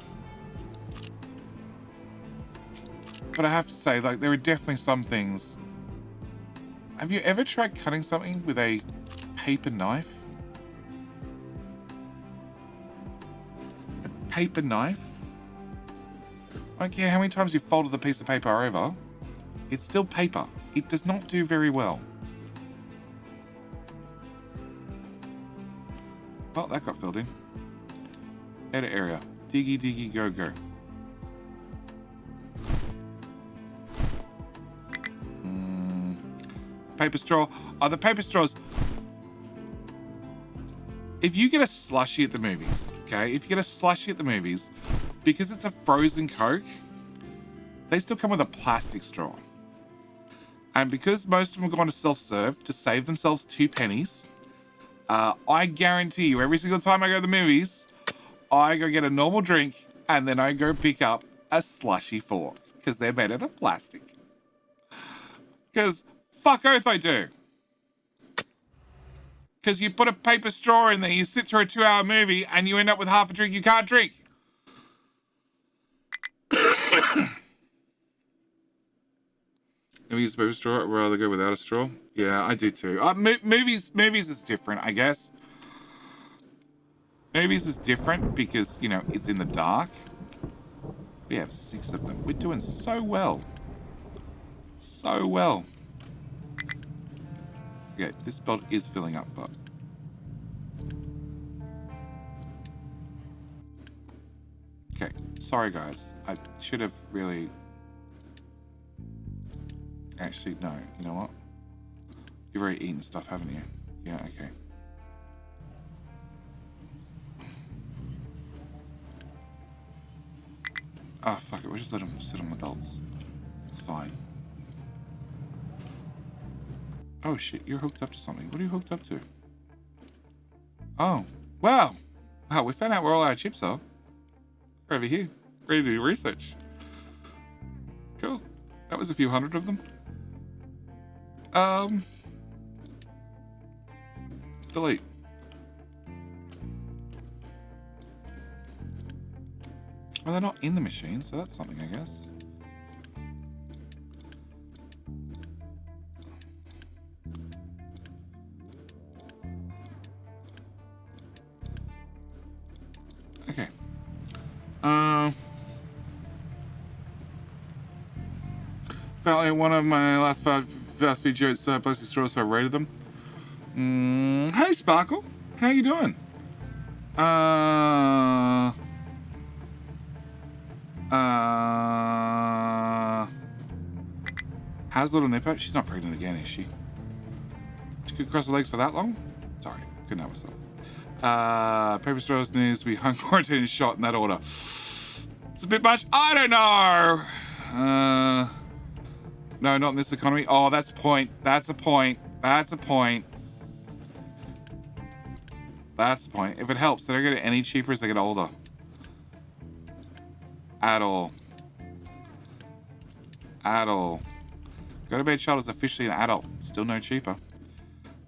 But I have to say, like, there are definitely some things. Have you ever tried cutting something with a paper knife? A paper knife? I don't care how many times you've folded the piece of paper over. It's still paper. It does not do very well. Oh, that got filled in. Edit area. Diggy, diggy, go, go. Paper straw. Oh, the paper straws. If you get a slushie at the movies, okay? If you get a slushie at the movies, because it's a frozen Coke, they still come with a plastic straw. And because most of them go on to self-serve to save themselves 2 pennies, I guarantee you every single time I go to the movies, I go get a normal drink and then I go pick up a slushy fork because they're made out of plastic. Because fuck oath I do. Because you put a paper straw in there, you sit through a 2-hour movie and you end up with half a drink you can't drink. If you use a paper straw, I'd rather go without a straw. Yeah, I do too. Movies is different, I guess. Movies is different because, you know, it's in the dark. We have 6 of them. We're doing so well. So well. Okay, this build is filling up, but... Okay, sorry guys. I should have really... Actually, no. You know what? You've already eaten stuff, haven't you? Yeah, okay. Oh, fuck it. We'll just let them sit on the belts. It's fine. Oh, shit. You're hooked up to something. What are you hooked up to? Oh. Wow. Oh, we found out where all our chips are. They're over here. Ready to do research. Cool. That was a few hundred of them. Delete. Well, they're not in the machine, so that's something, I guess. Okay. Felt like one of my last fast food jokes, plastic straws, so I rated them. Hey, Sparkle. How you doing? How's little Nipper? She's not pregnant again, is she? She could cross her legs for that long? Sorry, couldn't help myself. Paper straws needs to be hung, quarantined, and shot in that order. It's a bit much. I don't know. No, not in this economy. Oh, that's a point. That's a point. That's the point. That's the point. If it helps, they don't get it any cheaper as they get older. At all. At all. Go to bed child is officially an adult. Still no cheaper.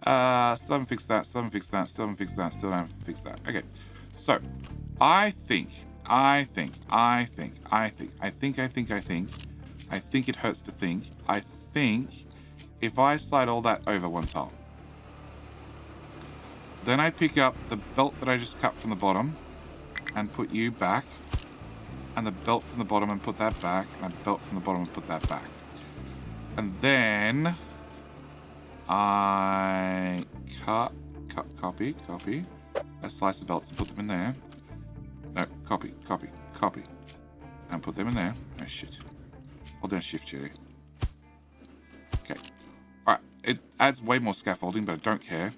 Still haven't fixed that. Still haven't fixed that. Still haven't fixed that. Still haven't fixed that. Okay. So, I think it hurts to think. I think if I slide all that over one tile, then I pick up the belt that I just cut from the bottom and put you back, and the belt from the bottom and put that back, and a belt from the bottom and put that back. And then I copy a slice of belts and put them in there. No, copy, and put them in there. Oh shit. Hold down shift, Jerry. Okay. Alright, it adds way more scaffolding, but I don't care.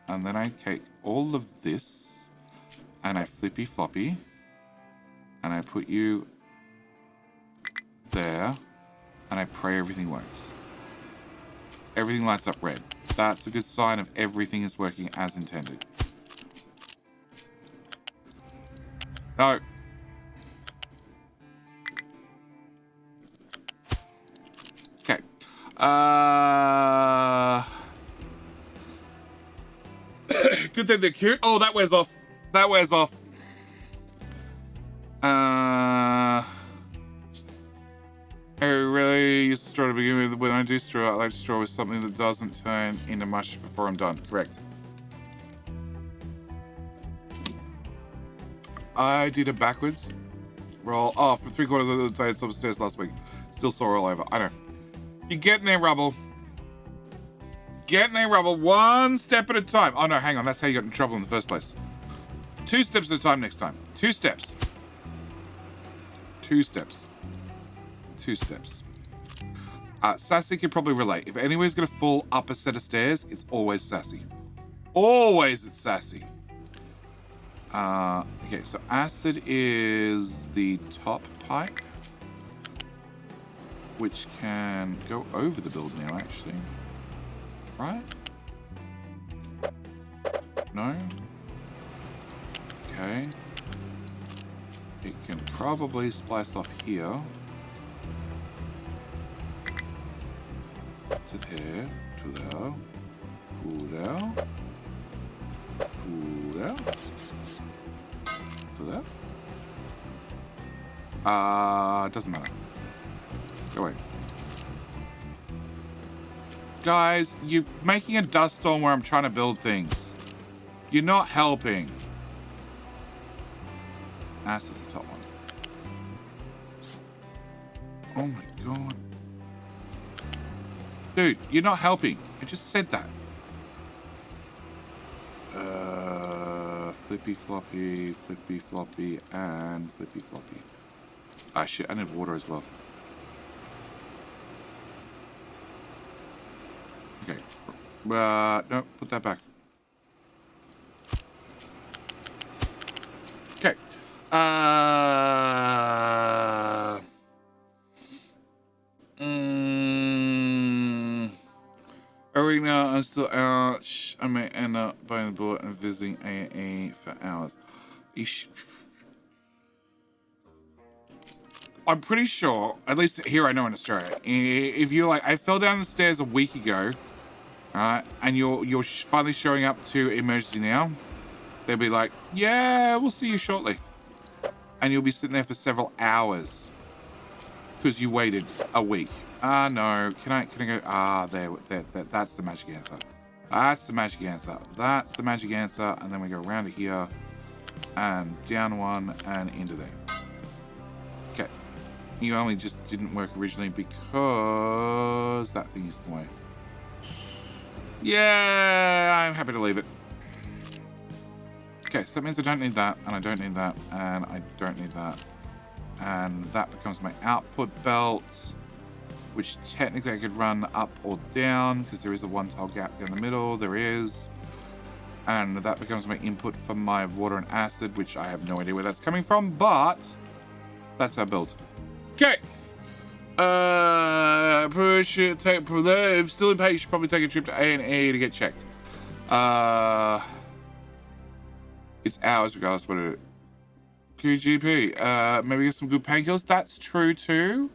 And then I take all of this and I flippy floppy and I put you there and I pray everything works. Everything lights up red. That's a good sign of everything is working as intended. No. Okay. Good thing they're cute. Oh, that wears off. That wears off. I really used to straw to begin with. When I do straw, I like to straw with something that doesn't turn into mush before I'm done. Correct. I did it backwards. Roll. Oh, for 3/4 of the day, it's upstairs last week. Still sore all over. I know. You're getting there, Rubble. Getting there, Rubble. One step at a time. Oh, no, hang on. That's how you got in trouble in the first place. 2 steps at a time next time. 2 steps. 2 steps. 2 steps. Sassy can probably relate. If anyone's going to fall up a set of stairs, it's always Sassy. Always it's Sassy. Okay, so acid is the top pipe, which can go over the build now, actually. Right? No? Okay. It can probably splice off here. To there, to there, to there, to there, to there. Doesn't matter. Go away. Guys, you're making a dust storm where I'm trying to build things. You're not helping. That's the top one. Oh my god. Dude, you're not helping. I just said that. Flippy floppy, and flippy floppy. Ah shit, I need water as well. Okay. No, put that back. Okay. Arena, I'm still out. I may end up buying the bullet and visiting A&E for hours. I'm pretty sure, at least here I know in Australia, if you're like, I fell down the stairs a week ago, alright, and you're finally showing up to emergency now, they'll be like, yeah, we'll see you shortly. And you'll be sitting there for several hours because you waited a week. No, can I go? There, that's the magic answer. That's the magic answer. That's the magic answer. And then we go around to here and down one and into there. Okay. You only just didn't work originally because that thing is in the way. Yeah, I'm happy to leave it. Okay, so that means I don't need that, and I don't need that, and I don't need that. And that becomes my output belt, which technically I could run up or down because there is a 1 tile gap down the middle. There is. And that becomes my input for my water and acid, which I have no idea where that's coming from, but that's our build. Okay. Appreciate take if still in pace, you should probably take a trip to A&E to get checked. It's hours regardless what it QGP. Maybe get some good painkillers. That's true too.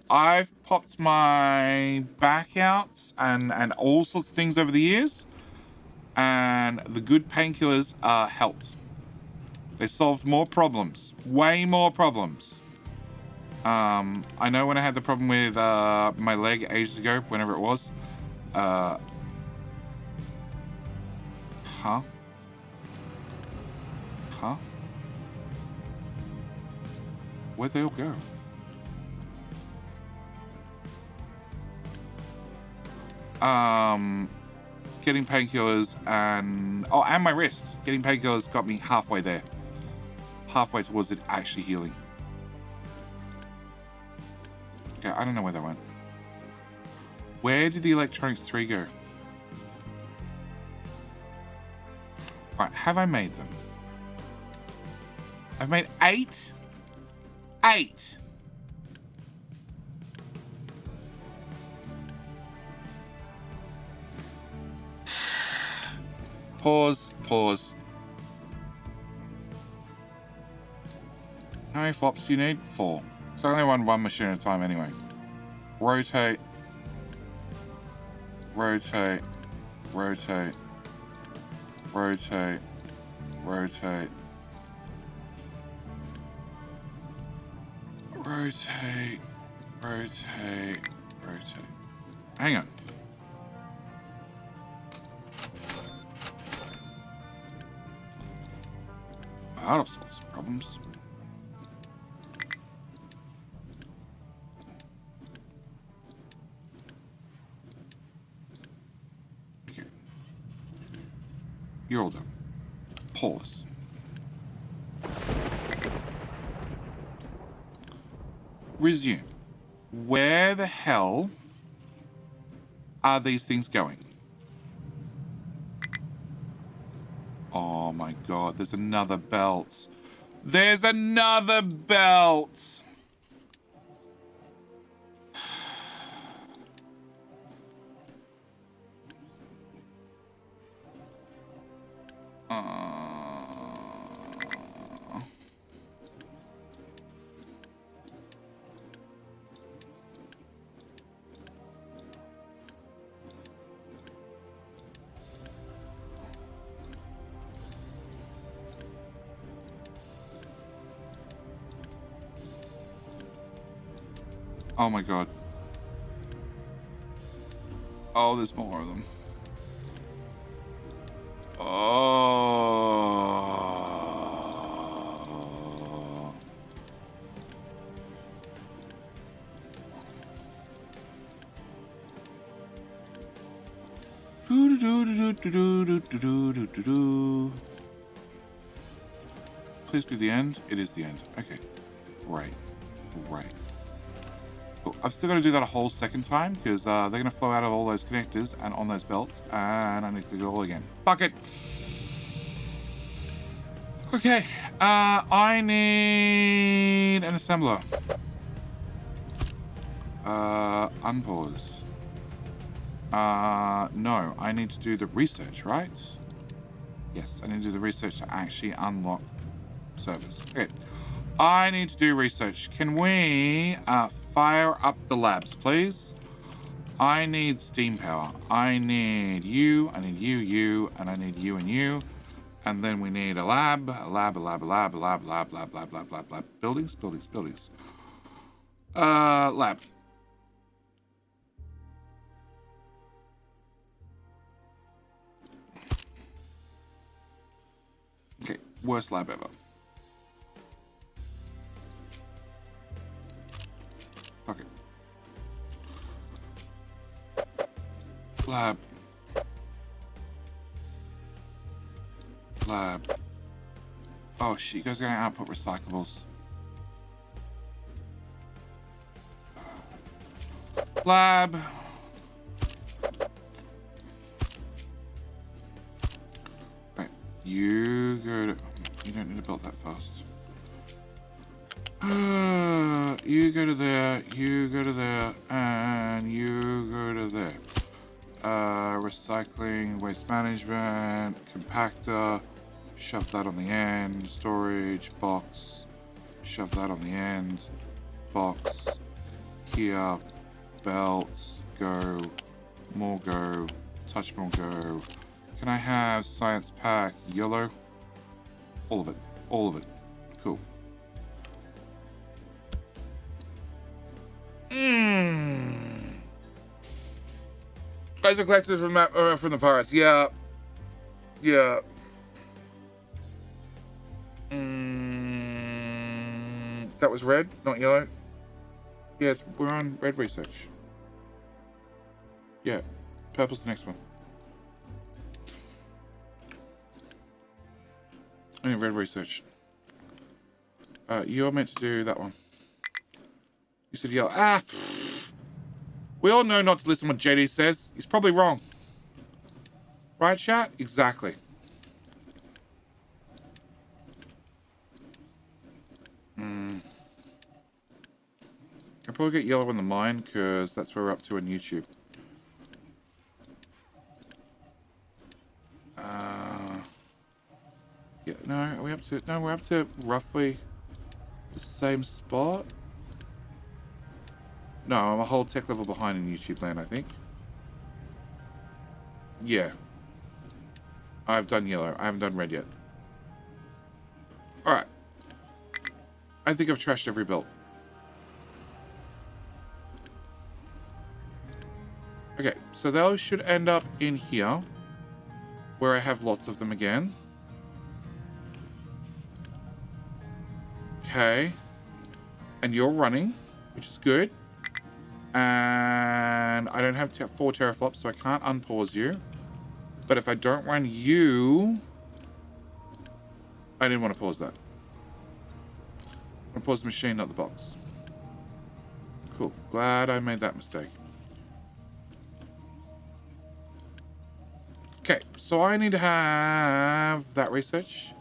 I've popped my back out and all sorts of things over the years, and the good painkillers helped. They solved more problems, way more problems. I know when I had the problem with my leg ages ago, whenever it was. Huh? Huh? Where'd they all go? Getting painkillers and my wrist. Getting painkillers got me halfway there. Halfway towards it actually healing. Okay, I don't know where that went. Where did the electronics 3 go? Right, have I made them? I've made 8? 8! Pause. How many flops do you need? 4. It's only one machine at a time anyway. Rotate. Rotate. Rotate. Rotate. Rotate. Rotate. Rotate. Rotate. Hang on. Out of sorts of problems. Okay. You're all done. Pause. Resume. Where the hell are these things going? Oh my god, there's another belt. There's another belt! Oh my god. Oh, there's more of them. Oh. Please be the end. It is the end. Okay. Right. Right. Cool. I've still got to do that a whole second time because they're going to flow out of all those connectors and on those belts, and I need to do it all again. Fuck it. Okay. I need an assembler. Unpause. No, I need to do the research, right? Yes, I need to do the research to actually unlock servers. Okay. I need to do research. Can we fire up the labs, please? I need steam power. I need you, and I need you and you. And then we need a lab. Buildings. Lab. Okay, worst lab ever. Fuck it. Lab. Oh shit, you guys are gonna output recyclables. Lab. Right, you go to... You don't need to build that fast. You go to there, and And you go to there. Recycling, waste management, compactor. Shove that on the end. Storage, box. Shove that on the end. Box. Here. Belts. Go. More go. Touch more go. Can I have science pack yellow? All of it. All of it. Cool. Guys are collected from the forest. Yeah. Yeah. That was red, not yellow. Yes, we're on red research. Yeah. Purple's the next one. I need red research. You're meant to do that one. You said yellow. Ah! We all know not to listen to what JD says. He's probably wrong. Right, chat? Exactly. I'll probably get yellow in the mine, because that's where we're up to on YouTube. Yeah, no, are we up to... No, we're up to roughly the same spot. No, I'm a whole tech level behind in YouTube land, I think. Yeah. I've done yellow. I haven't done red yet. Alright. I think I've trashed every build. Okay, so those should end up in here, where I have lots of them again. Okay. And you're running, which is good. And I don't have 4 teraflops, so I can't unpause you. But if I don't run you... I didn't want to pause that. I'm going to pause the machine, not the box. Cool. Glad I made that mistake. Okay, so I need to have that research.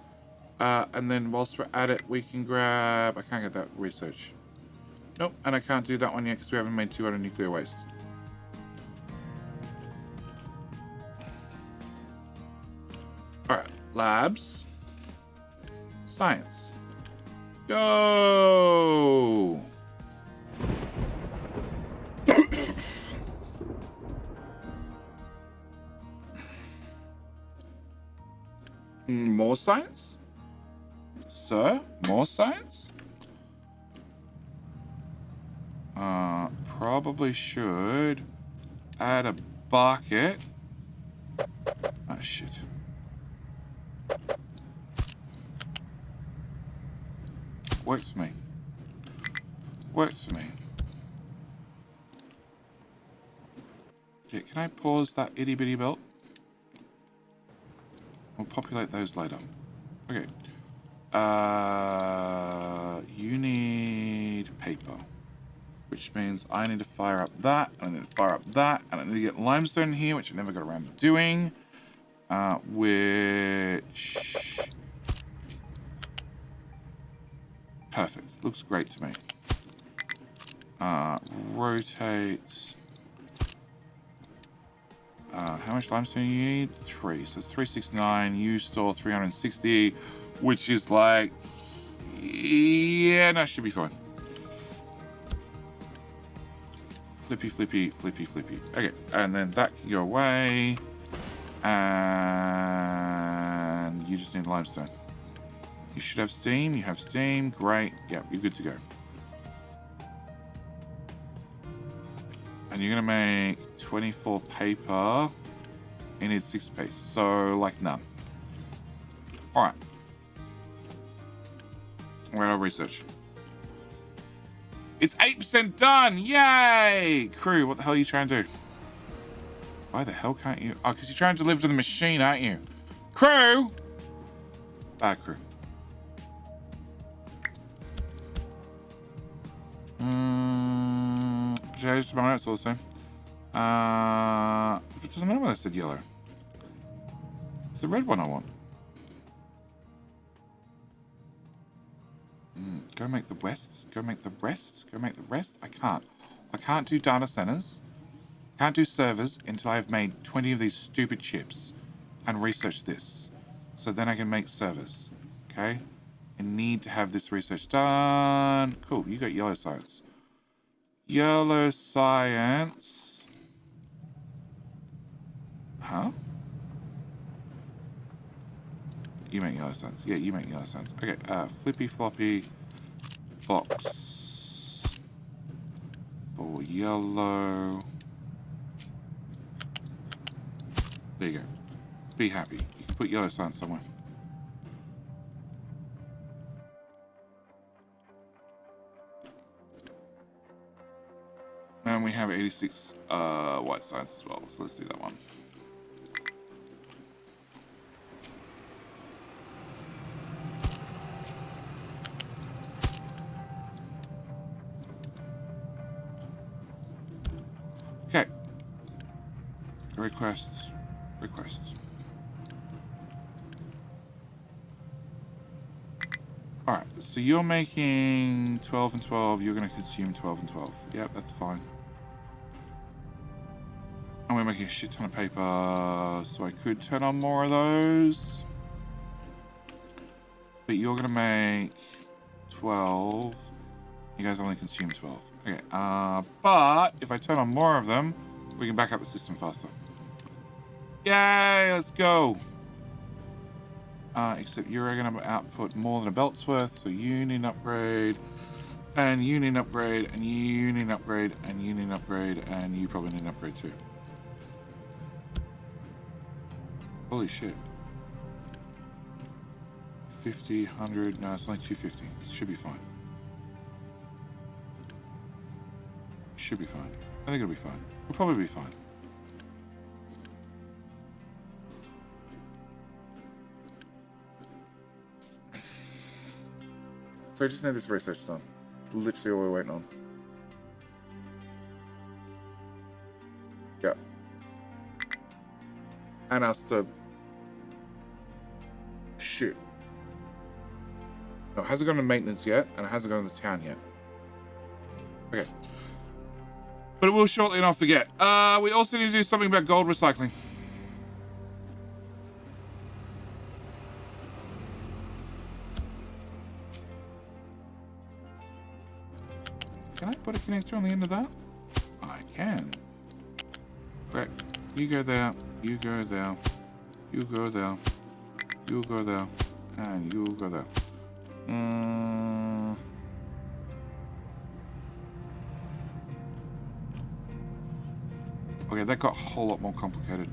And then whilst we're at it, we can grab... I can't get that research. Nope, and I can't do that one yet because we haven't made 200 nuclear waste. Alright, labs. Science. Go! More science? Sir, more science? Probably should add a bucket. Oh, shit. Works for me. Works for me. Okay, can I pause that itty bitty belt? We'll populate those later. Okay. You need paper. Which means I need to fire up that, and I need to fire up that, and I need to get limestone here, which I never got around to doing. Which... Perfect. Looks great to me. Rotate... how much limestone do you need? 3. So it's 369. You store 360, which is like... Yeah, no, should be fine. Flippy, flippy, flippy, flippy. Okay, and then that can go away. And you just need limestone. You should have steam. You have steam. Great. Yep, you're good to go. And you're going to make 24 paper. You need 6 paste. So, like none. Alright. We're out of research. It's 8% done! Yay! Crew, what the hell are you trying to do? Why the hell can't you? Oh, because you're trying to deliver to the machine, aren't you? Crew! Bad crew. Just my notes also. It doesn't matter when I said yellow. It's the red one I want. Go make the west. Go make the rest. Go make the rest. I can't. I can't do data centers Can't do servers until I've made 20 of these stupid chips and researched this. So then I can make servers. Okay? I need to have this research done. Cool, you got yellow science. Yellow science. Huh? You make yellow science. Yeah, you make yellow science. Okay, flippy floppy box for yellow. There you go. Be happy. You can put yellow science somewhere. And we have 86 white science as well, so let's do that one. Okay. Requests. Alright, so you're making 12 and 12, you're going to consume 12 and 12. Yep, that's fine. And we're making a shit ton of paper, so I could turn on more of those. But you're going to make 12. You guys only consume 12. Okay, but if I turn on more of them, we can back up the system faster. Yay, let's go. Except you're going to output more than a belt's worth, so you need an upgrade, and you need an upgrade, and you need an upgrade, and you need an upgrade, and you probably need an upgrade too. Holy shit. 50, 100, no, it's only 250. It should be fine. Should be fine. I think it'll be fine. We'll probably be fine. So I just need this research done. It's literally all we're waiting on. Yeah. And us to... Shoot. No, it hasn't gone to maintenance yet, and it hasn't gone to the town yet. Okay. But it will shortly, and I'll forget. We also need to do something about gold recycling. Can I put a connector on the end of that? I can. Okay, you go there, you go there, you go there, you go there, and you go there. Okay, that got a whole lot more complicated.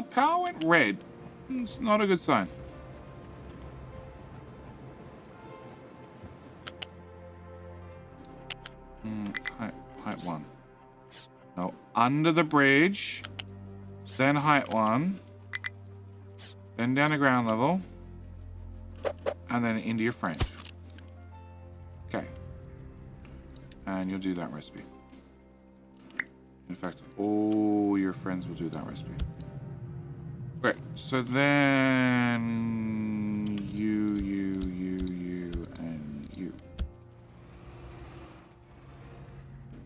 Power went red. It's not a good sign. Height 1. No, under the bridge. Then height 1. Then down to ground level. And then into your frame. Okay. And you'll do that recipe. In fact, all your friends will do that recipe. Okay, so then you, and you.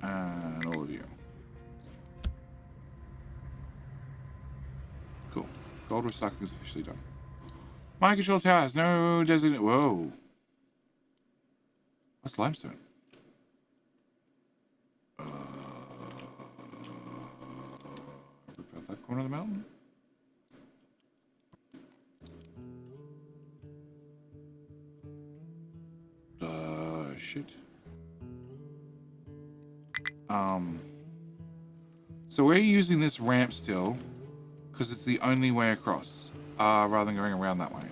And all of you. Cool. Gold recycling is officially done. My control tower has no designated... Whoa. What's limestone? About that corner of the mountain? Shit. So we're using this ramp still because it's the only way across, rather than going around that way.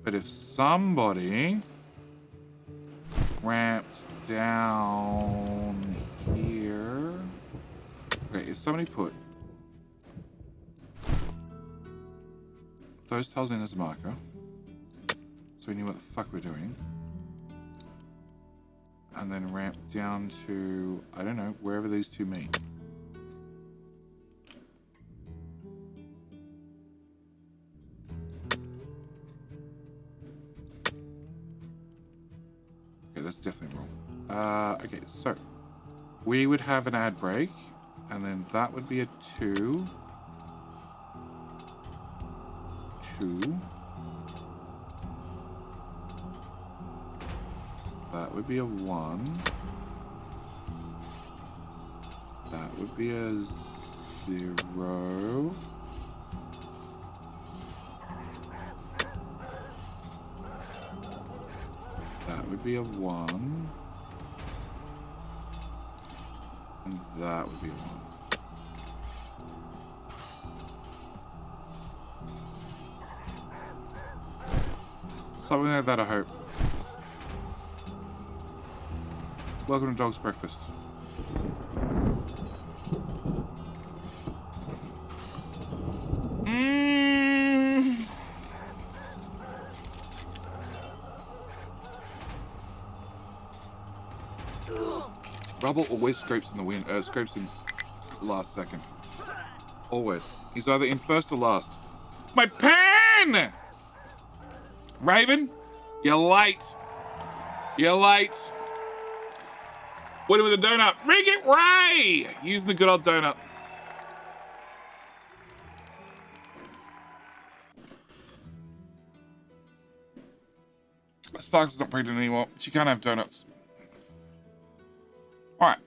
But if somebody ramped down here. Okay, if somebody put those tiles in as a marker, so we knew what the fuck we're doing. And then ramp down to, I don't know, wherever these two meet. Okay, that's definitely wrong. Okay, so we would have an ad break, and then that would be a 2. 2. That would be a 1. That would be a 0. That would be a 1. And that would be a 1. Something like that, I hope. Welcome to Dog's Breakfast. Rubble always scrapes in the wind. Scrapes in last second. Always. He's either in first or last. My pen! Raven, you're late. You're late. Winner with a donut. Rig it, Ray! Using the good old donut. Sparkle's not pregnant anymore. She can't have donuts. Alright.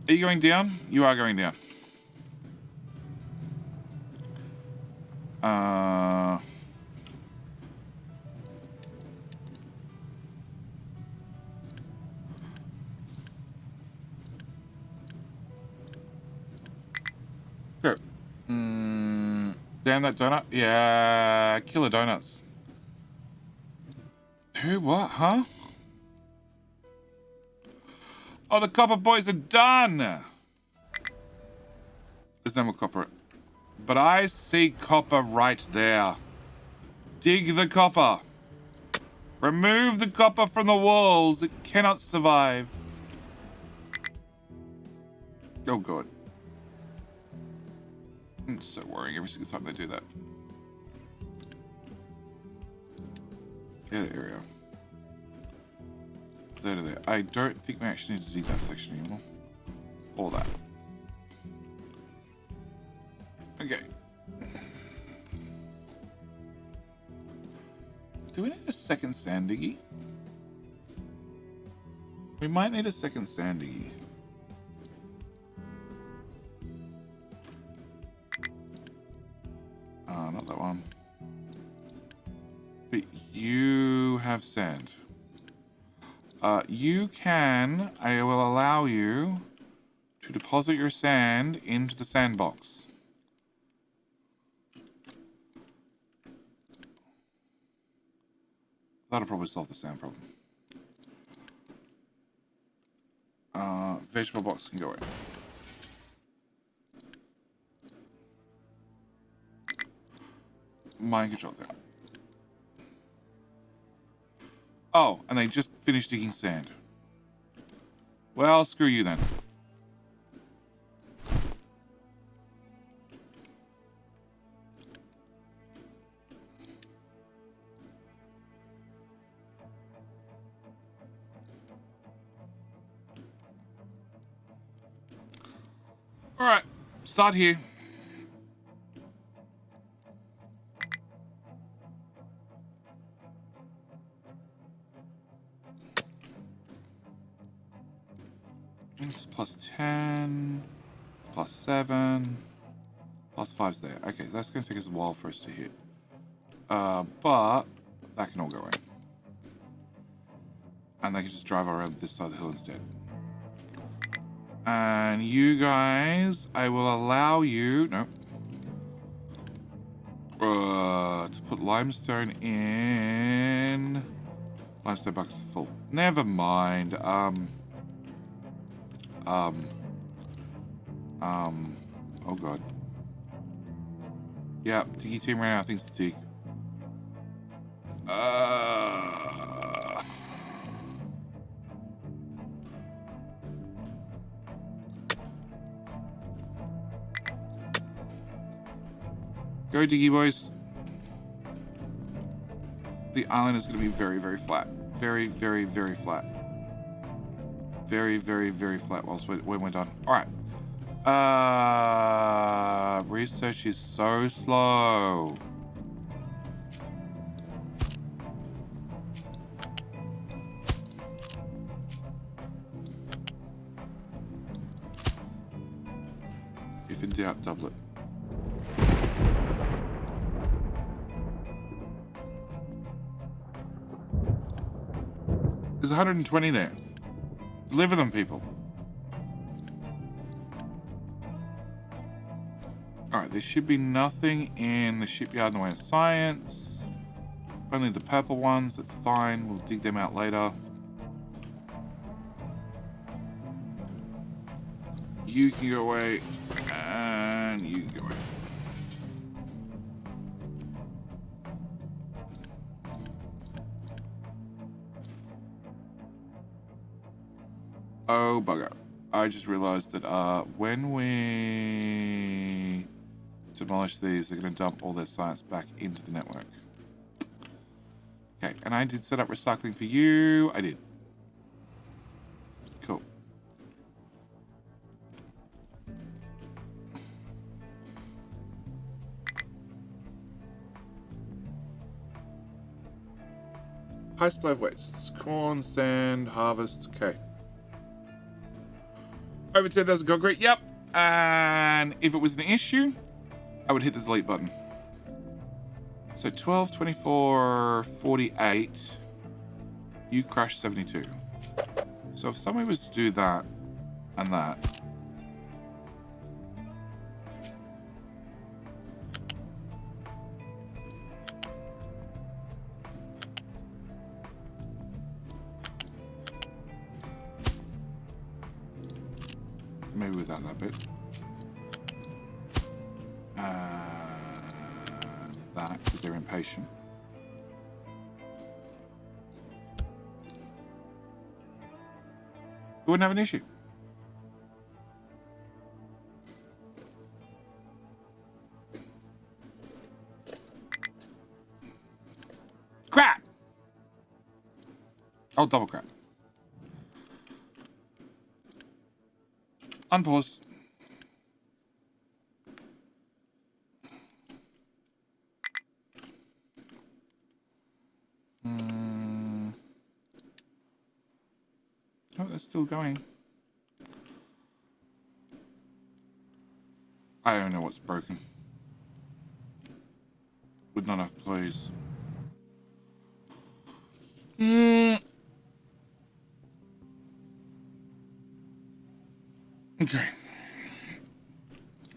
Are you going down? You are going down. Go. Damn that donut. Yeah, killer donuts. Who, what, huh? Oh, the copper boys are done. There's no more copper. But I see copper right there. Dig the copper. Remove the copper from the walls. It cannot survive. Oh, God. It's so worrying every single time they do that. Get area. There to there. I don't think we actually need to dig that section anymore. Or that. Okay. Do we need a second sand diggy? We might need a second sand diggy. Not that one. But you have sand. You can, I will allow you to deposit your sand into the sandbox. That'll probably solve the sand problem. Vegetable box can go away. Mind control there. Oh, and they just finished digging sand. Well, screw you then. All right, start here. It's plus 10, plus 7, plus 5's there. Okay, that's going to take us a while for us to hit. But that can all go in. And they can just drive around this side of the hill instead. And you guys, I will allow you... No. To put limestone in... Limestone buckets are full. Never mind. Oh god. Yeah, Tiki team ran out of things to dig. Go, Diggy boys. The island is going to be very, very flat. Very, very, very flat. Very, very, very flat when we're done. All right. Research is so slow. If in doubt, double it. There's 120 there. Deliver them, people. Alright, there should be nothing in the shipyard in the way of science. Only the purple ones, that's fine. We'll dig them out later. You can go away, and you can go away. Oh, bugger. I just realized that when we demolish these, they're going to dump all their science back into the network. Okay, and I did set up recycling for you. I did. Cool. High supply of wastes. Corn, sand, harvest. Okay. Over 10,000 concrete. Yep. And if it was an issue, I would hit the delete button. So 12, 24, 48. You crashed 72. So if somebody was to do that and that. Maybe without that bit. That, because they're impatient. We wouldn't have an issue. Crap! Oh, double crap. Unpause. Oh, that's still going. I don't know what's broken. Would not have plays. Okay.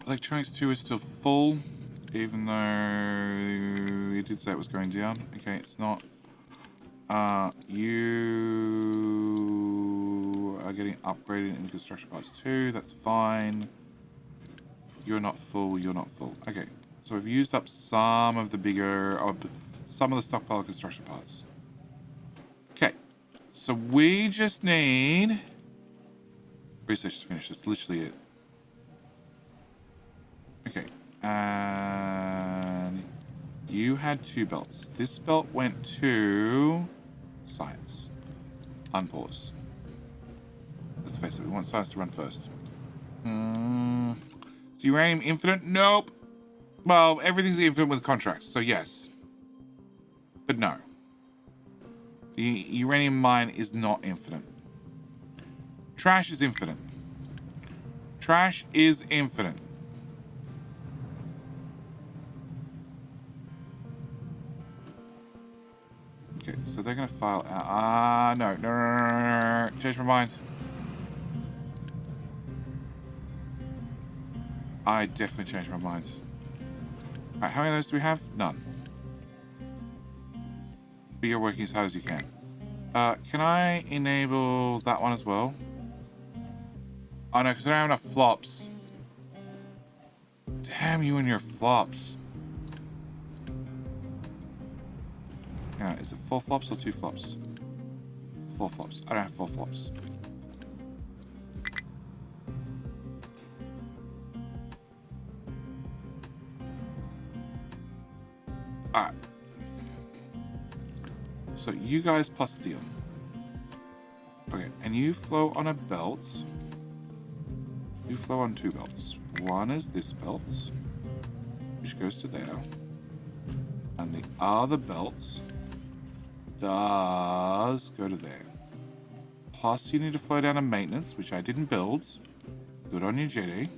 Electronics 2 is still full, even though it did say it was going down. Okay, it's not. You are getting upgraded in construction parts 2. That's fine. You're not full. You're not full. Okay, so we've used up some of the bigger, or some of the stockpile construction parts. Okay, so we just need. Research is finished. That's literally it. Okay. And you had 2 belts. This belt went to science. Unpause. Let's face it. We want science to run first. Is uranium infinite? Nope. Well, everything's infinite with contracts, so yes. But no. The uranium mine is not infinite. Trash is infinite. Trash is infinite. Okay, so they're gonna file out. No. Change my mind. I definitely changed my mind. Alright, how many of those do we have? None. But you're working as hard as you can. Can I enable that one as well? Oh no, because I don't have enough flops. Damn you and your flops. Hang on, is it 4 flops or 2 flops? 4 flops. I don't have 4 flops. Alright. So you guys plus steel. Okay, and you flow on a belt. You flow on 2 belts. One is this belt, which goes to there. And the other belt does go to there. Plus you need to flow down a maintenance, which I didn't build. Good on you, JD.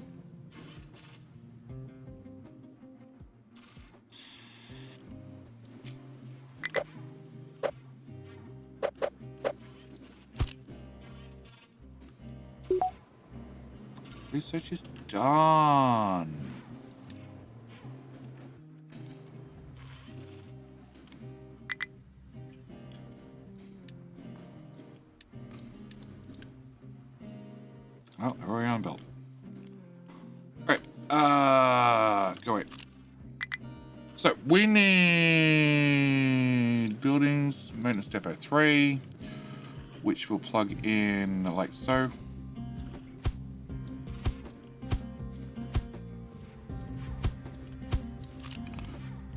Research is done. Oh, they're already on build. Alright, go away. So, we need buildings, maintenance depot 3, which we'll plug in like so.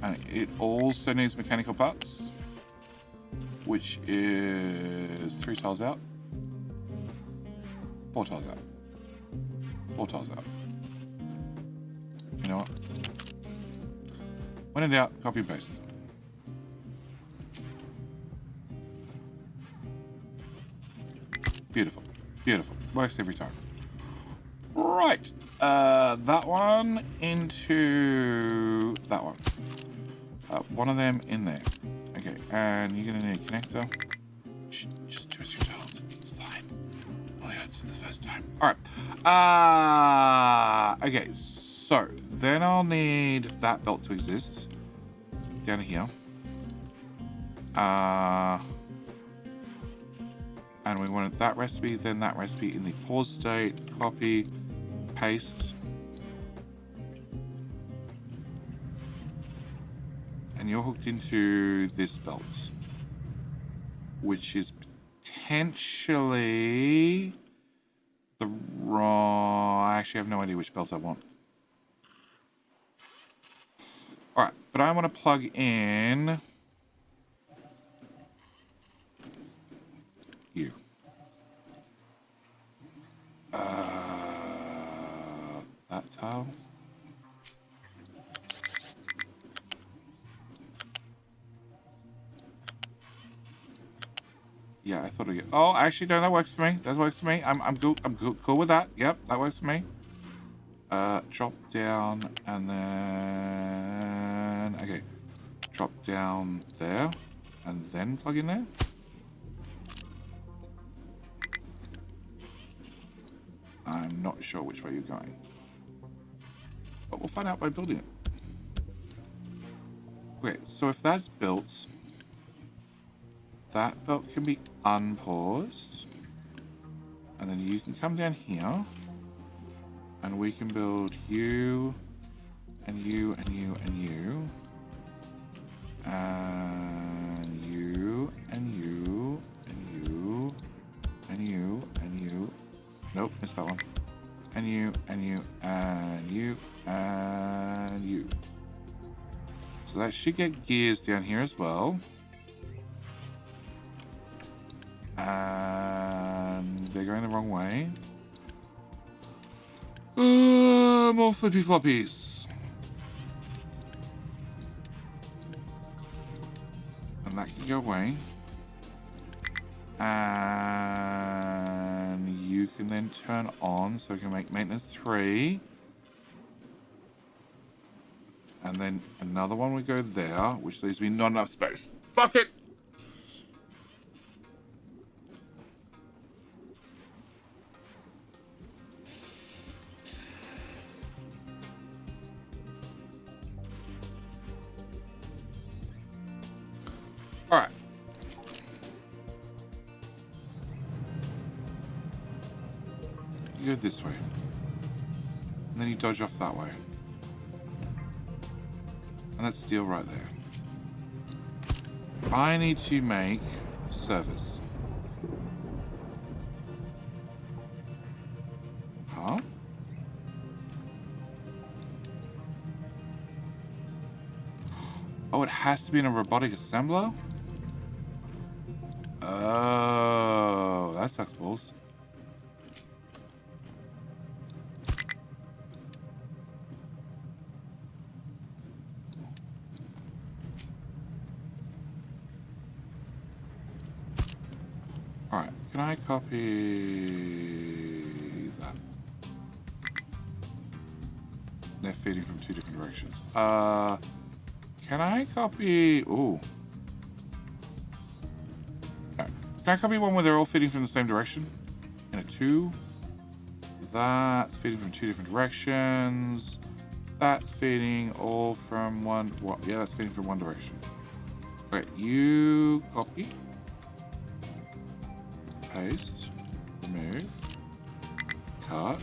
And it also needs mechanical parts, which is 3 tiles out, 4 tiles out, 4 tiles out. You know what? When in doubt, copy and paste. Beautiful, beautiful. Works every time. Right, that one into that one. One of them in there. Okay, and you're gonna need a connector. Just twist your toes. It's fine. Oh yeah, it's for the first time. All right. Okay, so then I'll need that belt to exist down here. And we wanted that recipe, then that recipe in the pause state. Copy, paste. And you're hooked into this belt, which is potentially the wrong... I actually have no idea which belt I want. Alright, but I want to plug in you. That tile. Yeah, I thought I'd get... Oh, actually, no, that works for me. That works for me. I'm cool with that. Yep, that works for me. Drop down and then... Okay. Drop down there and then plug in there. I'm not sure which way you're going. But we'll find out by building it. Okay, so if that's built... That belt can be unpaused. And then you can come down here. And we can build you. And you, and you, and you. And you, and you, and you. And you, and you. Nope, missed that one. And you, and you, and you, and you. So that should get gears down here as well. And they're going the wrong way. More flippy floppies. And that can go away. And you can then turn on so we can make maintenance 3. And then another one would go there, which leaves me not enough space. Fuck it! Alright. You go this way. And then you dodge off that way. And that's steel right there. I need to make servers. Huh? Oh, it has to be in a robotic assembler? Oh, that sucks balls. Alright, can I copy that? They're feeding from two different directions. Can I copy... Ooh. Okay. Can I copy one where they're all feeding from the same direction? In a 2. That's feeding from two different directions. That's feeding all from one... What? Yeah, that's feeding from one direction. Okay, you copy. Paste. Remove. Cut.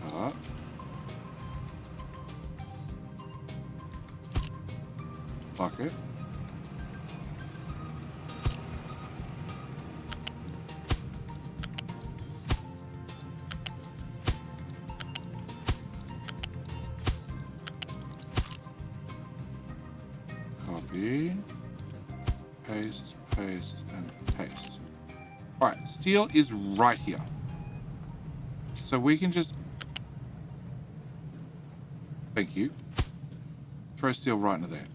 Cut. Bucket. Copy. Paste, paste, and paste. Alright, steel is right here. So we can just... Thank you. Throw steel right into there.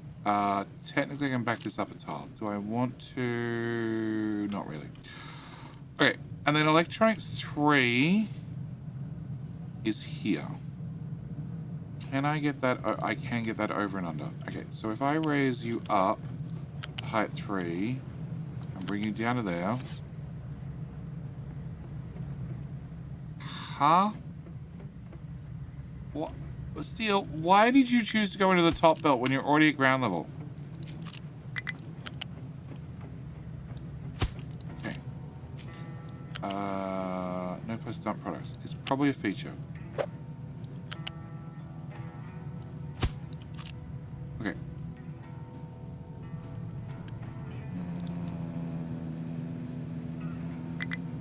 Technically I can back this up a tile. Do I want to... Not really. Okay, and then electronics 3 is here. Can I get that? I can get that over and under. Okay, so if I raise you up to height 3 and bring you down to there. Huh? What? Steel, why did you choose to go into the top belt when you're already at ground level? Okay. No place to dump products. It's probably a feature. Okay.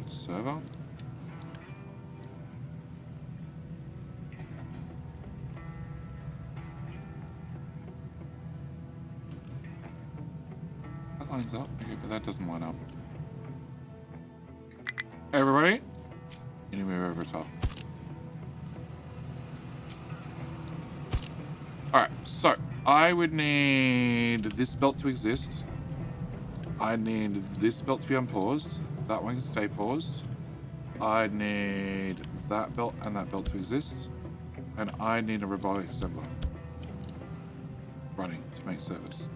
Server. That lines up. Okay, but that doesn't line up. Everybody, you need to move over top. Alright, so I would need this belt to exist. I need this belt to be unpaused. That one can stay paused. I need that belt and that belt to exist. And I need a robotic assembler running to make service.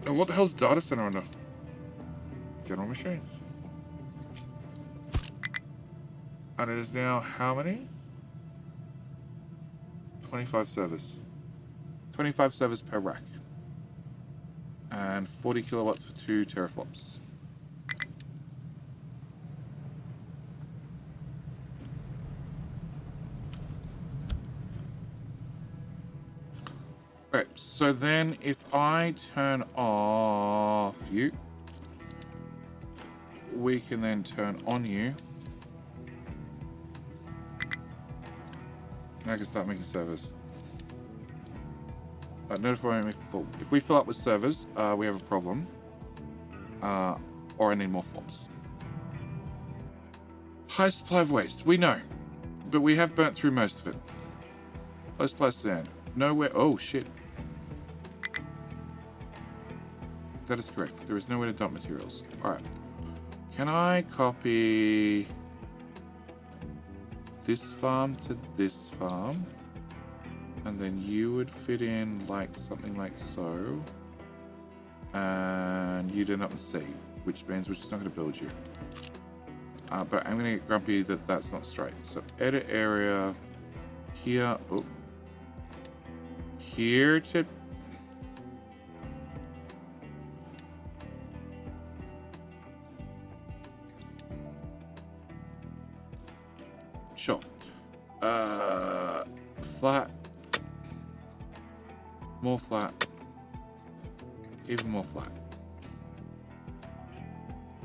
And what the hell's data center under? General machines. And it is now how many? 25 servers. 25 servers per rack. And 40 kilowatts for 2 teraflops. Right, so then if I turn off you, we can then turn on you. And I can start making servers. Notify me if we fill up with servers, we have a problem. Or I need more flops. High supply of waste, we know. But we have burnt through most of it. Low supply of sand. Nowhere. Oh shit. That is correct. There is nowhere to dump materials. Alright. Can I copy this farm to this farm? And then you would fit in like something like so. And you'd end up in C, which means we're just not going to build you. But I'm going to get grumpy that that's not straight. So edit area here. Oh. here to... Sure. Flat. More flat. Even more flat.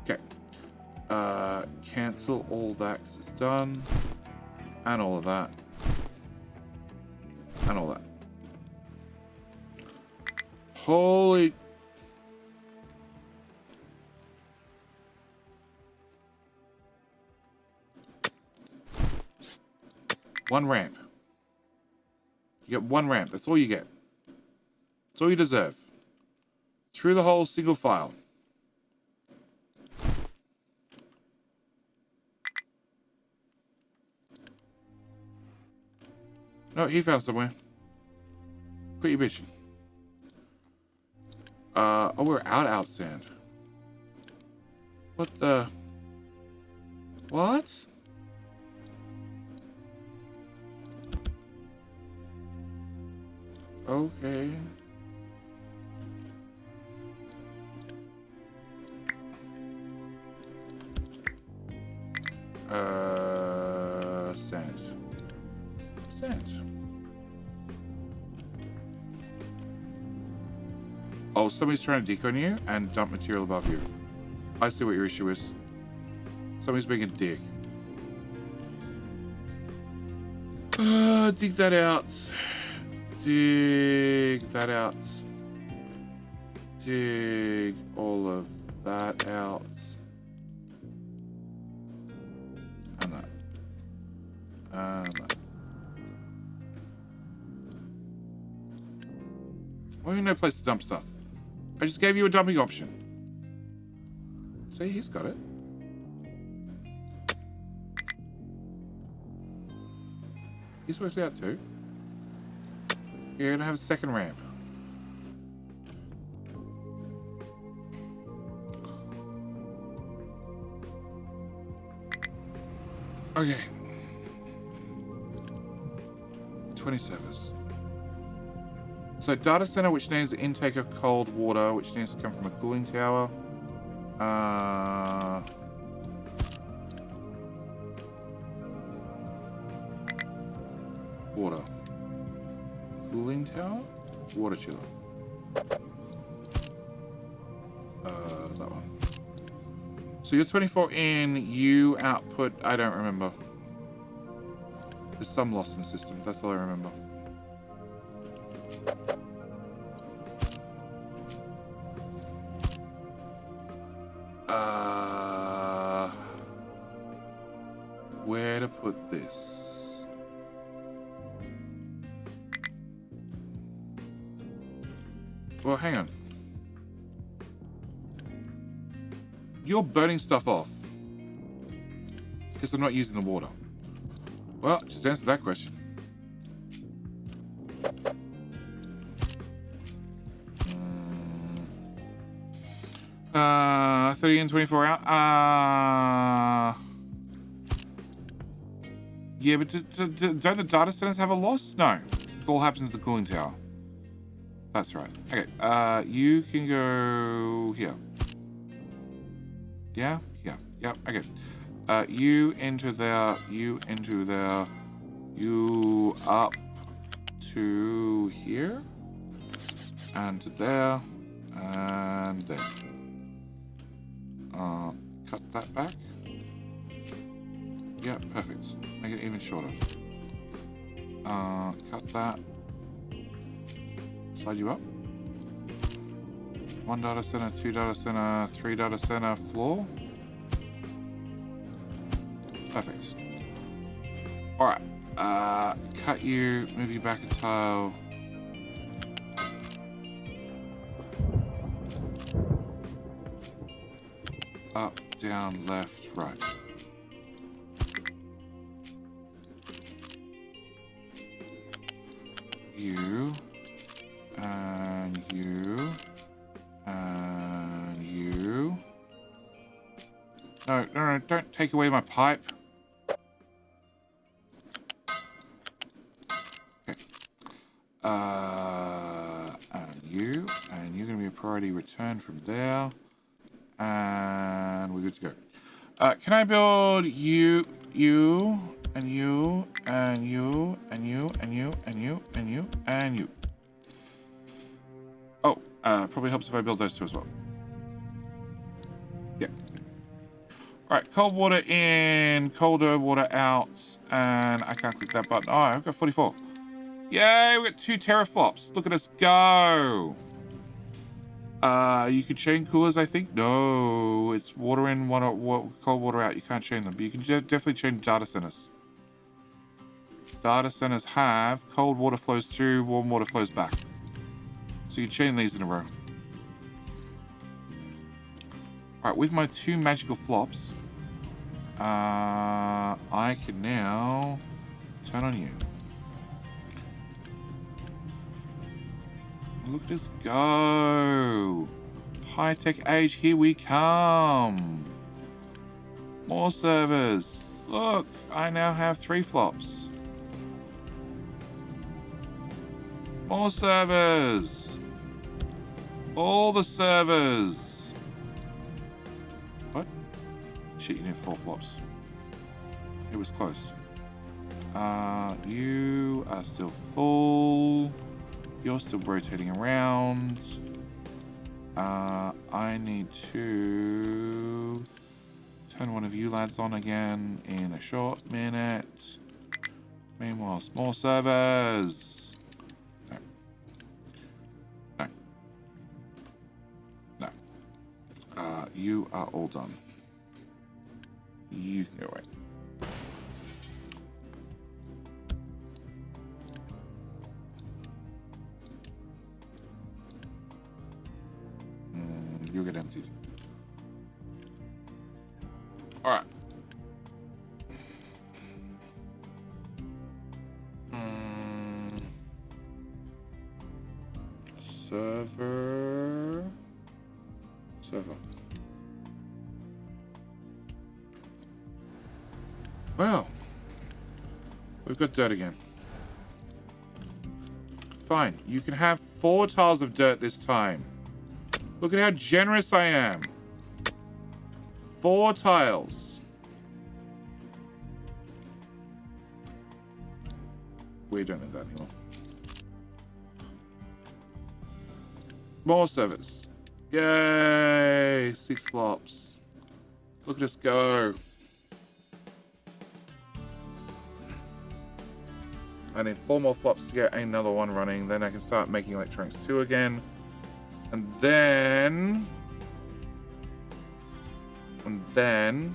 Okay. Cancel all that because it's done. And all of that. And all that. Holy... One ramp. You get one ramp. That's all you get. That's all you deserve. Through the whole single file. No, he found somewhere. Quit your bitching. Oh, we're out sand. What the... What? Okay. Sand. Sand. Oh, somebody's trying to dig on you and dump material above you. I see what your issue is. Somebody's being a dick. Dig that out. Dig that out. Dig all of that out. And that. And that. Why no place to dump stuff? I just gave you a dumping option. See, he's got it. He's worked it out too. You're gonna have a second ramp. Okay. 20 servers. So data center, which needs an intake of cold water, which needs to come from a cooling tower. Water. Cooling tower? Water chiller. That one. So you're 24 in, you output, I don't remember. There's some loss in the system, that's all I remember. Where to put this? Well, hang on. You're burning stuff off. Because I'm not using the water. Well, just answer that question. 30 and 24 out. Yeah, but don't the data centers have a loss? No. It all happens in the cooling tower. That's right. Okay, you can go here. Yeah? Yeah. Yeah, okay. You into there, you into there, you up to here, and to there, and there. Cut that back. Yeah, perfect. Make it even shorter. Cut that. Slide you up. 1 data center, 2 data center, 3 data center, floor. Perfect. Alright. Cut you, move you back a tile. Up, down, left, right. You, and you, and you. No, no, no, don't take away my pipe. Okay. And you're going to be a priority return from there. And we're good to go. Can I build you, and you, and you, and you, and you, and you, and you, and you? Oh, probably helps if I build those two as well. Yeah. Alright, cold water in, colder water out, and I can't click that button. Oh, I've got 44. Yay, we got 2 teraflops. Look at us go. You can chain coolers, I think. No, it's water in, cold water out. You can't chain them, but you can definitely chain data centers. Data centers have cold water flows through, warm water flows back. So you chain these in a row. Alright, with my 2 magical flops, I can now turn on you. Look at us go. High-tech age, here we come. More servers. Look, I now have 3 flops. More servers. All the servers. What? Shit, you need 4 flops. It was close. You are still full. You're still rotating around. I need to turn one of you lads on again in a short minute. Meanwhile, small servers. No. You are all done. You can go away. You'll get emptied. Alright. Server. Well, we've got dirt again. Fine, you can have 4 tiles of dirt this time. Look at how generous I am. 4 tiles. We don't need that anymore. More servers. Yay! 6 flops. Look at us go. I need 4 more flops to get another one running. Then I can start making electronics 2 again. And then... Then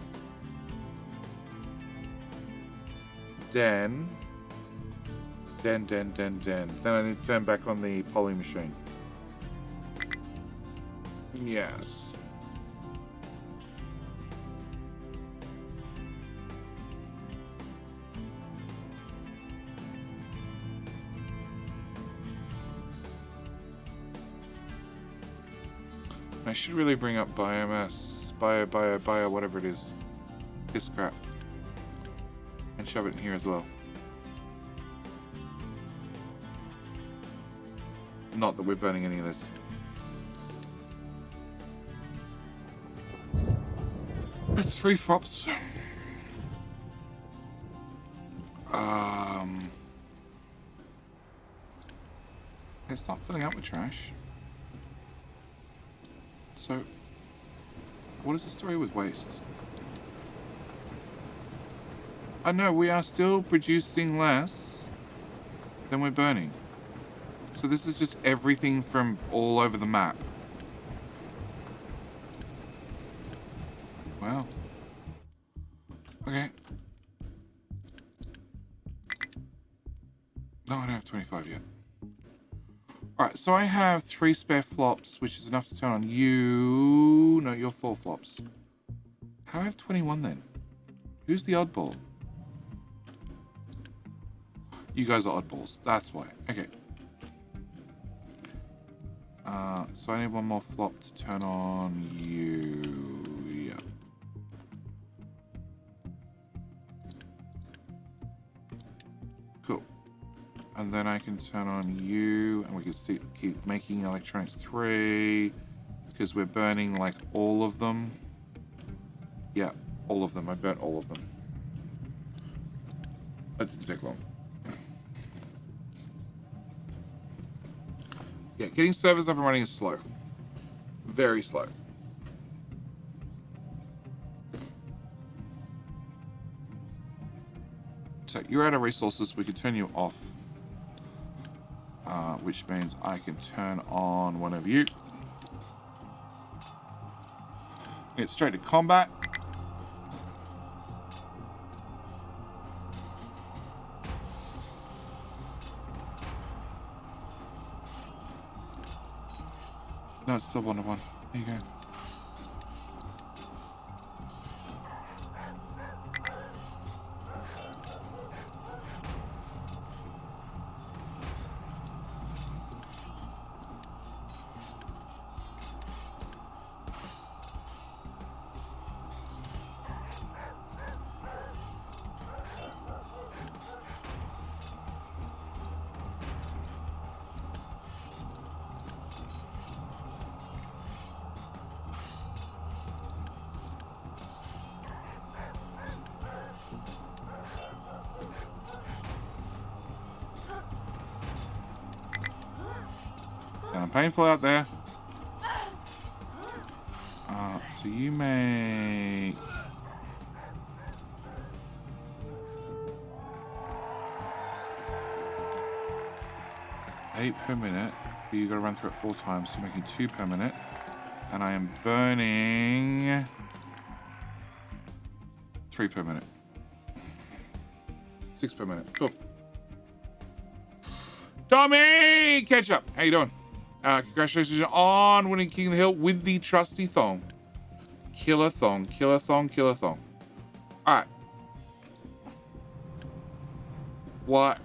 I need to turn back on the poly machine. Yes. I should really bring up biomass, bio, whatever it is. This crap. And shove it in here as well. Not that we're burning any of this. It's 3 flops. It's not filling up with trash. So, what is the story with waste? Oh no, we are still producing less than we're burning. So this is just everything from all over the map. Wow. Okay. No, I don't have 25 yet. Alright, so I have 3 spare flops, which is enough to turn on you. No, you're 4 flops. How do I have 21 then? Who's the oddball? You guys are oddballs. That's why. Okay. So I need 1 more flop to turn on you. Yeah. Cool. And then I can turn on you, and we can keep making electronics 3, because we're burning like all of them. Yeah, all of them. I burnt all of them. That didn't take long. Yeah, getting servers up and running is slow. Very slow. So you're out of resources. We can turn you off. Which means I can turn on one of you. Get straight to combat. No, it's still 1-1. There you go. Sound painful out there. So you make... $8 per minute, but you gotta run through it 4 times, so you're making 2 per minute. And I am burning 3 per minute. 6 per minute. Cool. Tommy Ketchup, how you doing? Congratulations on winning King of the Hill with the trusty thong. Killer thong, killer thong, killer thong. All right. Why?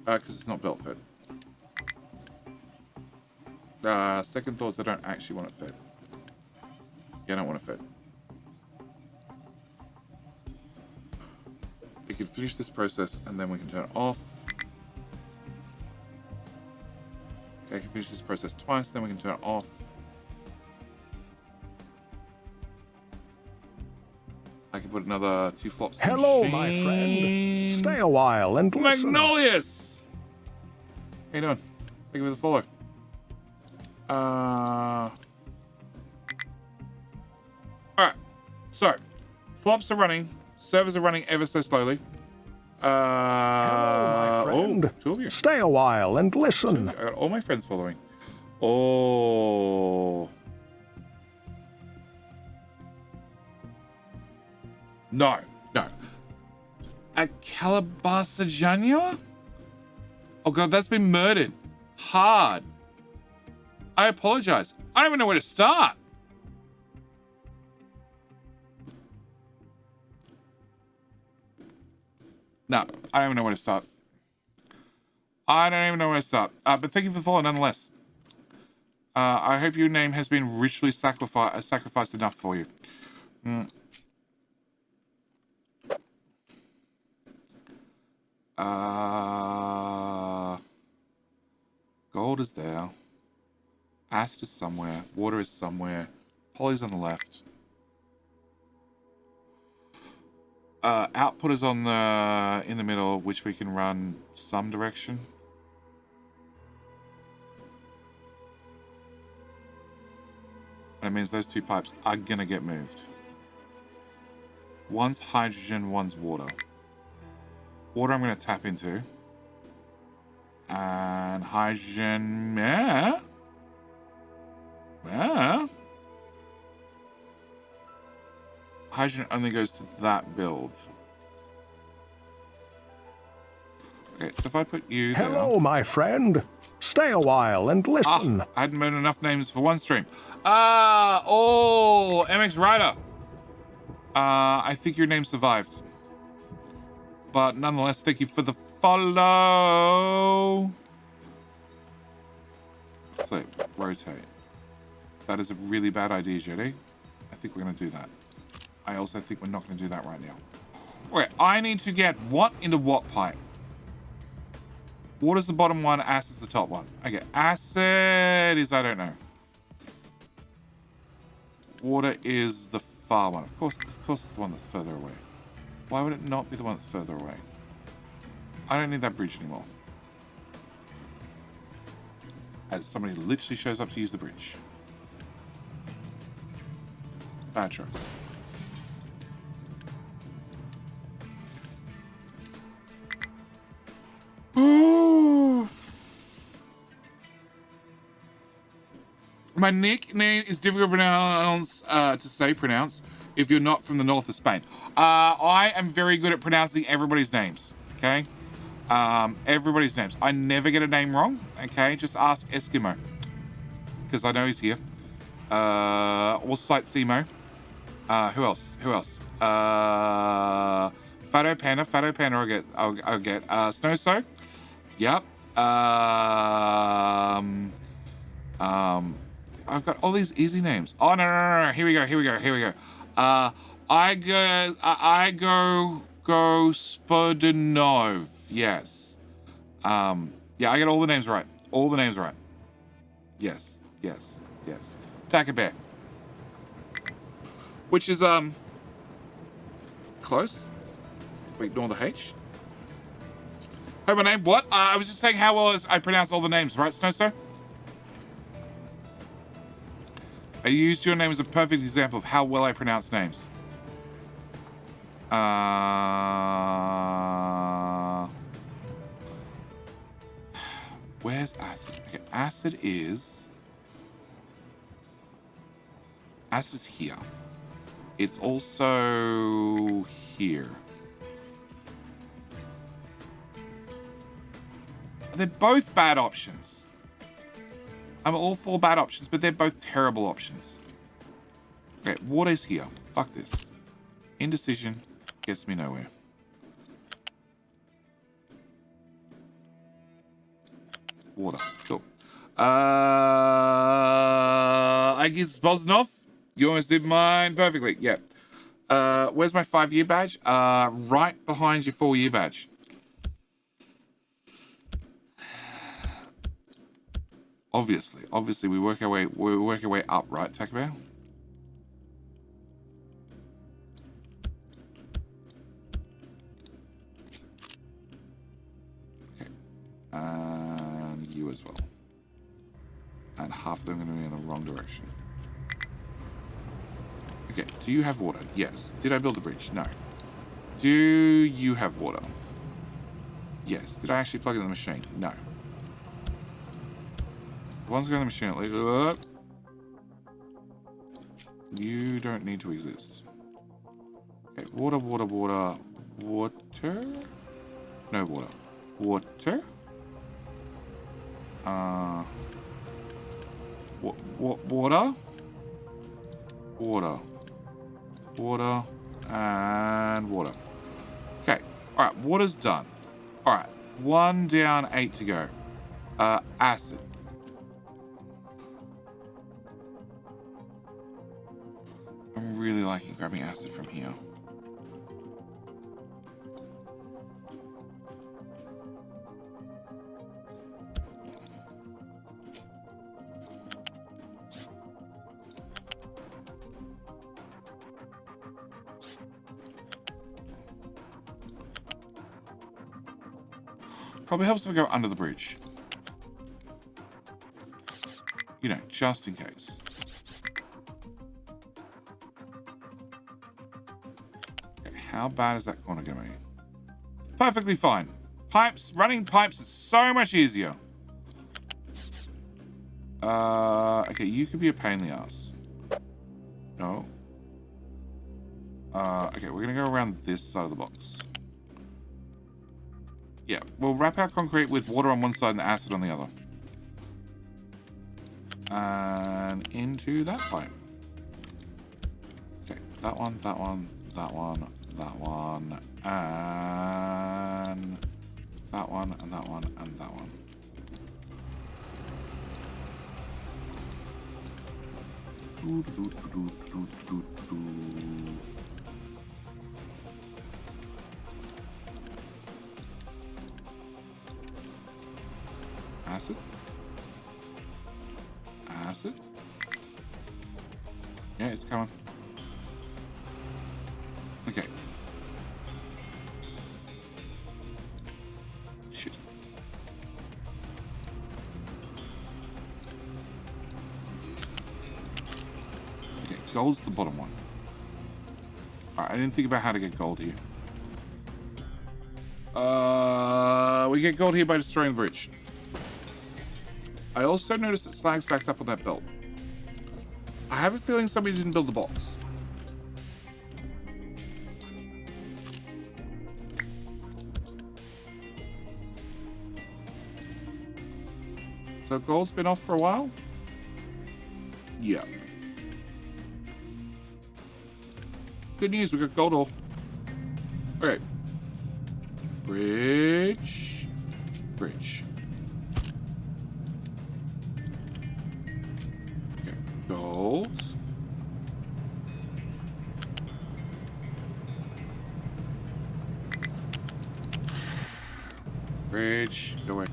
Because it's not belt fed. Second thoughts, I don't actually want it fed. Yeah, I don't want it fed. We can finish this process and then we can turn it off. Okay, I can finish this process twice, then we can turn it off. I can put another 2 flops in Hello, the my machine. friend. Stay a while and listen. Magnolius! How you doing? Thank you for the follow. Alright. So, flops are running. Servers are running ever so slowly. Hello, my friend. Oh, 2 of you. Stay a while and listen. I got all my friends following. Oh. No. A Calabasajanya? Oh god, that's been murdered. Hard. I apologize. I don't even know where to start. No, I don't even know where to start. But thank you for the follow nonetheless. I hope your name has been richly sacrificed enough for you. Gold is there. Ast is somewhere. Water is somewhere. Poly's on the left. Output is on in the middle, which we can run some direction. And it means those 2 pipes are gonna get moved. One's hydrogen, one's water. Water I'm gonna tap into. And hydrogen, yeah. Hydrogen only goes to that build. Okay, so if I put you there... Hello, my friend. Stay a while and listen. I hadn't made enough names for one stream. MX Rider. I think your name survived. But nonetheless, thank you for the follow. Flip, rotate. That is a really bad idea, Jetty. I think we're going to do that. I also think we're not going to do that right now. Right, I need to get what into what pipe? Water's the bottom one, acid's the top one. Okay, acid is, I don't know. Water is the far one. Of course it's the one that's further away. Why would it not be the one that's further away? I don't need that bridge anymore. As somebody literally shows up to use the bridge. Bad choice. Ooh. My nickname is difficult to pronounce if you're not from the north of Spain. I am very good at pronouncing everybody's names, okay? Everybody's names. I never get a name wrong, okay? Just ask Eskimo, because I know he's here. Or Sight Simo. Who else? Fado Panda I'll get. Snowso. Yep. I've got all these easy names. Oh no. Here we go. I go Spodunov. Yes. Yeah, I get all the names right. Yes. Taka Bear. Which is close. If we ignore the H. Hey, my name, what? I was just saying how well I pronounce all the names, right, Snowso? I used your name as a perfect example of how well I pronounce names. Where's acid? Okay, acid is here. It's also here. They're both bad options. I'm all for bad options, but they're both terrible options. Okay, water's here. Fuck this. Indecision gets me nowhere. Water. Cool. I guess Bosnov. You almost did mine perfectly. Yeah. Where's my 5-year badge? Right behind your 4-year badge. Obviously, we work our way up, right, Takabao? Okay, and you as well. And half of them are going to be in the wrong direction. Okay, do you have water? Yes. Did I build a bridge? No. Do you have water? Yes. Did I actually plug it in the machine? No. One's going to the machine. You don't need to exist. Okay, water. No water. Water. Water. Water. And water. Okay. Alright, water's done. Alright. 1 down, 8 to go. Acid. I'm really liking grabbing acid from here. Probably helps if we go under the bridge. You know, just in case. Okay, how bad is that corner going to be? Perfectly fine. Running pipes is so much easier. Okay, you could be a pain in the ass. No. Okay, we're going to go around this side of the box. Yeah, we'll wrap our concrete with water on one side and acid on the other. And into that pipe. Okay, that one, and that one, and that one, and that one, and that one. Acid. Acid. Yeah, it's coming. Okay. Shit. Okay, gold's the bottom one. Alright, I didn't think about how to get gold here. We get gold here by destroying the bridge. I also noticed that slag's backed up on that belt. I have a feeling somebody didn't build the box. So gold's been off for a while? Yeah. Good news, we got gold ore. Okay. Bridge. Bridge. Okay, gold. Bridge. Go away.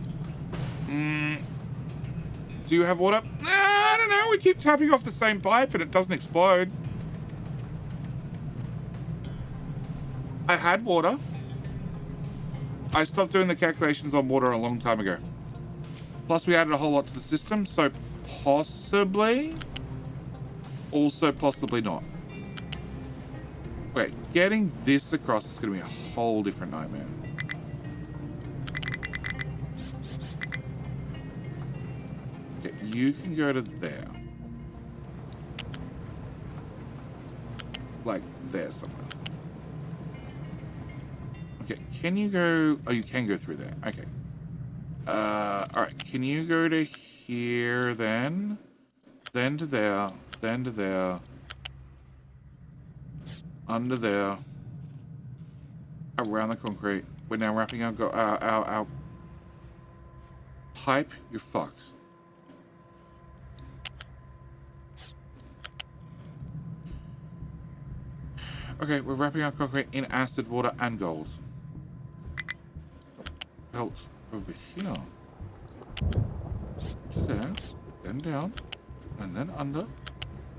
Do you have water? I don't know. We keep tapping off the same pipe and it doesn't explode. I had water. I stopped doing the calculations on water a long time ago. Plus, we added a whole lot to the system, so possibly. Also, possibly not. Wait, getting this across is going to be a whole different nightmare. Okay, you can go to there. Like there somewhere. Okay, can you go... Oh, you can go through there. Okay. Alright, can you go to here then? Then to there. Then to there. Under there. Around the concrete. We're now wrapping our pipe. You're fucked. Okay, we're wrapping our concrete in acid, water, and gold. Belt over here. To there, then down, and then under.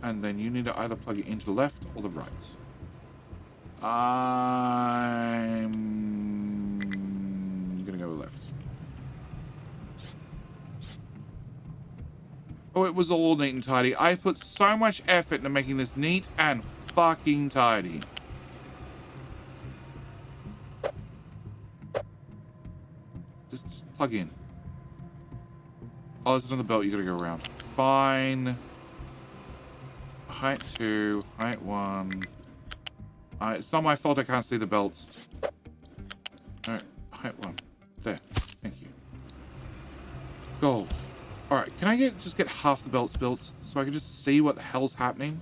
And then you need to either plug it into the left or the right. I'm gonna go left. Oh, it was all neat and tidy. I put so much effort into making this neat and fucking tidy. Just plug in. Oh, there's another belt you gotta go around. Fine. Height 2, height 1. It's not my fault I can't see the belts. Alright, height 1. There. Thank you. Gold. Alright, can I just get half the belts built so I can just see what the hell's happening?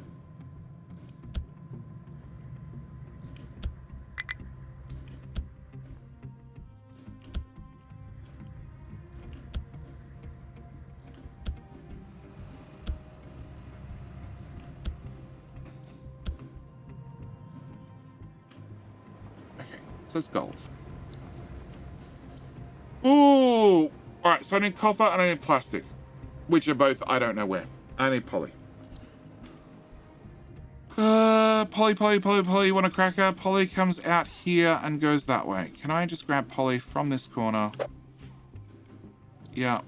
So it's gold. Ooh! Alright, so I need copper and I need plastic. Which are both, I don't know where. I need poly. Poly. You want a cracker? Poly comes out here and goes that way. Can I just grab poly from this corner? Yeah.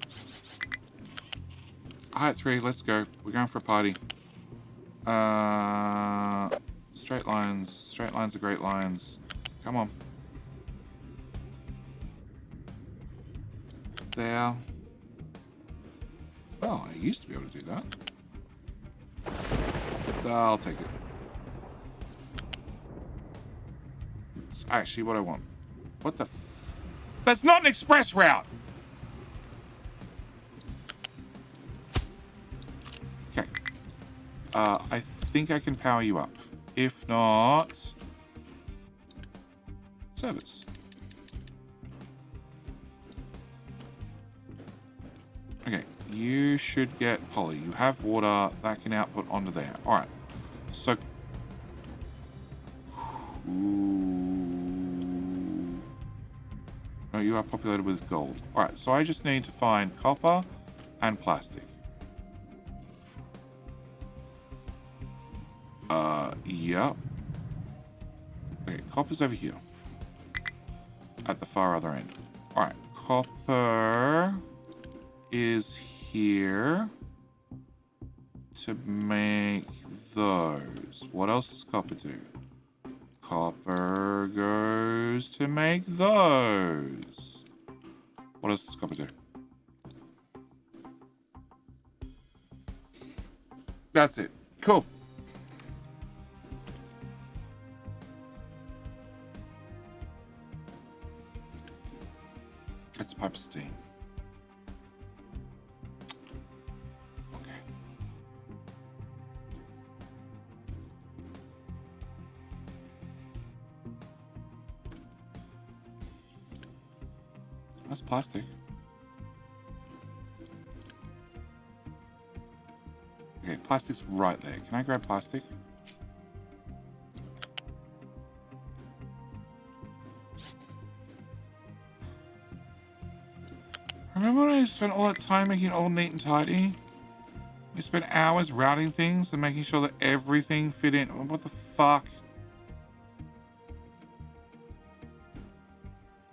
Height 3, let's go. We're going for a party. Straight lines. Straight lines are great lines. Come on. There. Oh, I used to be able to do that. I'll take it. It's actually what I want. What the f... That's not an express route! Okay. I think I can power you up. If not... Service. Okay, you should get poly. You have water that can output onto there. Alright, so... Ooh. No, you are populated with gold. Alright, so I just need to find copper and plastic. Yep. Okay, copper's over here. At the far other end. Alright, copper is here to make those. What else does copper do? Copper goes to make those. What else does copper do? That's it. Cool. It's a pipe of steam. Okay. That's plastic. Okay, plastic's right there. Can I grab plastic? Remember when I spent all that time making it all neat and tidy? We spent hours routing things and making sure that everything fit in. What the fuck?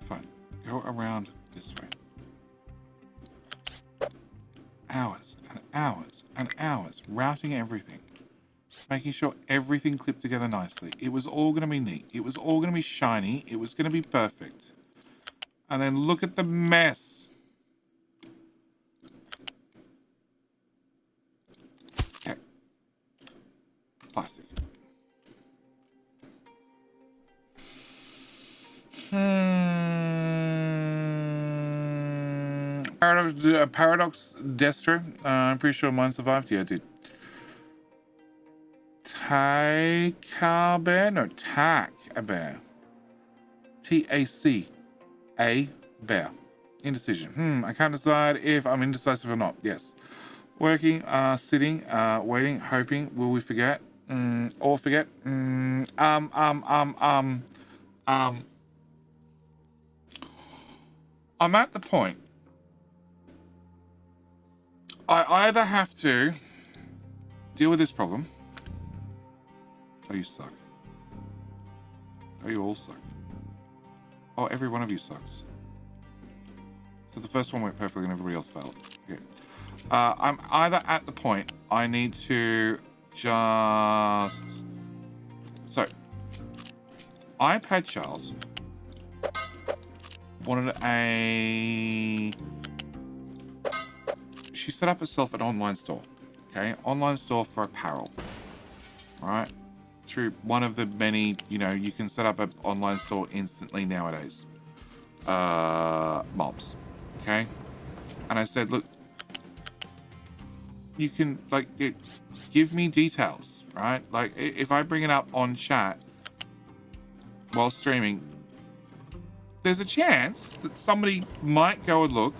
Fine. Go around this way. Hours and hours and hours routing everything. Making sure everything clipped together nicely. It was all going to be neat. It was all going to be shiny. It was going to be perfect. And then look at the mess. Plastic. Paradox Destro. I'm pretty sure mine survived. Yeah, it did. Tac-a-bear? No, Tac-a-bear. T-A-C-A bear. Indecision. I can't decide if I'm indecisive or not. Yes. Working, sitting, waiting, hoping. Will we forget? Or forget? I'm at the point. I either have to deal with this problem. Oh, you suck. Oh, you all suck. Oh, every one of you sucks. So the first one went perfectly and everybody else failed. Okay. I'm either at the point I need to just... So, iPad Charles wanted a... She set up herself an online store. Okay? Online store for apparel. Alright? Through one of the many, you know, you can set up an online store instantly nowadays. Mobs. Okay? And I said, look, you can, like, give me details, right? Like, if I bring it up on chat while streaming, there's a chance that somebody might go and look,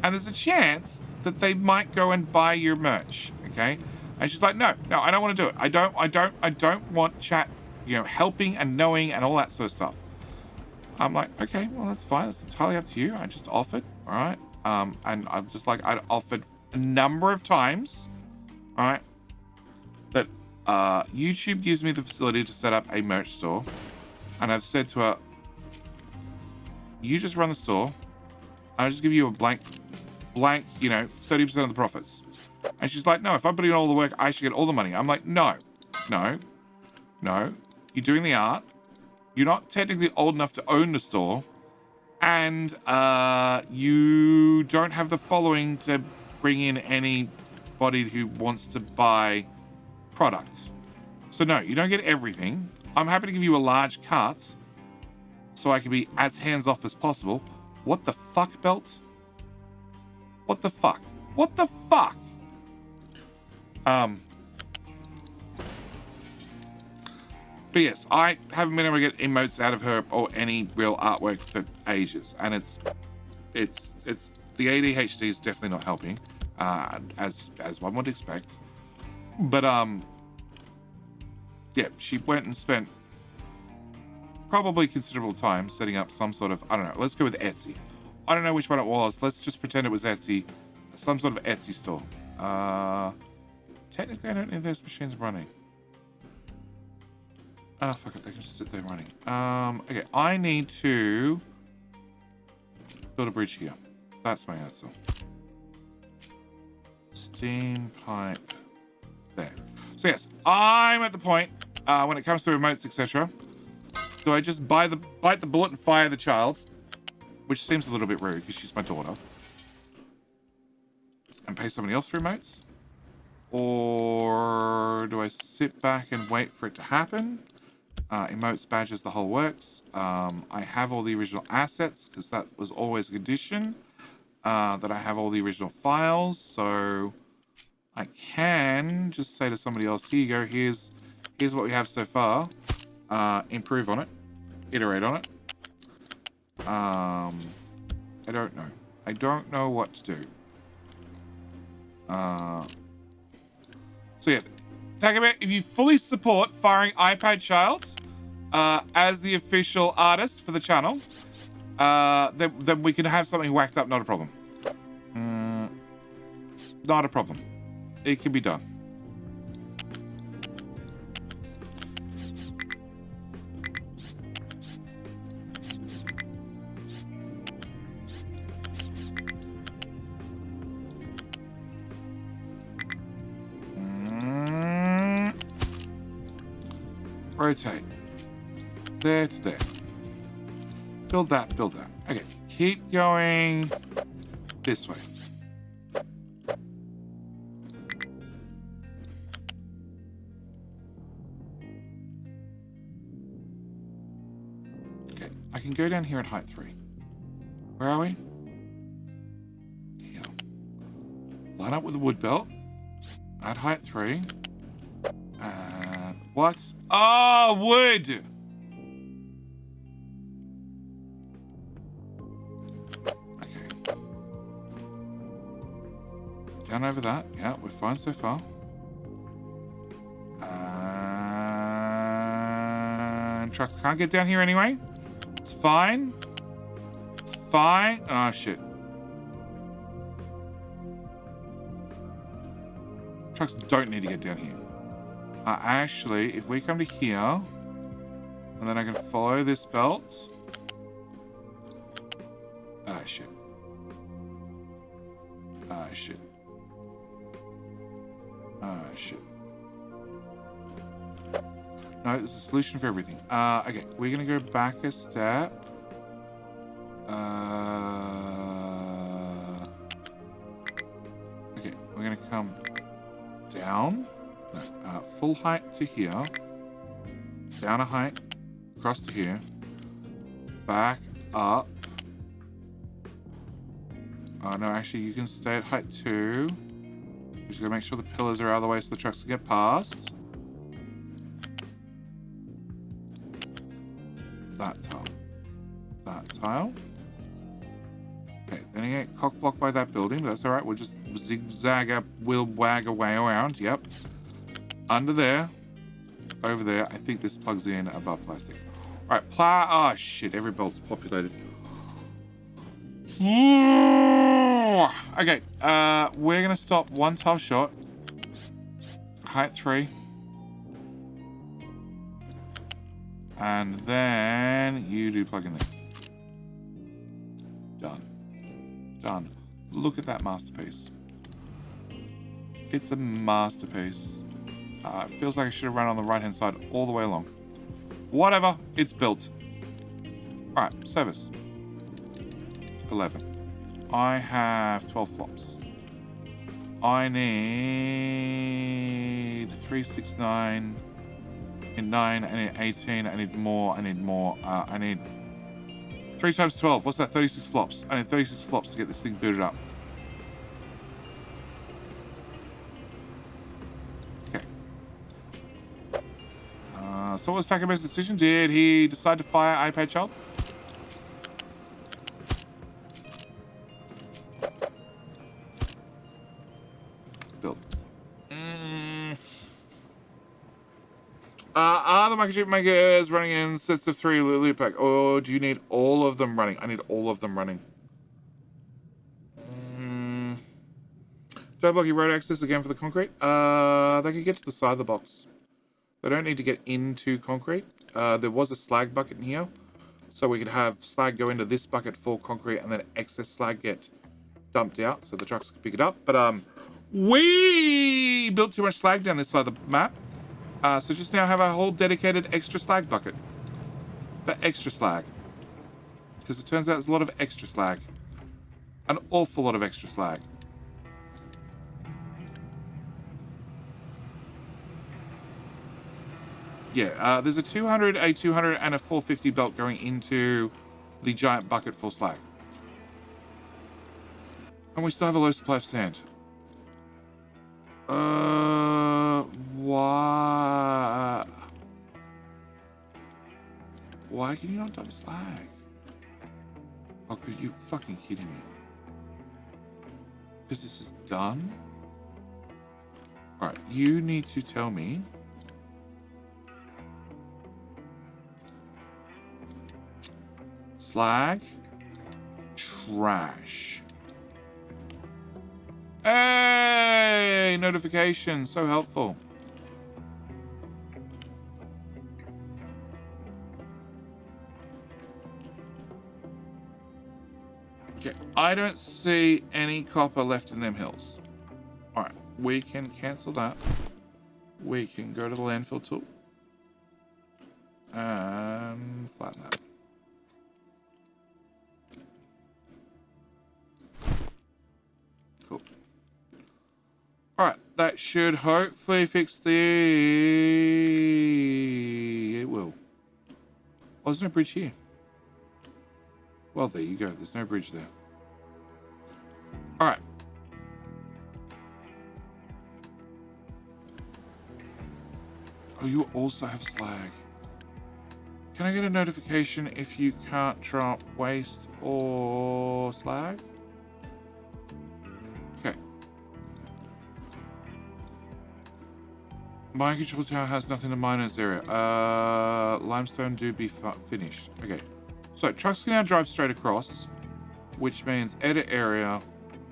and there's a chance that they might go and buy your merch, okay? And she's like, no, I don't want to do it. I don't want chat, you know, helping and knowing and all that sort of stuff. I'm like, okay, well, that's fine. That's entirely up to you. I just offered, all right? And I'm just like, I'd offered a number of times, all right, that YouTube gives me the facility to set up a merch store. And I've said to her, you just run the store. I'll just give you a blank, you know, 30% of the profits. And she's like, no, if I put in all the work, I should get all the money. I'm like, no. You're doing the art. You're not technically old enough to own the store. And you don't have the following to bring in anybody who wants to buy product. So no, you don't get everything. I'm happy to give you a large cut so I can be as hands-off as possible. What the fuck, Belt? What the fuck? What the fuck? But yes, I haven't been able to get emotes out of her or any real artwork for ages, and it's the ADHD is definitely not helping, as one would expect. But yeah, she went and spent probably considerable time setting up some sort of, I don't know, let's go with Etsy. I don't know which one it was. Let's just pretend it was Etsy. Some sort of Etsy store. Technically, I don't need those machines running. Oh, fuck it. They can just sit there running. Okay, I need to build a bridge here. That's my answer. Steam pipe there. So yes, I'm at the point when it comes to remotes, etc. Do I just bite the bullet and fire the child, which seems a little bit rude because she's my daughter, and pay somebody else for remotes, or do I sit back and wait for it to happen? Emotes, badges, the whole works. I have all the original assets because that was always a condition. That I have all the original files, so I can just say to somebody else, here you go, here's what we have so far. Improve on it. Iterate on it. I don't know. I don't know what to do. So yeah, Takebe, if you fully support firing iPad Child as the official artist for the channel, then we can have something whacked up, not a problem. Not a problem. It can be done. Rotate. There to there. Build that, build that. Okay, keep going this way. Okay, I can go down here at height 3. Where are we? Here. Line up with the wood belt at height 3. What? Oh, wood! Down over that. Yeah, we're fine so far. And trucks can't get down here anyway. It's fine. It's fine. Oh, shit. Trucks don't need to get down here. Actually, if we come to here, and then I can follow this belt. Ah, shit. Ah, shit. Shit. No, there's a solution for everything. Okay, we're gonna go back a step. Okay, we're gonna come down. Full height to here. Down a height. Across to here. Back up. Oh, no, actually, you can stay at height 2. Just gotta make sure the pillars are out of the way so the trucks can get past. That tile. That tile. Okay, then you get cock blocked by that building, but that's alright. We'll just zigzag up, we'll wag away around. Yep. Under there. Over there. I think this plugs in above plastic. Alright, oh shit, every belt's populated. Okay, we're gonna stop one tile short. Height 3. And then you do plug in there. Done. Done. Look at that masterpiece. It's a masterpiece. It feels like I should have run on the right hand side all the way along. Whatever, it's built. Alright, service. 11. I have 12 flops. I need 3, 6, 9. In 9, I need 18. I need more. I need more. I need 3 times 12. What's that? 36 flops. I need 36 flops to get this thing booted up. Okay. So what was Takebe's decision? Did he decide to fire iPad Child? Build. Are the microchip makers running in sets of 3 loop pack? Or do you need all of them running? I need all of them running. Don't block your road access again for the concrete. They can get to the side of the box. They don't need to get into concrete. There was a slag bucket in here. So we could have slag go into this bucket for concrete and then excess slag get dumped out so the trucks can pick it up. But we built too much slag down this side of the map. So just now have a whole dedicated extra slag bucket. For extra slag. Because it turns out there's a lot of extra slag. An awful lot of extra slag. Yeah, there's a 200, a 200, and a 450 belt going into the giant bucket for slag. And we still have a low supply of sand. Why? Why can you not dump slag? Oh, are you fucking kidding me? Because this is done? Alright, you need to tell me. Slag. Trash. Hey! Notification. So helpful. Okay, I don't see any copper left in them hills. Alright, we can cancel that. We can go to the landfill tool. And flatten that. Cool. Alright, that should hopefully fix the... It will. Oh, there's no bridge here. Well, there you go. There's no bridge there. Alright. Oh, you also have slag. Can I get a notification if you can't drop waste or slag? Okay. Mine control tower has nothing to mine in this area. Limestone do be finished. Okay. So trucks can now drive straight across, which means edit area,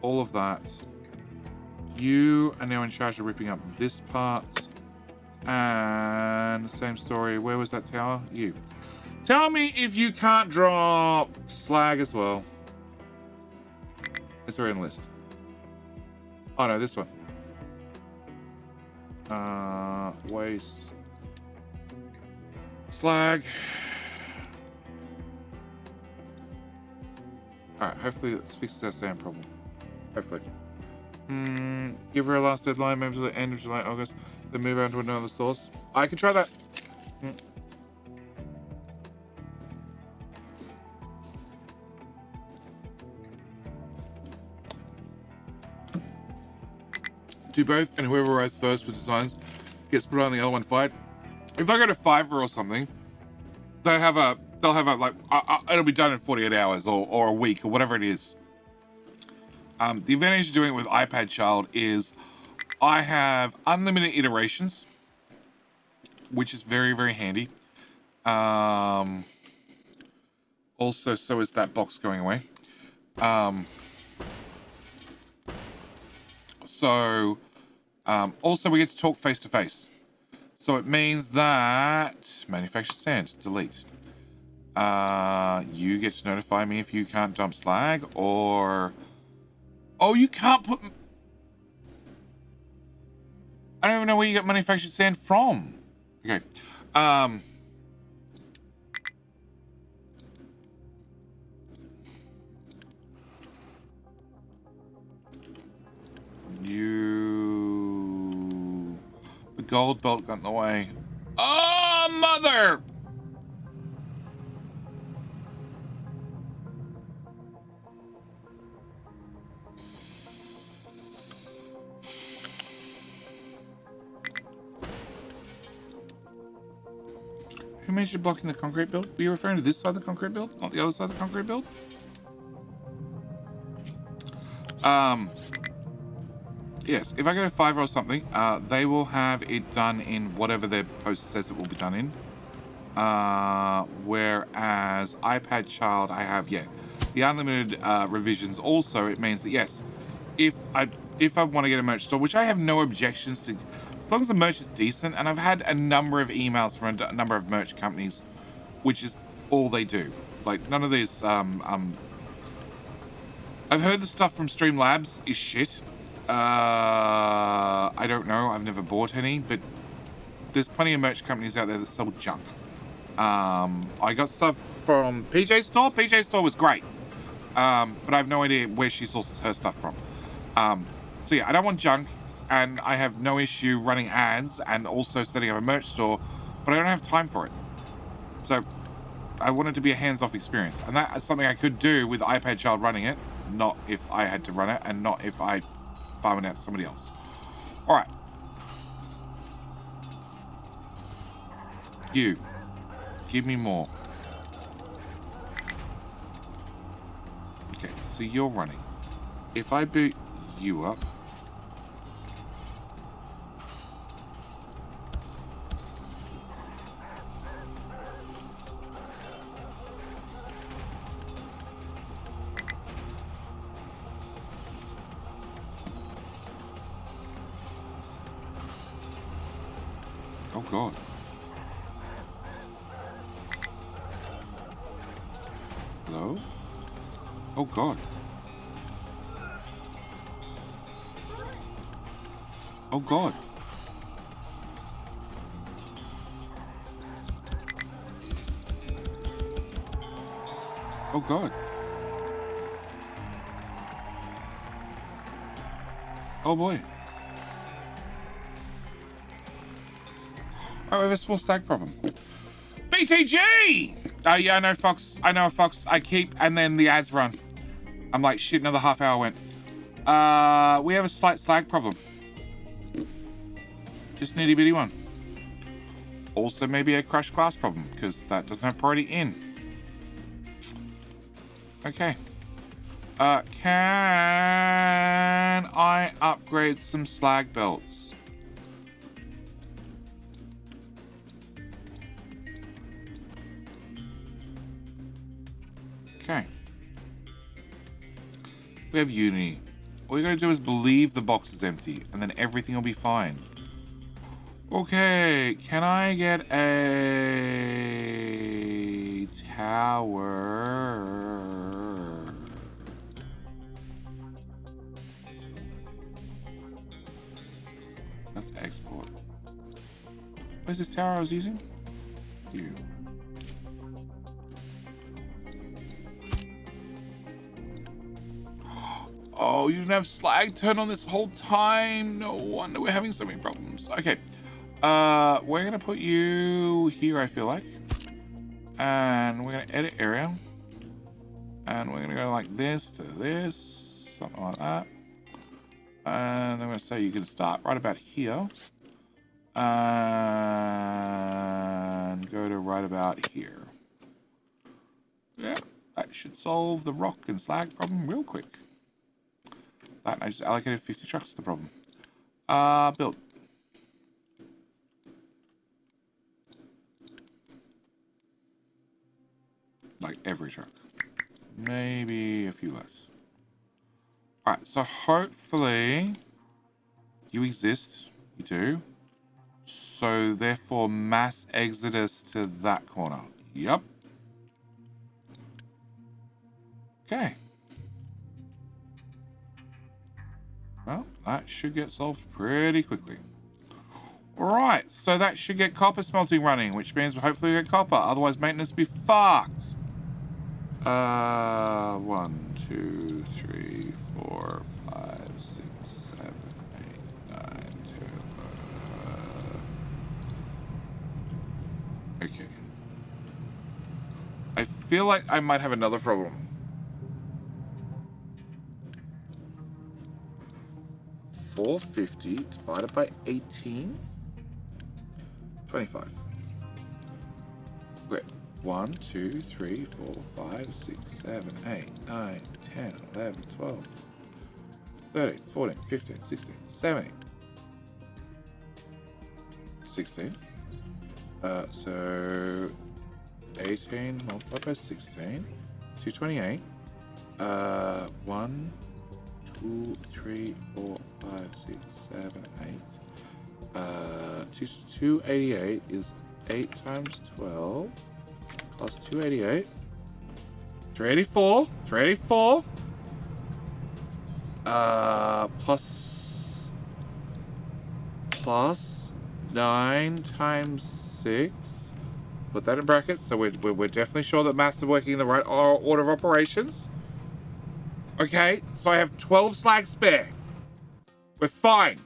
all of that. You are now in charge of ripping up this part. And same story. Where was that tower? You. Tell me if you can't drop slag as well. It's already in the list. Oh no, this one. Waste. Slag. Alright, hopefully that fixes that sand problem. Hopefully. Give her a last deadline, maybe to the end of July, August. Then move on to another source. I can try that. Do both, and whoever arrives first with designs gets put on the other one fight. If I go to Fiverr or something, they'll have a like it'll be done in 48 hours or a week or whatever it is. The advantage of doing it with iPad Child is I have unlimited iterations, which is very, very handy. Also, so is that box going away. Also we get to talk face to face. So it means that manufactured sand, delete. You get to notify me if you can't dump slag or... Oh, you can't put... I don't even know where you get manufactured sand from. Okay. The gold belt got in the way. Oh, mother! Who made you blocking the concrete build? Were you referring to this side of the concrete build, not the other side of the concrete build? Yes, if I go to Fiverr or something, they will have it done in whatever their post says it will be done in. Whereas iPad Child, I have, the unlimited revisions. Also, it means that, yes, if I want to get a merch store, which I have no objections to, as long as the merch is decent. And I've had a number of emails from a number of merch companies, which is all they do. Like, none of these, I've heard the stuff from Streamlabs is shit. I don't know. I've never bought any, but there's plenty of merch companies out there that sell junk. I got stuff from PJ Store. PJ Store was great. But I have no idea where she sources her stuff from. So yeah, I don't want junk, and I have no issue running ads and also setting up a merch store, but I don't have time for it. So I want it to be a hands-off experience, and that is something I could do with iPad Child running it, not if I had to run it, and not if I farm it out to somebody else. All right. You. Give me more. Okay, so you're running. If I boot you up... Oh, God. Hello? Oh, God. Oh, God. Oh, God. Oh, boy. Oh, we have a small stack problem. BTG! Oh, yeah, I know, Fox. I know, Fox. I keep, and then the ads run. I'm like, shit, another half hour went. We have a slight slag problem. Just nitty bitty one. Also, maybe a crashed glass problem, because that doesn't have priority in. Okay. Can I upgrade some slag belts? Okay. We have Unity. All you gotta do is believe the box is empty, and then everything will be fine. Okay, can I get a tower? Let's export. Where's this tower I was using? You. Oh, you didn't have slag turn on this whole time. No wonder we're having so many problems. Okay. We're going to put you here, I feel like. And we're going to edit area. And we're going to go like this to this. Something like that. And I'm going to say you can start right about here. And go to right about here. Yeah, that should solve the rock and slag problem real quick. That, I just allocated 50 trucks to the problem. Build. Like every truck. Maybe a few less. Alright, so hopefully you exist. You do. So therefore mass exodus to that corner. Yep. Okay. Well, that should get solved pretty quickly. Alright, so that should get copper smelting running, which means hopefully we get copper, otherwise maintenance will be fucked. 1, 2, 3, 4, 5, 6, 7, 8, 9, 10. Okay. I feel like I might have another problem. 450 divided by 18. 25. Wait. 1, 2, 3, 4, 5, 6, 7, 8, 9, 10, 11, 12, 13, 14, 15, 16, 17, 16. So 18 multiplied by 16, 228. 1, 2, 3, 4, 5, 6, 7, 8. 288 is 8 times 12 plus 288. 384. 384. Plus 9 times 6. Put that in brackets, so we're definitely sure that maths are working in the right order of operations. Okay, so I have 12 slag spare. We're fine.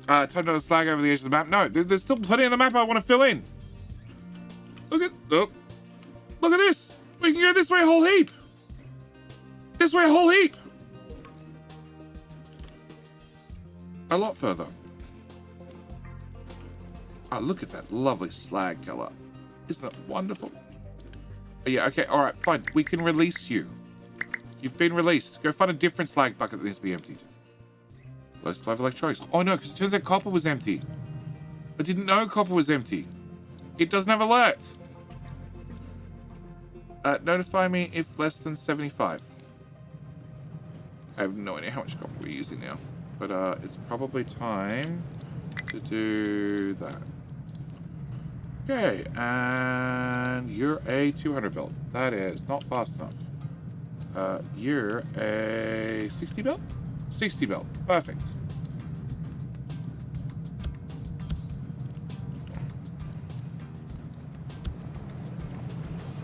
Time to slag over the edge of the map. No, there's still plenty of the map I want to fill in. Look at this. We can go this way a whole heap. This way a whole heap. A lot further. Oh, look at that lovely slag color. Isn't that wonderful? Oh, yeah, okay, all right, fine. We can release you. You've been released. Go find a different slag bucket that needs to be emptied. Low supply of electronics. Oh, no, because it turns out copper was empty. I didn't know copper was empty. It doesn't have alerts. Notify me if less than 75. I have no idea how much copper we're using now. But it's probably time to do that. Okay, and you're a 200 belt. That is not fast enough. You're a 60 belt? 60 belt. Perfect.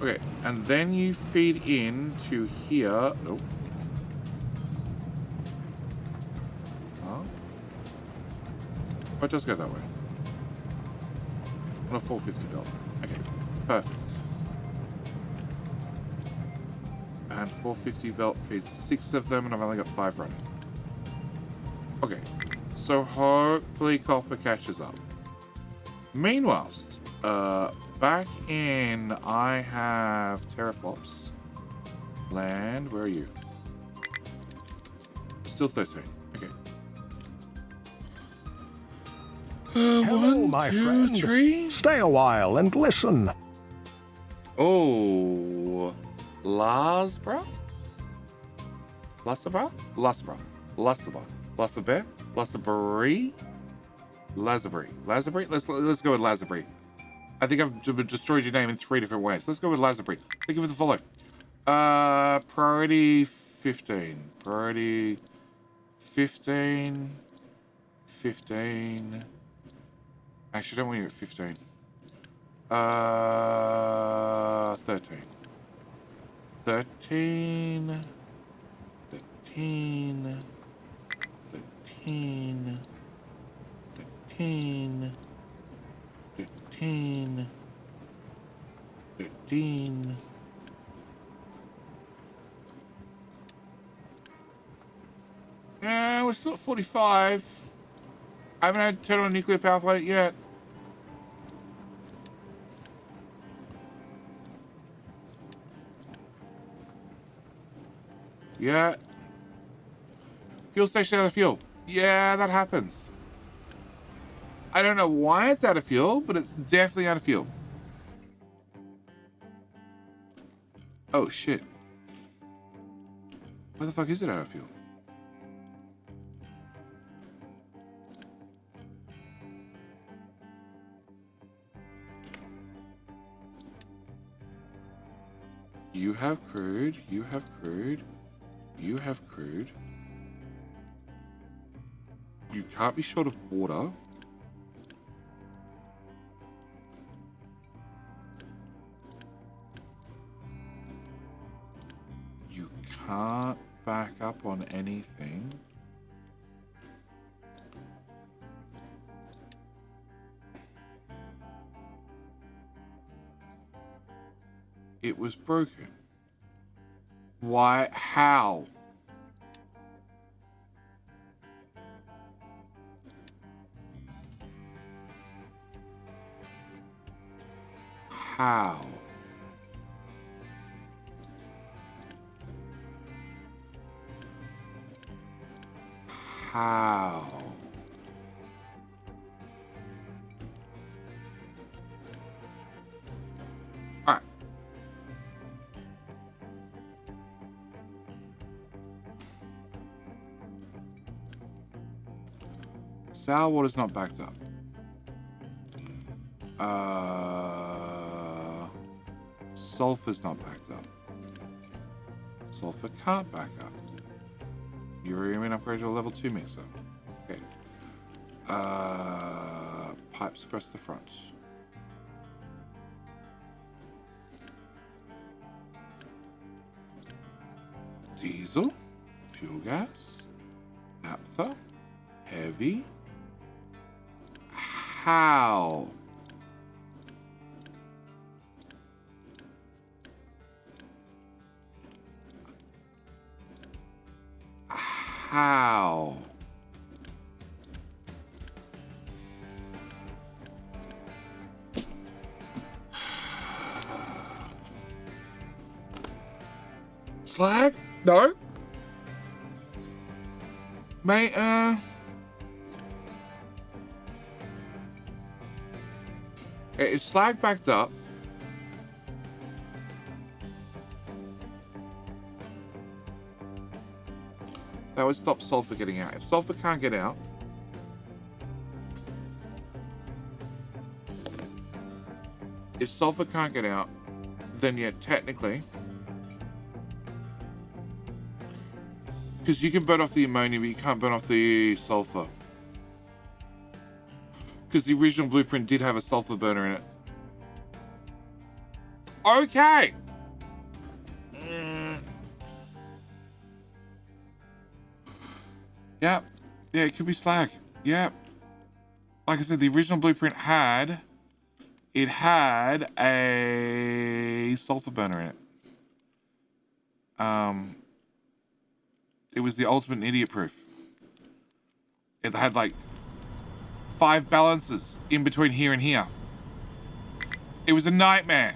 Okay, and then you feed in to here. Nope. Huh? Oh, it does go that way. On a 450 belt. Okay, perfect. And 450 belt feeds 6 of them, and I've only got 5 running. Okay, so hopefully copper catches up. Meanwhile, back in, I have teraflops. Land, where are you? Still 13. Okay. Hello, 1, my 2, friend. 3. Stay a while and listen. Oh, Lasbra? Lasabra? Lasabra. Lasabra. Lasabra? Lasabri? Lazabri. Lazabri? Let's go with Lazabri. I think I've destroyed your name in 3 different ways. Let's go with Lazabri. Thank you for the follow. Priority 15. Priority 15. 15. Actually, I don't want you at 15. 13. 13. 13. 13. 13. 13. 13. Yeah, we're still at 45. I haven't had to turn on a nuclear power plant yet. Yeah. Fuel station out of fuel. Yeah, that happens. I don't know why it's out of fuel, but it's definitely out of fuel. Oh, shit. Why the fuck is it out of fuel? You have crude, you have crude, you have crude. You can't be short of water. You can't back up on anything. It was broken. Why? How? How? How? All right. Sour water's not backed up. Sulfur's not backed up. Sulfur can't back up. Uranium upgrade to a level 2 mixer. Okay. Pipes across the front. Diesel. Fuel gas. Naphtha. Heavy. How? How? Slag? No. Mate, it's slag backed up. That would stop sulfur getting out. If sulfur can't get out, then yeah, technically, because you can burn off the ammonia, but you can't burn off the sulfur. Because the original blueprint did have a sulfur burner in it. Okay. Yep. Yeah, it could be slag. Yep. Like I said, the original blueprint had a sulfur burner in it. It was the ultimate idiot proof. It had like 5 balances in between here and here. It was a nightmare.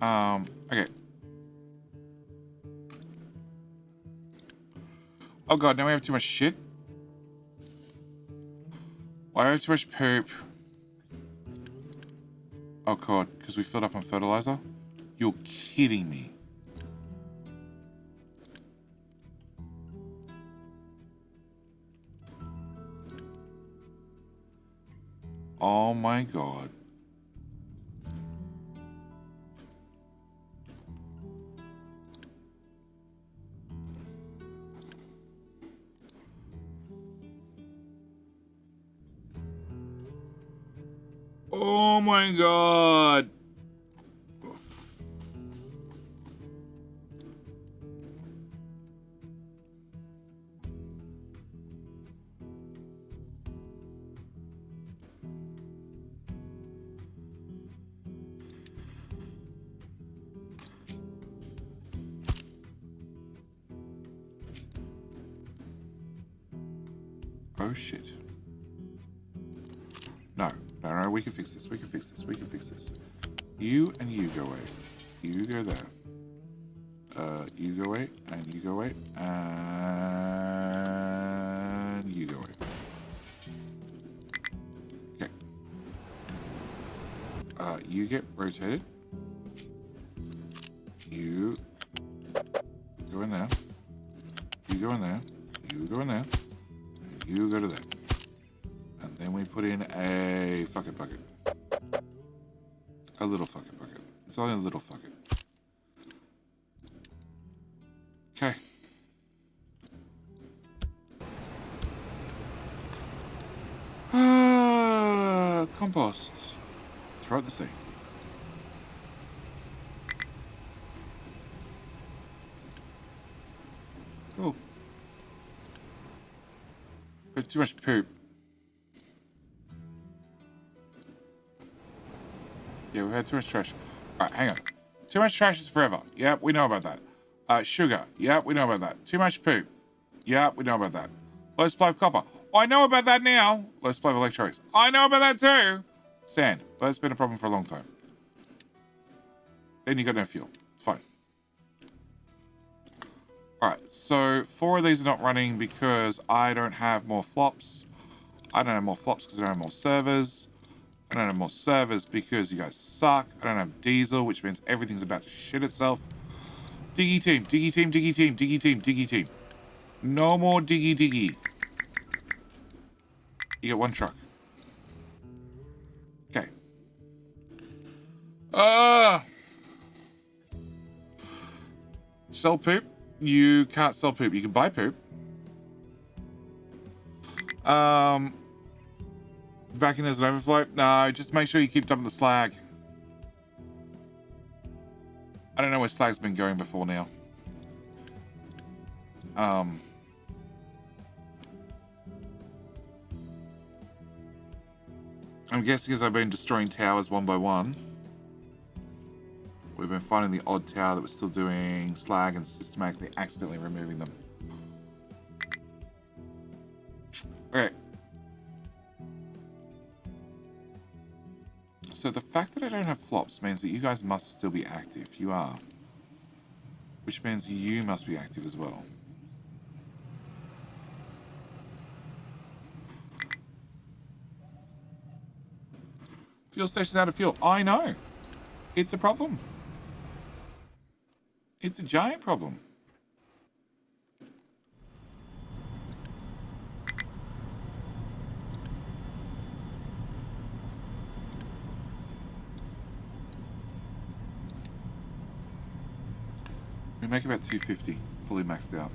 Okay. Oh god, now we have too much shit. Why do I have too much poop? Oh god, because we filled up on fertilizer? You're kidding me. Oh my god. Oh my god. Oh shit. No, we can fix this. We can fix this. We can fix this. You and you go away. You go there. You go away, and you go away, and you go away. Okay. You get rotated. You go in there. You go in there. You go in there. And you go to there. And then we put in a fucking bucket. A little fucking bucket. It's only a little fucking. Okay. Compost. Throw it in the sea. Cool. There's too much poop. Yeah, we've had too much trash. Alright, hang on. Too much trash is forever. Yep, we know about that. Sugar. Yep, we know about that. Too much poop. Yep, we know about that. Low supply of copper. I know about that now. Low supply of electronics. I know about that too. Sand. But that's been a problem for a long time. Then you got no fuel. It's fine. Alright, so 4 of these are not running because I don't have more flops. I don't have more flops because I don't have more servers. I don't have more servers because you guys suck. I don't have diesel, which means everything's about to shit itself. Diggy team, diggy team, diggy team, diggy team, diggy team. No more diggy diggy. You get 1 truck. Okay. Sell poop. You can't sell poop. You can buy poop. Vacuum as an overflow. No, just make sure you keep dumping the slag. I don't know where slag's been going before now. I'm guessing as I've been destroying towers one by one, we've been finding the odd tower that was still doing slag and systematically accidentally removing them. Okay. So the fact that I don't have flops means that you guys must still be active. You are. Which means you must be active as well. Fuel station's out of fuel. I know. It's a problem. It's a giant problem. We make about 250, fully maxed out.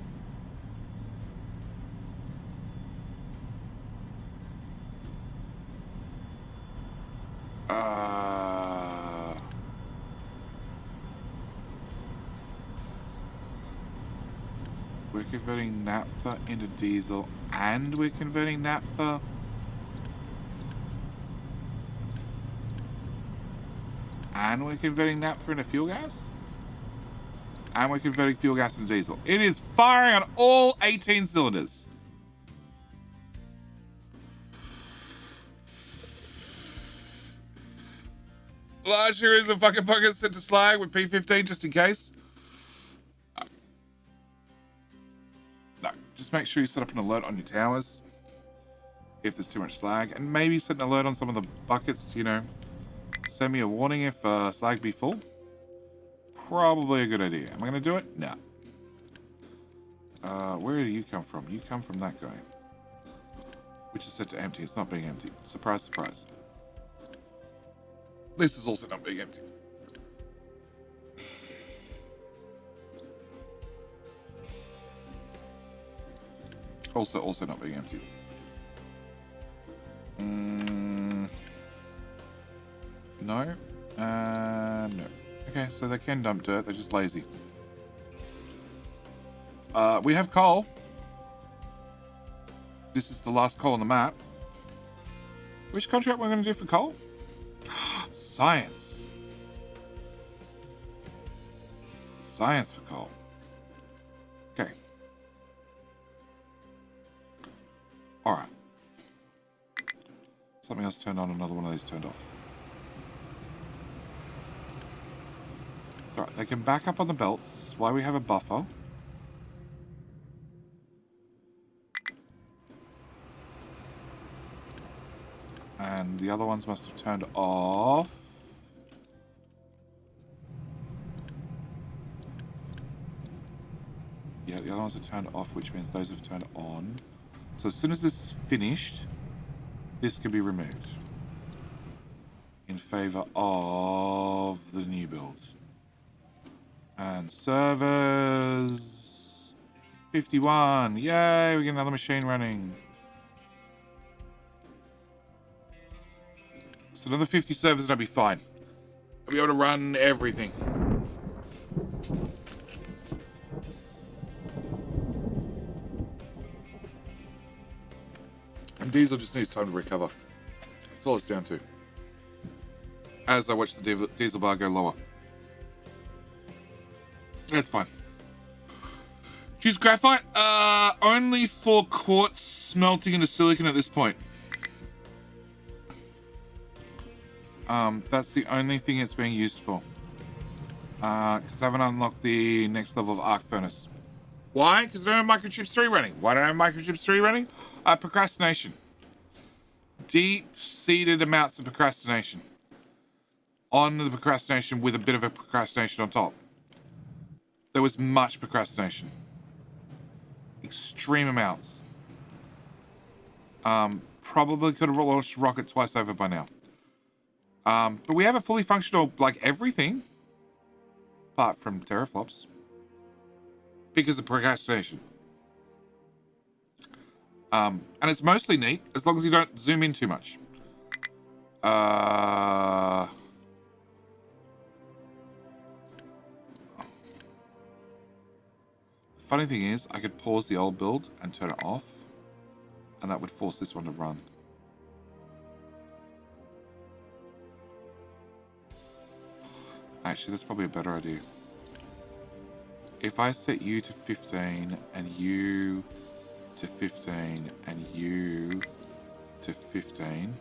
We're converting naphtha into diesel, and we're converting naphtha. And we're converting naphtha into fuel gas. And we're converting fuel gas into diesel. It is firing on all 18 cylinders. Large series of fucking buckets sent to slag with P15 just in case. No, just make sure you set up an alert on your towers if there's too much slag, and maybe set an alert on some of the buckets, you know. Send me a warning if slag be full. Probably a good idea. Am I going to do it? No. Where do you come from? You come from that guy. Which is set to empty. It's not being empty. Surprise, surprise. This is also not being empty. Also not being empty. No. No. Okay, so they can dump dirt. They're just lazy. We have coal. This is the last coal on the map. Which contract we're going to do for coal? Science. Science for coal. Okay. Alright. Something else turned on, another one of these turned off. Alright, they can back up on the belts. This is why we have a buffer. And the other ones must have turned off. Yeah, the other ones are turned off, which means those have turned on. So as soon as this is finished, this can be removed in favor of the new build. And servers 51. Yay, we get another machine running. So another 50 servers and I'll be fine. I'll be able to run everything. And diesel just needs time to recover. That's all it's down to. As I watch the diesel bar go lower. That's fine. Choose graphite. Only for quartz smelting into silicon at this point. That's the only thing it's being used for. Because I haven't unlocked the next level of arc furnace. Why? Because I don't have microchips 3 running. Why don't I have microchips 3 running? Procrastination. Deep-seated amounts of procrastination. On the procrastination with a bit of a procrastination on top. There was much procrastination. Extreme amounts. probably could have launched a rocket twice over by now. But we have a fully functional, like, everything. Apart from teraflops. Because of procrastination. And it's mostly neat, as long as you don't zoom in too much. The funny thing is, I could pause the old build and turn it off, and that would force this one to run. Actually, that's probably a better idea. If I set you to 15, and you to 15, and you to 15...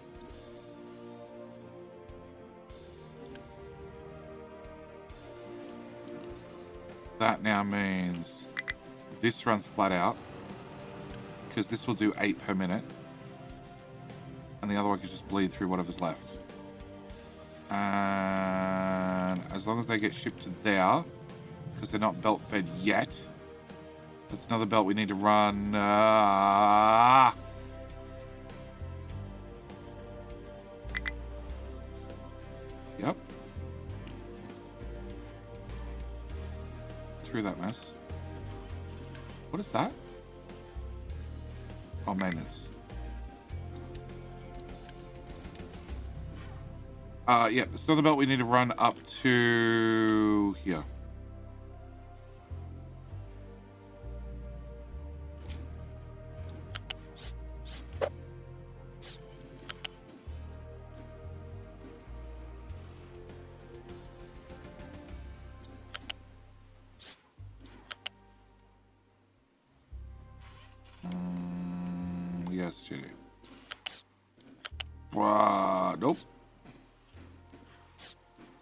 that now means this runs flat out, because this will do 8 per minute, and the other one can just bleed through whatever's left. And as long as they get shipped to there, because they're not belt fed yet, that's another belt we need to run. Yep. Through that mess. What is that? Oh, maintenance. Yeah, it's another belt we need to run up to here. Yes, Jenny. Nope.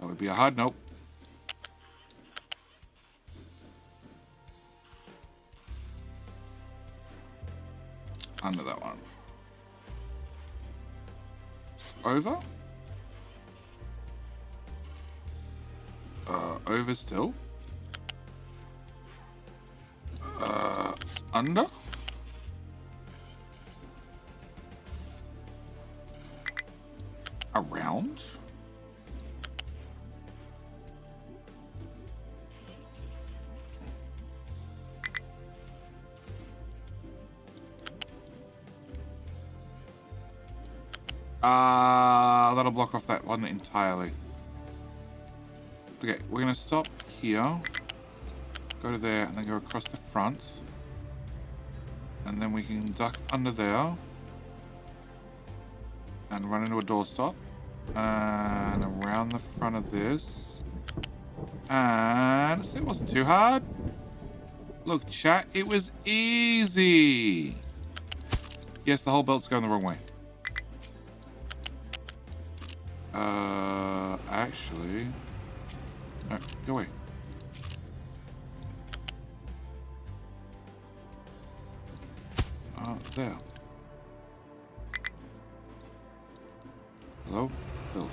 That would be a hard nope. Under that one. Over? Over still. Under? Around? That'll block off that one entirely. Okay, we're gonna stop here, go to there, and then go across the front. And then we can duck under there and run into a doorstop and around the front of this. And it wasn't too hard. Look, chat, it was easy. Yes, the whole belt's going the wrong way. Actually, no, go away. There. Hello? Build.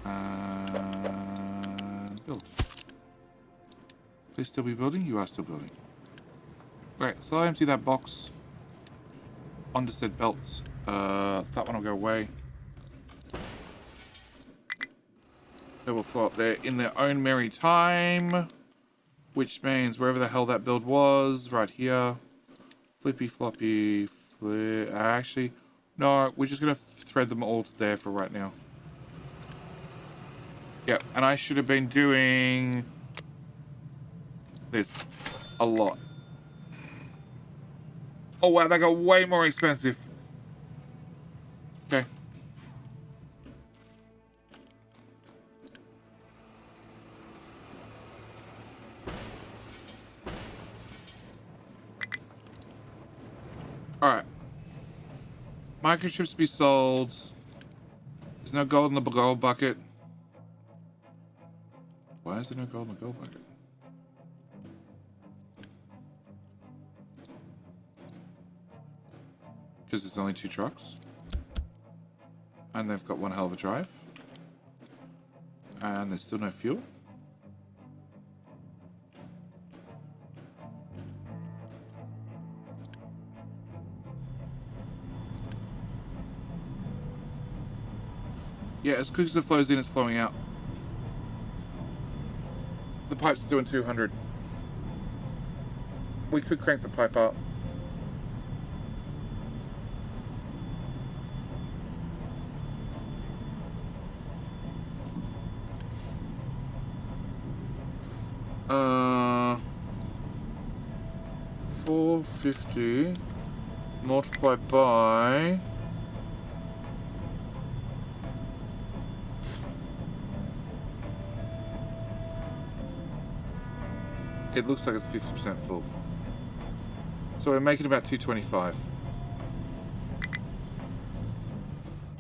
And build. Please still be building? You are still building. Great, so I'll empty that box onto said belts. That one will go away. They will flow up there in their own merry time, which means wherever the hell that build was, right here. Flippy floppy flip. Actually, no, we're just gonna thread them all to there for right now. Yep, and I should have been doing this a lot. Oh wow, that got way more expensive. Okay. Alright. Microchips be sold. There's no gold in the gold bucket. Why is there no gold in the gold bucket? Because there's only 2 trucks. And they've got one hell of a drive. And there's still no fuel. Yeah, as quick as it flows in, it's flowing out. The pipe's doing 200. We could crank the pipe up. Uh, 450 multiplied by it looks like it's 50% full. So we're making about 225.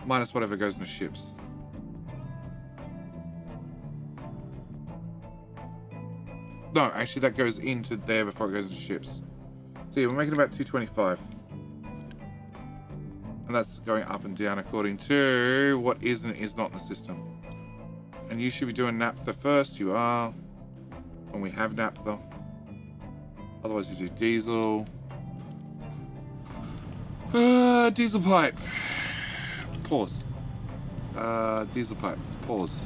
Minus whatever goes into ships. No, actually that goes into there before it goes into ships. So yeah, we're making about 225. And that's going up and down according to what is and is not in the system. And you should be doing naphtha first. You are. When we have naphtha. Otherwise you do diesel. Diesel pipe. Pause. Diesel pipe. Pause.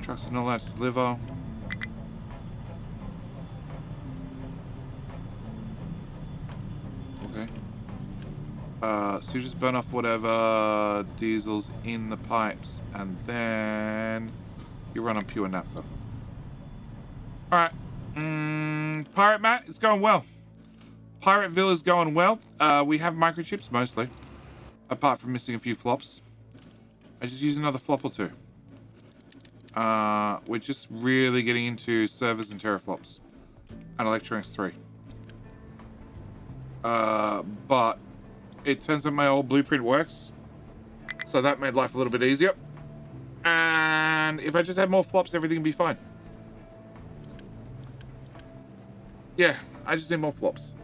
Trucks are not allowed to deliver. Okay. So you just burn off whatever diesel's in the pipes, and then you run on pure naphtha. Alright. Pirate Matt, it's going well. Pirate Villa's going well. We have microchips mostly. Apart from missing a few flops. I just use another flop or two. We're just really getting into servers and teraflops. And electronics 3. But it turns out my old blueprint works. So that made life a little bit easier. And if I just had more flops, everything would be fine. Yeah, I just need more flops.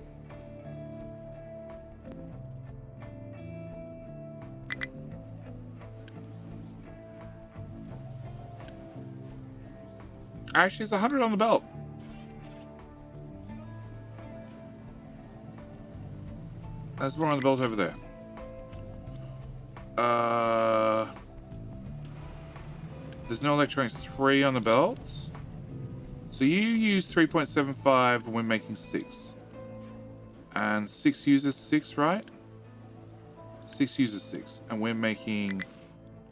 Actually, it's 100 on the belt. There's more on the belt over there. There's no electronics 3 on the belt. So you use 3.75 when making 6. And 6 uses 6, right? 6 uses 6. And we're making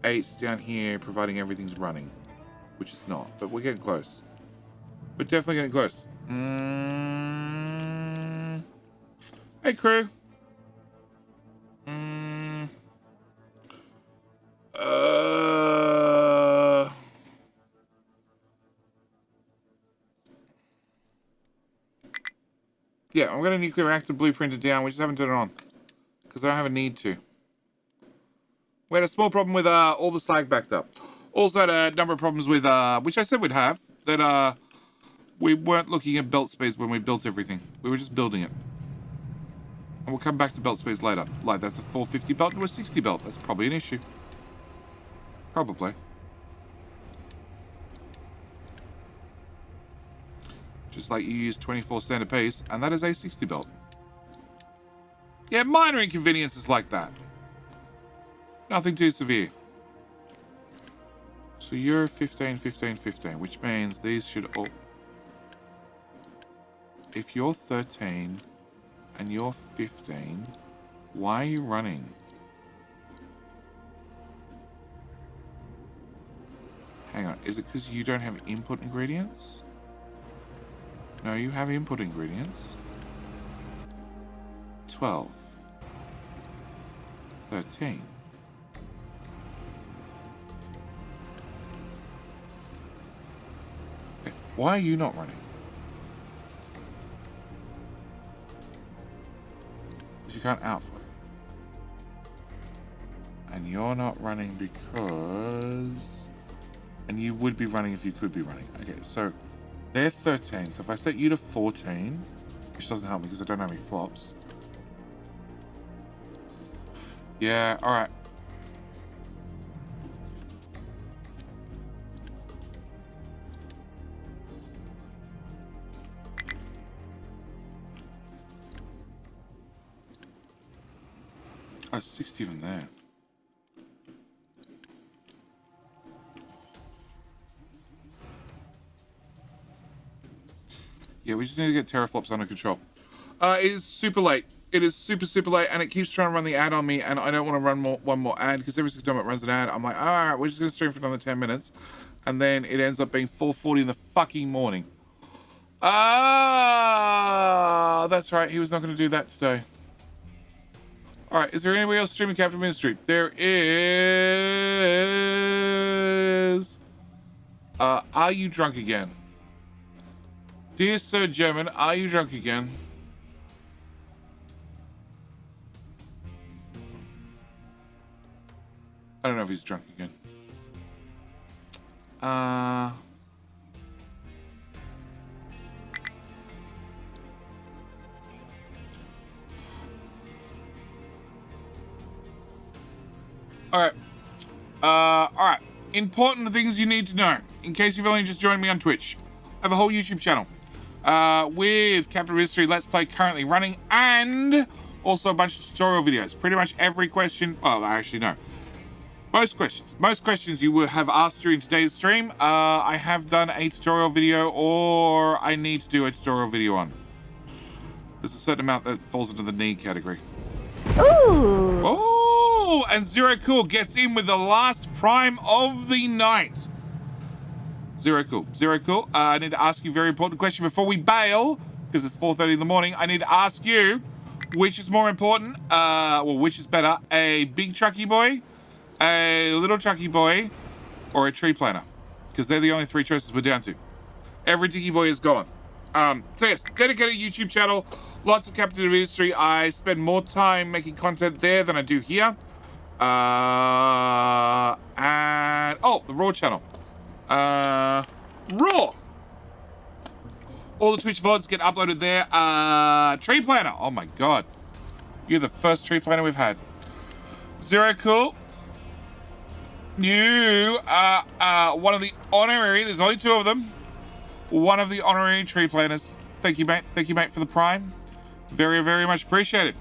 8 down here, providing everything's running. Which is not, but we're getting close. We're definitely getting close. Hey, crew. Yeah, I'm going to nuclear reactor blueprint it down. We just haven't turned it on. Because I don't have a need to. We had a small problem with all the slag backed up. Also had a number of problems with, which I said we'd have, that we weren't looking at belt space when we built everything. We were just building it. And we'll come back to belt space later. Like, that's a 450 belt to a 60 belt. That's probably an issue. Probably. Just like you use 24 cent a piece, and that is a 60 belt. Yeah, minor inconveniences like that. Nothing too severe. So you're 15, 15, 15, which means these should all... If you're 13 and you're 15, why are you running? Hang on, is it because you don't have input ingredients? No, you have input ingredients. 12. 13. Okay, why are you not running? Because you can't output. And you're not running because... And you would be running if you could be running. Okay, so they're 13. So if I set you to 14, which doesn't help me because I don't have any flops. Yeah, alright. Oh, 60 from there. Yeah, we just need to get teraflops under control. It is super late. It is super, super late, and it keeps trying to run the ad on me, and I don't want to run one more ad, because every single time it runs an ad, I'm like, all right, we're just going to stream for another 10 minutes. And then it ends up being 4:40 in the fucking morning. Ah, that's right. He was not going to do that today. All right, is there anybody else streaming Captain Ministry? There is. Are you drunk again? Dear Sir German, are you drunk again? I don't know if he's drunk again. All right. Important things you need to know, in case you've only just joined me on Twitch. I have a whole YouTube channel with Captain Ministry Let's Play currently running, and also a bunch of tutorial videos. Pretty much every question, well, actually no. Most questions you will have asked during today's stream, I have done a tutorial video, or I need to do a tutorial video on. There's a certain amount that falls into the need category. Ooh! Oh, and Zero Cool gets in with the last prime of the night. Zero Cool. I need to ask you a very important question before we bail, because it's 4:30 in the morning. I need to ask you, which is more important, which is better, a big trucky boy, a little trucky boy, or a tree planter? Because they're the only three choices we're down to. Every diggy boy is gone. So yes, dedicated YouTube channel, lots of Captain Industry. I spend more time making content there than I do here. And the Raw channel. Raw. All the Twitch VODs get uploaded there. Tree planter. Oh my god. You're the first tree planter we've had. Zero Cool. You are one of the honorary, there's only two of them, one of the honorary tree planters. Thank you, mate. Thank you, mate, for the prime. Very, very much appreciated.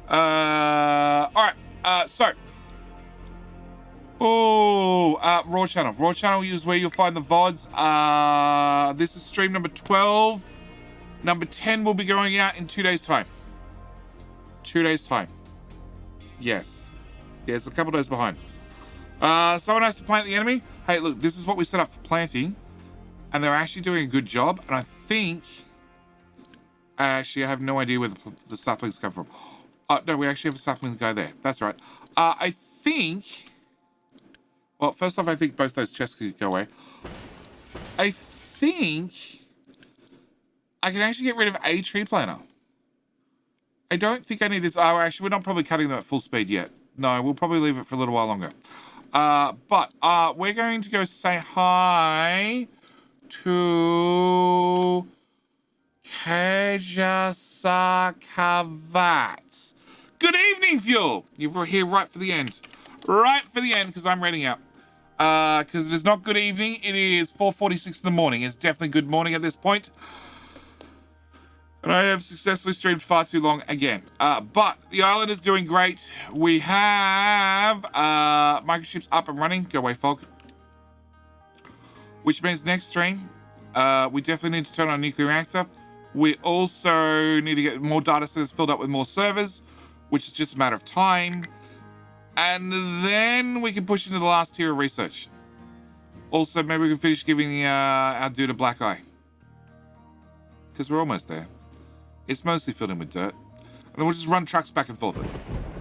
All right. Raw channel. Raw channel is where you'll find the VODs. This is stream number 12. Number 10 will be going out in 2 days' time. 2 days' time. Yes. Yeah, it's a couple days behind. Someone has to plant the enemy. Hey, look, this is what we set up for planting. And they're actually doing a good job. And I think... Actually, I have no idea where the saplings come from. No, we actually have a sapling guy there. That's right. I think... Well, first off, I think both those chests could go away. I think... I can actually get rid of a tree planter. I don't think I need this. Oh, actually, we're not probably cutting them at full speed yet. No, we'll probably leave it for a little while longer. But we're going to go say hi to Kejasakavat. Good evening, Fuel. You're here right for the end. Right for the end, because I'm reading out. Because it is not good evening. It is 4:46 in the morning. It's definitely good morning at this point. And I have successfully streamed far too long again. But the island is doing great. We have microchips up and running. Go away, Fog. Which means next stream, we definitely need to turn on a nuclear reactor. We also need to get more data centers filled up with more servers, which is just a matter of time. And then we can push into the last tier of research. Also, maybe we can finish giving our dude a black eye. Because we're almost there. It's mostly filled in with dirt. And then we'll just run trucks back and forth.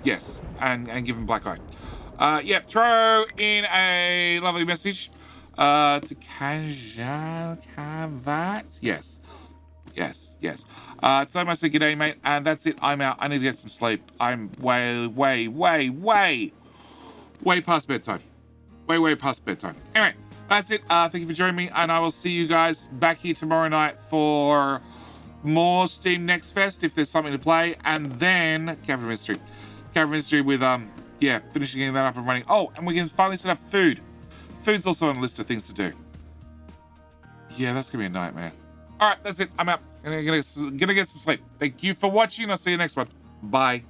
Yes, and give him black eye. Yeah, throw in a lovely message to Kajalkavat. Yes. Tell him I said g'day, mate, and that's it. I'm out. I need to get some sleep. I'm way past bedtime. Way past bedtime. Anyway, that's it. Thank you for joining me, and I will see you guys back here tomorrow night for more Steam Next Fest, if there's something to play, and then Captain Ministry with, finishing getting that up and running. Oh, and we can finally set up food. Food's also on a list of things to do. Yeah, that's gonna be a nightmare. All right, that's it. I'm out. I'm gonna get some sleep. Thank you for watching. I'll see you next one. Bye.